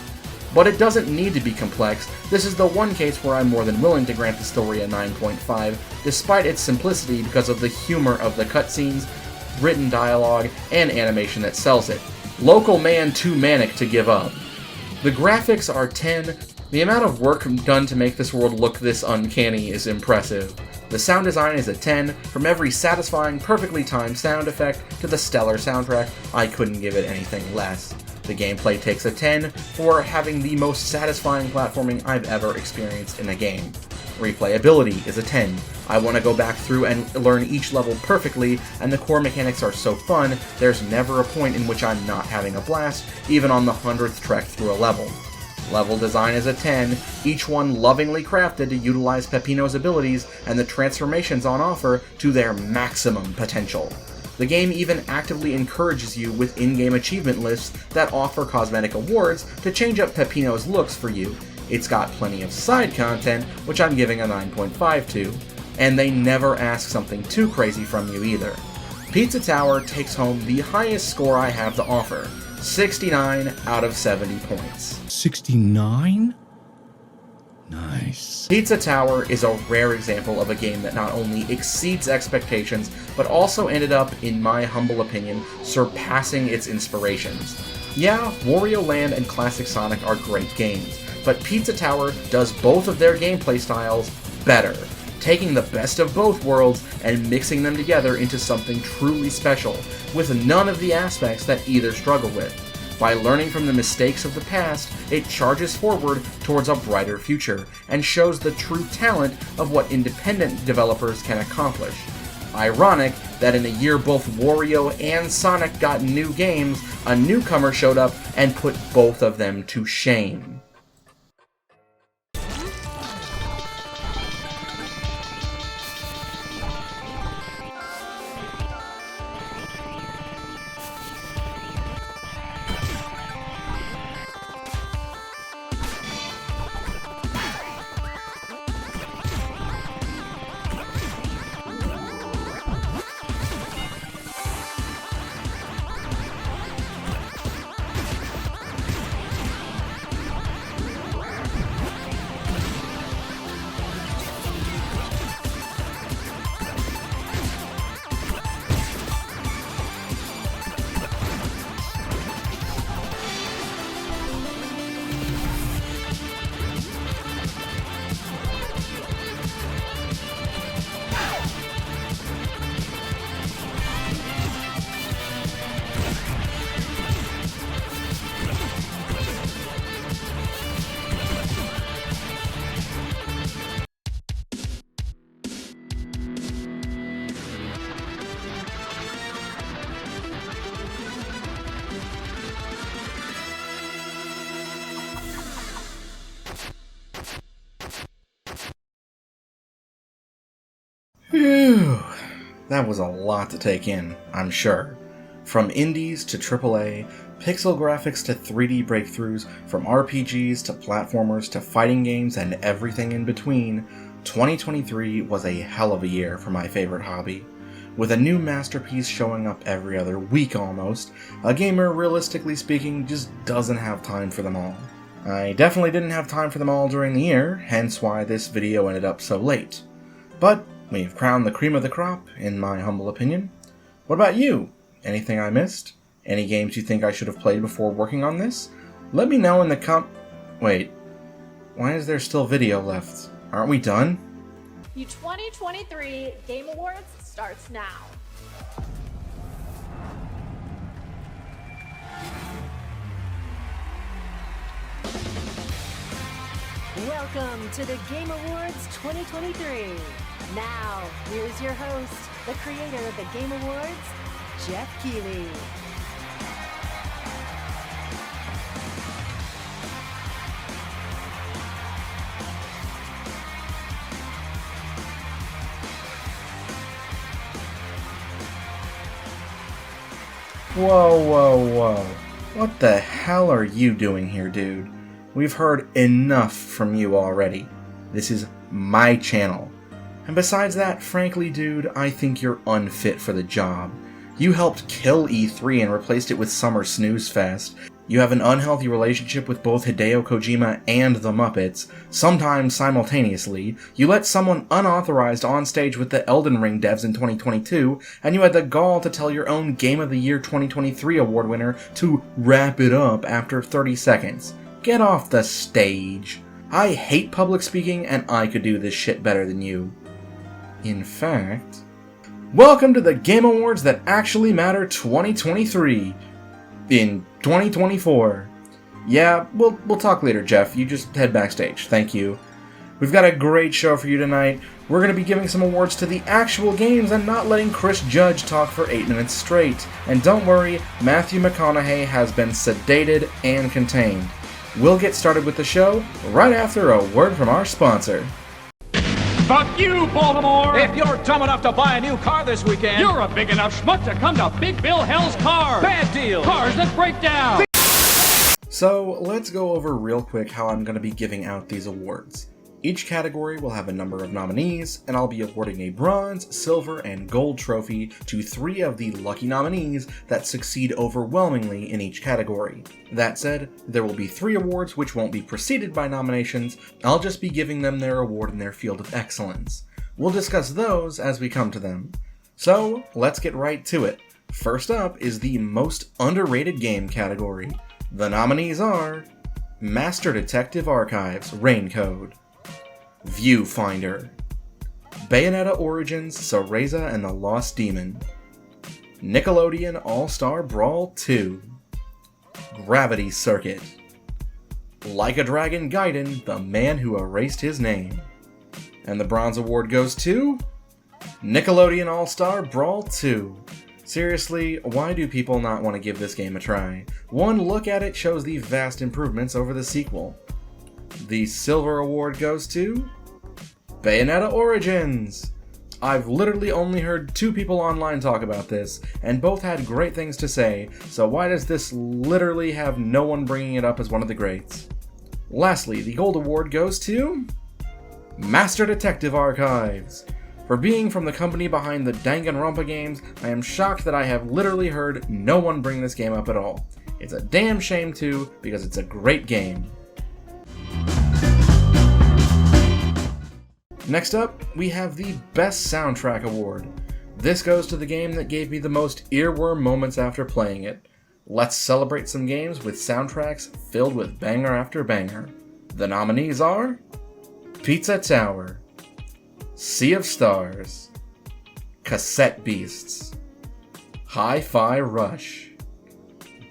But it doesn't need to be complex. This is the one case where I'm more than willing to grant the story a 9.5, despite its simplicity because of the humor of the cutscenes, written dialogue, and animation that sells it. Local man too manic to give up. The graphics are 10. The amount of work done to make this world look this uncanny is impressive. The sound design is a 10. From every satisfying, perfectly timed sound effect to the stellar soundtrack, I couldn't give it anything less. The gameplay takes a 10 for having the most satisfying platforming I've ever experienced in a game. Replayability is a 10. I want to go back through and learn each level perfectly, and the core mechanics are so fun, there's never a point in which I'm not having a blast, even on the 100th trek through a level. Level design is a 10, each one lovingly crafted to utilize Peppino's abilities and the transformations on offer to their maximum potential. The game even actively encourages you with in-game achievement lists that offer cosmetic awards to change up Peppino's looks for you. It's got plenty of side content, which I'm giving a 9.5 to, and they never ask something too crazy from you either. Pizza Tower takes home the highest score I have to offer, 69 out of 70 points. 69? Nice. Pizza Tower is a rare example of a game that not only exceeds expectations, but also ended up, in my humble opinion, surpassing its inspirations. Yeah, Wario Land and Classic Sonic are great games, but Pizza Tower does both of their gameplay styles better, taking the best of both worlds and mixing them together into something truly special, with none of the aspects that either struggle with. By learning from the mistakes of the past, it charges forward towards a brighter future, and shows the true talent of what independent developers can accomplish. Ironic that in a year both Wario and Sonic got new games, a newcomer showed up and put both of them to shame. Phew, that was a lot to take in, I'm sure. From indies to AAA, pixel graphics to 3D breakthroughs, from RPGs to platformers to fighting games and everything in between, 2023 was a hell of a year for my favorite hobby. With a new masterpiece showing up every other week almost, a gamer, realistically speaking, just doesn't have time for them all. I definitely didn't have time for them all during the year, hence why this video ended up so late. But we've crowned the cream of the crop, in my humble opinion. What about you? Anything I missed? Any games you think I should have played before working on this? Let me know in the Wait, why is there still video left? Aren't we done? The 2023 Game Awards starts now. Welcome to the Game Awards 2023. Now, here's your host, the creator of the Game Awards, Geoff Keighley. Whoa, whoa, whoa. What the hell are you doing here, dude? We've heard enough from you already. This is my channel. And besides that, frankly, dude, I think you're unfit for the job. You helped kill E3 and replaced it with Summer Snooze Fest. You have an unhealthy relationship with both Hideo Kojima and the Muppets, sometimes simultaneously. You let someone unauthorized on stage with the Elden Ring devs in 2022, and you had the gall to tell your own Game of the Year 2023 award winner to wrap it up after 30 seconds. Get off the stage. I hate public speaking, and I could do this shit better than you. In fact... Welcome to the Game Awards that actually matter 2023. In 2024. Yeah, we'll talk later, Jeff. You just head backstage. Thank you. We've got a great show for you tonight. We're going to be giving some awards to the actual games and not letting Chris Judge talk for 8 minutes straight. And don't worry, Matthew McConaughey has been sedated and contained. We'll get started with the show right after a word from our sponsor. Fuck you, Baltimore! If you're dumb enough to buy a new car this weekend, you're a big enough schmuck to come to Big Bill Hell's Cars! Bad deal! Cars that break down! So, let's go over real quick how I'm going to be giving out these awards. Each category will have a number of nominees, and I'll be awarding a bronze, silver, and gold trophy to 3 of the lucky nominees that succeed overwhelmingly in each category. That said, there will be 3 awards which won't be preceded by nominations. I'll just be giving them their award in their field of excellence. We'll discuss those as we come to them. So, let's get right to it. First up is the most underrated game category. The nominees are Master Detective Archives Raincode, Viewfinder, Bayonetta Origins Cereza and the Lost Demon, Nickelodeon All-Star Brawl 2, Gravity Circuit, Like a Dragon Gaiden, The Man Who Erased His Name. And the bronze award goes to Nickelodeon All-Star Brawl 2. Seriously, why do people not want to give this game a try? One look at it shows the vast improvements over the sequel. The silver award goes to Bayonetta Origins! I've literally only heard 2 people online talk about this, and both had great things to say, so why does this literally have no one bringing it up as one of the greats? Lastly, the gold award goes to Master Detective Archives! For being from the company behind the Danganronpa games, I am shocked that I have literally heard no one bring this game up at all. It's a damn shame too, because it's a great game. Next up, we have the Best Soundtrack Award. This goes to the game that gave me the most earworm moments after playing it. Let's celebrate some games with soundtracks filled with banger after banger. The nominees are Pizza Tower, Sea of Stars, Cassette Beasts, Hi-Fi Rush,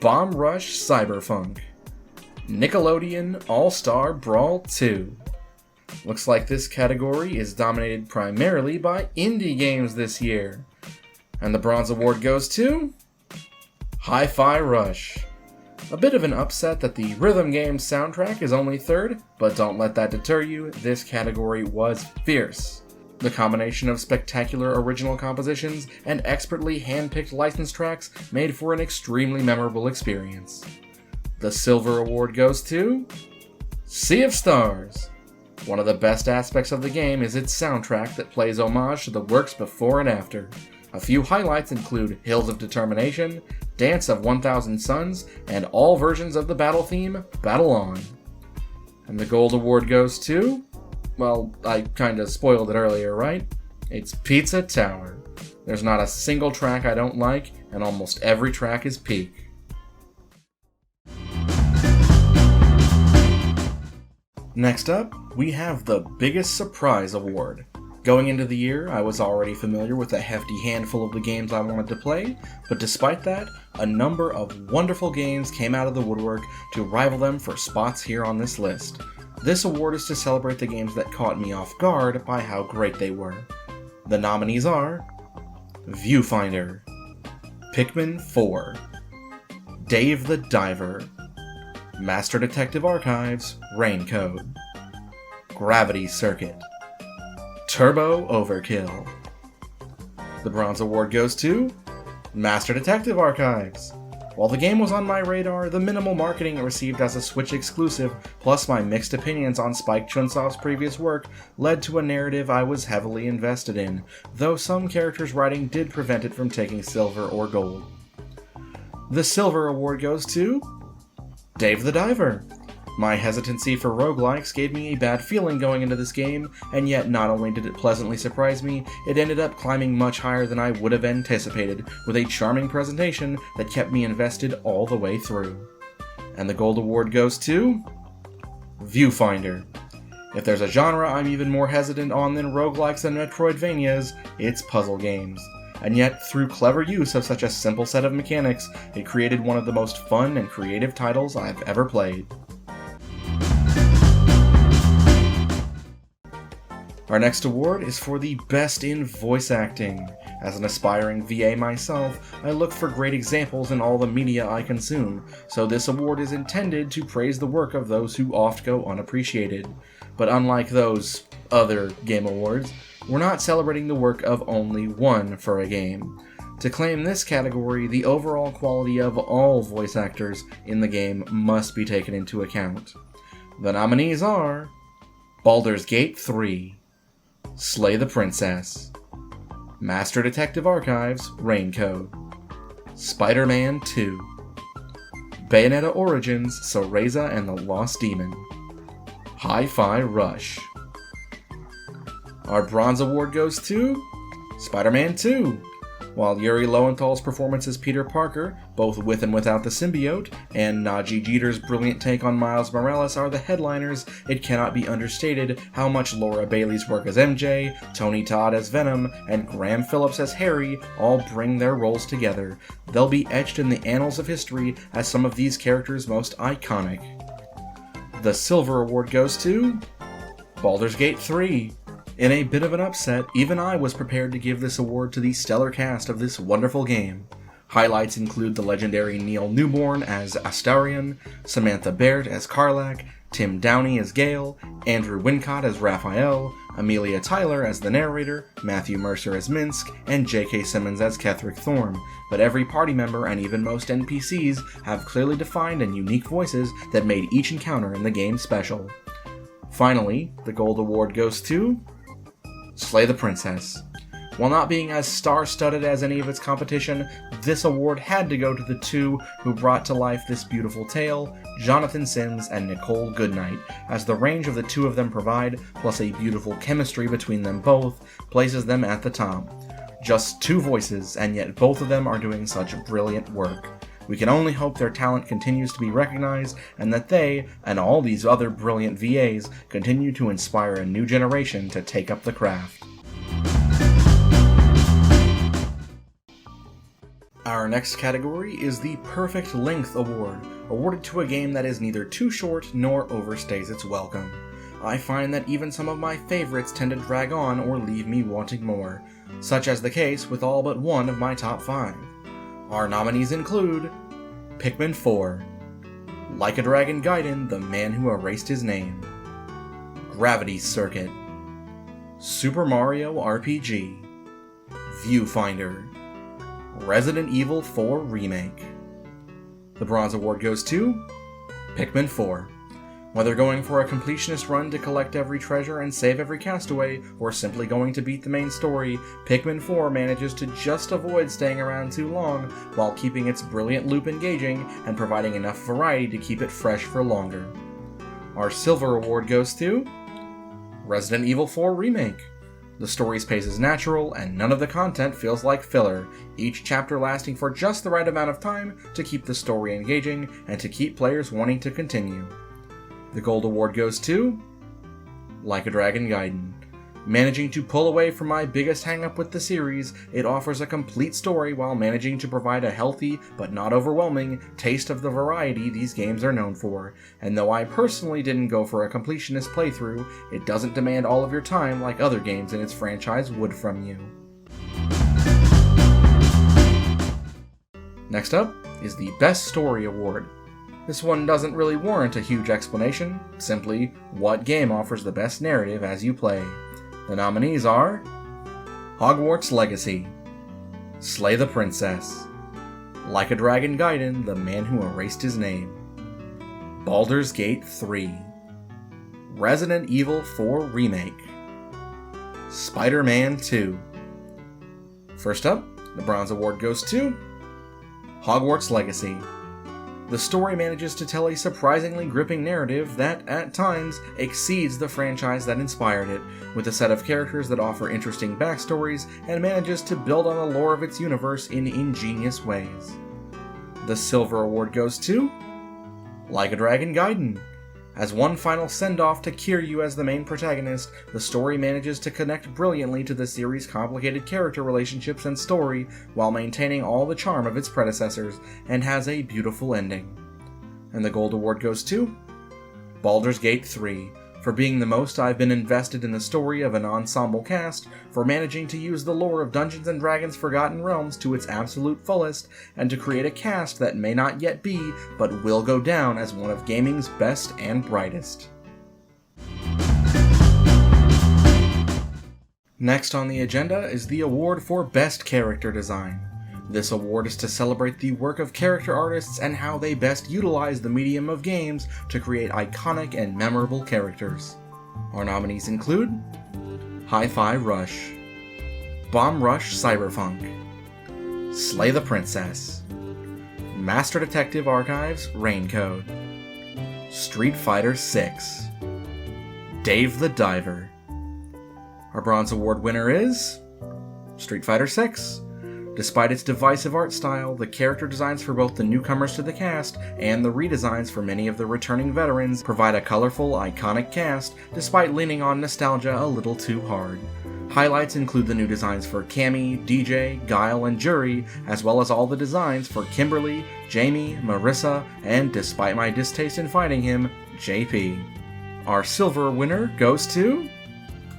Bomb Rush Cyberpunk, Nickelodeon All-Star Brawl 2. Looks like this category is dominated primarily by indie games this year. And the bronze award goes to Hi-Fi Rush. A bit of an upset that the rhythm game's soundtrack is only 3rd, but don't let that deter you, this category was fierce. The combination of spectacular original compositions and expertly hand-picked licensed tracks made for an extremely memorable experience. The silver award goes to Sea of Stars. One of the best aspects of the game is its soundtrack that plays homage to the works before and after. A few highlights include Hills of Determination, Dance of 1000 Suns, and all versions of the battle theme, Battle On. And the gold award goes to... well, I kinda spoiled it earlier, right? It's Pizza Tower. There's not a single track I don't like, and almost every track is peak. Next up, we have the Biggest Surprise Award. Going into the year, I was already familiar with a hefty handful of the games I wanted to play, but despite that, a number of wonderful games came out of the woodwork to rival them for spots here on this list. This award is to celebrate the games that caught me off guard by how great they were. The nominees are Viewfinder, Pikmin 4, Dave the Diver, Master Detective Archives Raincode, Gravity Circuit, Turbo Overkill. The bronze award goes to Master Detective Archives. While the game was on my radar, the minimal marketing it received as a Switch exclusive, plus my mixed opinions on Spike Chunsoft's previous work, led to a narrative I was heavily invested in, though some characters' writing did prevent it from taking silver or gold. The silver award goes to Dave the Diver. My hesitancy for roguelikes gave me a bad feeling going into this game, and yet not only did it pleasantly surprise me, it ended up climbing much higher than I would have anticipated, with a charming presentation that kept me invested all the way through. And the gold award goes to Viewfinder. If there's a genre I'm even more hesitant on than roguelikes and Metroidvanias, it's puzzle games. And yet, through clever use of such a simple set of mechanics, it created one of the most fun and creative titles I've ever played. Our next award is for the Best in Voice Acting. As an aspiring VA myself, I look for great examples in all the media I consume, so this award is intended to praise the work of those who oft go unappreciated. But unlike those other game awards, we're not celebrating the work of only one for a game. To claim this category, the overall quality of all voice actors in the game must be taken into account. The nominees are Baldur's Gate 3, Slay the Princess, Master Detective Archives Raincode, Spider-Man 2, Bayonetta Origins Cereza and the Lost Demon, Hi-Fi Rush. Our bronze award goes to Spider-Man 2. While Yuri Lowenthal's performance as Peter Parker, both with and without the symbiote, and Najee Jeter's brilliant take on Miles Morales are the headliners, it cannot be understated how much Laura Bailey's work as MJ, Tony Todd as Venom, and Graham Phillips as Harry all bring their roles together. They'll be etched in the annals of history as some of these characters' most iconic. The silver award goes to Baldur's Gate 3. In a bit of an upset, even I was prepared to give this award to the stellar cast of this wonderful game. Highlights include the legendary Neil Newborn as Astarion, Samantha Baird as Karlach, Tim Downey as Gale, Andrew Wincott as Raphael, Amelia Tyler as the narrator, Matthew Mercer as Minsk, and J.K. Simmons as Ketherick Thorm. But every party member and even most NPCs have clearly defined and unique voices that made each encounter in the game special. Finally, the gold award goes to Slay the Princess. While not being as star-studded as any of its competition, this award had to go to the two who brought to life this beautiful tale, Jonathan Sims and Nicole Goodnight, as the range of the two of them provide, plus a beautiful chemistry between them both, places them at the top. Just two voices, and yet both of them are doing such brilliant work. We can only hope their talent continues to be recognized, and that they, and all these other brilliant VAs, continue to inspire a new generation to take up the craft. Our next category is the Perfect Length Award, awarded to a game that is neither too short nor overstays its welcome. I find that even some of my favorites tend to drag on or leave me wanting more, such as the case with all but one of my top 5. Our nominees include Pikmin 4, Like a Dragon Gaiden, The Man Who Erased His Name, Gravity Circuit, Super Mario RPG, Viewfinder, Resident Evil 4 Remake. The bronze award goes to Pikmin 4. Whether going for a completionist run to collect every treasure and save every castaway, or simply going to beat the main story, Pikmin 4 manages to just avoid staying around too long while keeping its brilliant loop engaging and providing enough variety to keep it fresh for longer. Our silver award goes to Resident Evil 4 Remake. The story's pace is natural, and none of the content feels like filler, each chapter lasting for just the right amount of time to keep the story engaging and to keep players wanting to continue. The gold award goes to Like a Dragon Gaiden. Managing to pull away from my biggest hang-up with the series, it offers a complete story while managing to provide a healthy, but not overwhelming, taste of the variety these games are known for. And though I personally didn't go for a completionist playthrough, it doesn't demand all of your time like other games in its franchise would from you. Next up is the Best Story Award. This one doesn't really warrant a huge explanation, simply what game offers the best narrative as you play. The nominees are Hogwarts Legacy, Slay the Princess, Like a Dragon Gaiden, the man who erased his name. Baldur's Gate 3. Resident Evil 4 Remake. Spider-Man 2. First up, the Bronze Award goes to Hogwarts Legacy. The story manages to tell a surprisingly gripping narrative that, at times, exceeds the franchise that inspired it, with a set of characters that offer interesting backstories and manages to build on the lore of its universe in ingenious ways. The Silver Award goes to Like a Dragon Gaiden. As one final send-off to Kiryu as the main protagonist, the story manages to connect brilliantly to the series' complicated character relationships and story while maintaining all the charm of its predecessors, and has a beautiful ending. And the Gold Award goes to Baldur's Gate 3, for being the most I've been invested in the story of an ensemble cast, for managing to use the lore of Dungeons & Dragons Forgotten Realms to its absolute fullest, and to create a cast that may not yet be, but will go down as one of gaming's best and brightest. Next on the agenda is the award for Best Character Design. This award is to celebrate the work of character artists and how they best utilize the medium of games to create iconic and memorable characters. Our nominees include Hi-Fi Rush, Bomb Rush Cyberpunk, Slay the Princess, Master Detective Archives Raincode, Street Fighter 6, Dave the Diver. Our Bronze Award winner is Street Fighter 6. Despite its divisive art style, the character designs for both the newcomers to the cast and the redesigns for many of the returning veterans provide a colorful, iconic cast, despite leaning on nostalgia a little too hard. Highlights include the new designs for Cammy, DJ, Guile, and Jury, as well as all the designs for Kimberly, Jamie, Marissa, and, despite my distaste in fighting him, JP. Our silver winner goes to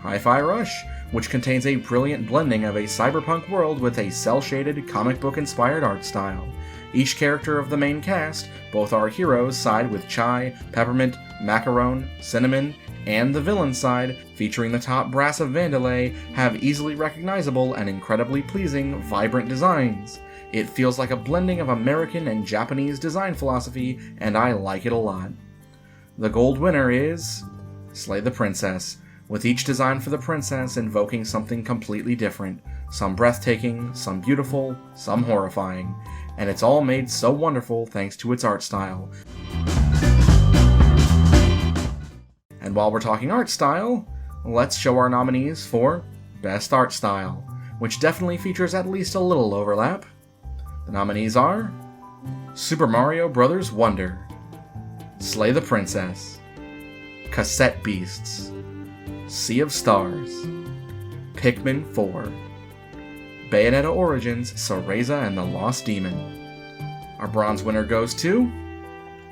Hi-Fi Rush, which contains a brilliant blending of a cyberpunk world with a cel-shaded, comic book-inspired art style. Each character of the main cast, both our heroes side with Chai, Peppermint, Macaron, Cinnamon, and the villain side, featuring the top brass of Vandalay, have easily recognizable and incredibly pleasing, vibrant designs. It feels like a blending of American and Japanese design philosophy, and I like it a lot. The gold winner is Slay the Princess, with each design for the princess invoking something completely different, some breathtaking, some beautiful, some horrifying, and it's all made so wonderful thanks to its art style. And while we're talking art style, let's show our nominees for Best Art Style, which definitely features at least a little overlap. The nominees are Super Mario Bros. Wonder, Slay the Princess, Cassette Beasts, Sea of Stars, Pikmin 4, Bayonetta Origins, Cereza and the Lost Demon. Our bronze winner goes to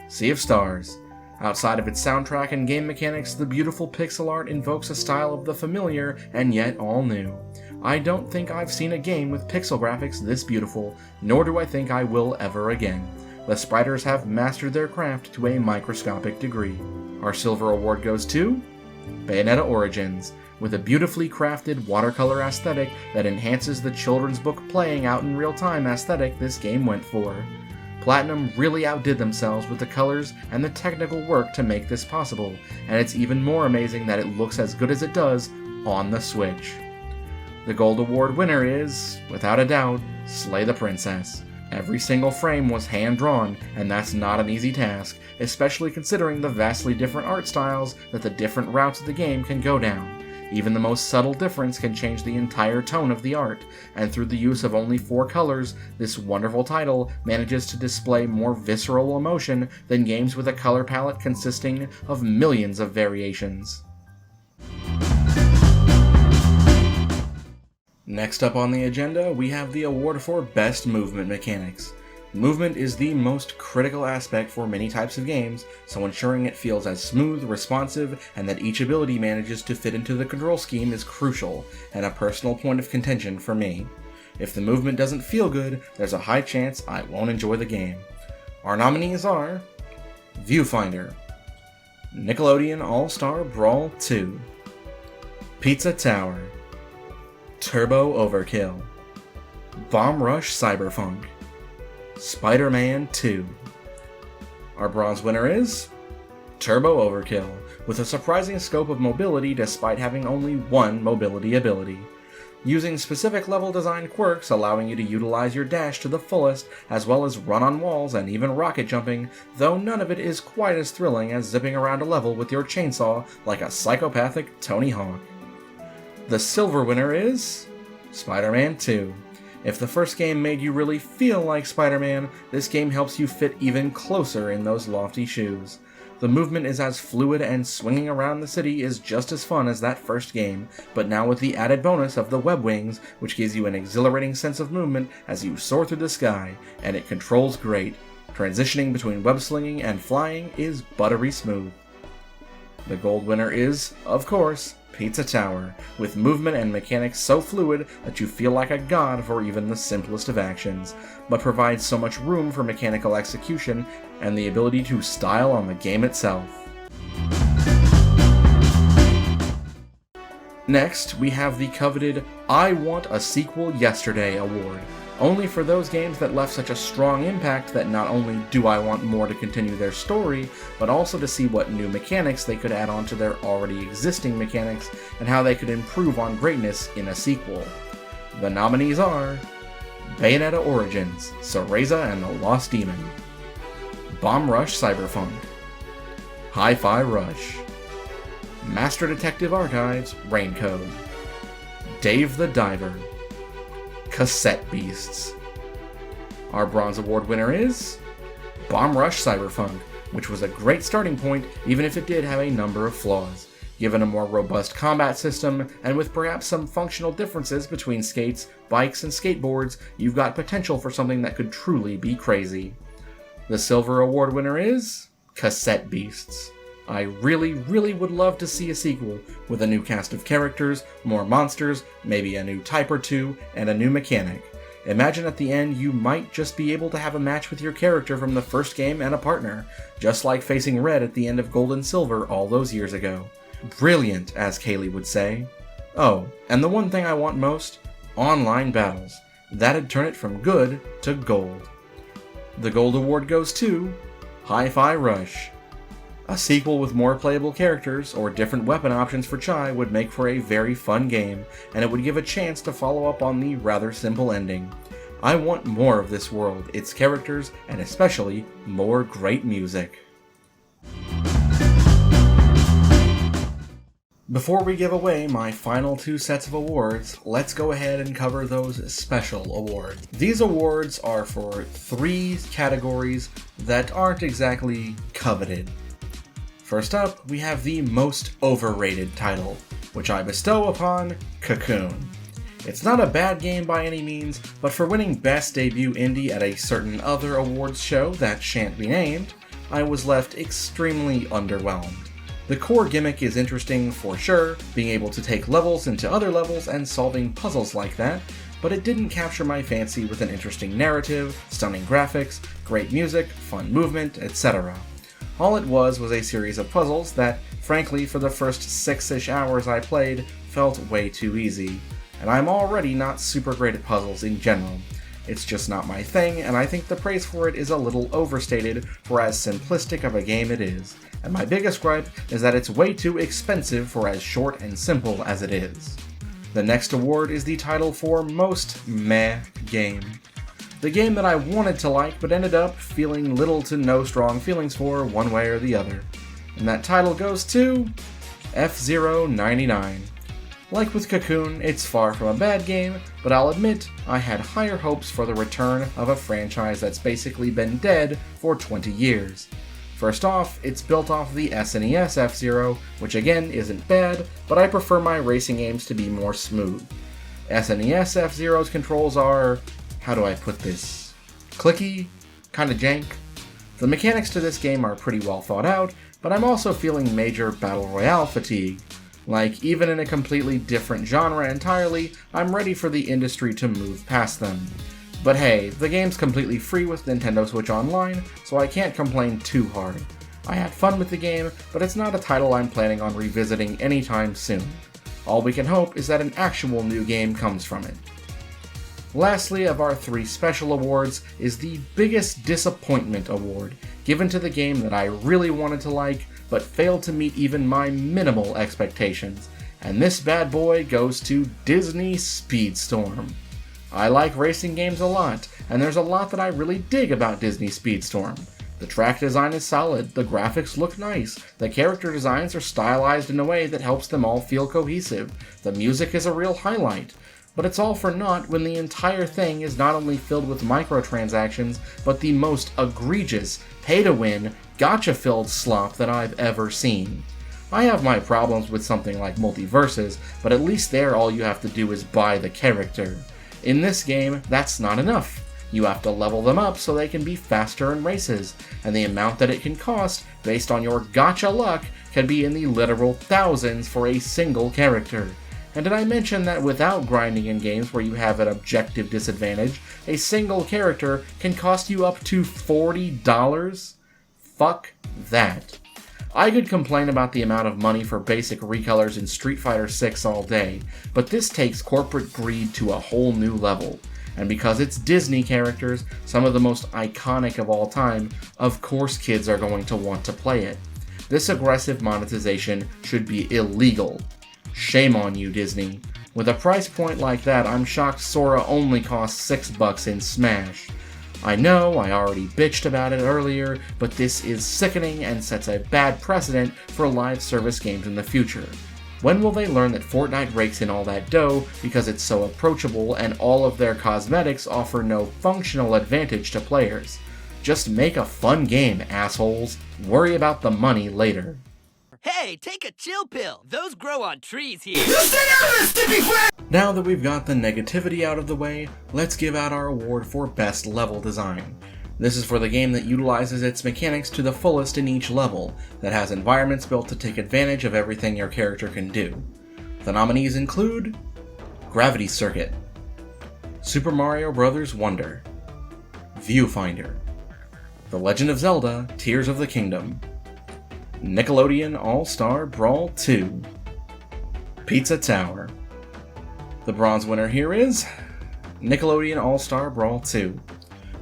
Sea of Stars. Outside of its soundtrack and game mechanics, the beautiful pixel art invokes a style of the familiar and yet all new. I don't think I've seen a game with pixel graphics this beautiful, nor do I think I will ever again. The spriters have mastered their craft to a microscopic degree. Our silver award goes to Bayonetta Origins, with a beautifully crafted watercolor aesthetic that enhances the children's book playing out in real time aesthetic this game went for. Platinum really outdid themselves with the colors and the technical work to make this possible, and it's even more amazing that it looks as good as it does on the Switch. The Gold Award winner is, without a doubt, Slay the Princess. Every single frame was hand-drawn, and that's not an easy task, especially considering the vastly different art styles that the different routes of the game can go down. Even the most subtle difference can change the entire tone of the art, and through the use of only 4 colors, this wonderful title manages to display more visceral emotion than games with a color palette consisting of millions of variations. Next up on the agenda, we have the award for Best Movement Mechanics. Movement is the most critical aspect for many types of games, so ensuring it feels as smooth, responsive, and that each ability manages to fit into the control scheme is crucial, and a personal point of contention for me. If the movement doesn't feel good, there's a high chance I won't enjoy the game. Our nominees are Viewfinder, Nickelodeon All-Star Brawl 2, Pizza Tower, Turbo Overkill, Bomb Rush Cyberpunk, Spider-Man 2. Our bronze winner is Turbo Overkill, with a surprising scope of mobility despite having only one mobility ability. Using specific level design quirks allowing you to utilize your dash to the fullest, as well as run on walls and even rocket jumping, though none of it is quite as thrilling as zipping around a level with your chainsaw like a psychopathic Tony Hawk. The silver winner is Spider-Man 2. If the first game made you really feel like Spider-Man, this game helps you fit even closer in those lofty shoes. The movement is as fluid and swinging around the city is just as fun as that first game, but now with the added bonus of the web wings, which gives you an exhilarating sense of movement as you soar through the sky, and it controls great. Transitioning between web slinging and flying is buttery smooth. The gold winner is, of course, Pizza Tower, with movement and mechanics so fluid that you feel like a god for even the simplest of actions, but provides so much room for mechanical execution and the ability to style on the game itself. Next, we have the coveted I Want a Sequel Yesterday award, only for those games that left such a strong impact that not only do I want more to continue their story, but also to see what new mechanics they could add on to their already existing mechanics and how they could improve on greatness in a sequel. The nominees are Bayonetta Origins, Cereza and the Lost Demon, Bomb Rush Cyberpunk, Hi-Fi Rush, Master Detective Archives Raincode, Dave the Diver, Cassette Beasts. Our bronze award winner is Bomb Rush Cyberpunk, which was a great starting point even if it did have a number of flaws. Given a more robust combat system, and with perhaps some functional differences between skates, bikes, and skateboards, you've got potential for something that could truly be crazy. The silver award winner is Cassette Beasts. I really would love to see a sequel with a new cast of characters, more monsters, maybe a new type or two, and a new mechanic. Imagine at the end you might just be able to have a match with your character from the first game and a partner, just like facing Red at the end of Gold and Silver all those years ago. Brilliant, as Keighley would say. Oh, and the one thing I want most? Online battles. That'd turn it from good to gold. The gold award goes to Hi-Fi Rush. A sequel with more playable characters or different weapon options for Chai would make for a very fun game, and it would give a chance to follow up on the rather simple ending. I want more of this world, its characters, and especially more great music. Before we give away my final two sets of awards, let's go ahead and cover those special awards. These awards are for three categories that aren't exactly coveted. First up, we have the most overrated title, which I bestow upon Cocoon. It's not a bad game by any means, but for winning Best Debut Indie at a certain other awards show that shan't be named, I was left extremely underwhelmed. The core gimmick is interesting for sure, being able to take levels into other levels and solving puzzles like that, but it didn't capture my fancy with an interesting narrative, stunning graphics, great music, fun movement, etc. All it was a series of puzzles that, frankly, for the first 6-ish hours I played, felt way too easy. And I'm already not super great at puzzles in general. It's just not my thing, and I think the praise for it is a little overstated for as simplistic of a game it is. And my biggest gripe is that it's way too expensive for as short and simple as it is. The next award is the title for Most Meh Game. The game that I wanted to like but ended up feeling little to no strong feelings for one way or the other. And that title goes to F-Zero 99. Like with Cocoon, it's far from a bad game, but I'll admit I had higher hopes for the return of a franchise that's basically been dead for 20 years. First off, it's built off the SNES F-Zero, which again isn't bad, but I prefer my racing games to be more smooth. SNES F-Zero's controls are, how do I put this, clicky, kinda jank. The mechanics to this game are pretty well thought out, but I'm also feeling major battle royale fatigue. Like, even in a completely different genre entirely, I'm ready for the industry to move past them. But hey, the game's completely free with Nintendo Switch Online, so I can't complain too hard. I had fun with the game, but it's not a title I'm planning on revisiting anytime soon. All we can hope is that an actual new game comes from it. Lastly of our 3 special awards is the Biggest Disappointment Award, given to the game that I really wanted to like, but failed to meet even my minimal expectations, and this bad boy goes to Disney Speedstorm. I like racing games a lot, and there's a lot that I really dig about Disney Speedstorm. The track design is solid, the graphics look nice, the character designs are stylized in a way that helps them all feel cohesive, the music is a real highlight. But it's all for naught when the entire thing is not only filled with microtransactions, but the most egregious, pay-to-win, gacha-filled slop that I've ever seen. I have my problems with something like multiverses, but at least there all you have to do is buy the character. In this game, that's not enough. You have to level them up so they can be faster in races, and the amount that it can cost, based on your gacha luck, can be in the literal thousands for a single character. And did I mention that without grinding in games where you have an objective disadvantage, a single character can cost you up to $40? Fuck that. I could complain about the amount of money for basic recolors in Street Fighter 6 all day, but this takes corporate greed to a whole new level. And because it's Disney characters, some of the most iconic of all time, of course kids are going to want to play it. This aggressive monetization should be illegal. Shame on you, Disney. With a price point like that, I'm shocked Sora only costs $6 in Smash. I know, I already bitched about it earlier, but this is sickening and sets a bad precedent for live service games in the future. When will they learn that Fortnite rakes in all that dough because it's so approachable and all of their cosmetics offer no functional advantage to players? Just make a fun game, assholes. Worry about the money later. Hey, take a chill pill. Those grow on trees here. Now that we've got the negativity out of the way, let's give out our award for Best Level Design. This is for the game that utilizes its mechanics to the fullest in each level, that has environments built to take advantage of everything your character can do. The nominees include Gravity Circuit, Super Mario Bros. Wonder, Viewfinder, The Legend of Zelda: Tears of the Kingdom, Nickelodeon All-Star Brawl 2, Pizza Tower. The bronze winner here is Nickelodeon All-Star Brawl 2.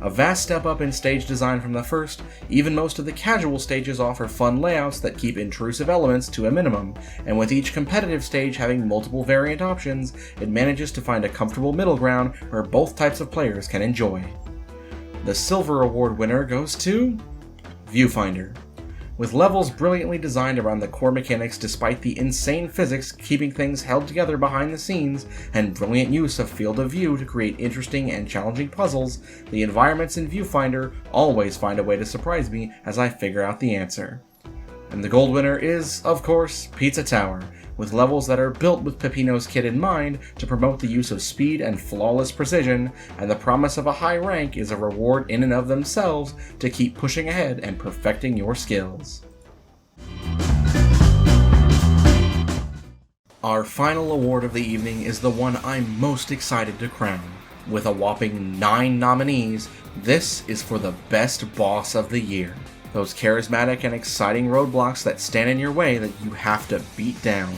A vast step up in stage design from the first, even most of the casual stages offer fun layouts that keep intrusive elements to a minimum, and with each competitive stage having multiple variant options, it manages to find a comfortable middle ground where both types of players can enjoy. The Silver Award winner goes to Viewfinder. With levels brilliantly designed around the core mechanics despite the insane physics keeping things held together behind the scenes, and brilliant use of field of view to create interesting and challenging puzzles, the environments in Viewfinder always find a way to surprise me as I figure out the answer. And the gold winner is, of course, Pizza Tower, with levels that are built with Peppino's kit in mind to promote the use of speed and flawless precision, and the promise of a high rank is a reward in and of themselves to keep pushing ahead and perfecting your skills. Our final award of the evening is the one I'm most excited to crown. With a whopping 9 nominees, this is for the Best Boss of the Year. Those charismatic and exciting roadblocks that stand in your way that you have to beat down.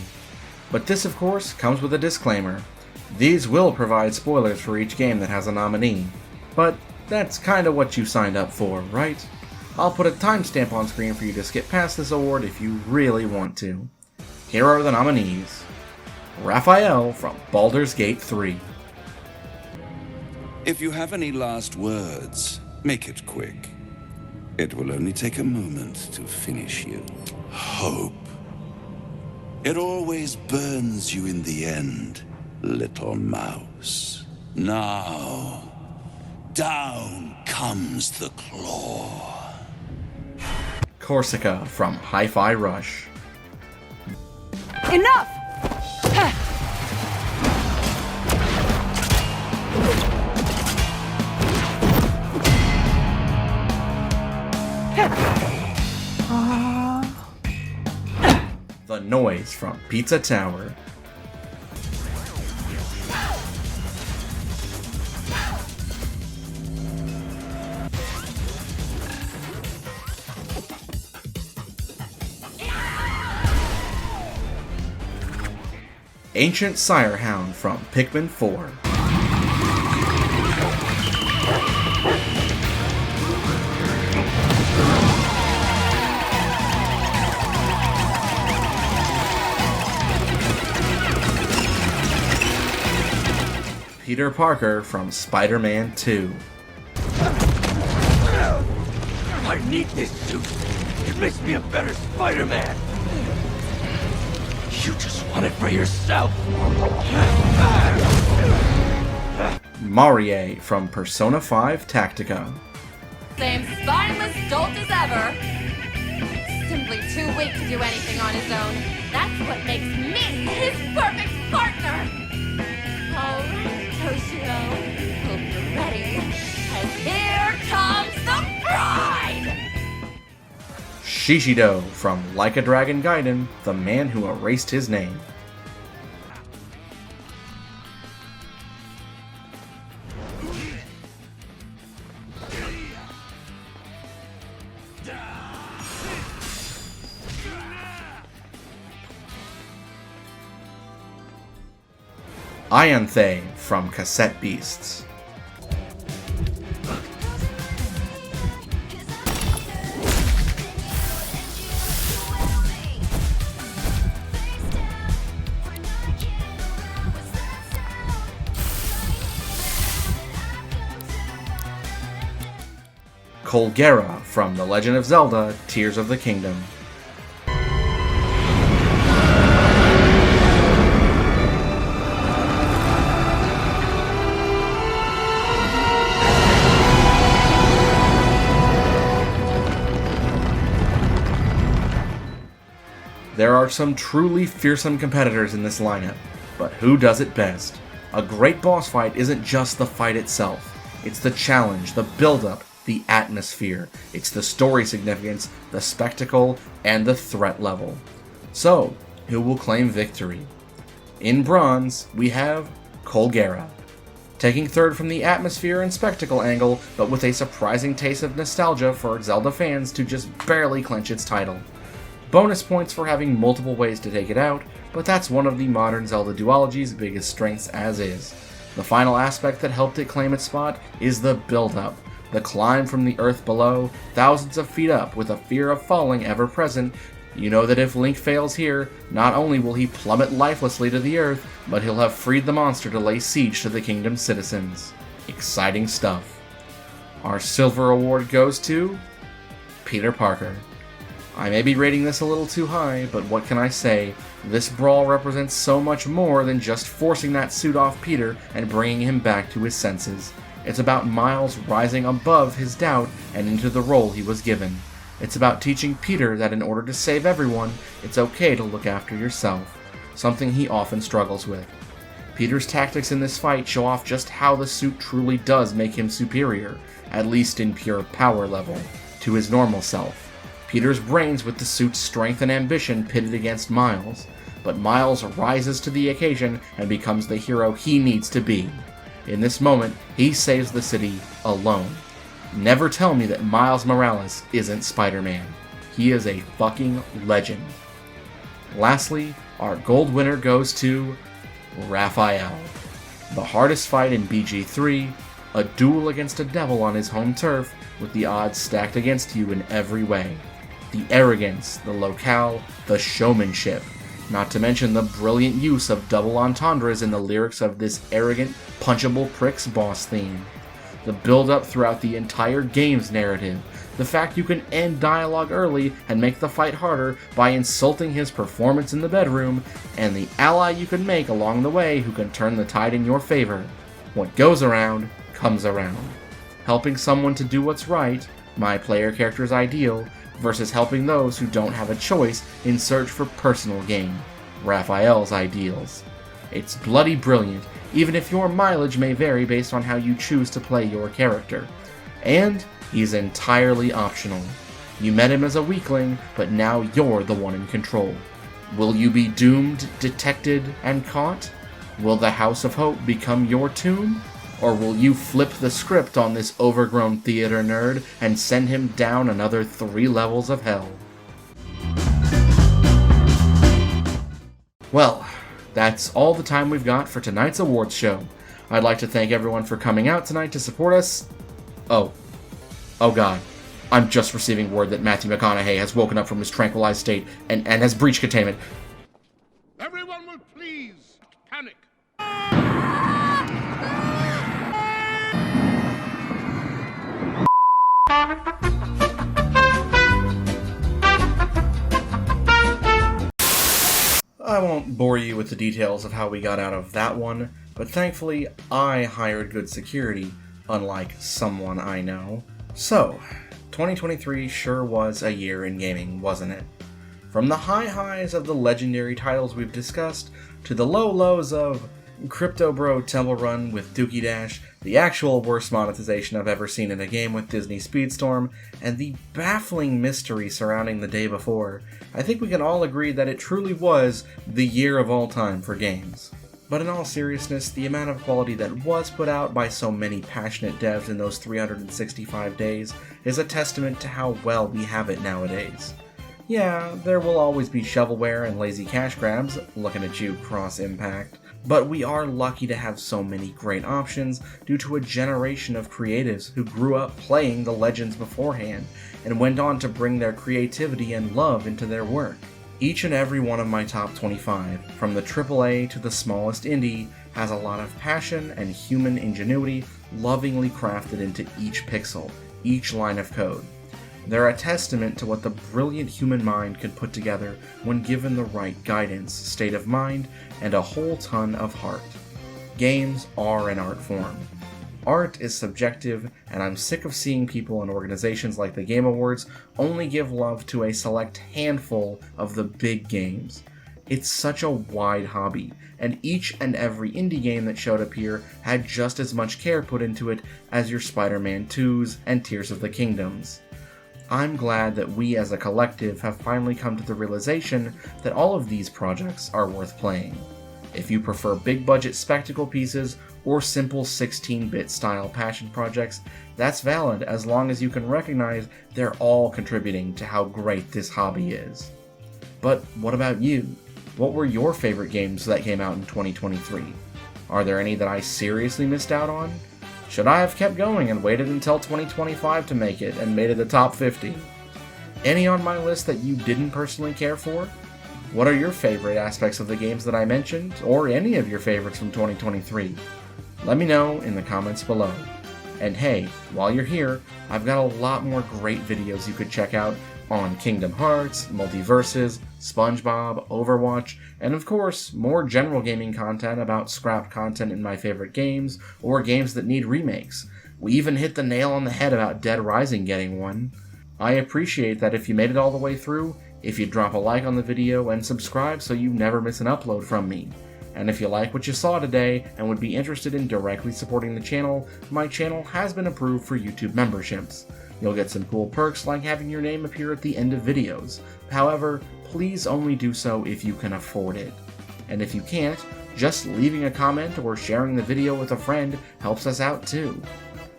But this, of course, comes with a disclaimer. These will provide spoilers for each game that has a nominee. But that's kinda what you signed up for, right? I'll put a timestamp on screen for you to skip past this award if you really want to. Here are the nominees. Raphael from Baldur's Gate 3. If you have any last words, make it quick. It will only take a moment to finish you. Hope. It always burns you in the end, little mouse. Now, down comes the claw. Corsica from Hi-Fi Rush. Enough! The Noise from Pizza Tower. Ancient Sirehound from Pikmin 4. Peter Parker from Spider-Man 2. I need this suit. It makes me a better Spider-Man. You just want it for yourself. Marie from Persona 5 Tactica. Same spineless dolt as ever. Simply too weak to do anything on his own. That's what makes me his perfect partner. All right, Toshiro. Hope you're ready. And here comes the bride! Shishido from Like a Dragon Gaiden, the man who erased his name. Ianthe from Cassette Beasts. Colgera from The Legend of Zelda: Tears of the Kingdom. There are some truly fearsome competitors in this lineup, but who does it best? A great boss fight isn't just the fight itself. It's the challenge, the build-up, the atmosphere. It's the story significance, the spectacle, and the threat level. So, who will claim victory? In bronze, we have Colgera, taking third from the atmosphere and spectacle angle, but with a surprising taste of nostalgia for Zelda fans to just barely clinch its title. Bonus points for having multiple ways to take it out, but that's one of the modern Zelda duology's biggest strengths as is. The final aspect that helped it claim its spot is the build-up. The climb from the earth below, thousands of feet up with a fear of falling ever present. You know that if Link fails here, not only will he plummet lifelessly to the earth, but he'll have freed the monster to lay siege to the kingdom's citizens. Exciting stuff. Our silver award goes to Peter Parker. I may be rating this a little too high, but what can I say? This brawl represents so much more than just forcing that suit off Peter and bringing him back to his senses. It's about Miles rising above his doubt and into the role he was given. It's about teaching Peter that in order to save everyone, it's okay to look after yourself, something he often struggles with. Peter's tactics in this fight show off just how the suit truly does make him superior, at least in pure power level, to his normal self. Peter's brains with the suit's strength and ambition pitted against Miles, but Miles rises to the occasion and becomes the hero he needs to be. In this moment, he saves the city alone. Never tell me that Miles Morales isn't Spider-Man. He is a fucking legend. Lastly, our gold winner goes to Raphael. The hardest fight in BG3, a duel against a devil on his home turf with the odds stacked against you in every way. The arrogance, the locale, the showmanship, not to mention the brilliant use of double entendres in the lyrics of this arrogant, punchable pricks boss theme. The build-up throughout the entire game's narrative, the fact you can end dialogue early and make the fight harder by insulting his performance in the bedroom, and the ally you can make along the way who can turn the tide in your favor. What goes around, comes around. Helping someone to do what's right, my player character's ideal, versus helping those who don't have a choice in search for personal gain, Raphael's ideals. It's bloody brilliant, even if your mileage may vary based on how you choose to play your character. And he's entirely optional. You met him as a weakling, but now you're the one in control. Will you be doomed, detected, and caught? Will the House of Hope become your tomb? Or will you flip the script on this overgrown theater nerd and send him down another 3 levels of hell? Well, that's all the time we've got for tonight's awards show. I'd like to thank everyone for coming out tonight to support us. Oh god. I'm just receiving word that Matthew McConaughey has woken up from his tranquilized state and has breached containment. Everyone will please panic. won't bore you with the details of how we got out of that one, but thankfully I hired good security, unlike someone I know. So, 2023 sure was a year in gaming, wasn't it? From the high highs of the legendary titles we've discussed, to the low lows of Crypto Bro Temple Run with Dookie Dash, the actual worst monetization I've ever seen in a game with Disney Speedstorm, and the baffling mystery surrounding the day before, I think we can all agree that it truly was the year of all time for games. But in all seriousness, the amount of quality that was put out by so many passionate devs in those 365 days is a testament to how well we have it nowadays. Yeah, there will always be shovelware and lazy cash grabs, looking at you, Cross Impact, but we are lucky to have so many great options due to a generation of creatives who grew up playing the legends beforehand and went on to bring their creativity and love into their work. Each and every one of my top 25, from the AAA to the smallest indie, has a lot of passion and human ingenuity lovingly crafted into each pixel, each line of code. They're a testament to what the brilliant human mind can put together when given the right guidance, state of mind, and a whole ton of heart. Games are an art form. Art is subjective, and I'm sick of seeing people and organizations like the Game Awards only give love to a select handful of the big games. It's such a wide hobby, and each and every indie game that showed up here had just as much care put into it as your Spider-Man 2s and Tears of the Kingdoms. I'm glad that we as a collective have finally come to the realization that all of these projects are worth playing. If you prefer big budget spectacle pieces or simple 16-bit style passion projects, that's valid as long as you can recognize they're all contributing to how great this hobby is. But what about you? What were your favorite games that came out in 2023? Are there any that I seriously missed out on? Should I have kept going and waited until 2025 to make it and made it the top 50? Any on my list that you didn't personally care for? What are your favorite aspects of the games that I mentioned, or any of your favorites from 2023? Let me know in the comments below. And hey, while you're here, I've got a lot more great videos you could check out on Kingdom Hearts, Multiverses, SpongeBob, Overwatch, and of course, more general gaming content about scrapped content in my favorite games, or games that need remakes. We even hit the nail on the head about Dead Rising getting one. I appreciate that if you made it all the way through, if you drop a like on the video and subscribe so you never miss an upload from me. And if you like what you saw today and would be interested in directly supporting the channel, my channel has been approved for YouTube memberships. You'll get some cool perks like having your name appear at the end of videos. However, please only do so if you can afford it. And if you can't, just leaving a comment or sharing the video with a friend helps us out too.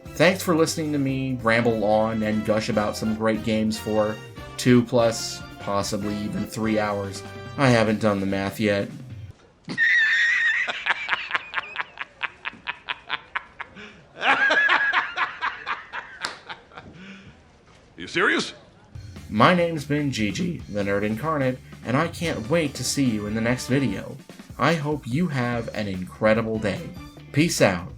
Thanks for listening to me ramble on and gush about some great games for 2 plus, possibly even 3 hours. I haven't done the math yet. You serious? My name's been Gigi, the Nerd Incarnate, and I can't wait to see you in the next video. I hope you have an incredible day. Peace out.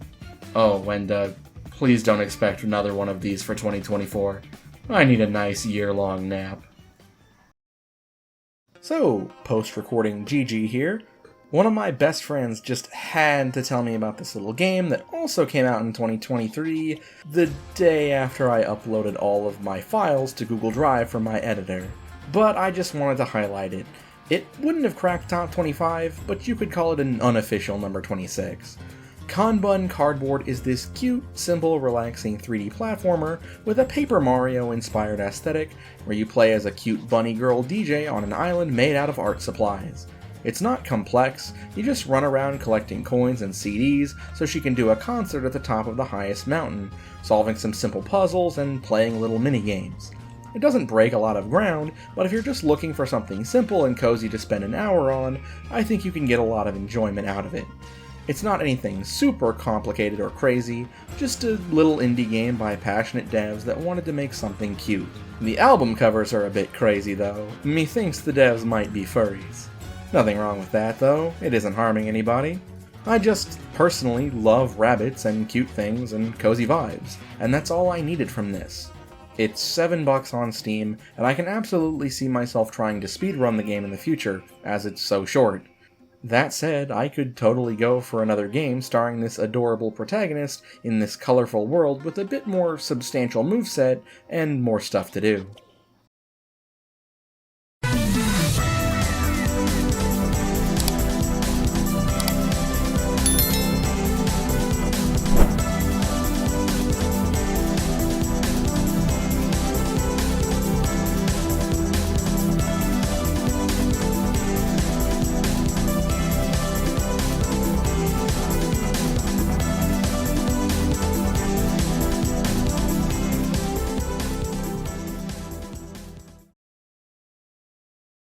Oh, and please don't expect another one of these for 2024. I need a nice year-long nap. So, post-recording Gigi here. One of my best friends just had to tell me about this little game that also came out in 2023, the day after I uploaded all of my files to Google Drive from my editor. But I just wanted to highlight it. It wouldn't have cracked top 25, but you could call it an unofficial number 26. Kanban Cardboard is this cute, simple, relaxing 3D platformer with a Paper Mario-inspired aesthetic, where you play as a cute bunny girl DJ on an island made out of art supplies. It's not complex, you just run around collecting coins and CDs so she can do a concert at the top of the highest mountain, solving some simple puzzles and playing little mini-games. It doesn't break a lot of ground, but if you're just looking for something simple and cozy to spend an hour on, I think you can get a lot of enjoyment out of it. It's not anything super complicated or crazy, just a little indie game by passionate devs that wanted to make something cute. The album covers are a bit crazy though, methinks the devs might be furries. Nothing wrong with that though, it isn't harming anybody. I just personally love rabbits and cute things and cozy vibes, and that's all I needed from this. It's $7 on Steam, and I can absolutely see myself trying to speedrun the game in the future, as it's so short. That said, I could totally go for another game starring this adorable protagonist in this colorful world with a bit more substantial moveset and more stuff to do.